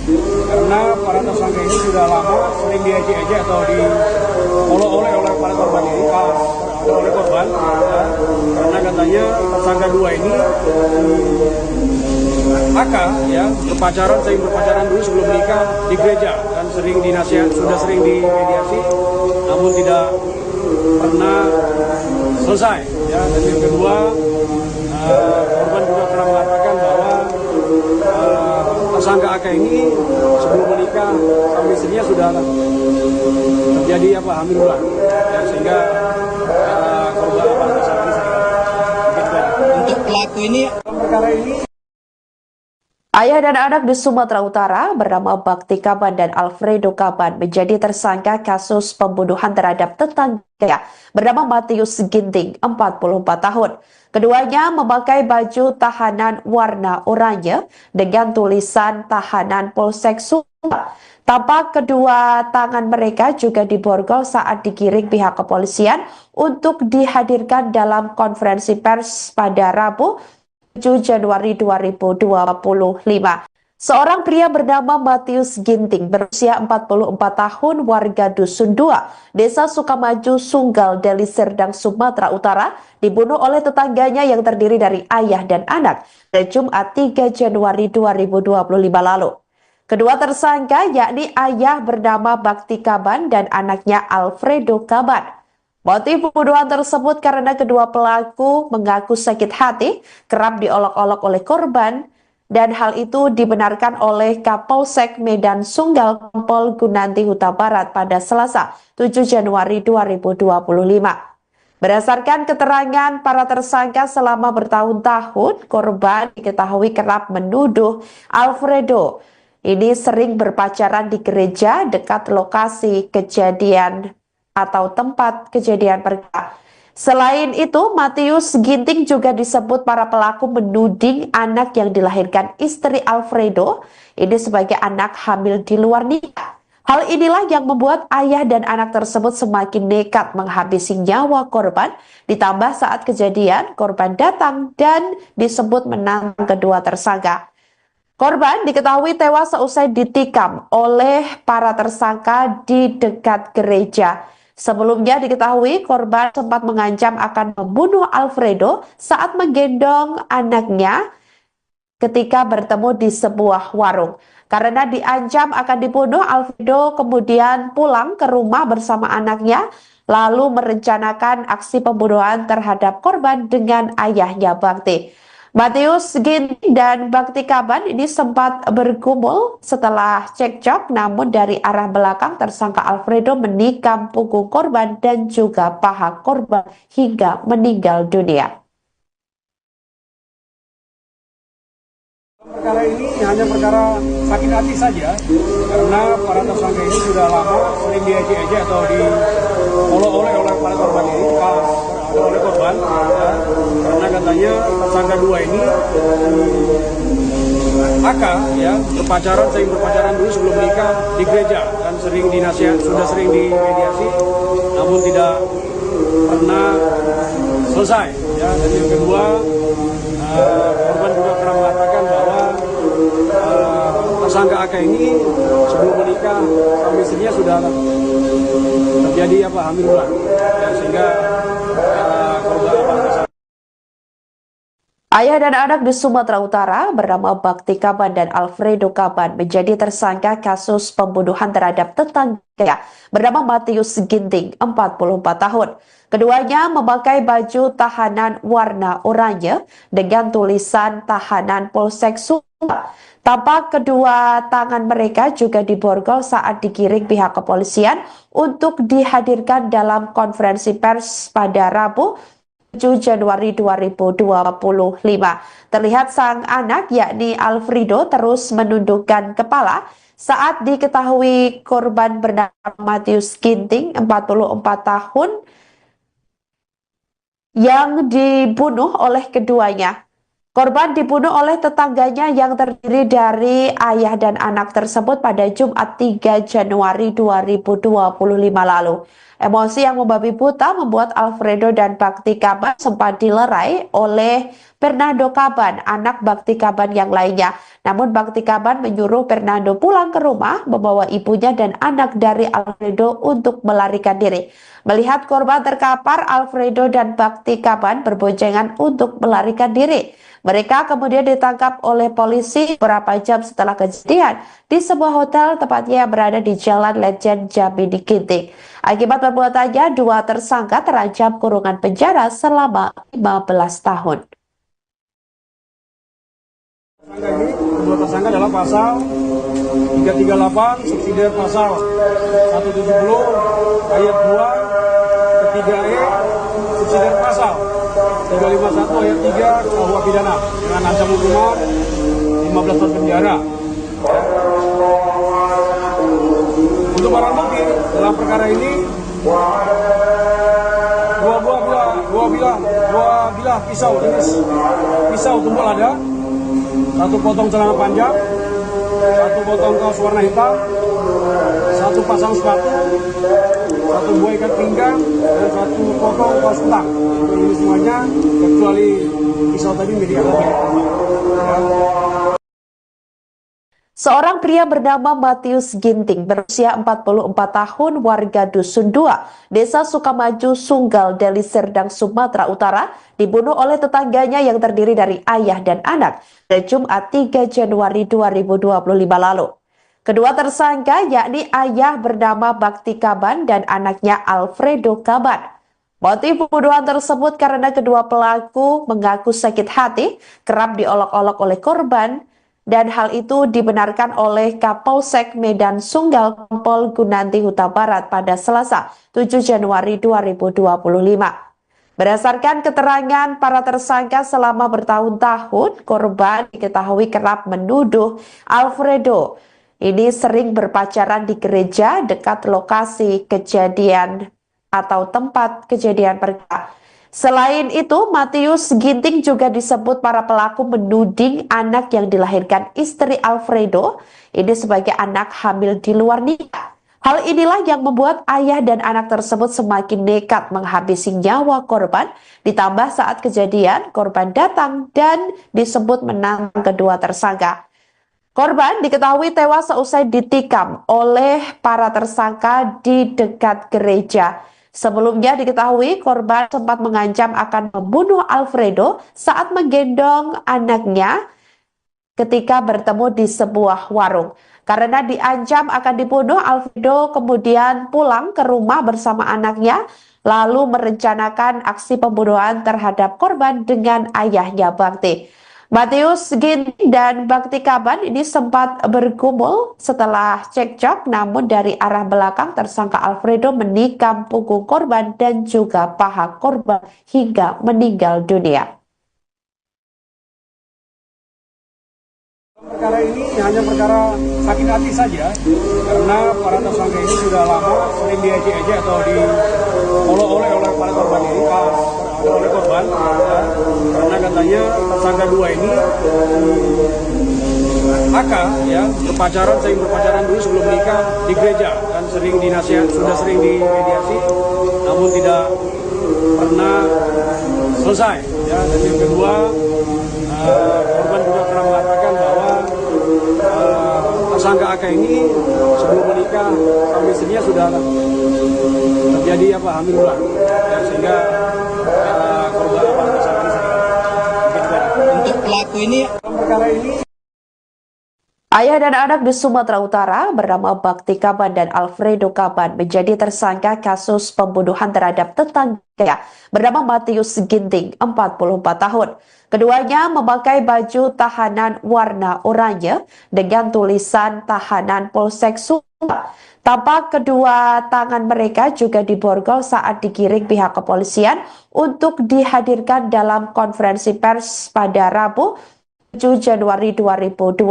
karena para tersangka ini sudah lama sering diejek-ejek atau diolok-olok oleh para korban ini, oleh korban, ya, karena katanya tersangka dua ini ya sering berpacaran dulu sebelum menikah di gereja dan sering sudah sering dimediasi, namun tidak pernah selesai. Ya, dan yang kedua, korban juga pernah mengatakan bahwa tersangka AK ini sebelum menikah sama istrinya sudah terjadi hamil ulang, ya, sehingga korban tersangka ini pelaku ini Dalam perkara ini Ayah dan anak di Sumatera Utara bernama Bakti Kaban dan Alfredo Kaban menjadi tersangka kasus pembunuhan terhadap tetangga bernama Matius Ginting, 44 tahun. Keduanya memakai baju tahanan warna oranye dengan tulisan tahanan Polsek Sumbar. Tampak kedua tangan mereka juga diborgol saat digiring pihak kepolisian untuk dihadirkan dalam konferensi pers pada Rabu 7 Januari 2025. Seorang pria bernama Matius Ginting berusia 44 tahun warga Dusun 2, Desa Sukamaju, Sunggal, Deli Serdang, Sumatera Utara dibunuh oleh tetangganya yang terdiri dari ayah dan anak pada Jumat 3 Januari 2025 lalu. Kedua tersangka yakni ayah bernama Bakti Kaban dan anaknya Alfredo Kaban. Motif pembunuhan tersebut karena kedua pelaku mengaku sakit hati, kerap diolok-olok oleh korban, dan hal itu dibenarkan oleh Kapolsek Medan Sunggal Kompol Gunanti Huta Barat pada Selasa 7 Januari 2025. Berdasarkan keterangan para tersangka selama bertahun-tahun, korban diketahui kerap menuduh Alfredo ini sering berpacaran di gereja dekat lokasi kejadian atau tempat kejadian perkara. Selain itu, Matius Ginting juga disebut para pelaku menuding anak yang dilahirkan istri Alfredo ini sebagai anak hamil di luar nikah. Hal inilah yang membuat ayah dan anak tersebut semakin nekat menghabisi nyawa korban, ditambah saat kejadian korban datang dan disebut menantang kedua tersangka. Korban diketahui tewas seusai ditikam oleh para tersangka di dekat gereja. Sebelumnya diketahui korban sempat mengancam akan membunuh Alfredo saat menggendong anaknya ketika bertemu di sebuah warung. Karena diancam akan dibunuh, Alfredo kemudian pulang ke rumah bersama anaknya, lalu merencanakan aksi pembunuhan terhadap korban dengan ayahnya Bakti. Matius Ginting dan Bakti Kaban ini sempat bergumul setelah cekcok, namun dari arah belakang tersangka Alfredo menikam punggung korban dan juga paha korban hingga meninggal dunia. perkara ini hanya perkara sakit hati saja, karena para tersangka ini sudah lama sering diejek-ejek atau diolok-olok oleh para korban ini, oleh korban, ya, karena katanya tersangka dua ini AK ya sering berpacaran dulu sebelum menikah di gereja dan sering sudah sering dimediasi, namun tidak pernah selesai. Ya, dan yang kedua, korban juga pernah mengatakan bahwa tersangka AK ini sebelum menikah sama istrinya sudah terjadi hamil ulang, ya, sehingga korban Ayah dan anak di Sumatera Utara bernama Bakti Kaban dan Alfredo Kaban menjadi tersangka kasus pembunuhan terhadap tetangga bernama Matius Ginting, 44 tahun. Keduanya memakai baju tahanan warna oranye dengan tulisan tahanan Polsek Sumbar. Tampak kedua tangan mereka juga diborgol saat digiring pihak kepolisian untuk dihadirkan dalam konferensi pers pada Rabu 7 Januari 2025. Terlihat sang anak yakni Alfredo terus menundukkan kepala saat diketahui korban bernama Matius Ginting, 44 tahun, yang dibunuh oleh keduanya. Korban dibunuh oleh tetangganya yang terdiri dari ayah dan anak tersebut pada Jumat 3 Januari 2025 lalu. Emosi yang membabi buta membuat Alfredo dan Bakti Kaban sempat dilerai oleh Fernando Kaban, anak Bakti Kaban yang lainnya. Namun Bakti Kaban menyuruh Fernando pulang ke rumah, membawa ibunya dan anak dari Alfredo untuk melarikan diri. Melihat korban terkapar, Alfredo dan Bakti Kaban berboncengan untuk melarikan diri. Mereka kemudian ditangkap oleh polisi beberapa jam setelah kejadian di sebuah hotel, tepatnya yang berada di Jalan Lejen Jambi di Ginting. Akibat perbuatannya, dua tersangka terancam kurungan penjara selama 15 tahun. Kedua tersangka adalah pasal 338 subsidi pasal 170 ayat 2 ketiga E subsidi pasal 351 ayat 3 KUH pidana dengan ancaman hukuman 15 tahun penjara. Untuk barang bukti dalam perkara ini dua bilah pisau jenis pisau tumpul ada, satu potong celana panjang, satu potong kaos warna hitam, satu pasang sepatu, satu buah ikat pinggang, dan satu potong kaos kutang. Ini semuanya kecuali pisau tadi milik korban. Seorang pria bernama Matius Ginting berusia 44 tahun warga Dusun 2, Desa Sukamaju, Sunggal, Deli Serdang, Sumatera Utara dibunuh oleh tetangganya yang terdiri dari ayah dan anak pada Jumat 3 Januari 2025 lalu. Kedua tersangka yakni ayah bernama Bakti Kaban dan anaknya Alfredo Kaban. Motif pembunuhan tersebut karena kedua pelaku mengaku sakit hati, kerap diolok-olok oleh korban, dan hal itu dibenarkan oleh Kapolsek Medan Sunggal Kompol Gunanti Huta Barat pada Selasa 7 Januari 2025. Berdasarkan keterangan para tersangka selama bertahun-tahun, korban diketahui kerap menuduh Alfredo ini sering berpacaran di gereja dekat lokasi kejadian atau tempat kejadian perkara. Selain itu, Matius Ginting juga disebut para pelaku menuding anak yang dilahirkan istri Alfredo ini sebagai anak hamil di luar nikah. Hal inilah yang membuat ayah dan anak tersebut semakin nekat menghabisi nyawa korban, ditambah saat kejadian korban datang dan disebut menantang kedua tersangka. Korban diketahui tewas seusai ditikam oleh para tersangka di dekat gereja. Sebelumnya diketahui korban sempat mengancam akan membunuh Alfredo saat menggendong anaknya ketika bertemu di sebuah warung. Karena diancam akan dibunuh, Alfredo kemudian pulang ke rumah bersama anaknya, lalu merencanakan aksi pembunuhan terhadap korban dengan ayahnya Bakti. Matius Ginting dan Bakti Kaban ini sempat bergumul setelah cekcok, namun dari arah belakang tersangka Alfredo menikam punggung korban dan juga paha korban hingga meninggal dunia. Perkara ini hanya perkara sakit hati saja, karena para tersangka ini sudah lama sering diejek-ejek atau diolok-olok oleh para korban ini, oleh korban, ya, karena katanya tersangka dua ini AK ya sering berpacaran dulu sebelum menikah di gereja dan sering sudah sering dimediasi, namun tidak pernah selesai. Ya, dan yang kedua, korban juga pernah mengatakan bahwa tersangka AK ini sebelum menikah sama istrinya sudah terjadi hamil ulang, ya, sehingga korban tersangka ini Untuk pelaku ini perkara ini. Ayah dan anak di Sumatera Utara bernama Bakti Kaban dan Alfredo Kaban menjadi tersangka kasus pembunuhan terhadap tetangga bernama Matius Ginting, 44 tahun. Keduanya memakai baju tahanan warna oranye dengan tulisan tahanan Polsek Sunggal. Tampak kedua tangan mereka juga diborgol saat digiring pihak kepolisian untuk dihadirkan dalam konferensi pers pada Rabu 7 Januari 2025.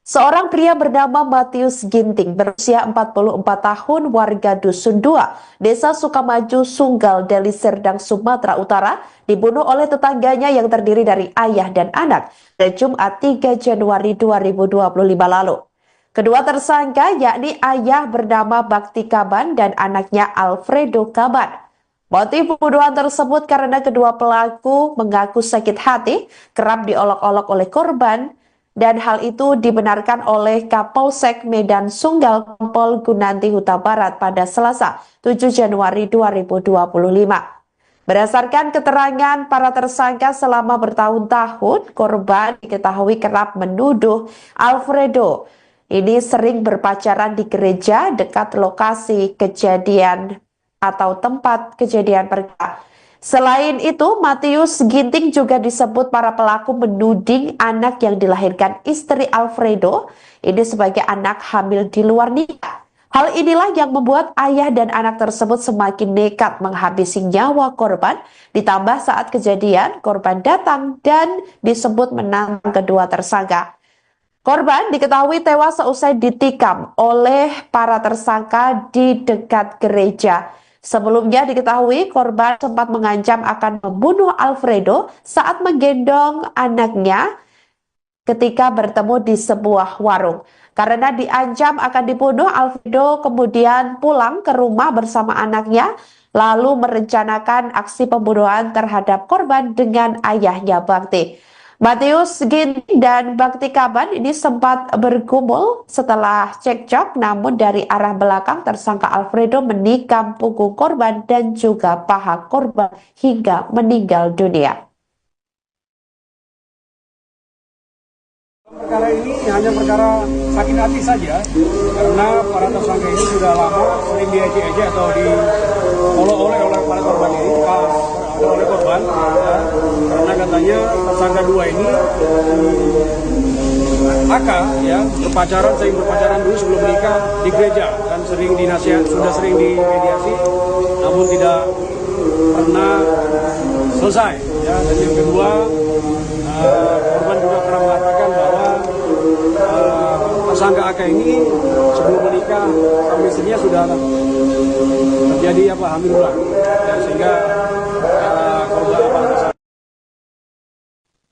Seorang pria bernama Matius Ginting berusia 44 tahun warga Dusun 2, Desa Sukamaju, Sunggal, Deli Serdang, Sumatera Utara dibunuh oleh tetangganya yang terdiri dari ayah dan anak pada Jumat 3 Januari 2025 lalu. Kedua tersangka yakni ayah bernama Bakti Kaban dan anaknya Alfredo Kaban. Motif pembunuhan tersebut karena kedua pelaku mengaku sakit hati, kerap diolok-olok oleh korban, dan hal itu dibenarkan oleh Kapolsek Medan Sunggal Kompol Gunanti Huta Barat pada Selasa 7 Januari 2025. Berdasarkan keterangan para tersangka selama bertahun-tahun, korban diketahui kerap menuduh Alfredo ini sering berpacaran di gereja dekat lokasi kejadian atau tempat kejadian perkara. Selain itu, Matius Ginting juga disebut para pelaku menuding anak yang dilahirkan istri Alfredo ini sebagai anak hamil di luar nikah. Hal inilah yang membuat ayah dan anak tersebut semakin nekat menghabisi nyawa korban, ditambah saat kejadian korban datang dan disebut menantang kedua tersangka. Korban diketahui tewas seusai ditikam oleh para tersangka di dekat gereja. Sebelumnya diketahui korban sempat mengancam akan membunuh Alfredo saat menggendong anaknya ketika bertemu di sebuah warung. Karena diancam akan dibunuh, Alfredo kemudian pulang ke rumah bersama anaknya, lalu merencanakan aksi pembunuhan terhadap korban dengan ayahnya Bakti. Matius Ginting dan Bakti Kaban ini sempat bergumul setelah cekcok, namun dari arah belakang tersangka Alfredo menikam punggung korban dan juga paha korban hingga meninggal dunia. Perkara ini hanya perkara sakit hati saja, karena para tersangka ini sudah lama sering diejek-ejek atau diolok-olok oleh para korban ini, oleh korban, ya, karena katanya tersangka dua ini AK ya sering berpacaran dulu sebelum menikah di gereja dan sering sudah sering dimediasi, namun tidak pernah selesai. Ya, dan yang kedua, korban juga pernah mengatakan bahwa tersangka AK ini sebelum menikah sama istrinya sudah terjadi hamil ulang, ya, sehingga korban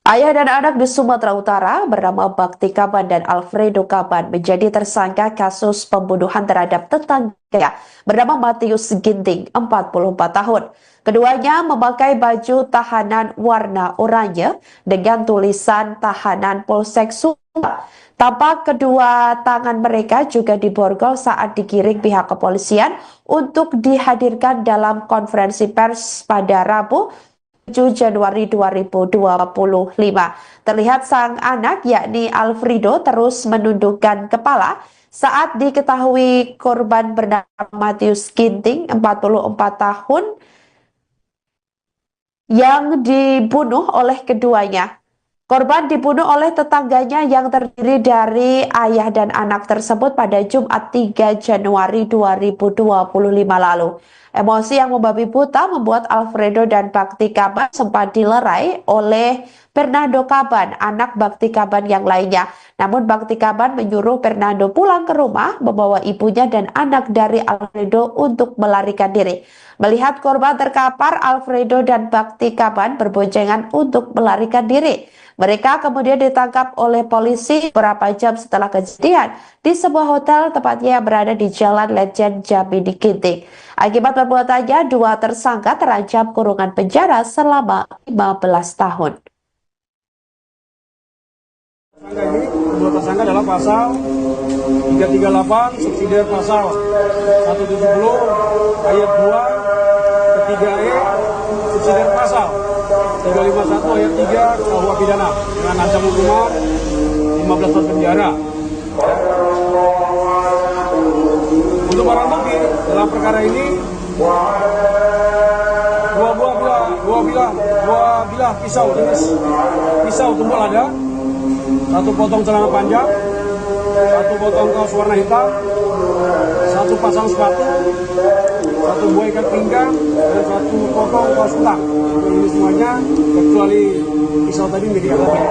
Ayah dan anak di Sumatera Utara bernama Bakti Kaban dan Alfredo Kaban menjadi tersangka kasus pembunuhan terhadap tetangganya bernama Matius Ginting, 44 tahun. Keduanya memakai baju tahanan warna oranye dengan tulisan tahanan Polsek Sumba. Tampak kedua tangan mereka juga diborgol saat digiring pihak kepolisian untuk dihadirkan dalam konferensi pers pada Rabu 7 Januari 2025. Terlihat sang anak yakni Alfredo terus menundukkan kepala saat diketahui korban bernama Matius Ginting, 44 tahun, yang dibunuh oleh keduanya. Korban dibunuh oleh tetangganya yang terdiri dari ayah dan anak tersebut pada Jumat 3 Januari 2025 lalu. Emosi yang membabi buta membuat Alfredo dan Bakti Kaban sempat dilerai oleh Fernando Kaban, anak Bakti Kaban yang lainnya. Namun Bakti Kaban menyuruh Fernando pulang ke rumah membawa ibunya dan anak dari Alfredo untuk melarikan diri. Melihat korban terkapar, Alfredo dan Bakti Kaban berboncengan untuk melarikan diri. Mereka kemudian ditangkap oleh polisi beberapa jam setelah kejadian di sebuah hotel tepatnya yang berada di Jalan Lejen Jambi di Ginting. Akibat perbuatannya, dua tersangka terancam kurungan penjara selama 15 tahun. Kedua tersangka adalah pasal 338 subsidiar pasal 170 ayat 2 ketiga E subsidiar pasal 351 ayat 3 KUH pidana dengan ancaman hukuman 15 tahun penjara. Untuk barang bukti dalam perkara ini dua bilah pisau jenis pisau tumpul ada, satu potong celana panjang, satu potong kaos warna hitam, satu pasang sepatu, satu buah ikat pinggang, dan satu potong kaos ulang. Ini semuanya kecuali pisau tadi milik korban.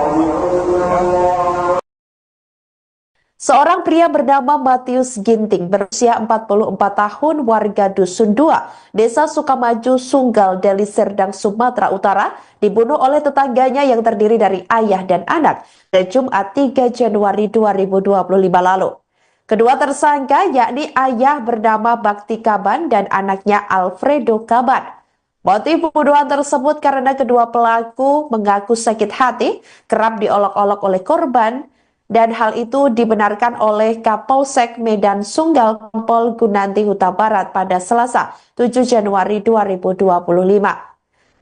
Seorang pria bernama Matius Ginting berusia 44 tahun warga Dusun 2, Desa Sukamaju, Sunggal, Deli Serdang, Sumatera Utara dibunuh oleh tetangganya yang terdiri dari ayah dan anak pada Jumat 3 Januari 2025 lalu. Kedua tersangka yakni ayah bernama Bakti Kaban dan anaknya Alfredo Kaban. Motif pembunuhan tersebut karena kedua pelaku mengaku sakit hati, kerap diolok-olok oleh korban, dan hal itu dibenarkan oleh Kapolsek Medan Sunggal Kompol Gunanti Huta Barat pada Selasa 7 Januari 2025.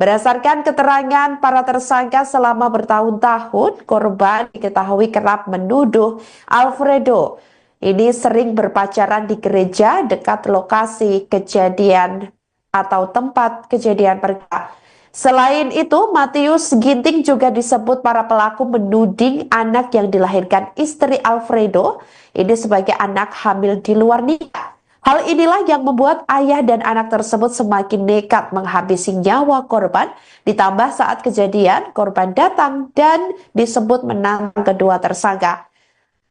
Berdasarkan keterangan para tersangka selama bertahun-tahun, korban diketahui kerap menuduh Alfredo ini sering berpacaran di gereja dekat lokasi kejadian atau tempat kejadian perkara. Selain itu, Matius Ginting juga disebut para pelaku menuding anak yang dilahirkan istri Alfredo ini sebagai anak hamil di luar nikah. Hal inilah yang membuat ayah dan anak tersebut semakin nekat menghabisi nyawa korban, ditambah saat kejadian korban datang dan disebut menantang kedua tersangka.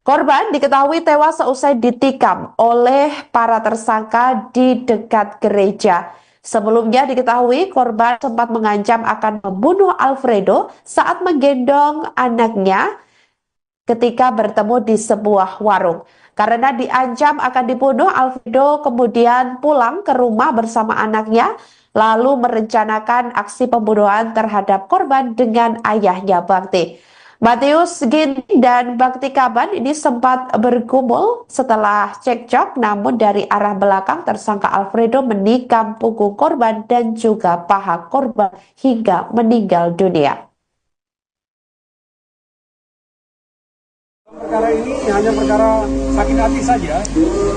Korban diketahui tewas seusai ditikam oleh para tersangka di dekat gereja. Sebelumnya diketahui korban sempat mengancam akan membunuh Alfredo saat menggendong anaknya ketika bertemu di sebuah warung. Karena diancam akan dibunuh, Alfredo kemudian pulang ke rumah bersama anaknya, lalu merencanakan aksi pembunuhan terhadap korban dengan ayahnya Bakti. Matius Ginting dan Bakti Kaban ini sempat bergumul setelah cekcok, namun dari arah belakang tersangka Alfredo menikam punggung korban dan juga paha korban hingga meninggal dunia. Perkara ini hanya perkara sakit hati saja,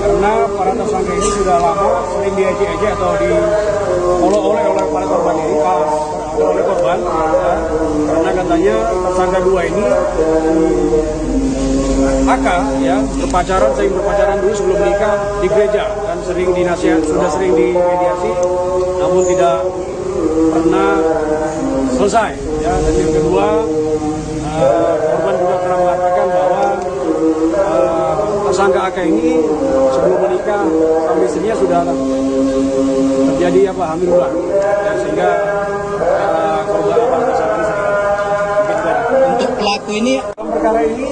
karena para tersangka ini sudah lama sering diejek-ejek atau diolok-olok oleh para korban ini, oleh korban, ya, karena katanya tersangka dua ini AK ya sering berpacaran dulu sebelum menikah di gereja dan sering dinasihat, sudah sering dimediasi, namun tidak pernah selesai. Ya, dan yang kedua, korban juga pernah mengatakan bahwa tersangka AK ini sebelum menikah sama istrinya sudah terjadi hamil ulang, ya, sehingga korban tersangka untuk pelaku ini perkara ini.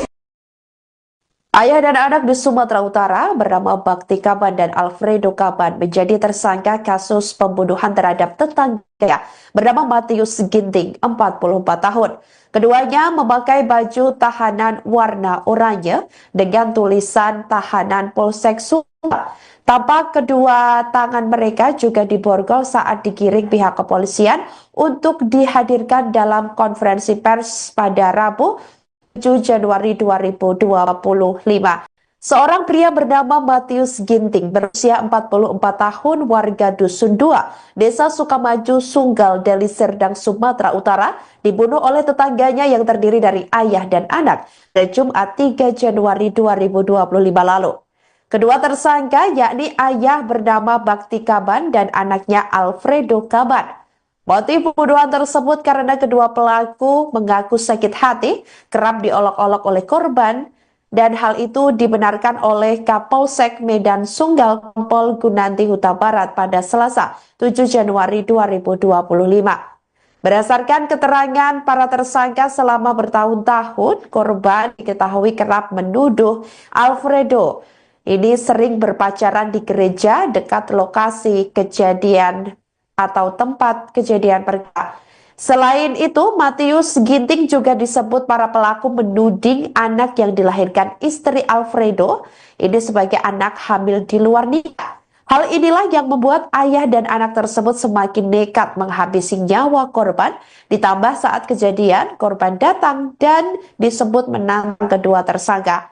Ayah dan anak di Sumatera Utara bernama Bakti Kaban dan Alfredo Kaban menjadi tersangka kasus pembunuhan terhadap tetangga bernama Matius Ginting, 44 tahun. Keduanya memakai baju tahanan warna oranye dengan tulisan tahanan Polsek Sumbar. Tampak kedua tangan mereka juga diborgol saat digiring pihak kepolisian untuk dihadirkan dalam konferensi pers pada Rabu 7 Januari 2025. Seorang pria bernama Matius Ginting berusia 44 tahun warga Dusun 2, Desa Sukamaju, Sunggal, Deli Serdang, Sumatera Utara, dibunuh oleh tetangganya yang terdiri dari ayah dan anak pada Jumat 3 Januari 2025 lalu. Kedua tersangka yakni ayah bernama Bakti Kaban dan anaknya Alfredo Kaban. Motif pembunuhan tersebut karena kedua pelaku mengaku sakit hati, kerap diolok-olok oleh korban, dan hal itu dibenarkan oleh Kapolsek Medan Sunggal Kompol Gunanti Huta Barat pada Selasa 7 Januari 2025. Berdasarkan keterangan para tersangka selama bertahun-tahun, korban diketahui kerap menuduh Alfredo ini sering berpacaran di gereja dekat lokasi kejadian atau tempat kejadian perkara. Selain itu, Matius Ginting juga disebut para pelaku menuding anak yang dilahirkan istri Alfredo ini sebagai anak hamil di luar nikah. Hal inilah yang membuat ayah dan anak tersebut semakin nekat menghabisi nyawa korban, ditambah saat kejadian korban datang dan disebut menantang kedua tersangka.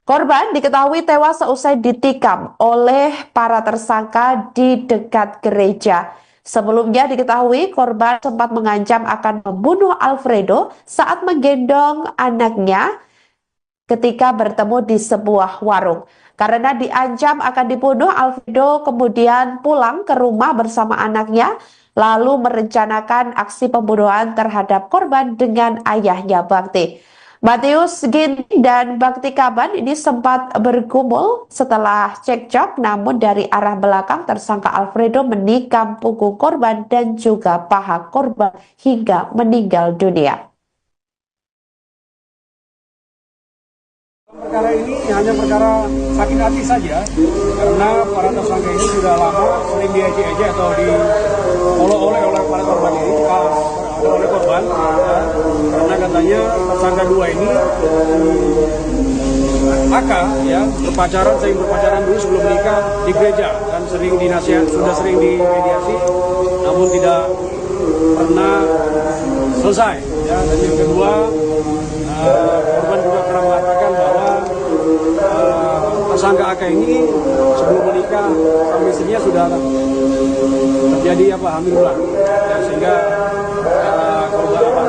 Korban diketahui tewas seusai ditikam oleh para tersangka di dekat gereja. Sebelumnya diketahui korban sempat mengancam akan membunuh Alfredo saat menggendong anaknya ketika bertemu di sebuah warung. Karena diancam akan dibunuh, Alfredo kemudian pulang ke rumah bersama anaknya, lalu merencanakan aksi pembunuhan terhadap korban dengan ayahnya Bakti. Matius Ginting dan Bakti Kaban ini sempat bergumul setelah cekcok, namun dari arah belakang tersangka Alfredo menikam punggung korban dan juga paha korban hingga meninggal dunia. Perkara ini hanya perkara sakit hati saja, karena para tersangka ini sudah lama sering diejek-ejek atau diolok-olok oleh para korban ini, oleh korban, ya, karena katanya tersangka dua ini AK ya sering berpacaran dulu sebelum menikah di gereja dan sering dinasihat, sudah sering dimediasi, namun tidak pernah selesai. Ya, dan yang kedua, korban juga pernah mengatakan bahwa tersangka AK ini sebelum menikah sama istrinya sudah terjadi hamil ulang, ya, sehingga korban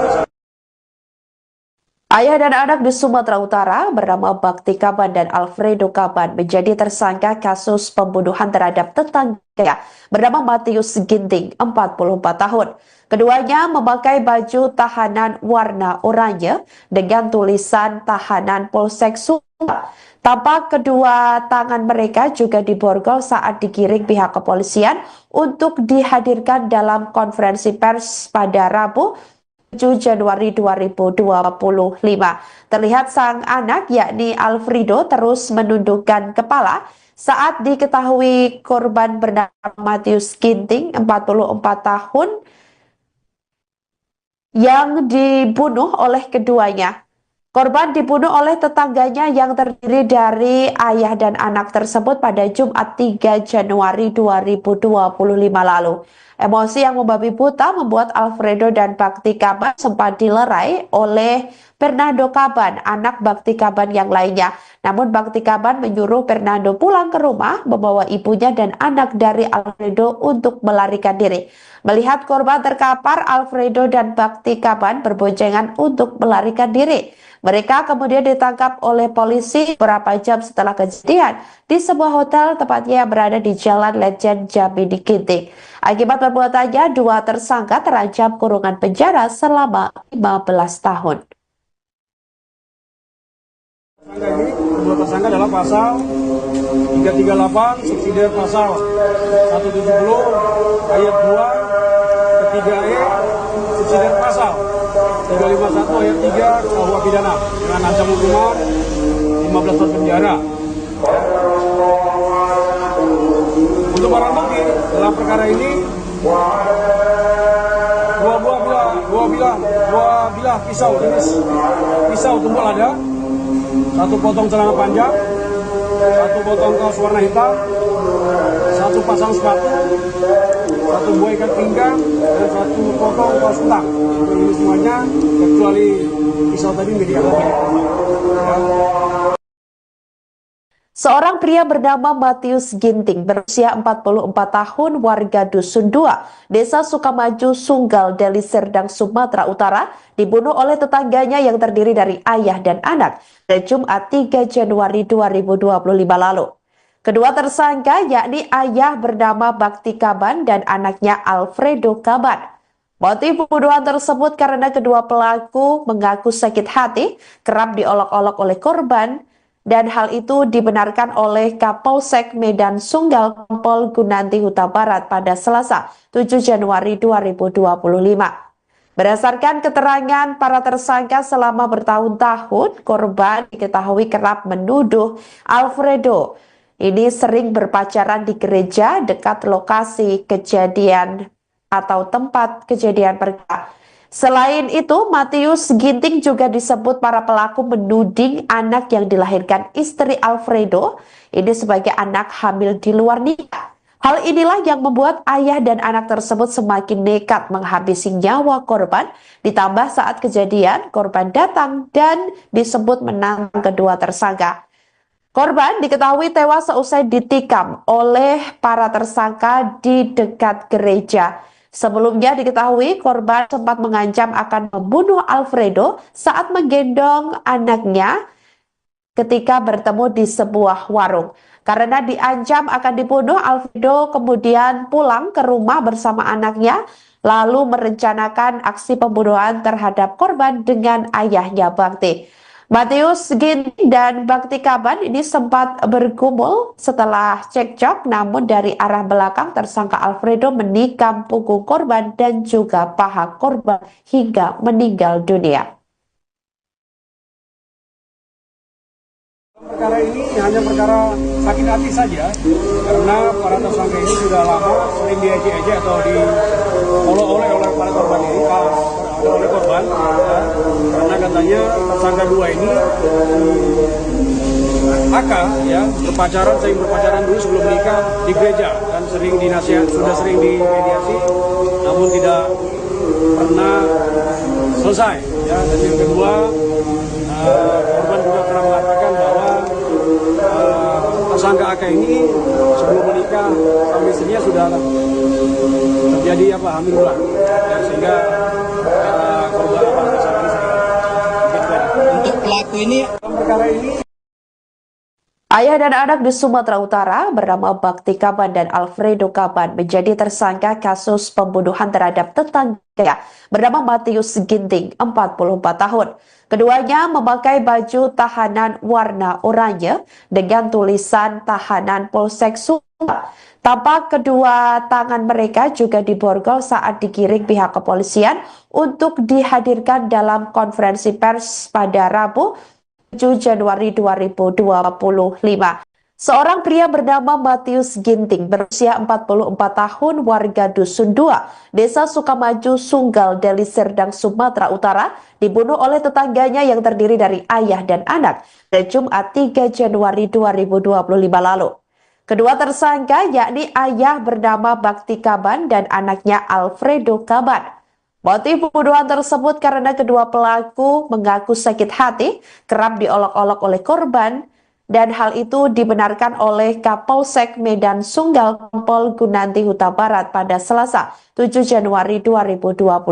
Ayah dan anak di Sumatera Utara bernama Bakti Kaban dan Alfredo Kaban menjadi tersangka kasus pembunuhan terhadap tetangganya bernama Matius Ginting, 44 tahun. Keduanya memakai baju tahanan warna oranye dengan tulisan tahanan Polsek Sumba. Tampak kedua tangan mereka juga diborgol saat digiring pihak kepolisian untuk dihadirkan dalam konferensi pers pada Rabu 7 Januari 2025. Terlihat sang anak yakni Alfredo terus menundukkan kepala saat diketahui korban bernama Matius Ginting, 44 tahun, yang dibunuh oleh keduanya. Korban dibunuh oleh tetangganya yang terdiri dari ayah dan anak tersebut pada Jumat 3 Januari 2025 lalu. Emosi yang membabi buta membuat Alfredo dan Bakti Kaban sempat dilerai oleh Fernando Kaban, anak Bakti Kaban yang lainnya. Namun Bakti Kaban menyuruh Fernando pulang ke rumah membawa ibunya dan anak dari Alfredo untuk melarikan diri. Melihat korban terkapar, Alfredo dan Bakti Kaban berboncengan untuk melarikan diri. Mereka kemudian ditangkap oleh polisi beberapa jam setelah kejadian di sebuah hotel tepatnya yang berada di Jalan Lejen Jambi di Ginting. Akibat perbuatannya, dua tersangka terancam kurungan penjara selama 15 tahun. Kedua tersangka adalah pasal 338 subsidi pasal 170 ayat 2 ketiga E subsidi pasal 351 ayat 3 KUH pidana dengan ancaman hukuman 15 tahun penjara. Untuk barang bukti dalam perkara ini dua bilah pisau jenis pisau tumpul ada, satu potong celana panjang, satu potong kaos warna hitam, satu pasang sepatu, satu buah ikat pinggang, dan satu potong kaos kutang. Ini semuanya kecuali pisau tadi milik korban. Seorang pria bernama Matius Ginting berusia 44 tahun warga Dusun 2, Desa Sukamaju, Sunggal, Deli Serdang, Sumatera Utara dibunuh oleh tetangganya yang terdiri dari ayah dan anak pada Jumat 3 Januari 2025 lalu. Kedua tersangka yakni ayah bernama Bakti Kaban dan anaknya Alfredo Kaban. Motif pembunuhan tersebut karena kedua pelaku mengaku sakit hati kerap diolok-olok oleh korban, dan hal itu dibenarkan oleh Kapolsek Medan Sunggal Kompol Gunanti Huta Barat pada Selasa 7 Januari 2025. Berdasarkan keterangan para tersangka selama bertahun-tahun, korban diketahui kerap menuduh Alfredo ini sering berpacaran di gereja dekat lokasi kejadian atau tempat kejadian perkara. Selain itu, Matius Ginting juga disebut para pelaku menuding anak yang dilahirkan istri Alfredo ini sebagai anak hamil di luar nikah. Hal inilah yang membuat ayah dan anak tersebut semakin nekat menghabisi nyawa korban, ditambah saat kejadian korban datang dan disebut menantang kedua tersangka. Korban diketahui tewas seusai ditikam oleh para tersangka di dekat gereja. Sebelumnya diketahui korban sempat mengancam akan membunuh Alfredo saat menggendong anaknya ketika bertemu di sebuah warung. Karena diancam akan dibunuh, Alfredo kemudian pulang ke rumah bersama anaknya, lalu merencanakan aksi pembunuhan terhadap korban dengan ayahnya Bakti. Matius Ginting dan Bakti Kaban ini sempat bergumul setelah cekcok, namun dari arah belakang tersangka Alfredo menikam punggung korban dan juga paha korban hingga meninggal dunia. Perkara ini hanya perkara sakit hati saja, karena para tersangka ini sudah lama sering diejek-ejek atau diolok-olok oleh para korban ini, oleh korban, ya, karena katanya tersangka dua ini AK ya sering berpacaran dulu sebelum menikah di gereja dan sering dinasihat, sudah sering dimediasi, namun tidak pernah selesai. Ya, dan yang kedua, korban juga pernah mengatakan bahwa tersangka AK ini sebelum menikah sama istrinya sudah terjadi hamil ulang, sehingga korban tersangka ini pelaku ini Dalam perkara ini Ayah dan anak di Sumatera Utara bernama Bakti Kaban dan Alfredo Kaban menjadi tersangka kasus pembunuhan terhadap tetangga bernama Matius Ginting, 44 tahun. Keduanya memakai baju tahanan warna oranye dengan tulisan tahanan Polsek Sumbar. Tampak kedua tangan mereka juga diborgol saat digiring pihak kepolisian untuk dihadirkan dalam konferensi pers pada Rabu 7 Januari 2025. Seorang pria bernama Matius Ginting berusia 44 tahun warga Dusun 2, Desa Sukamaju, Sunggal, Deli Serdang, Sumatera Utara dibunuh oleh tetangganya yang terdiri dari ayah dan anak pada Jumat 3 Januari 2025 lalu. Kedua tersangka yakni ayah bernama Bakti Kaban dan anaknya Alfredo Kaban. Motif pembunuhan tersebut karena kedua pelaku mengaku sakit hati, kerap diolok-olok oleh korban, dan hal itu dibenarkan oleh Kapolsek Medan Sunggal Kompol Gunanti Huta Barat pada Selasa 7 Januari 2025.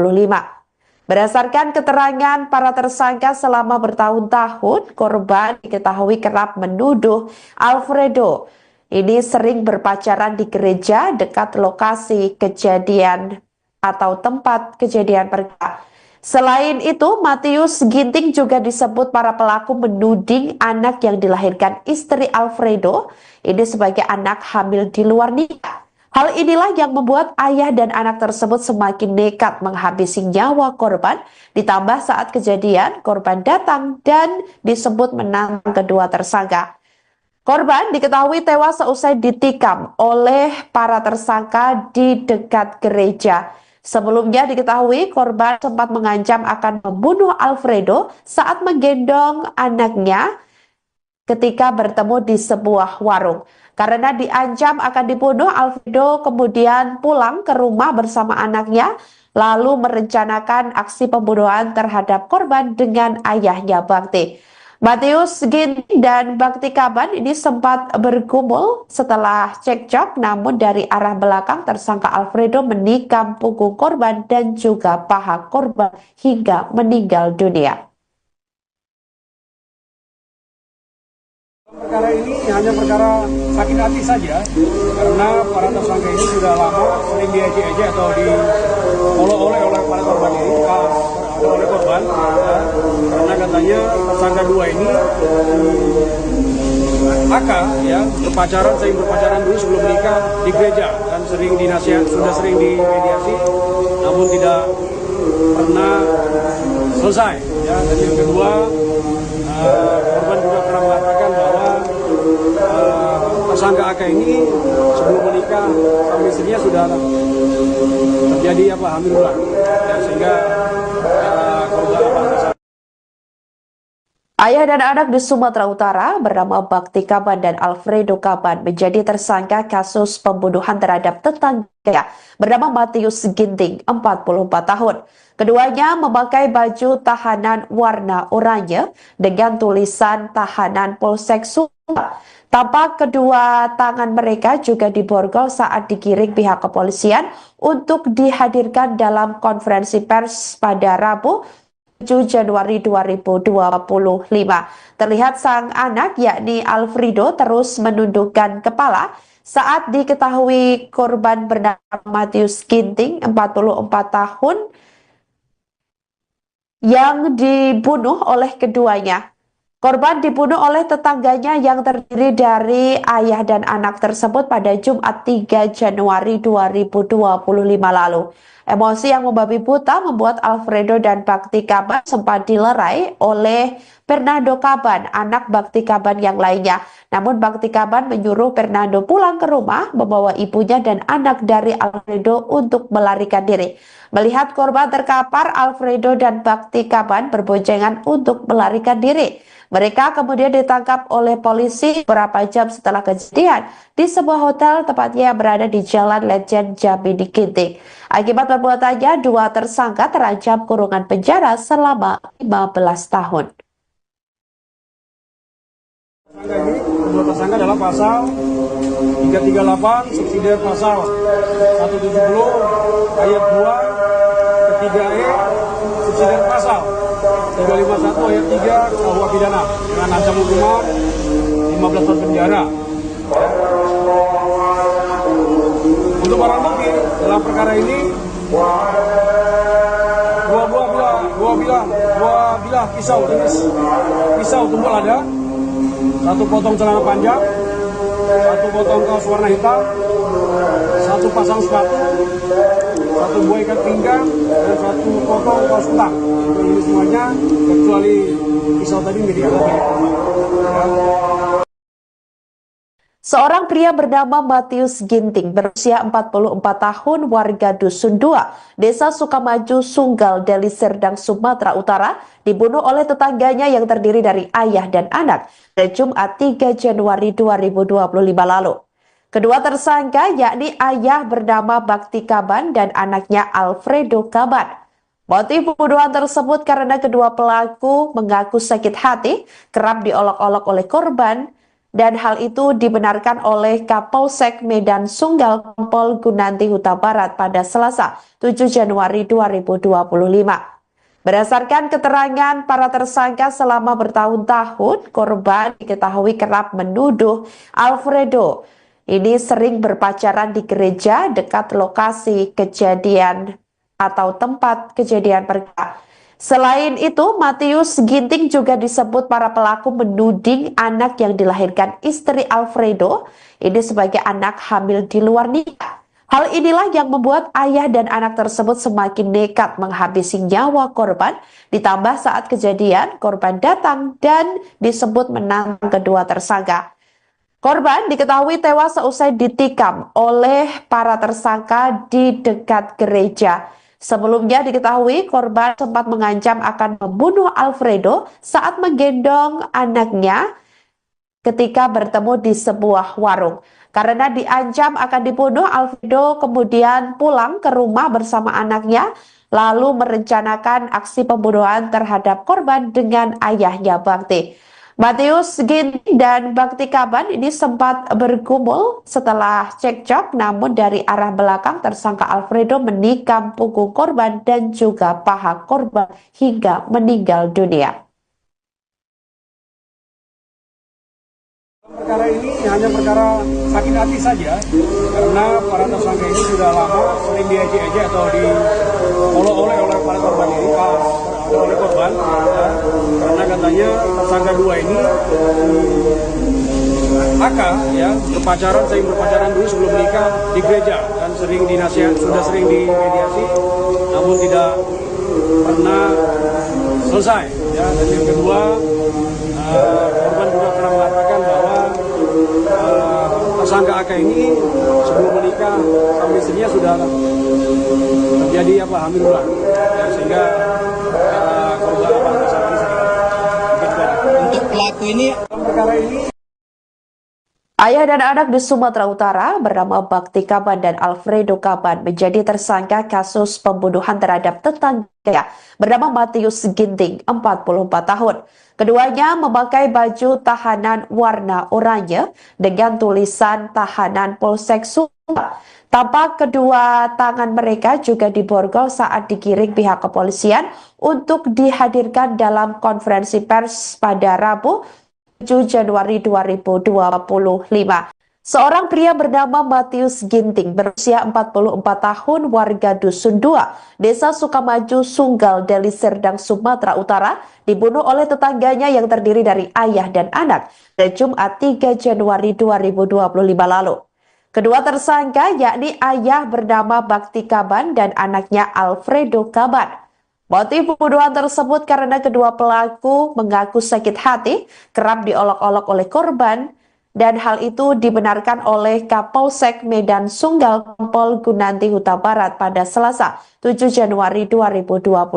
Berdasarkan keterangan para tersangka selama bertahun-tahun, korban diketahui kerap menuduh Alfredo ini sering berpacaran di gereja dekat lokasi kejadian atau tempat kejadian perkara. Selain itu, Matius Ginting juga disebut para pelaku menuding anak yang dilahirkan istri Alfredo ini sebagai anak hamil di luar nikah. Hal inilah yang membuat ayah dan anak tersebut semakin nekat menghabisi nyawa korban, ditambah saat kejadian korban datang dan disebut menantang kedua tersangka. Korban diketahui tewas seusai ditikam oleh para tersangka di dekat gereja. Sebelumnya diketahui korban sempat mengancam akan membunuh Alfredo saat menggendong anaknya ketika bertemu di sebuah warung. Karena diancam akan dibunuh, Alfredo kemudian pulang ke rumah bersama anaknya, lalu merencanakan aksi pembunuhan terhadap korban dengan ayahnya Bakti. Matius Ginting dan Bakti Kaban ini sempat bergumul setelah cekcok, namun dari arah belakang tersangka Alfredo menikam punggung korban dan juga paha korban hingga meninggal dunia. perkara ini hanya perkara sakit hati saja, karena para tersangka ini sudah lama sering diejek-ejek atau diolok-olok oleh para korban ini, oleh korban, ya, karena katanya tersangka dua ini AK ya sering berpacaran dulu sebelum menikah di gereja dan sering dinasihat, sudah sering dimediasi, namun tidak pernah selesai. Ya, dan yang kedua, korban juga pernah mengatakan bahwa tersangka AK ini sebelum menikah sama istrinya sudah terjadi hamil ulang, ya, sehingga korban Ayah dan anak di Sumatera Utara bernama Bakti Kaban dan Alfredo Kaban menjadi tersangka kasus pembunuhan terhadap tetangga bernama Matius Ginting, 44 tahun. Keduanya memakai baju tahanan warna oranye dengan tulisan tahanan Polsek Sumbar. Tampak kedua tangan mereka juga diborgol saat digiring pihak kepolisian untuk dihadirkan dalam konferensi pers pada Rabu 7 Januari 2025. Terlihat sang anak yakni Alfredo terus menundukkan kepala saat diketahui korban bernama Matius Ginting, 44 tahun, yang dibunuh oleh keduanya. Korban dibunuh oleh tetangganya yang terdiri dari ayah dan anak tersebut pada Jumat 3 Januari 2025 lalu. Emosi yang membabi buta membuat Alfredo dan Bakti Kaban sempat dilerai oleh Fernando Kaban, anak Bakti Kaban yang lainnya. Namun Bakti Kaban menyuruh Fernando pulang ke rumah, membawa ibunya dan anak dari Alfredo untuk melarikan diri. Melihat korban terkapar, Alfredo dan Bakti Kaban berboncengan untuk melarikan diri. Mereka kemudian ditangkap oleh polisi beberapa jam setelah kejadian di sebuah hotel tepatnya yang berada di Jalan Lejen Jambi di Ginting. Akibat perbuatannya, dua tersangka terancam kurungan penjara selama 15 tahun. Kedua tersangka adalah pasal 338 subsidiar pasal 170 ayat 2 ketiga E subsidiar pasal 351 ayat 3 KUH pidana dengan ancaman hukuman 15 tahun penjara. Untuk barang bukti dalam perkara ini dua bilah pisau jenis pisau tumpul ada, satu potong celana panjang, satu potong kaos warna hitam, satu pasang sepatu, satu buah ikat pinggang, dan satu potong kaos kutang. Ini semuanya kecuali pisau tadi milik korban. Seorang pria bernama Matius Ginting berusia 44 tahun warga Dusun 2, Desa Sukamaju, Sunggal, Deli Serdang, Sumatera Utara dibunuh oleh tetangganya yang terdiri dari ayah dan anak pada Jumat 3 Januari 2025 lalu. Kedua tersangka yakni ayah bernama Bakti Kaban dan anaknya Alfredo Kaban. Motif pembunuhan tersebut karena kedua pelaku mengaku sakit hati, kerap diolok-olok oleh korban, dan hal itu dibenarkan oleh Kapolsek Medan Sunggal Kompol Gunanti Huta Barat pada Selasa 7 Januari 2025. Berdasarkan keterangan para tersangka selama bertahun-tahun, korban diketahui kerap menuduh Alfredo ini sering berpacaran di gereja dekat lokasi kejadian atau tempat kejadian perkara. Selain itu, Matius Ginting juga disebut para pelaku menuding anak yang dilahirkan istri Alfredo ini sebagai anak hamil di luar nikah. Hal inilah yang membuat ayah dan anak tersebut semakin nekat menghabisi nyawa korban, ditambah saat kejadian korban datang dan disebut menantang kedua tersangka. Korban diketahui tewas seusai ditikam oleh para tersangka di dekat gereja. Sebelumnya diketahui korban sempat mengancam akan membunuh Alfredo saat menggendong anaknya ketika bertemu di sebuah warung. Karena diancam akan dibunuh, Alfredo kemudian pulang ke rumah bersama anaknya, lalu merencanakan aksi pembunuhan terhadap korban dengan ayahnya Bakti. Matius Ginting dan Bakti Kaban ini sempat bergumul setelah cekcok, namun dari arah belakang tersangka Alfredo menikam punggung korban dan juga paha korban hingga meninggal dunia. Perkara ini hanya perkara sakit hati saja, karena para tersangka ini sudah lama sering diejek-ejek atau diolok-olok oleh para korban ini, oleh korban, ya, karena katanya tersangka dua ini AK ya sering berpacaran dulu sebelum menikah di gereja dan sering dinasihat, sudah sering dimediasi, namun tidak pernah selesai. Ya, dan yang kedua, korban juga pernah mengatakan bahwa tersangka AK ini sebelum menikah sama istrinya sudah terjadi hamil ulang, ya, sehingga korban tersangka ini Untuk pelaku ini perkara ini. Ayah dan anak di Sumatera Utara bernama Bakti Kaban dan Alfredo Kaban menjadi tersangka kasus pembunuhan terhadap tetangga bernama Matius Ginting, 44 tahun. Keduanya memakai baju tahanan warna oranye dengan tulisan tahanan Polsek Sunggal. Tampak kedua tangan mereka juga diborgol saat digiring pihak kepolisian untuk dihadirkan dalam konferensi pers pada Rabu 7 Januari 2025. Seorang pria bernama Matius Ginting berusia 44 tahun warga Dusun 2, Desa Sukamaju, Sunggal, Deli Serdang, Sumatera Utara dibunuh oleh tetangganya yang terdiri dari ayah dan anak pada Jumat 3 Januari 2025 lalu. Kedua tersangka yakni ayah bernama Bakti Kaban dan anaknya Alfredo Kaban. Motif pembunuhan tersebut karena kedua pelaku mengaku sakit hati, kerap diolok-olok oleh korban, dan hal itu dibenarkan oleh Kapolsek Medan Sunggal Kompol Gunanti Huta Barat pada Selasa 7 Januari 2025.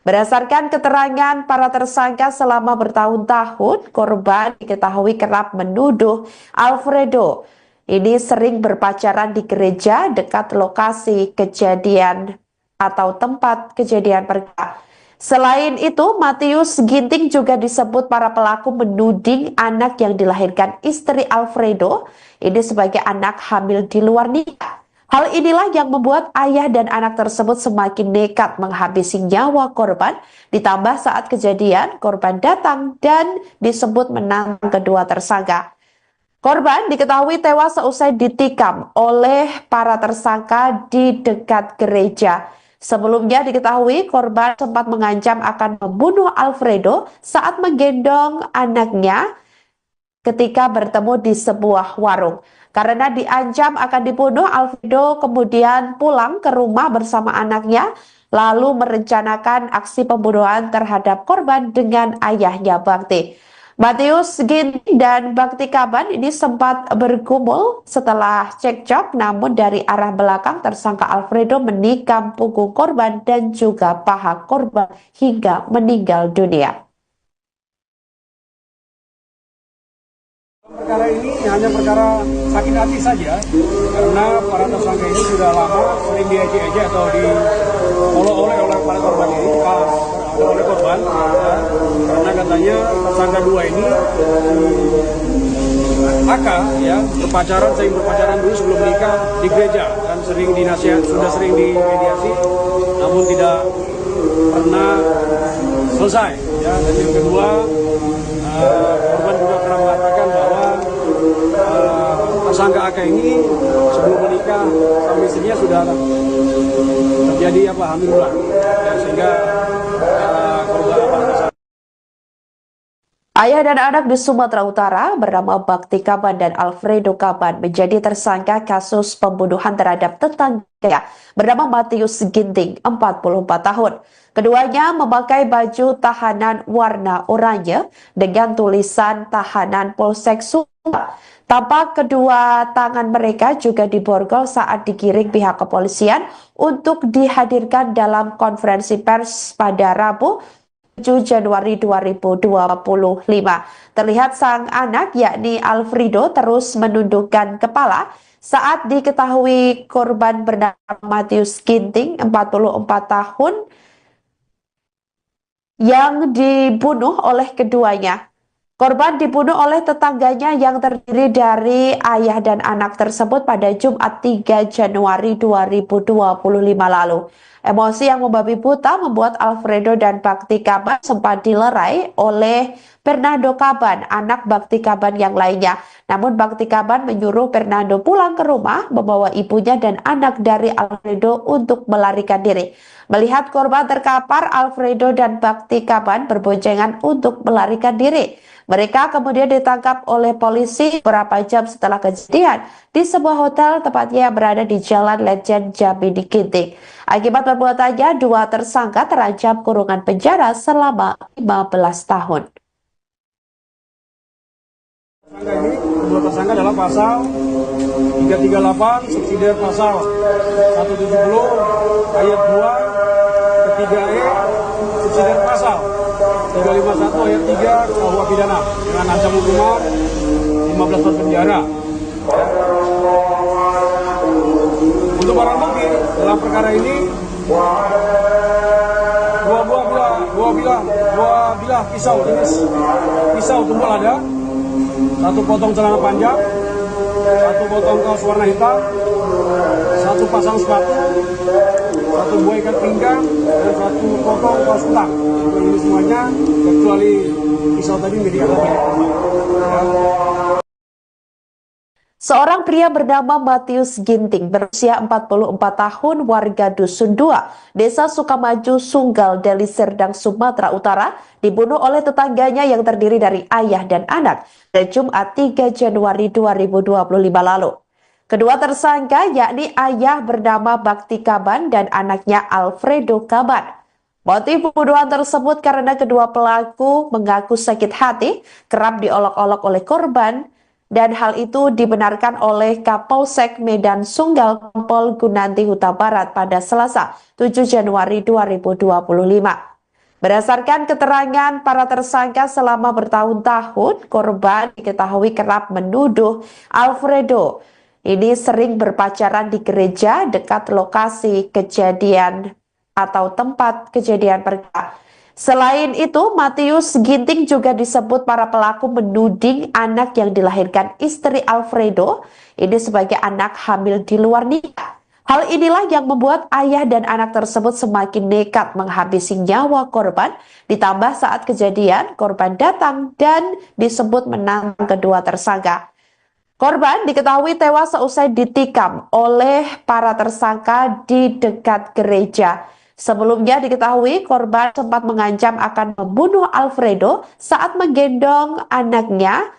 Berdasarkan keterangan para tersangka selama bertahun-tahun, korban diketahui kerap menuduh Alfredo ini sering berpacaran di gereja dekat lokasi kejadian atau tempat kejadian perkara. Selain itu, Matius Ginting juga disebut para pelaku menuding anak yang dilahirkan istri Alfredo ini sebagai anak hamil di luar nikah. Hal inilah yang membuat ayah dan anak tersebut semakin nekat menghabisi nyawa korban, ditambah saat kejadian korban datang dan disebut menantang kedua tersangka. Korban diketahui tewas seusai ditikam oleh para tersangka di dekat gereja. Sebelumnya diketahui korban sempat mengancam akan membunuh Alfredo saat menggendong anaknya ketika bertemu di sebuah warung. Karena diancam akan dibunuh, Alfredo kemudian pulang ke rumah bersama anaknya, lalu merencanakan aksi pembunuhan terhadap korban dengan ayahnya Bakti. Matius Ginting dan Bakti Kaban ini sempat bergumul setelah cekcok, namun dari arah belakang tersangka Alfredo menikam punggung korban dan juga paha korban hingga meninggal dunia. Perkara ini hanya perkara sakit hati saja, karena para tersangka ini sudah lama sering diejek-ejek atau diolok-olok oleh para korban ini, oleh korban, ya, karena katanya tersangka dua ini AK ya sering berpacaran dulu sebelum menikah di gereja dan sering dinasihat, sudah sering dimediasi, namun tidak pernah selesai. Ya, dan yang kedua, korban juga pernah mengatakan bahwa tersangka AK ini sebelum menikah sama istrinya sudah terjadi hamil ulang, ya, sehingga korban Ayah dan anak di Sumatera Utara bernama Bakti Kaban dan Alfredo Kaban menjadi tersangka kasus pembunuhan terhadap tetangganya bernama Matius Ginting, 44 tahun. Keduanya memakai baju tahanan warna oranye dengan tulisan tahanan Polsek Sumba. Tampak kedua tangan mereka juga diborgol saat digiring pihak kepolisian untuk dihadirkan dalam konferensi pers pada Rabu 7 Januari 2025. Terlihat sang anak yakni Alfredo terus menundukkan kepala saat diketahui korban bernama Matius Ginting, 44 tahun, yang dibunuh oleh keduanya. Korban dibunuh oleh tetangganya yang terdiri dari ayah dan anak tersebut pada Jumat 3 Januari 2025 lalu. Emosi yang membabi buta membuat Alfredo dan Bakti Kaban sempat dilerai oleh Fernando Kaban, anak Bakti Kaban yang lainnya. Namun Bakti Kaban menyuruh Fernando pulang ke rumah membawa ibunya dan anak dari Alfredo untuk melarikan diri. Melihat korban terkapar, Alfredo dan Bakti Kaban berboncengan untuk melarikan diri. Mereka kemudian ditangkap oleh polisi beberapa jam setelah kejadian di sebuah hotel tepatnya yang berada di Jalan Lejen Jambi Ginting. Akibat perbuatannya, dua tersangka terancam kurungan penjara selama 15 tahun. Tersangka ini, kedua tersangka adalah pasal 338 subsidiar pasal 170 ayat 2 ketiga E subsidiar pasal 351 ayat 3 KUH pidana dengan ancaman hukuman 15 tahun penjara. Untuk barang bukti dalam perkara ini dua bilah pisau jenis pisau tumpul ada, satu potong celana panjang, satu potong kaos warna hitam, satu pasang sepatu, satu buah ikat pinggang, dan satu potong kaos kutang. Ini semuanya kecuali pisau tadi menjadi alat milik korban. Seorang pria bernama Matius Ginting berusia 44 tahun warga Dusun 2, Desa Sukamaju, Sunggal, Deli Serdang, Sumatera Utara dibunuh oleh tetangganya yang terdiri dari ayah dan anak pada Jumat 3 Januari 2025 lalu. Kedua tersangka yakni ayah bernama Bakti Kaban dan anaknya Alfredo Kaban. Motif pembunuhan tersebut karena kedua pelaku mengaku sakit hati kerap diolok-olok oleh korban, dan hal itu dibenarkan oleh Kapolsek Medan Sunggal Kompol Gunanti Huta Barat pada Selasa 7 Januari 2025. Berdasarkan keterangan para tersangka selama bertahun-tahun, korban diketahui kerap menuduh Alfredo ini sering berpacaran di gereja dekat lokasi kejadian atau tempat kejadian perkara. Selain itu, Matius Ginting juga disebut para pelaku menuding anak yang dilahirkan istri Alfredo ini sebagai anak hamil di luar nikah. Hal inilah yang membuat ayah dan anak tersebut semakin nekat menghabisi nyawa korban, ditambah saat kejadian korban datang dan disebut menantang kedua tersangka. Korban diketahui tewas seusai ditikam oleh para tersangka di dekat gereja. Sebelumnya diketahui korban sempat mengancam akan membunuh Alfredo saat menggendong anaknya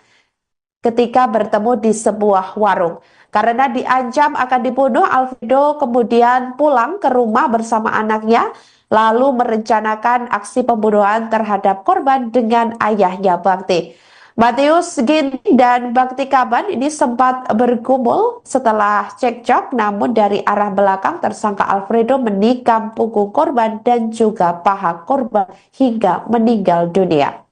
ketika bertemu di sebuah warung. Karena diancam akan dibunuh, Alfredo kemudian pulang ke rumah bersama anaknya, lalu merencanakan aksi pembunuhan terhadap korban dengan ayahnya Bakti. Matius Ginting dan Bakti Kaban ini sempat bergumul setelah cekcok, namun dari arah belakang tersangka Alfredo menikam punggung korban dan juga paha korban hingga meninggal dunia.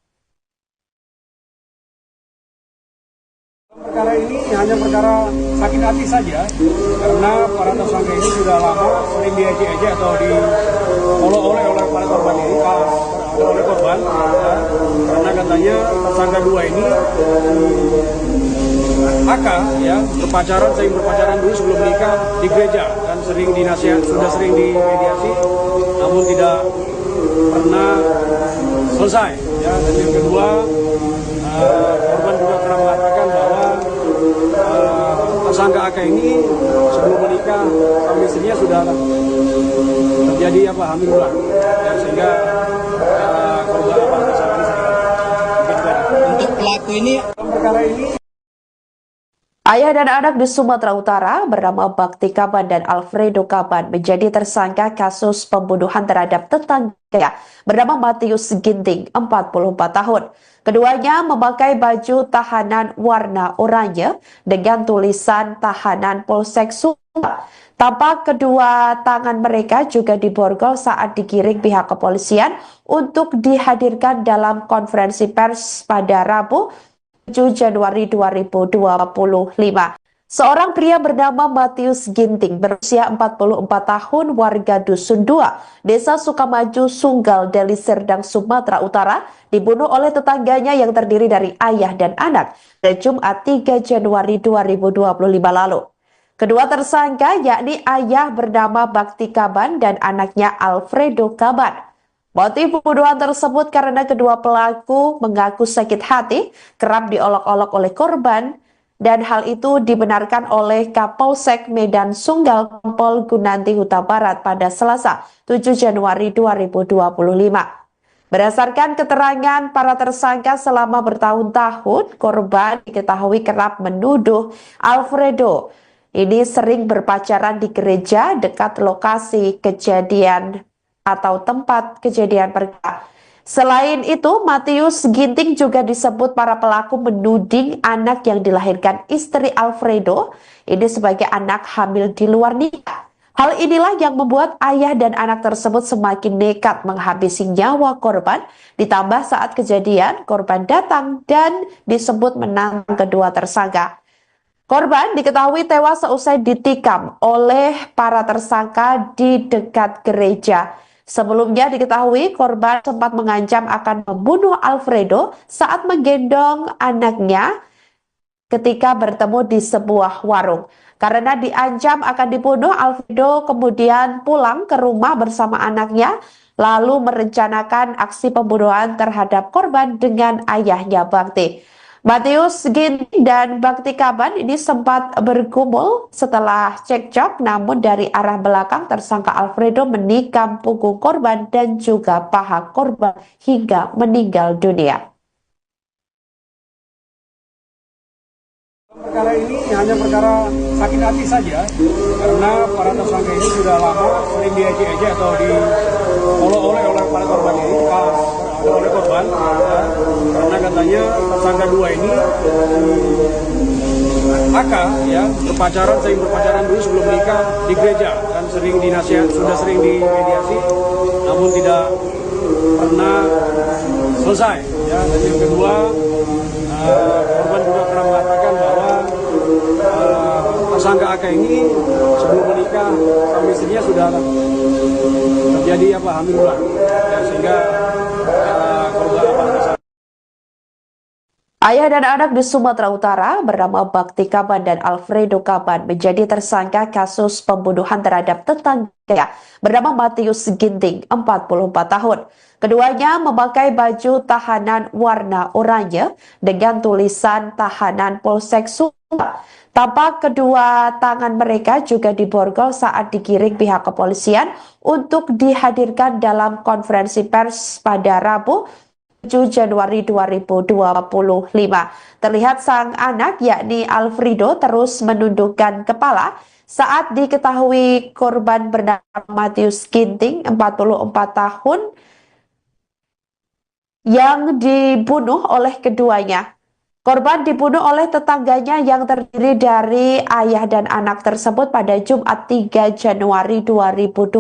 Perkara ini hanya perkara sakit hati saja, karena para tersangka ini sudah lama sering diejek-ejek atau diolok-olok oleh para korban ini, oleh korban, ya, karena katanya tersangka dua ini AK ya sering berpacaran dulu sebelum menikah di gereja dan sering dinasihat, sudah sering dimediasi, namun tidak pernah selesai. Ya, dan yang kedua, korban juga pernah mengatakan bahwa tersangka AK ini sebelum menikah sama istrinya sudah terjadi hamil ulang, dan sehingga korban tersangka ini Untuk pelaku ini perkara ini. Ayah dan anak di Sumatera Utara bernama Bakti Kaban dan Alfredo Kaban menjadi tersangka kasus pembunuhan terhadap tetangga bernama Matius Ginting, 44 tahun. Keduanya memakai baju tahanan warna oranye dengan tulisan tahanan Polsek Sumbar. Tampak kedua tangan mereka juga diborgol saat digiring pihak kepolisian untuk dihadirkan dalam konferensi pers pada Rabu 7 Januari 2025. Seorang pria bernama Matius Ginting berusia 44 tahun warga Dusun 2, Desa Sukamaju, Sunggal, Deli Serdang, Sumatera Utara dibunuh oleh tetangganya yang terdiri dari ayah dan anak pada Jumat 3 Januari 2025 lalu. Kedua tersangka yakni ayah bernama Bakti Kaban dan anaknya Alfredo Kaban. Motif pembunuhan tersebut karena kedua pelaku mengaku sakit hati, kerap diolok-olok oleh korban, dan hal itu dibenarkan oleh Kapolsek Medan Sunggal Kompol Gunanti Huta Barat pada Selasa 7 Januari 2025. Berdasarkan keterangan para tersangka selama bertahun-tahun, korban diketahui kerap menuduh Alfredo ini sering berpacaran di gereja dekat lokasi kejadian atau tempat kejadian perkara. Selain itu, Matius Ginting juga disebut para pelaku menuding anak yang dilahirkan istri Alfredo ini sebagai anak hamil di luar nikah. Hal inilah yang membuat ayah dan anak tersebut semakin nekat menghabisi nyawa korban, ditambah saat kejadian korban datang dan disebut menantang kedua tersangka. Korban diketahui tewas seusai ditikam oleh para tersangka di dekat gereja. Sebelumnya diketahui korban sempat mengancam akan membunuh Alfredo saat menggendong anaknya ketika bertemu di sebuah warung. Karena diancam akan dibunuh, Alfredo kemudian pulang ke rumah bersama anaknya, lalu merencanakan aksi pembunuhan terhadap korban dengan ayahnya Bakti. Matius Ginting dan Bakti Kaban ini sempat bergumul setelah cekcok, namun dari arah belakang tersangka Alfredo menikam punggung korban dan juga paha korban hingga meninggal dunia. Perkara ini hanya perkara sakit hati saja, karena para tersangka ini sudah lama sering diejek-ejek atau diolok-olok oleh para korban ini, oleh korban, ya, karena katanya tersangka dua ini AK ya sering berpacaran dulu sebelum menikah di gereja dan sering dinasihat, sudah sering dimediasi, namun tidak pernah selesai. Ya, dan yang kedua, korban juga pernah mengatakan bahwa tersangka AK ini sebelum menikah sama istrinya sudah terjadi hamil ulang, ya, sehingga korban Ayah dan anak di Sumatera Utara bernama Bakti Kaban dan Alfredo Kaban menjadi tersangka kasus pembunuhan terhadap tetangga bernama Matius Ginting, 44 tahun. Keduanya memakai baju tahanan warna oranye dengan tulisan tahanan Polsek Sumba. Tampak kedua tangan mereka juga diborgol saat digiring pihak kepolisian untuk dihadirkan dalam konferensi pers pada Rabu 7 Januari 2025. Terlihat sang anak yakni Alfredo terus menundukkan kepala saat diketahui korban bernama Matius Ginting, 44 tahun, yang dibunuh oleh keduanya. Korban dibunuh oleh tetangganya yang terdiri dari ayah dan anak tersebut pada Jumat 3 Januari 2025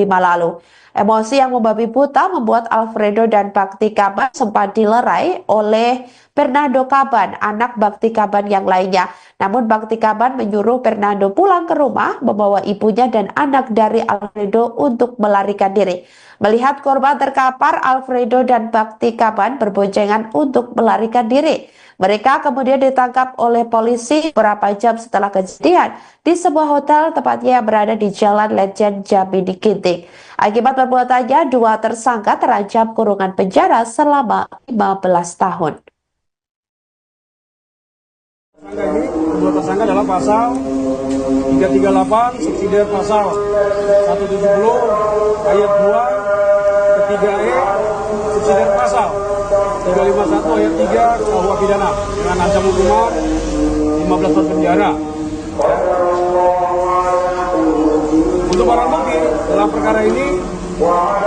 lalu. Emosi yang membabi buta membuat Alfredo dan Bakti Kaban sempat dilerai oleh Fernando Kaban, anak Bakti Kaban yang lainnya. Namun Bakti Kaban menyuruh Fernando pulang ke rumah, membawa ibunya dan anak dari Alfredo untuk melarikan diri. Melihat korban terkapar, Alfredo dan Bakti Kaban berboncengan untuk melarikan diri. Mereka kemudian ditangkap oleh polisi beberapa jam setelah kejadian di sebuah hotel tepatnya yang berada di Jalan Lejen Jambi Ginting. Akibat perbuatannya, dua tersangka terancam kurungan penjara selama 15 tahun. Kedua tersangka adalah pasal 338 subsidi pasal 170 ayat 2 ketiga E subsidi pasal 351 ayat 3 KUH pidana dengan ancaman hukuman 15 tahun penjara. Untuk barang bukti dalam perkara ini dua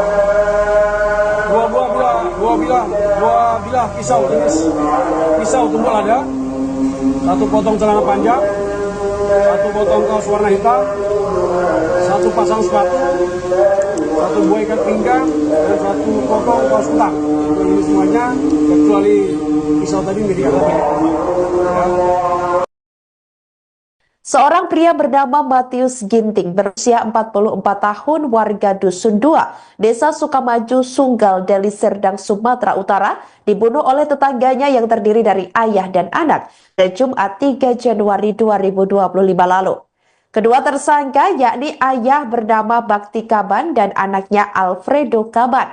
bilah pisau jenis pisau tumpul ada, satu potong celana panjang, satu potong kaos warna hitam, satu pasang sepatu, satu buah ikat pinggang, dan satu potong kaos kutang. Ini semuanya kecuali pisau tadi milik anak. Seorang pria bernama Matius Ginting berusia 44 tahun warga Dusun 2, Desa Sukamaju, Sunggal, Deli Serdang, Sumatera Utara dibunuh oleh tetangganya yang terdiri dari ayah dan anak pada Jumat 3 Januari 2025 lalu. Kedua tersangka yakni ayah bernama Bakti Kaban dan anaknya Alfredo Kaban.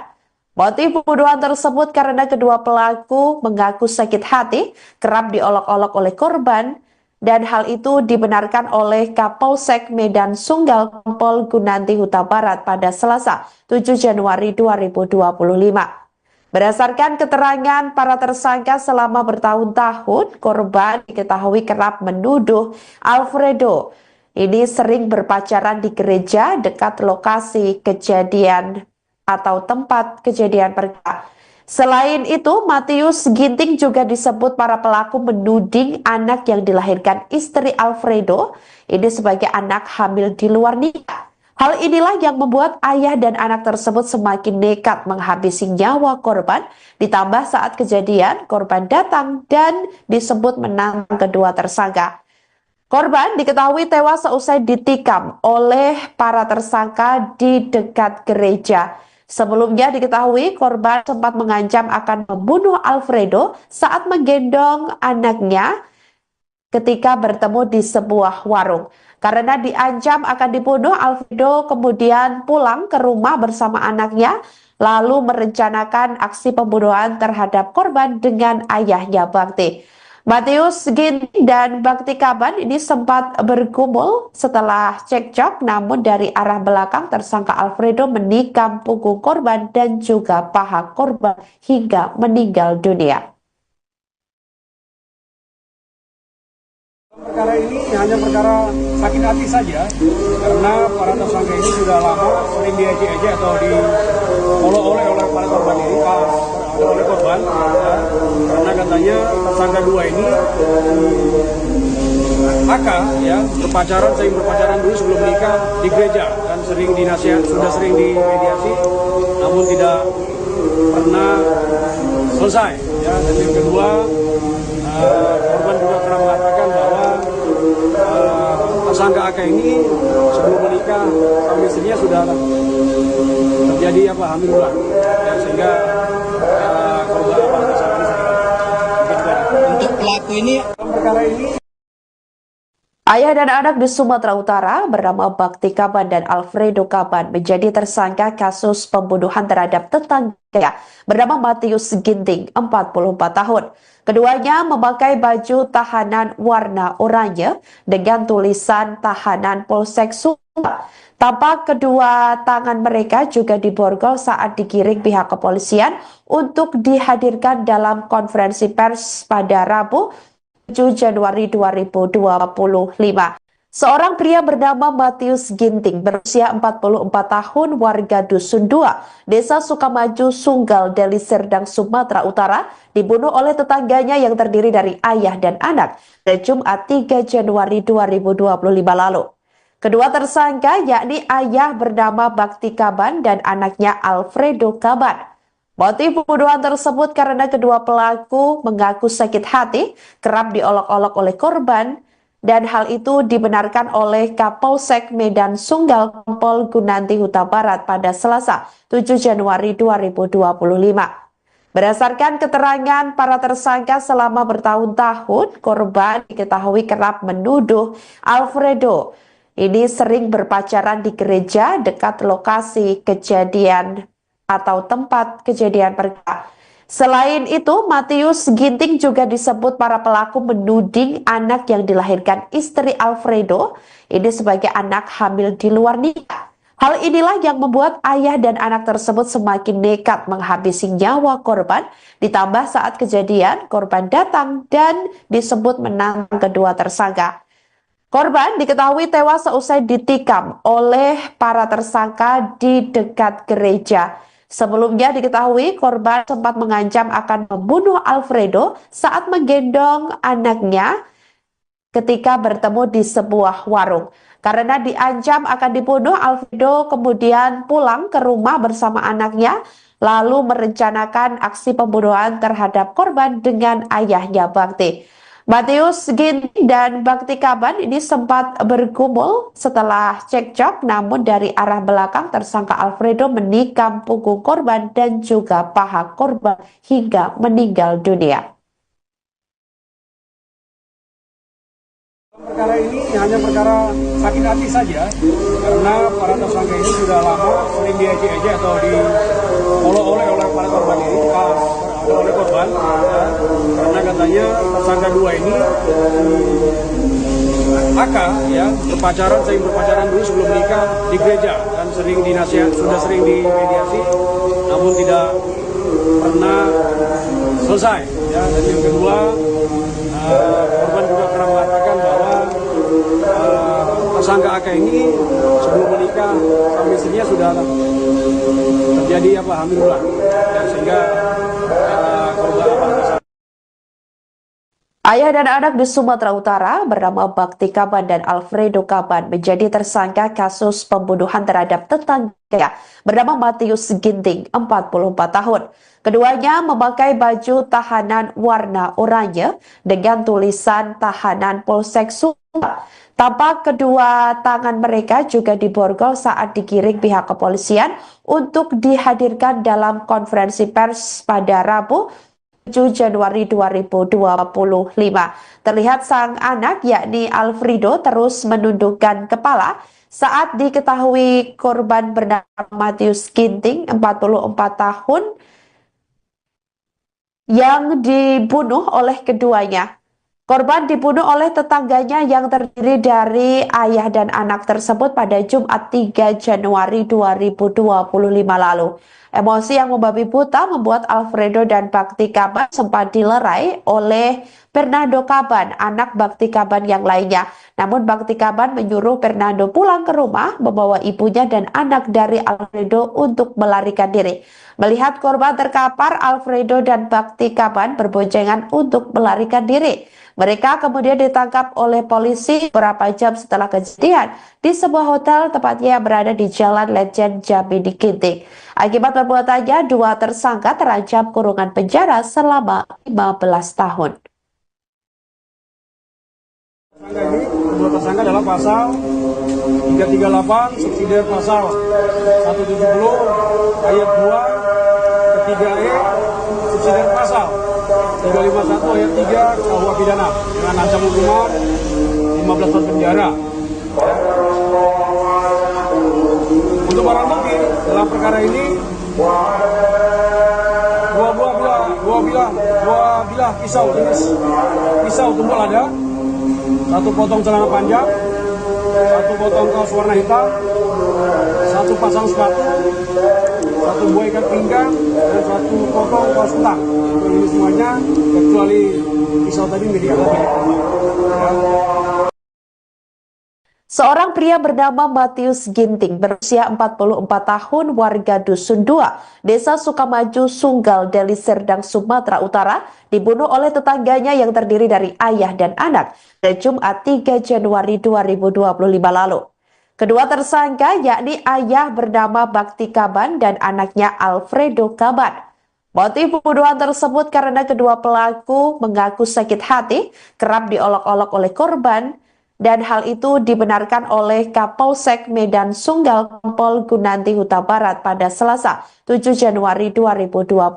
Motif pembunuhan tersebut karena kedua pelaku mengaku sakit hati kerap diolok-olok oleh korban, dan hal itu dibenarkan oleh Kapolsek Medan Sunggal Kompol Gunanti Huta Barat pada Selasa 7 Januari 2025. Berdasarkan keterangan para tersangka selama bertahun-tahun, korban diketahui kerap menuduh Alfredo ini sering berpacaran di gereja dekat lokasi kejadian atau tempat kejadian perkara. Selain itu, Matius Ginting juga disebut para pelaku menuding anak yang dilahirkan istri Alfredo ini sebagai anak hamil di luar nikah. Hal inilah yang membuat ayah dan anak tersebut semakin nekat menghabisi nyawa korban, ditambah saat kejadian korban datang dan disebut menantang kedua tersangka. Korban diketahui tewas seusai ditikam oleh para tersangka di dekat gereja. Sebelumnya diketahui korban sempat mengancam akan membunuh Alfredo saat menggendong anaknya ketika bertemu di sebuah warung. Karena diancam akan dibunuh, Alfredo kemudian pulang ke rumah bersama anaknya, lalu merencanakan aksi pembunuhan terhadap korban dengan ayahnya Bakti. Matius Ginting dan Bakti Kaban ini sempat bergumul setelah cekcok, namun dari arah belakang tersangka Alfredo menikam punggung korban dan juga paha korban hingga meninggal dunia. Perkara ini hanya perkara sakit hati saja, karena para tersangka ini sudah lama sering diejek-ejek atau diolok-olok oleh para korban ini, oleh korban, ya, karena katanya tersangka dua ini ya sering berpacaran dulu sebelum menikah di gereja dan sering sudah sering dimediasi, namun tidak pernah selesai. Ya, dan yang kedua, korban juga pernah mengatakan bahwa tersangka AK ini sebelum menikah sama istrinya sudah terjadi hamil ulang, ya, sehingga korban tersangka ini sakit. pelaku ini Dalam perkara ini Ayah dan anak di Sumatera Utara bernama Bakti Kaban dan Alfredo Kaban menjadi tersangka kasus pembunuhan terhadap tetangga bernama Matius Ginting, 44 tahun. Keduanya memakai baju tahanan warna oranye dengan tulisan tahanan Polsek Sumba. Tampak kedua tangan mereka juga diborgol saat digiring pihak kepolisian untuk dihadirkan dalam konferensi pers pada Rabu 7 Januari 2025. Seorang pria bernama Matius Ginting berusia 44 tahun warga Dusun 2, Desa Sukamaju, Sunggal, Deli Serdang, Sumatera Utara dibunuh oleh tetangganya yang terdiri dari ayah dan anak pada Jumat 3 Januari 2025 lalu. Kedua tersangka yakni ayah bernama Bakti Kaban dan anaknya Alfredo Kaban. Motif pembunuhan tersebut karena kedua pelaku mengaku sakit hati, kerap diolok-olok oleh korban, dan hal itu dibenarkan oleh Kapolsek Medan Sunggal Kompol Gunanti Huta Barat pada Selasa 7 Januari 2025. Berdasarkan keterangan para tersangka selama bertahun-tahun, korban diketahui kerap menuduh Alfredo ini sering berpacaran di gereja dekat lokasi kejadian atau tempat kejadian perkara. Selain itu, Matius Ginting juga disebut para pelaku menuding anak yang dilahirkan istri Alfredo ini sebagai anak hamil di luar nikah. Hal inilah yang membuat ayah dan anak tersebut semakin nekat menghabisi nyawa korban, ditambah saat kejadian korban datang dan disebut menantang kedua tersangka. Korban diketahui tewas seusai ditikam oleh para tersangka di dekat gereja. Sebelumnya diketahui korban sempat mengancam akan membunuh Alfredo saat menggendong anaknya ketika bertemu di sebuah warung. Karena diancam akan dibunuh, Alfredo kemudian pulang ke rumah bersama anaknya, lalu merencanakan aksi pembunuhan terhadap korban dengan ayahnya Bakti. Matius Ginting dan Bakti Kaban ini sempat bergumul setelah cekcok, namun dari arah belakang tersangka Alfredo menikam punggung korban dan juga paha korban hingga meninggal dunia. perkara ini hanya perkara sakit hati saja, karena para tersangka ini sudah lama sering diejek-ejek atau diolok-olok oleh para korban ini, oleh korban, ya, karena katanya tersangka dua ini AK ya sering berpacaran dulu sebelum menikah di gereja dan sering sudah sering dimediasi, namun tidak pernah selesai. Ya, dan yang kedua, korban juga pernah mengatakan bahwa tersangka AK ini sebelum menikah sama istrinya sudah terjadi hamil ulang, ya, sehingga korban Ayah dan anak di Sumatera Utara bernama Bakti Kaban dan Alfredo Kaban menjadi tersangka kasus pembunuhan terhadap tetangga bernama Matius Ginting, 44 tahun. Keduanya memakai baju tahanan warna oranye dengan tulisan tahanan Polsek Sumba. Tampak kedua tangan mereka juga diborgol saat digiring pihak kepolisian untuk dihadirkan dalam konferensi pers pada Rabu 7 Januari 2025. Terlihat sang anak yakni Alfredo terus menundukkan kepala saat diketahui korban bernama Matius Ginting, 44 tahun, yang dibunuh oleh keduanya. Korban dibunuh oleh tetangganya yang terdiri dari ayah dan anak tersebut pada Jumat 3 Januari 2025 lalu. Emosi yang membabi buta membuat Alfredo dan Bakti Kaban sempat dilerai oleh Fernando Kaban, anak Bakti Kaban yang lainnya. Namun Bakti Kaban menyuruh Fernando pulang ke rumah, membawa ibunya dan anak dari Alfredo untuk melarikan diri. Melihat korban terkapar, Alfredo dan Bakti Kaban berboncengan untuk melarikan diri. Mereka kemudian ditangkap oleh polisi beberapa jam setelah kejadian di sebuah hotel, tepatnya yang berada di Jalan Lejen Jambi di Ginting. Akibat perbuatannya, dua tersangka terancam kurungan penjara selama 15 tahun. Dua tersangka adalah pasal 338 subsidi pasal 170 ayat 2 ketiga E subsidi pasal 351 ayat 3 KUH pidana dengan ancaman hukuman 15 tahun penjara. Untuk barang bukti dalam perkara ini dua bilah pisau jenis pisau tumpul ada, satu potong celana panjang, satu potong kaos warna hitam, satu pasang sepatu, satu buah ikat pinggang, dan satu potong kaos kutang. Ini semuanya kecuali pisau tadi milik korban. Seorang pria bernama Matius Ginting berusia 44 tahun warga Dusun 2, Desa Sukamaju, Sunggal, Deli Serdang, Sumatera Utara dibunuh oleh tetangganya yang terdiri dari ayah dan anak pada Jumat 3 Januari 2025 lalu. Kedua tersangka yakni ayah bernama Bakti Kaban dan anaknya Alfredo Kaban. Motif pembunuhan tersebut karena kedua pelaku mengaku sakit hati, kerap diolok-olok oleh korban, dan hal itu dibenarkan oleh Kapolsek Medan Sunggal Kompol Gunanti Huta Barat pada Selasa 7 Januari 2025.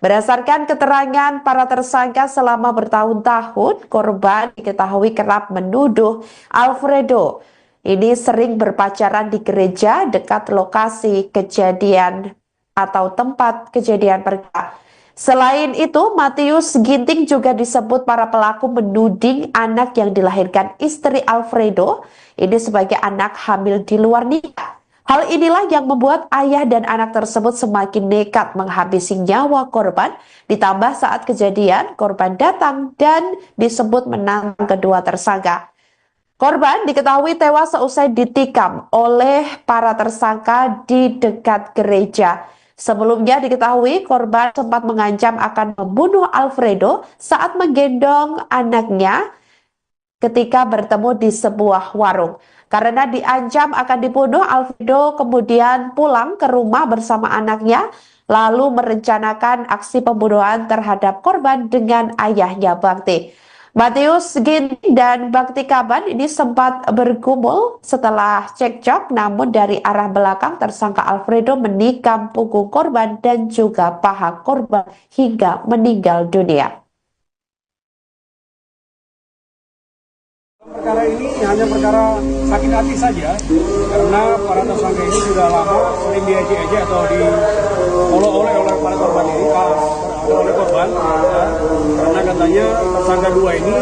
Berdasarkan keterangan para tersangka selama bertahun-tahun, korban diketahui kerap menuduh Alfredo ini sering berpacaran di gereja dekat lokasi kejadian atau tempat kejadian perkara. Selain itu, Matius Ginting juga disebut para pelaku menuding anak yang dilahirkan istri Alfredo ini sebagai anak hamil di luar nikah. Hal inilah yang membuat ayah dan anak tersebut semakin nekat menghabisi nyawa korban, ditambah saat kejadian korban datang dan disebut menantang kedua tersangka. Korban diketahui tewas seusai ditikam oleh para tersangka di dekat gereja. Sebelumnya diketahui korban sempat mengancam akan membunuh Alfredo saat menggendong anaknya ketika bertemu di sebuah warung. Karena diancam akan dibunuh, Alfredo kemudian pulang ke rumah bersama anaknya, lalu merencanakan aksi pembunuhan terhadap korban dengan ayahnya Bakti. Matius Ginting dan Bakti Kaban ini sempat bergumul setelah cekcok, namun dari arah belakang tersangka Alfredo menikam punggung korban dan juga paha korban hingga meninggal dunia. Perkara ini hanya perkara sakit hati saja, karena para tersangka ini sudah lama sering diejek-ejek atau diolok-olok oleh para korban ini, oleh korban, ya. Karena katanya tersangka dua ini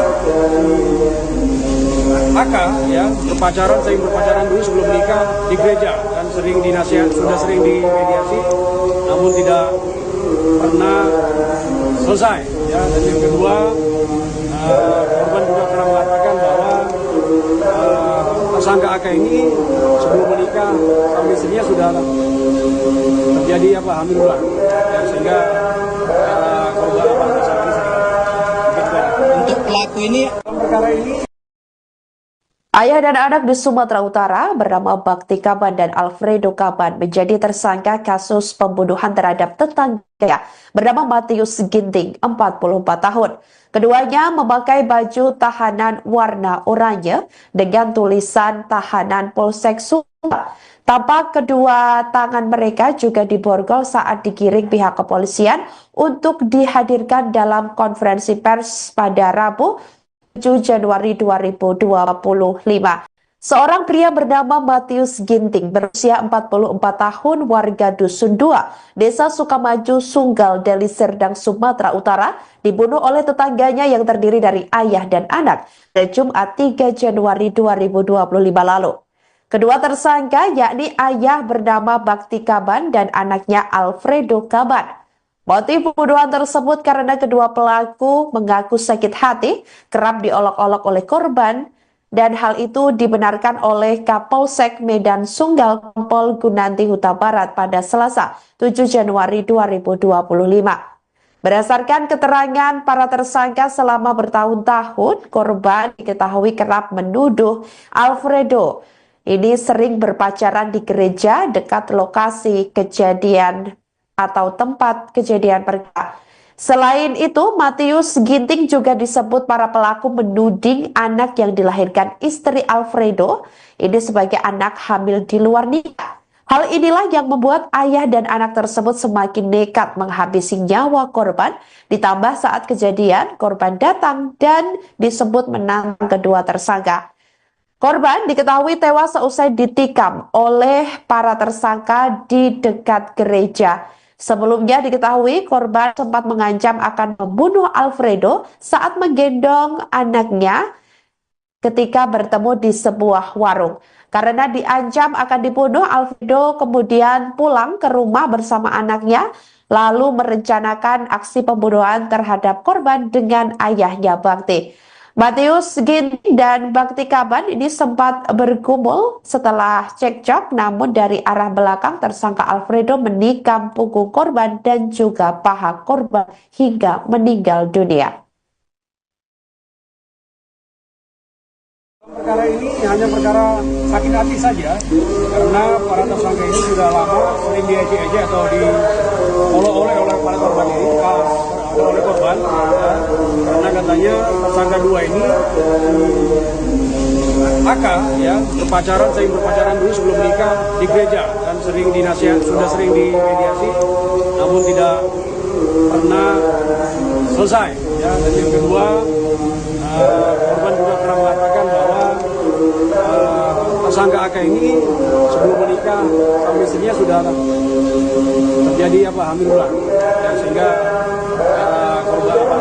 AK ya sering berpacaran dulu sebelum menikah di gereja dan sering dinasihat, sudah sering dimediasi, namun tidak pernah selesai. Ya. Dan yang kedua, korban juga pernah mengatakan bahwa tersangka AK ini sebelum menikah sama istrinya sudah terjadi hamil duluan, ya, sehingga korban tersangka ini Untuk pelaku ini dalam perkara ini. Ayah dan anak di Sumatera Utara bernama Bakti Kaban dan Alfredo Kaban menjadi tersangka kasus pembunuhan terhadap tetangga bernama Matius Ginting, 44 tahun. Keduanya memakai baju tahanan warna oranye dengan tulisan tahanan Polsek Sunggal. Tampak kedua tangan mereka juga diborgol saat digiring pihak kepolisian untuk dihadirkan dalam konferensi pers pada Rabu 7 Januari 2025. Seorang pria bernama Matius Ginting berusia 44 tahun warga Dusun 2, Desa Sukamaju, Sunggal, Deli Serdang, Sumatera Utara dibunuh oleh tetangganya yang terdiri dari ayah dan anak pada Jumat 3 Januari 2025 lalu. Kedua tersangka yakni ayah bernama Bakti Kaban dan anaknya Alfredo Kaban. Motif pembunuhan tersebut karena kedua pelaku mengaku sakit hati, kerap diolok-olok oleh korban, dan hal itu dibenarkan oleh Kapolsek Medan Sunggal Kompol Gunanti Huta Barat pada Selasa 7 Januari 2025. Berdasarkan keterangan para tersangka selama bertahun-tahun, korban diketahui kerap menuduh Alfredo ini sering berpacaran di gereja dekat lokasi kejadian atau tempat kejadian perkara. Selain itu, Matius Ginting juga disebut para pelaku menuding anak yang dilahirkan istri Alfredo ini sebagai anak hamil di luar nikah. Hal inilah yang membuat ayah dan anak tersebut semakin nekat menghabisi nyawa korban, ditambah saat kejadian korban datang dan disebut menantang kedua tersangka. Korban diketahui tewas seusai ditikam oleh para tersangka di dekat gereja. Sebelumnya diketahui korban sempat mengancam akan membunuh Alfredo saat menggendong anaknya ketika bertemu di sebuah warung. Karena diancam akan dibunuh, Alfredo kemudian pulang ke rumah bersama anaknya, lalu merencanakan aksi pembunuhan terhadap korban dengan ayahnya Bakti. Matius Ginting dan Bakti Kaban ini sempat bergumul setelah cekcok, namun dari arah belakang tersangka Alfredo menikam punggung korban dan juga paha korban hingga meninggal dunia. Perkara ini hanya perkara sakit hati saja, karena para tersangka ini sudah lama sering diejek-ejek atau diolok-olok oleh para korban ini, oleh korban, ya, karena katanya tersangka dua ini AK ya sering berpacaran dulu sebelum menikah di gereja dan sudah sering dimediasi, namun tidak pernah selesai. Ya, dan yang kedua, korban juga pernah mengatakan bahwa tersangka AK ini sebelum menikah sama istrinya sudah terjadi hamil ulang, ya, sehingga korban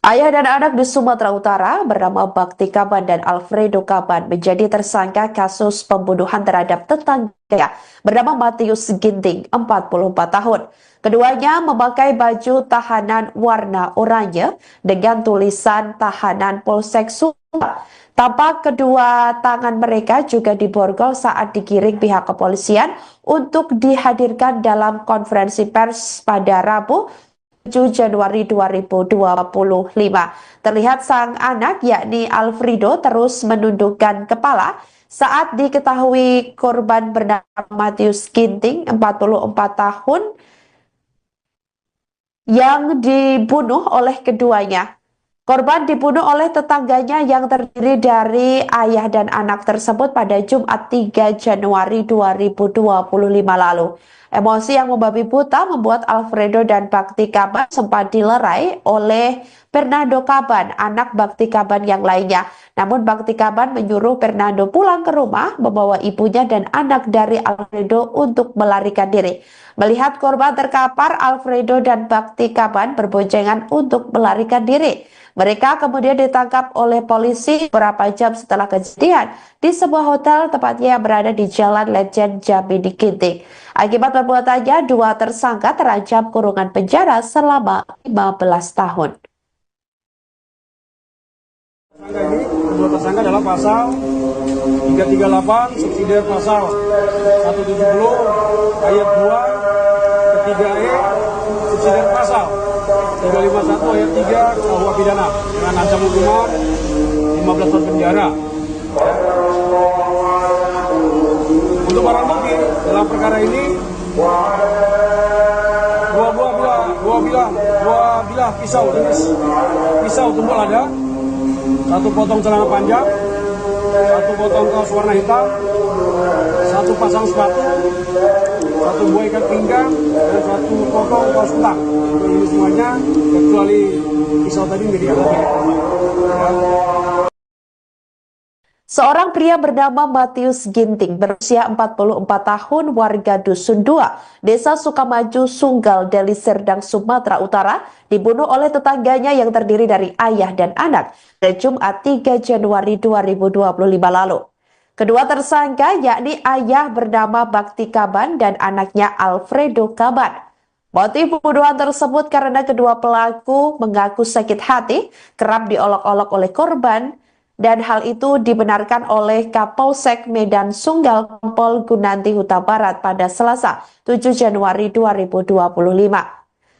Ayah dan anak di Sumatera Utara bernama Bakti Kaban dan Alfredo Kaban menjadi tersangka kasus pembunuhan terhadap tetangga bernama Matius Ginting, 44 tahun. Keduanya memakai baju tahanan warna oranye dengan tulisan tahanan Polsek Sumbar. Tampak kedua tangan mereka juga diborgol saat digiring pihak kepolisian untuk dihadirkan dalam konferensi pers pada Rabu 7 Januari 2025. Terlihat sang anak yakni Alfredo terus menundukkan kepala saat diketahui korban bernama Matius Ginting, 44 tahun, yang dibunuh oleh keduanya. Korban dibunuh oleh tetangganya yang terdiri dari ayah dan anak tersebut pada Jumat 3 Januari 2025 lalu. Emosi yang membabi buta membuat Alfredo dan Bakti Kaban sempat dilerai oleh Fernando Kaban, anak Bakti Kaban yang lainnya. Namun Bakti Kaban menyuruh Fernando pulang ke rumah, membawa ibunya dan anak dari Alfredo untuk melarikan diri. Melihat korban terkapar, Alfredo dan Bakti Kaban berboncengan untuk melarikan diri. Mereka kemudian ditangkap oleh polisi beberapa jam setelah kejadian di sebuah hotel, tepatnya yang berada di Jalan Lejen Jambi di Ginting. Akibat perbuatannya, dua tersangka terancam kurungan penjara selama 15 tahun. Kedua tersangka adalah pasal 338 subsidi pasal 170 ayat 2 ketiga E subsidi pasal 351 ayat 3 KUH pidana dengan ancaman hukuman 15 tahun penjara. Untuk barang bukti dalam perkara ini dua bilah pisau jenis pisau tumpul ada, satu potong celana panjang, satu potong kaos warna hitam, satu pasang sepatu, satu buah ikat pinggang, dan satu potong kaos kutang. Ini semuanya kecuali pisau tadi milik korban. Seorang pria bernama Matius Ginting berusia 44 tahun, warga Dusun 2, Desa Sukamaju, Sunggal, Deli Serdang, Sumatera Utara, dibunuh oleh tetangganya yang terdiri dari ayah dan anak pada Jumat 3 Januari 2025 lalu. Kedua tersangka yakni ayah bernama Bakti Kaban dan anaknya Alfredo Kaban. Motif pembunuhan tersebut karena kedua pelaku mengaku sakit hati, kerap diolok-olok oleh korban, dan hal itu dibenarkan oleh Kapolsek Medan Sunggal Kompol Gunanti Huta Barat pada Selasa 7 Januari 2025.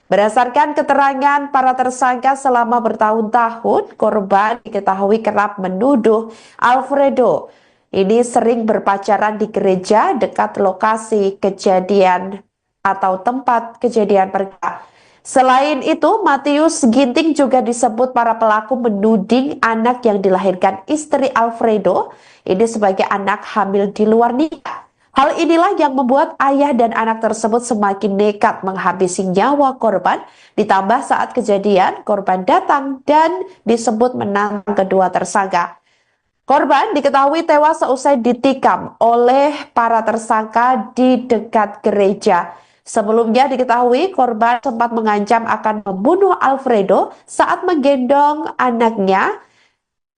Berdasarkan keterangan para tersangka selama bertahun-tahun, korban diketahui kerap menuduh Alfredo ini sering berpacaran di gereja dekat lokasi kejadian atau tempat kejadian perkara. Selain itu, Matius Ginting juga disebut para pelaku menuding anak yang dilahirkan istri Alfredo ini sebagai anak hamil di luar nikah. Hal inilah yang membuat ayah dan anak tersebut semakin nekat menghabisi nyawa korban, ditambah saat kejadian korban datang dan disebut menantang kedua tersangka. Korban diketahui tewas seusai ditikam oleh para tersangka di dekat gereja. Sebelumnya diketahui korban sempat mengancam akan membunuh Alfredo saat menggendong anaknya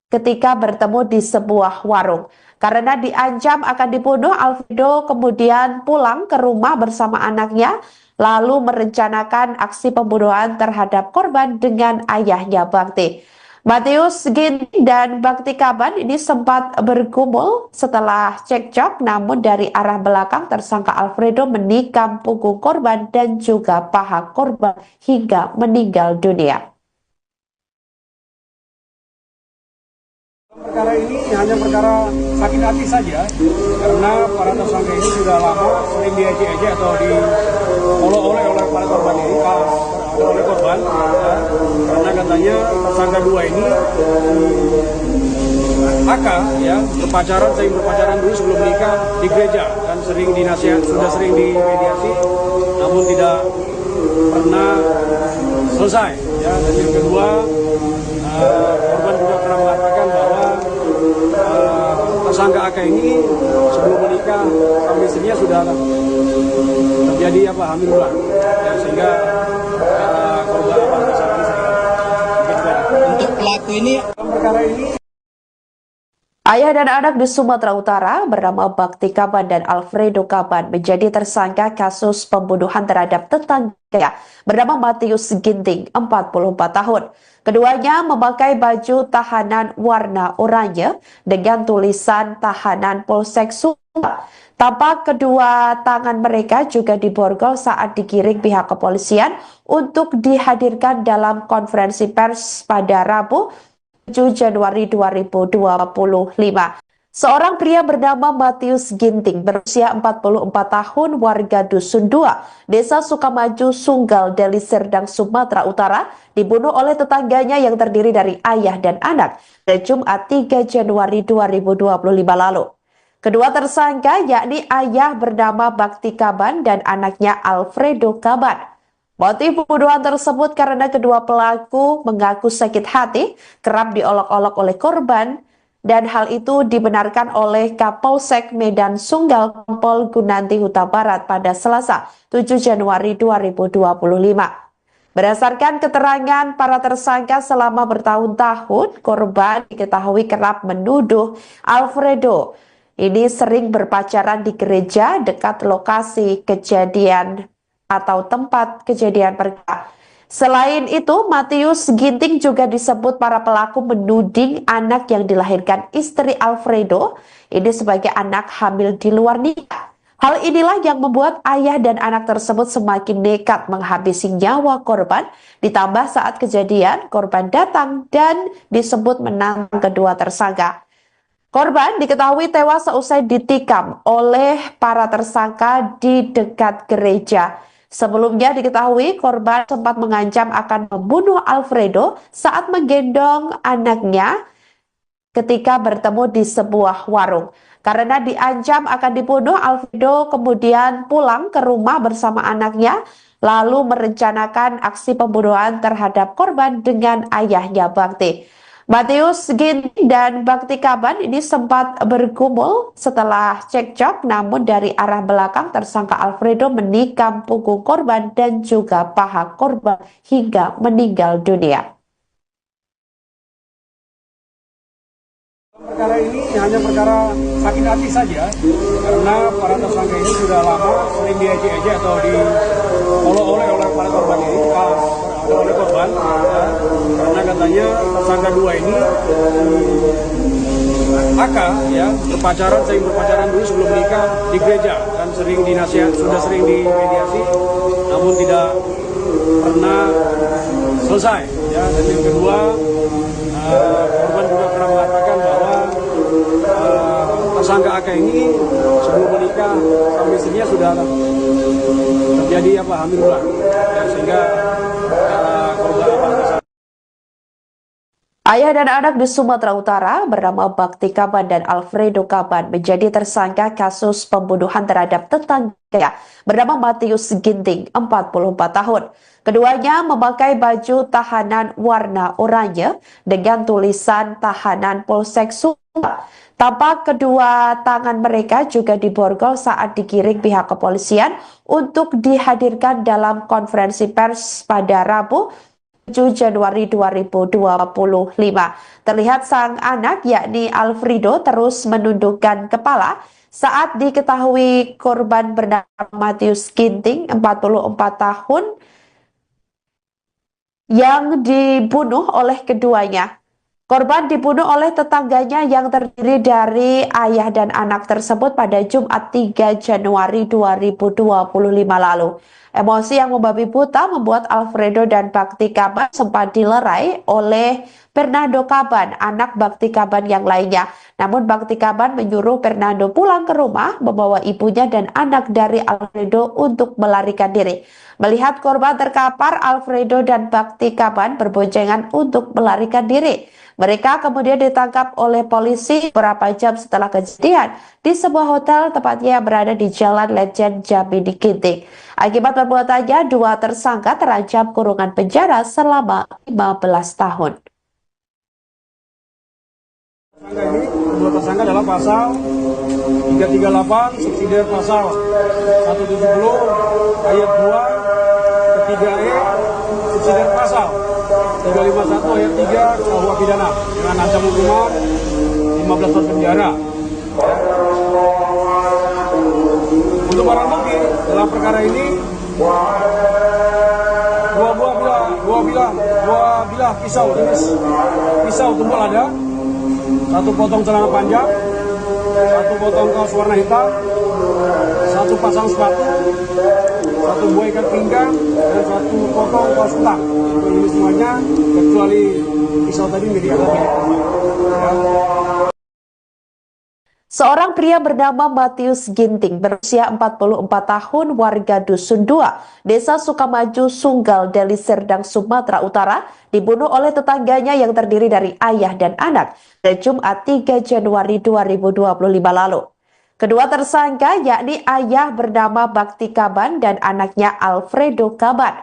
ketika bertemu di sebuah warung. Karena diancam akan dibunuh, Alfredo kemudian pulang ke rumah bersama anaknya, lalu merencanakan aksi pembunuhan terhadap korban dengan ayahnya Bakti. Matius Ginting dan Bakti Kaban ini sempat bergumul setelah cekcok, namun dari arah belakang tersangka Alfredo menikam punggung korban dan juga paha korban hingga meninggal dunia. Perkara ini hanya perkara sakit hati saja, karena para tersangka ini sudah lama sering diejek-ejek atau diolok-olok oleh para korban ini, oleh korban, ya, karena katanya tersangka dua ini AK ya sering berpacaran dulu sebelum menikah di gereja dan sering sudah sering dimediasi, namun tidak pernah selesai. Ya, dan yang kedua, korban juga pernah mengatakan bahwa tersangka AK ini sebelum menikah sama istrinya sudah terjadi hamil ulang, ya, sehingga korban tersangka untuk pelaku ini perkara ini. Ayah dan anak di Sumatera Utara bernama Bakti Kaban dan Alfredo Kaban menjadi tersangka kasus pembunuhan terhadap tetangga bernama Matius Ginting, 44 tahun. Keduanya memakai baju tahanan warna oranye dengan tulisan tahanan Polsek Sumba. Tampak kedua tangan mereka juga diborgol saat digiring pihak kepolisian untuk dihadirkan dalam konferensi pers pada Rabu 7 Januari 2025. Seorang pria bernama Matius Ginting berusia 44 tahun warga Dusun 2, Desa Sukamaju, Sunggal, Deli Serdang, Sumatera Utara dibunuh oleh tetangganya yang terdiri dari ayah dan anak pada Jumat 3 Januari 2025 lalu. Kedua tersangka yakni ayah bernama Bakti Kaban dan anaknya Alfredo Kaban. Motif pembunuhan tersebut karena kedua pelaku mengaku sakit hati, kerap diolok-olok oleh korban, dan hal itu dibenarkan oleh Kapolsek Medan Sunggal Kompol Gunanti Huta Barat pada Selasa 7 Januari 2025. Berdasarkan keterangan para tersangka selama bertahun-tahun, korban diketahui kerap menuduh Alfredo ini sering berpacaran di gereja dekat lokasi kejadian atau tempat kejadian perkara. Selain itu, Matius Ginting juga disebut para pelaku menuding anak yang dilahirkan istri Alfredo ini sebagai anak hamil di luar nikah. Hal inilah yang membuat ayah dan anak tersebut semakin nekat menghabisi nyawa korban, ditambah saat kejadian korban datang dan disebut menantang kedua tersangka. Korban diketahui tewas seusai ditikam oleh para tersangka di dekat gereja. Sebelumnya diketahui korban sempat mengancam akan membunuh Alfredo saat menggendong anaknya ketika bertemu di sebuah warung. Karena diancam akan dibunuh, Alfredo kemudian pulang ke rumah bersama anaknya, lalu merencanakan aksi pembunuhan terhadap korban dengan ayahnya Bakti. Matius Ginting dan Bakti Kaban ini sempat bergumul setelah cekcok, namun dari arah belakang tersangka Alfredo menikam punggung korban dan juga paha korban hingga meninggal dunia. Perkara ini hanya perkara sakit hati saja, karena para tersangka ini sudah lama sering diejek-ejek atau diolok-olok oleh para korban ini, oleh korban, ya, karena katanya tersangka dua ini AK ya sering berpacaran dulu sebelum menikah di gereja dan sudah sering dimediasi, namun tidak pernah selesai. Ya, dan yang kedua, korban juga pernah mengatakan bahwa tersangka AK ini sebelum menikah sama istrinya sudah terjadi hamil ulang, ya, sehingga korban Ayah dan anak di Sumatera Utara bernama Bakti Kaban dan Alfredo Kaban menjadi tersangka kasus pembunuhan terhadap tetangga bernama Matius Ginting, 44 tahun. Keduanya memakai baju tahanan warna oranye dengan tulisan tahanan Polsek Sumba. Tampak kedua tangan mereka juga diborgol saat digiring pihak kepolisian untuk dihadirkan dalam konferensi pers pada Rabu 7 Januari 2025. Terlihat sang anak yakni Alfredo terus menundukkan kepala saat diketahui korban bernama Matius Ginting, 44 tahun, yang dibunuh oleh keduanya. Korban dibunuh oleh tetangganya yang terdiri dari ayah dan anak tersebut pada Jumat 3 Januari 2025 lalu. Emosi yang membabi buta membuat Alfredo dan Bakti Kaban sempat dilerai oleh Fernando Kaban, anak Bakti Kaban yang lainnya. Namun Bakti Kaban menyuruh Fernando pulang ke rumah membawa ibunya dan anak dari Alfredo untuk melarikan diri. Melihat korban terkapar, Alfredo dan Bakti Kaban berboncengan untuk melarikan diri. Mereka kemudian ditangkap oleh polisi beberapa jam setelah kejadian di sebuah hotel tepatnya yang berada di Jalan Lejen Jambi di Ginting. Akibat perbuatannya, dua tersangka terancam kurungan penjara selama 15 tahun. Dua tersangka adalah pasal 338 subsidi pasal 170 ayat 2 ketiga E subsidi pasal 351 ayat 3 KUH pidana dengan ancaman hukuman 15 tahun penjara. Untuk barang bukti dalam perkara ini dua bilah pisau jenis pisau tumpul ada, satu potong celana panjang, satu potong kaos warna hitam, satu pasang sepatu, satu buah ikat pinggang, dan satu potong kaos ulang. Ini semuanya kecuali pisau tadi milik korban. Seorang pria bernama Matius Ginting berusia 44 tahun warga Dusun 2, Desa Sukamaju, Sunggal, Deli Serdang, Sumatera Utara dibunuh oleh tetangganya yang terdiri dari ayah dan anak pada Jumat 3 Januari 2025 lalu. Kedua tersangka yakni ayah bernama Bakti Kaban dan anaknya Alfredo Kaban.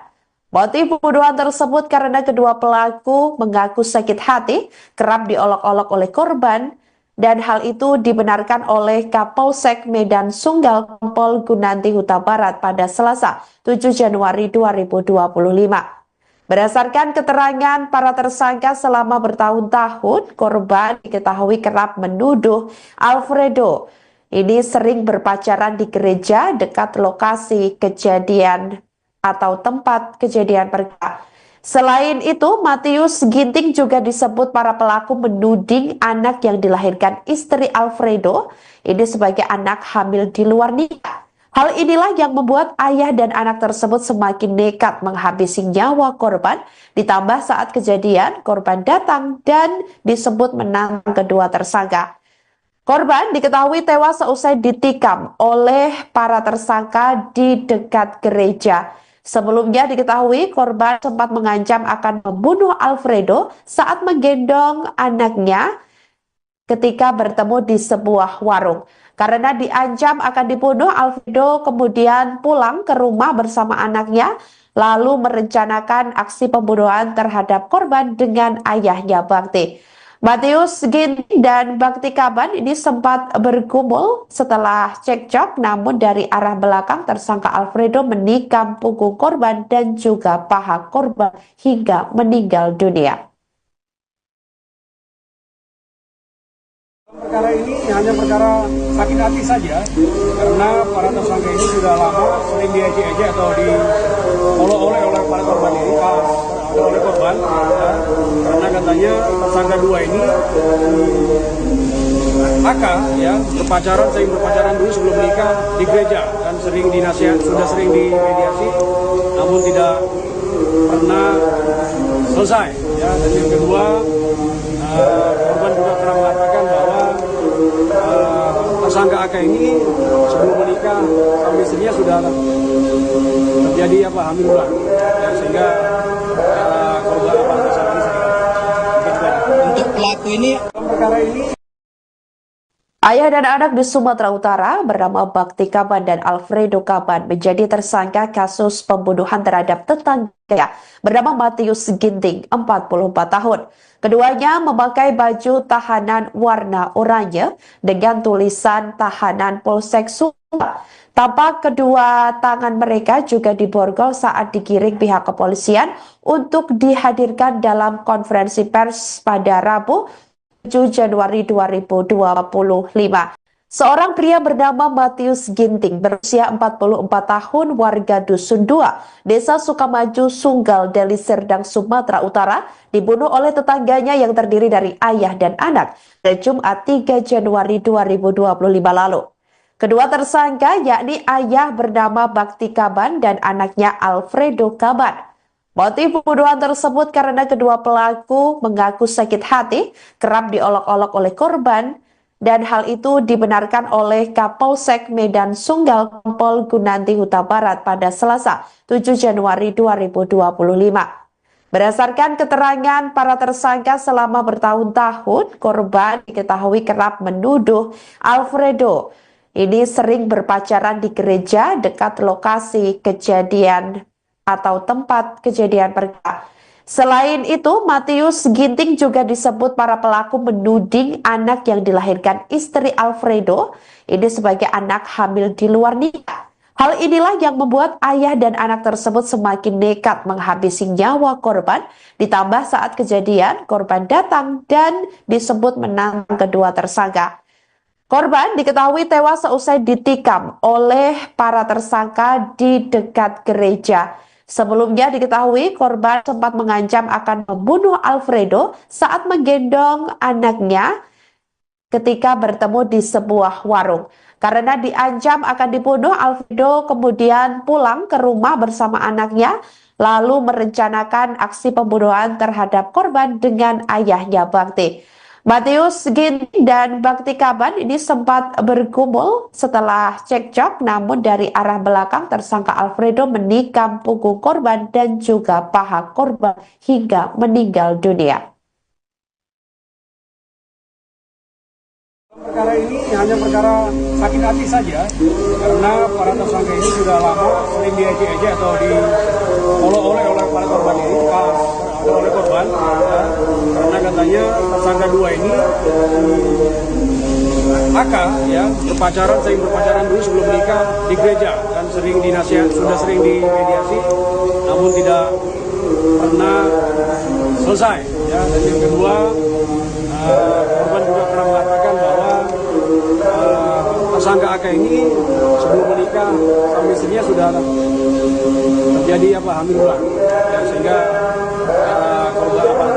Motif pembunuhan tersebut karena kedua pelaku mengaku sakit hati, kerap diolok-olok oleh korban, dan hal itu dibenarkan oleh Kapolsek Medan Sunggal Kompol Gunanti Huta Barat pada Selasa 7 Januari 2025. Berdasarkan keterangan para tersangka selama bertahun-tahun, korban diketahui kerap menuduh Alfredo ini sering berpacaran di gereja dekat lokasi kejadian atau tempat kejadian perkara. Selain itu, Matius Ginting juga disebut para pelaku menuding anak yang dilahirkan istri Alfredo ini sebagai anak hamil di luar nikah. Hal inilah yang membuat ayah dan anak tersebut semakin nekat menghabisi nyawa korban, ditambah saat kejadian korban datang dan disebut menantang kedua tersangka. Korban diketahui tewas seusai ditikam oleh para tersangka di dekat gereja. Sebelumnya diketahui korban sempat mengancam akan membunuh Alfredo saat menggendong anaknya ketika bertemu di sebuah warung. Karena diancam akan dibunuh, Alfredo kemudian pulang ke rumah bersama anaknya, lalu merencanakan aksi pembunuhan terhadap korban dengan ayahnya Bakti. Matius Ginting dan Bakti Kaban ini sempat bergumul setelah cekcok, namun dari arah belakang tersangka Alfredo menikam punggung korban dan juga paha korban hingga meninggal dunia. Perkara ini hanya perkara sakit hati saja, karena para tersangka ini sudah lama sering diejek-ejek atau diolok-olok oleh para korban ini, oleh korban, ya, karena katanya tersangka dua ini ya sering berpacaran dulu sebelum menikah di gereja dan sering sudah sering dimediasi, namun tidak pernah selesai. Ya, dan yang kedua, korban juga pernah mengatakan bahwa tersangka AK ini sebelum menikah sama istrinya sudah terjadi hamil ulang, ya, sehingga korban tersangka ini pelaku ini Perkara ini Ayah dan anak di Sumatera Utara bernama Bakti Kaban dan Alfredo Kaban menjadi tersangka kasus pembunuhan terhadap tetangganya bernama Matius Ginting, 44 tahun. Keduanya memakai baju tahanan warna oranye dengan tulisan tahanan Polsek Sumba. Tampak kedua tangan mereka juga diborgol saat digiring pihak kepolisian untuk dihadirkan dalam konferensi pers pada Rabu 7 Januari 2025. Seorang pria bernama Matius Ginting berusia 44 tahun warga Dusun 2, Desa Sukamaju, Sunggal, Deli Serdang, Sumatera Utara dibunuh oleh tetangganya yang terdiri dari ayah dan anak pada Jumat 3 Januari 2025 lalu. Kedua tersangka yakni ayah bernama Bakti Kaban dan anaknya Alfredo Kaban. Motif pembunuhan tersebut karena kedua pelaku mengaku sakit hati, kerap diolok-olok oleh korban, dan hal itu dibenarkan oleh Kapolsek Medan Sunggal Kompol Gunanti Huta Barat pada Selasa 7 Januari 2025. Berdasarkan keterangan para tersangka selama bertahun-tahun, korban diketahui kerap menuduh Alfredo ini sering berpacaran di gereja dekat lokasi kejadian atau tempat kejadian perkara. Selain itu, Matius Ginting juga disebut para pelaku menuding anak yang dilahirkan istri Alfredo ini sebagai anak hamil di luar nikah. Hal inilah yang membuat ayah dan anak tersebut semakin nekat menghabisi nyawa korban, ditambah saat kejadian korban datang dan disebut menantang kedua tersangka. Korban diketahui tewas seusai ditikam oleh para tersangka di dekat gereja. Sebelumnya diketahui korban sempat mengancam akan membunuh Alfredo saat menggendong anaknya ketika bertemu di sebuah warung. Karena diancam akan dibunuh, Alfredo kemudian pulang ke rumah bersama anaknya, lalu merencanakan aksi pembunuhan terhadap korban dengan ayahnya Bakti. Matius Ginting dan Bakti Kaban ini sempat bergumul setelah cekcok, namun dari arah belakang tersangka Alfredo menikam punggung korban dan juga paha korban hingga meninggal dunia. Perkara ini hanya perkara sakit hati saja, karena para tersangka ini sudah lama sering diejek-ejek atau diolok-olok oleh para korban ini, oleh korban, ya, karena katanya tersangka dua ini AK ya sering berpacaran dulu sebelum menikah di gereja dan sering sudah sering dimediasi, namun tidak pernah selesai. Ya, dan yang kedua, korban juga pernah mengatakan bahwa tersangka AK ini sebelum menikah sama istrinya sudah terjadi hamil ulang, ya, sehingga korban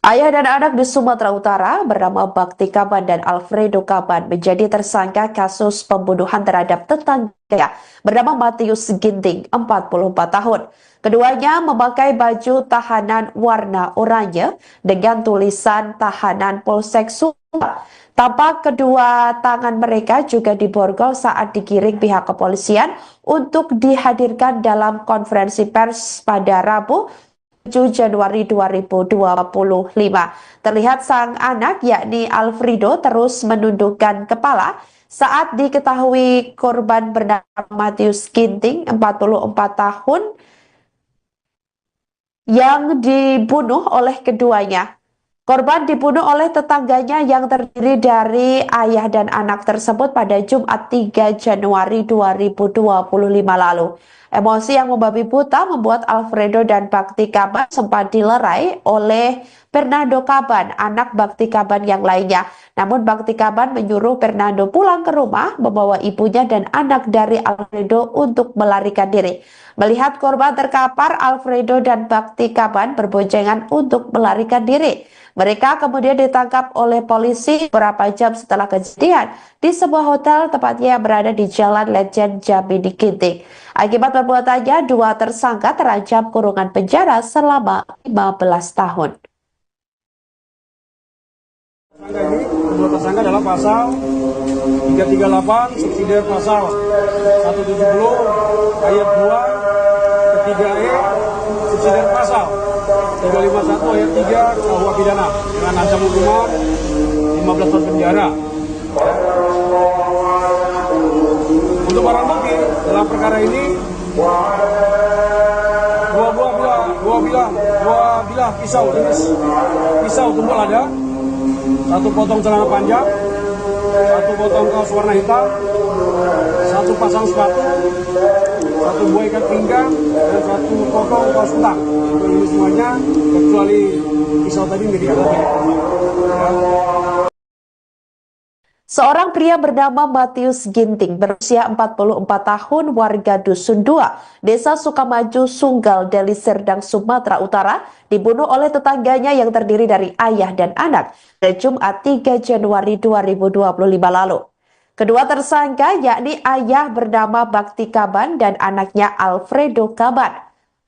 Ayah dan anak di Sumatera Utara bernama Bakti Kaban dan Alfredo Kaban menjadi tersangka kasus pembunuhan terhadap tetangganya bernama Matius Ginting, 44 tahun. Keduanya memakai baju tahanan warna oranye dengan tulisan tahanan Polsek Sumba. Tampak kedua tangan mereka juga diborgol saat digiring pihak kepolisian untuk dihadirkan dalam konferensi pers pada Rabu 7 Januari 2025. Terlihat sang anak yakni Alfredo terus menundukkan kepala saat diketahui korban bernama Matius Ginting, 44 tahun, yang dibunuh oleh keduanya. Korban dibunuh oleh tetangganya yang terdiri dari ayah dan anak tersebut pada Jumat 3 Januari 2025 lalu. Emosi yang membabi buta membuat Alfredo dan Bakti Kaban sempat dilerai oleh Fernando Kaban, anak Bakti Kaban yang lainnya. Namun Bakti Kaban menyuruh Fernando pulang ke rumah, membawa ibunya dan anak dari Alfredo untuk melarikan diri. Melihat korban terkapar, Alfredo dan Bakti Kaban berboncengan untuk melarikan diri. Mereka kemudian ditangkap oleh polisi beberapa jam setelah kejadian di sebuah hotel, tepatnya yang berada di Jalan Lejen Jambi di Ginting. Akibat perbuatannya, dua tersangka terancam kurungan penjara selama 15 tahun. Kedua tersangka adalah pasal 338 subsidi pasal 170 ayat 2 ketiga E subsidi pasal 251 ayat 3 KUH pidana dengan ancaman hukuman 15 tahun penjara. Untuk barang bukti dalam perkara ini dua bilah pisau jenis pisau tumpul ada, satu potong celana panjang, satu potong kaos warna hitam, satu pasang sepatu, satu buah ikat pinggang, dan satu potong kaos kutang. Ini semuanya kecuali pisau tadi milik korban. Seorang pria bernama Matius Ginting berusia 44 tahun warga Dusun 2, Desa Sukamaju, Sunggal, Deli Serdang, Sumatera Utara dibunuh oleh tetangganya yang terdiri dari ayah dan anak pada Jumat 3 Januari 2025 lalu. Kedua tersangka yakni ayah bernama Bakti Kaban dan anaknya Alfredo Kaban.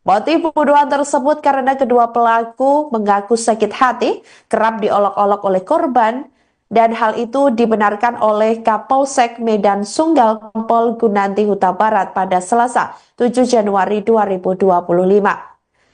Motif pembunuhan tersebut karena kedua pelaku mengaku sakit hati, kerap diolok-olok oleh korban, dan hal itu dibenarkan oleh Kapolsek Medan Sunggal Kompol Gunanti Huta Barat pada Selasa 7 Januari 2025.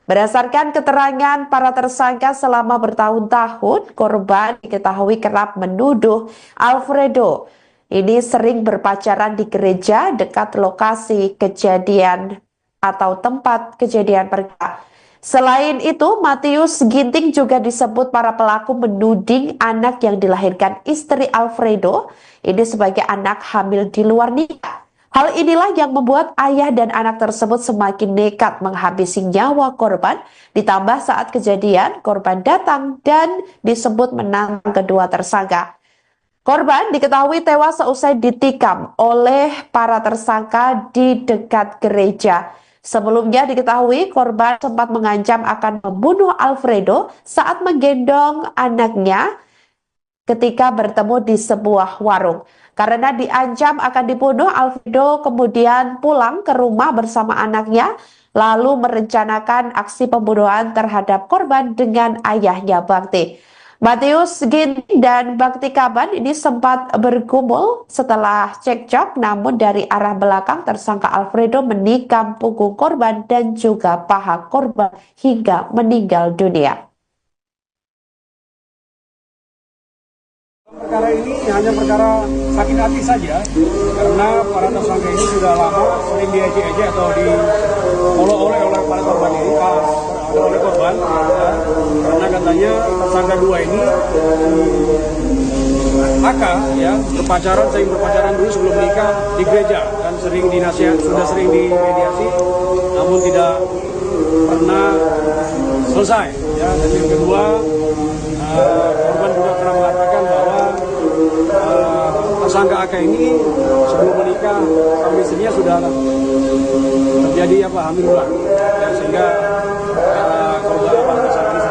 Berdasarkan keterangan para tersangka selama bertahun-tahun, korban diketahui kerap menuduh Alfredo ini sering berpacaran di gereja dekat lokasi kejadian atau tempat kejadian perkara. Selain itu, Matius Ginting juga disebut para pelaku menuding anak yang dilahirkan istri Alfredo ini sebagai anak hamil di luar nikah. Hal inilah yang membuat ayah dan anak tersebut semakin nekat menghabisi nyawa korban, ditambah saat kejadian korban datang dan disebut menantang kedua tersangka. Korban diketahui tewas seusai ditikam oleh para tersangka di dekat gereja. Sebelumnya diketahui korban sempat mengancam akan membunuh Alfredo saat menggendong anaknya ketika bertemu di sebuah warung. Karena diancam akan dibunuh, Alfredo kemudian pulang ke rumah bersama anaknya, lalu merencanakan aksi pembunuhan terhadap korban dengan ayahnya Bakti. Matius Ginting dan Bakti Kaban ini sempat bergumul setelah cekcok, namun dari arah belakang tersangka Alfredo menikam punggung korban dan juga paha korban hingga meninggal dunia. Perkara ini hanya perkara sakit hati saja, karena para tersangka ini sudah lama sering diejek-ejek atau diolok-olok oleh para korban ini, oleh korban, ya. Karena katanya tersangka dua ini AK ya sering berpacaran dulu sebelum menikah di gereja, dan sering sudah sering dimediasi, namun tidak pernah selesai. Ya, dan yang kedua, korban juga pernah mengatakan bahwa tersangka AK ini sebelum menikah sama istrinya sudah terjadi hamil ulang, ya, sehingga korban tersangka ini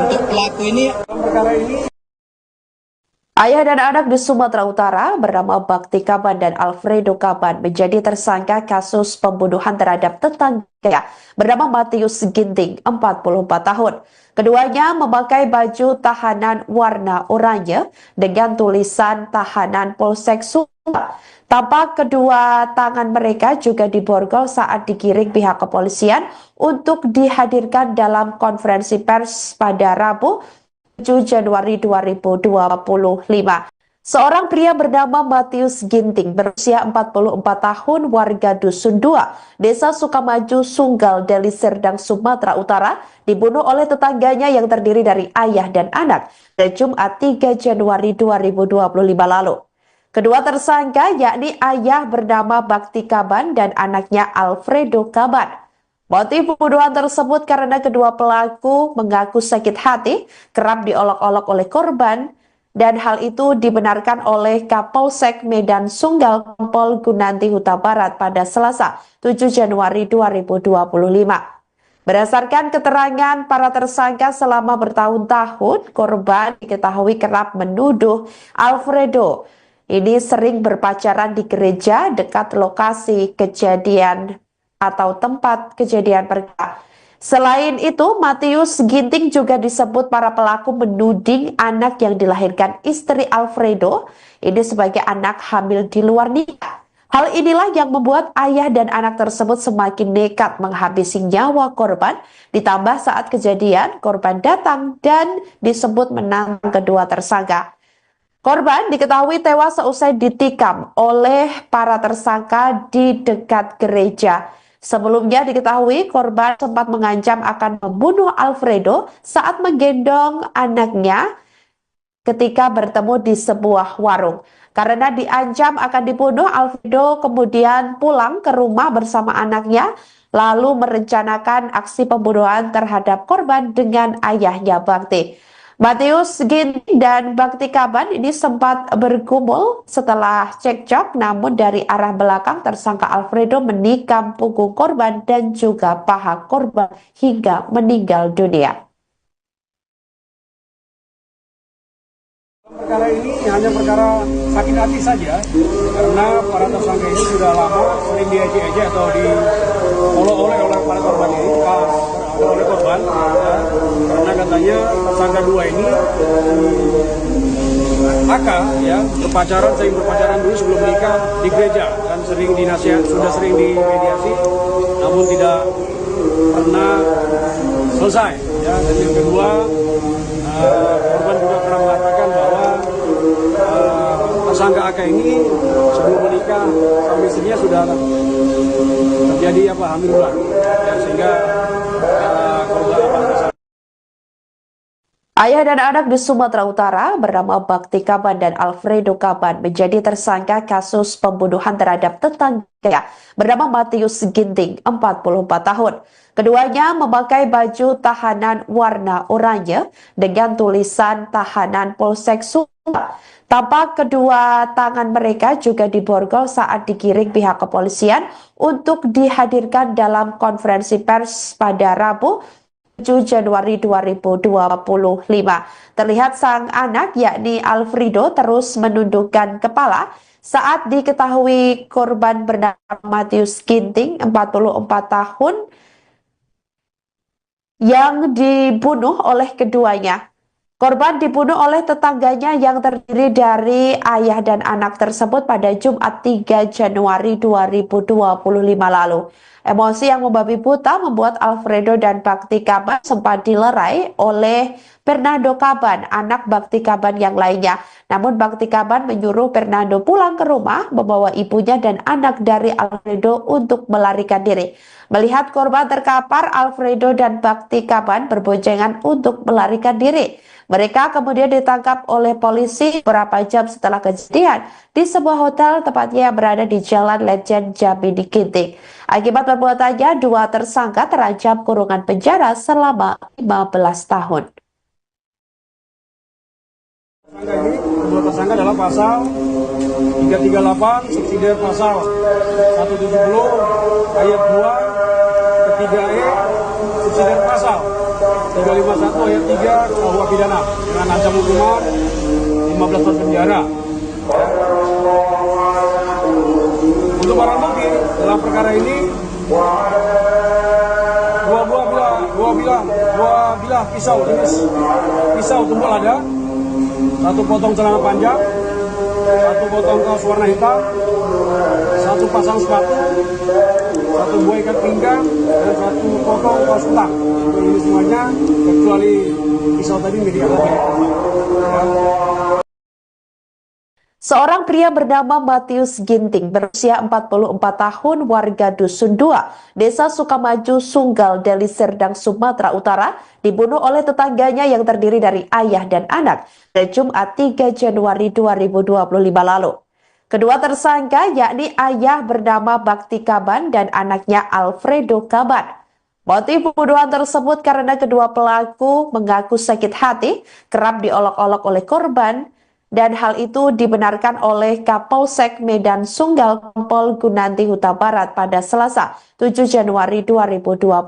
Untuk pelaku ini dalam perkara ini. Ayah dan anak di Sumatera Utara bernama Bakti Kaban dan Alfredo Kaban menjadi tersangka kasus pembunuhan terhadap tetangga bernama Matius Ginting, 44 tahun. Keduanya memakai baju tahanan warna oranye dengan tulisan tahanan Polsek Sunggal. Tampak kedua tangan mereka juga diborgol saat digiring pihak kepolisian untuk dihadirkan dalam konferensi pers pada Rabu 7 Januari 2025. Seorang pria bernama Matius Ginting berusia 44 tahun warga Dusun 2, Desa Sukamaju, Sunggal, Deli Serdang, Sumatera Utara dibunuh oleh tetangganya yang terdiri dari ayah dan anak pada Jumat 3 Januari 2025 lalu. Kedua tersangka yakni ayah bernama Bakti Kaban dan anaknya Alfredo Kaban. Motif pembunuhan tersebut karena kedua pelaku mengaku sakit hati, kerap diolok-olok oleh korban, dan hal itu dibenarkan oleh Kapolsek Medan Sunggal Kompol Gunanti Huta Barat pada Selasa 7 Januari 2025. Berdasarkan keterangan para tersangka selama bertahun-tahun, korban diketahui kerap menuduh Alfredo ini sering berpacaran di gereja dekat lokasi kejadian atau tempat kejadian perkara. Selain itu, Matius Ginting juga disebut para pelaku menuding anak yang dilahirkan istri Alfredo ini sebagai anak hamil di luar nikah. Hal inilah yang membuat ayah dan anak tersebut semakin nekat menghabisi nyawa korban, ditambah saat kejadian korban datang dan disebut menantang kedua tersangka. Korban diketahui tewas seusai ditikam oleh para tersangka di dekat gereja. Sebelumnya diketahui korban sempat mengancam akan membunuh Alfredo saat menggendong anaknya ketika bertemu di sebuah warung. Karena diancam akan dibunuh, Alfredo kemudian pulang ke rumah bersama anaknya, lalu merencanakan aksi pembunuhan terhadap korban dengan ayahnya Bakti. Matius Ginting dan Bakti Kaban ini sempat bergumul setelah cekcok, namun dari arah belakang tersangka Alfredo menikam punggung korban dan juga paha korban hingga meninggal dunia. Perkara ini hanya perkara sakit hati saja, karena para tersangka ini sudah lama sering diejek-ejek atau diolok-olok oleh para korban ini, oleh korban, ya, karena katanya tersangka dua ini AK ya sering berpacaran dulu sebelum menikah di gereja dan sering sudah sering dimediasi, namun tidak pernah selesai. Ya, dan yang kedua, korban juga pernah mengatakan bahwa tersangka AK ini sebelum menikah sama istrinya sudah terjadi hamil ulang, ya, sehingga korban Ayah dan anak di Sumatera Utara bernama Bakti Kaban dan Alfredo Kaban menjadi tersangka kasus pembunuhan terhadap tetangga bernama Matius Ginting, 44 tahun. Keduanya memakai baju tahanan warna oranye dengan tulisan tahanan Polsek Sumba. Tampak kedua tangan mereka juga diborgol saat digiring pihak kepolisian untuk dihadirkan dalam konferensi pers pada Rabu 7 Januari 2025. Terlihat sang anak yakni Alfredo terus menundukkan kepala saat diketahui korban bernama Matius Ginting, 44 tahun, yang dibunuh oleh keduanya. Korban dibunuh oleh tetangganya yang terdiri dari ayah dan anak tersebut pada Jumat 3 Januari 2025 lalu. Emosi yang membabi buta membuat Alfredo dan Bakti Kaban sempat dilerai oleh Fernando Kaban, anak Bakti Kaban yang lainnya. Namun Bakti Kaban menyuruh Fernando pulang ke rumah, membawa ibunya dan anak dari Alfredo untuk melarikan diri. Melihat korban terkapar, Alfredo dan Bakti Kaban berboncengan untuk melarikan diri. Mereka kemudian ditangkap oleh polisi beberapa jam setelah kejadian di sebuah hotel, tepatnya yang berada di Jalan Lejen Jambi di Ginting. Akibat perbuatannya, dua tersangka terancam kurungan penjara selama 15 tahun. Kedua tersangka adalah pasal 338 subsidi pasal 170 ayat 2 ketiga E subsidi pasal 351 ayat 3 KUH pidana dengan ancaman hukuman 15 tahun penjara. Untuk barang bukti dalam perkara ini dua bilah pisau jenis pisau tumpul ada, satu potong celana panjang, satu potong kaos warna hitam, satu pasang sepatu, satu buah ikat pinggang, dan satu potong kaos ulang. Ini semuanya kecuali pisau tadi milik anak. Seorang pria bernama Matius Ginting berusia 44 tahun, warga Dusun 2, Desa Sukamaju, Sunggal, Deli Serdang, Sumatera Utara, dibunuh oleh tetangganya yang terdiri dari ayah dan anak pada Jumat 3 Januari 2025 lalu. Kedua tersangka yakni ayah bernama Bakti Kaban dan anaknya Alfredo Kaban. Motif pembunuhan tersebut karena kedua pelaku mengaku sakit hati, kerap diolok-olok oleh korban, dan hal itu dibenarkan oleh Kapolsek Medan Sunggal Kompol Gunanti Huta Barat pada Selasa 7 Januari 2025.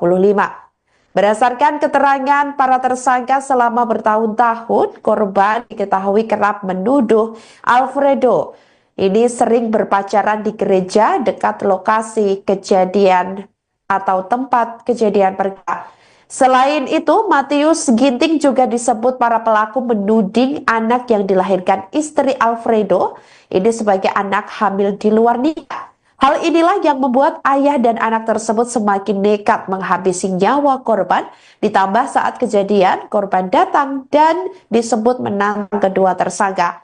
Berdasarkan keterangan para tersangka selama bertahun-tahun, korban diketahui kerap menuduh Alfredo ini sering berpacaran di gereja dekat lokasi kejadian atau tempat kejadian perkara. Selain itu, Matius Ginting juga disebut para pelaku menuding anak yang dilahirkan istri Alfredo ini sebagai anak hamil di luar nikah. Hal inilah yang membuat ayah dan anak tersebut semakin nekat menghabisi nyawa korban, ditambah saat kejadian korban datang dan disebut menantang kedua tersangka.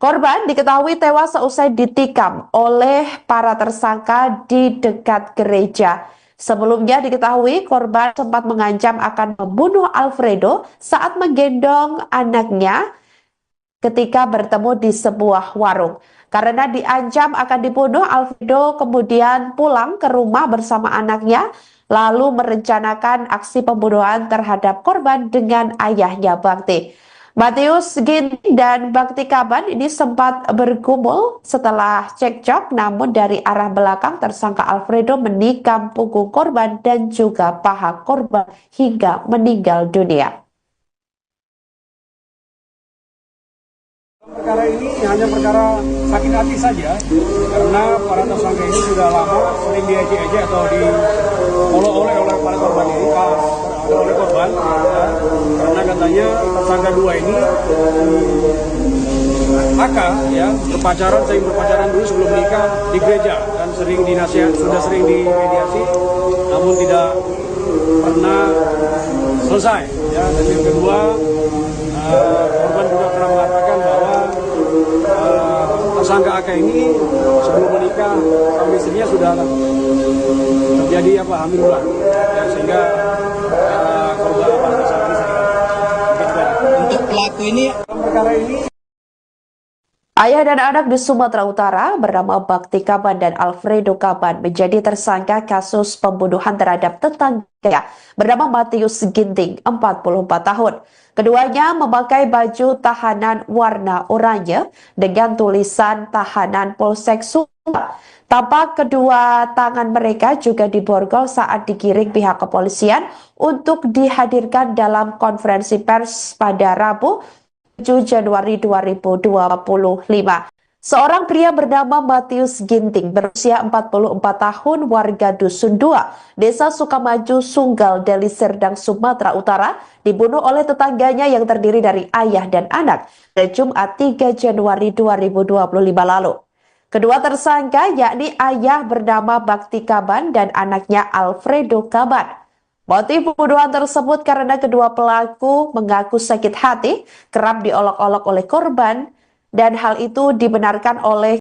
Korban diketahui tewas seusai ditikam oleh para tersangka di dekat gereja. Sebelumnya diketahui korban sempat mengancam akan membunuh Alfredo saat menggendong anaknya ketika bertemu di sebuah warung. Karena diancam akan dibunuh, Alfredo kemudian pulang ke rumah bersama anaknya, lalu merencanakan aksi pembunuhan terhadap korban dengan ayahnya Bakti. Matius Ginting dan Bakti Kaban ini sempat bergumul setelah cekcok, namun dari arah belakang tersangka Alfredo menikam punggung korban dan juga paha korban hingga meninggal dunia. Perkara ini hanya perkara sakit hati saja, karena para tersangka ini sudah lama sering diejek-ejek atau diolok-olok oleh para korban ini, oleh korban, ya, karena katanya tersangka dua ini AK ya sering berpacaran dulu sebelum menikah di gereja dan sering dinasihat, sudah sering dimediasi, namun tidak pernah selesai. Ya, dan yang kedua, korban juga pernah mengatakan bahwa tersangka AK ini sebelum menikah sama istrinya sudah terjadi hamil ulang, ya, sehingga korban tersangka untuk pelaku ini perkara ini. Ayah dan anak di Sumatera Utara bernama Bakti Kaban dan Alfredo Kaban menjadi tersangka kasus pembunuhan terhadap tetangga bernama Matius Ginting, 44 tahun. Keduanya memakai baju tahanan warna oranye dengan tulisan tahanan Polsek Sumbar. Tampak kedua tangan mereka juga diborgol saat digiring pihak kepolisian untuk dihadirkan dalam konferensi pers pada Rabu 7 Januari 2025. Seorang pria bernama Matius Ginting berusia 44 tahun warga Dusun 2, Desa Sukamaju, Sunggal, Deli Serdang, Sumatera Utara, dibunuh oleh tetangganya yang terdiri dari ayah dan anak pada Jumat 3 Januari 2025 lalu. Kedua tersangka yakni ayah bernama Bakti Kaban dan anaknya Alfredo Kaban. Motif pembunuhan tersebut karena kedua pelaku mengaku sakit hati, kerap diolok-olok oleh korban, dan hal itu dibenarkan oleh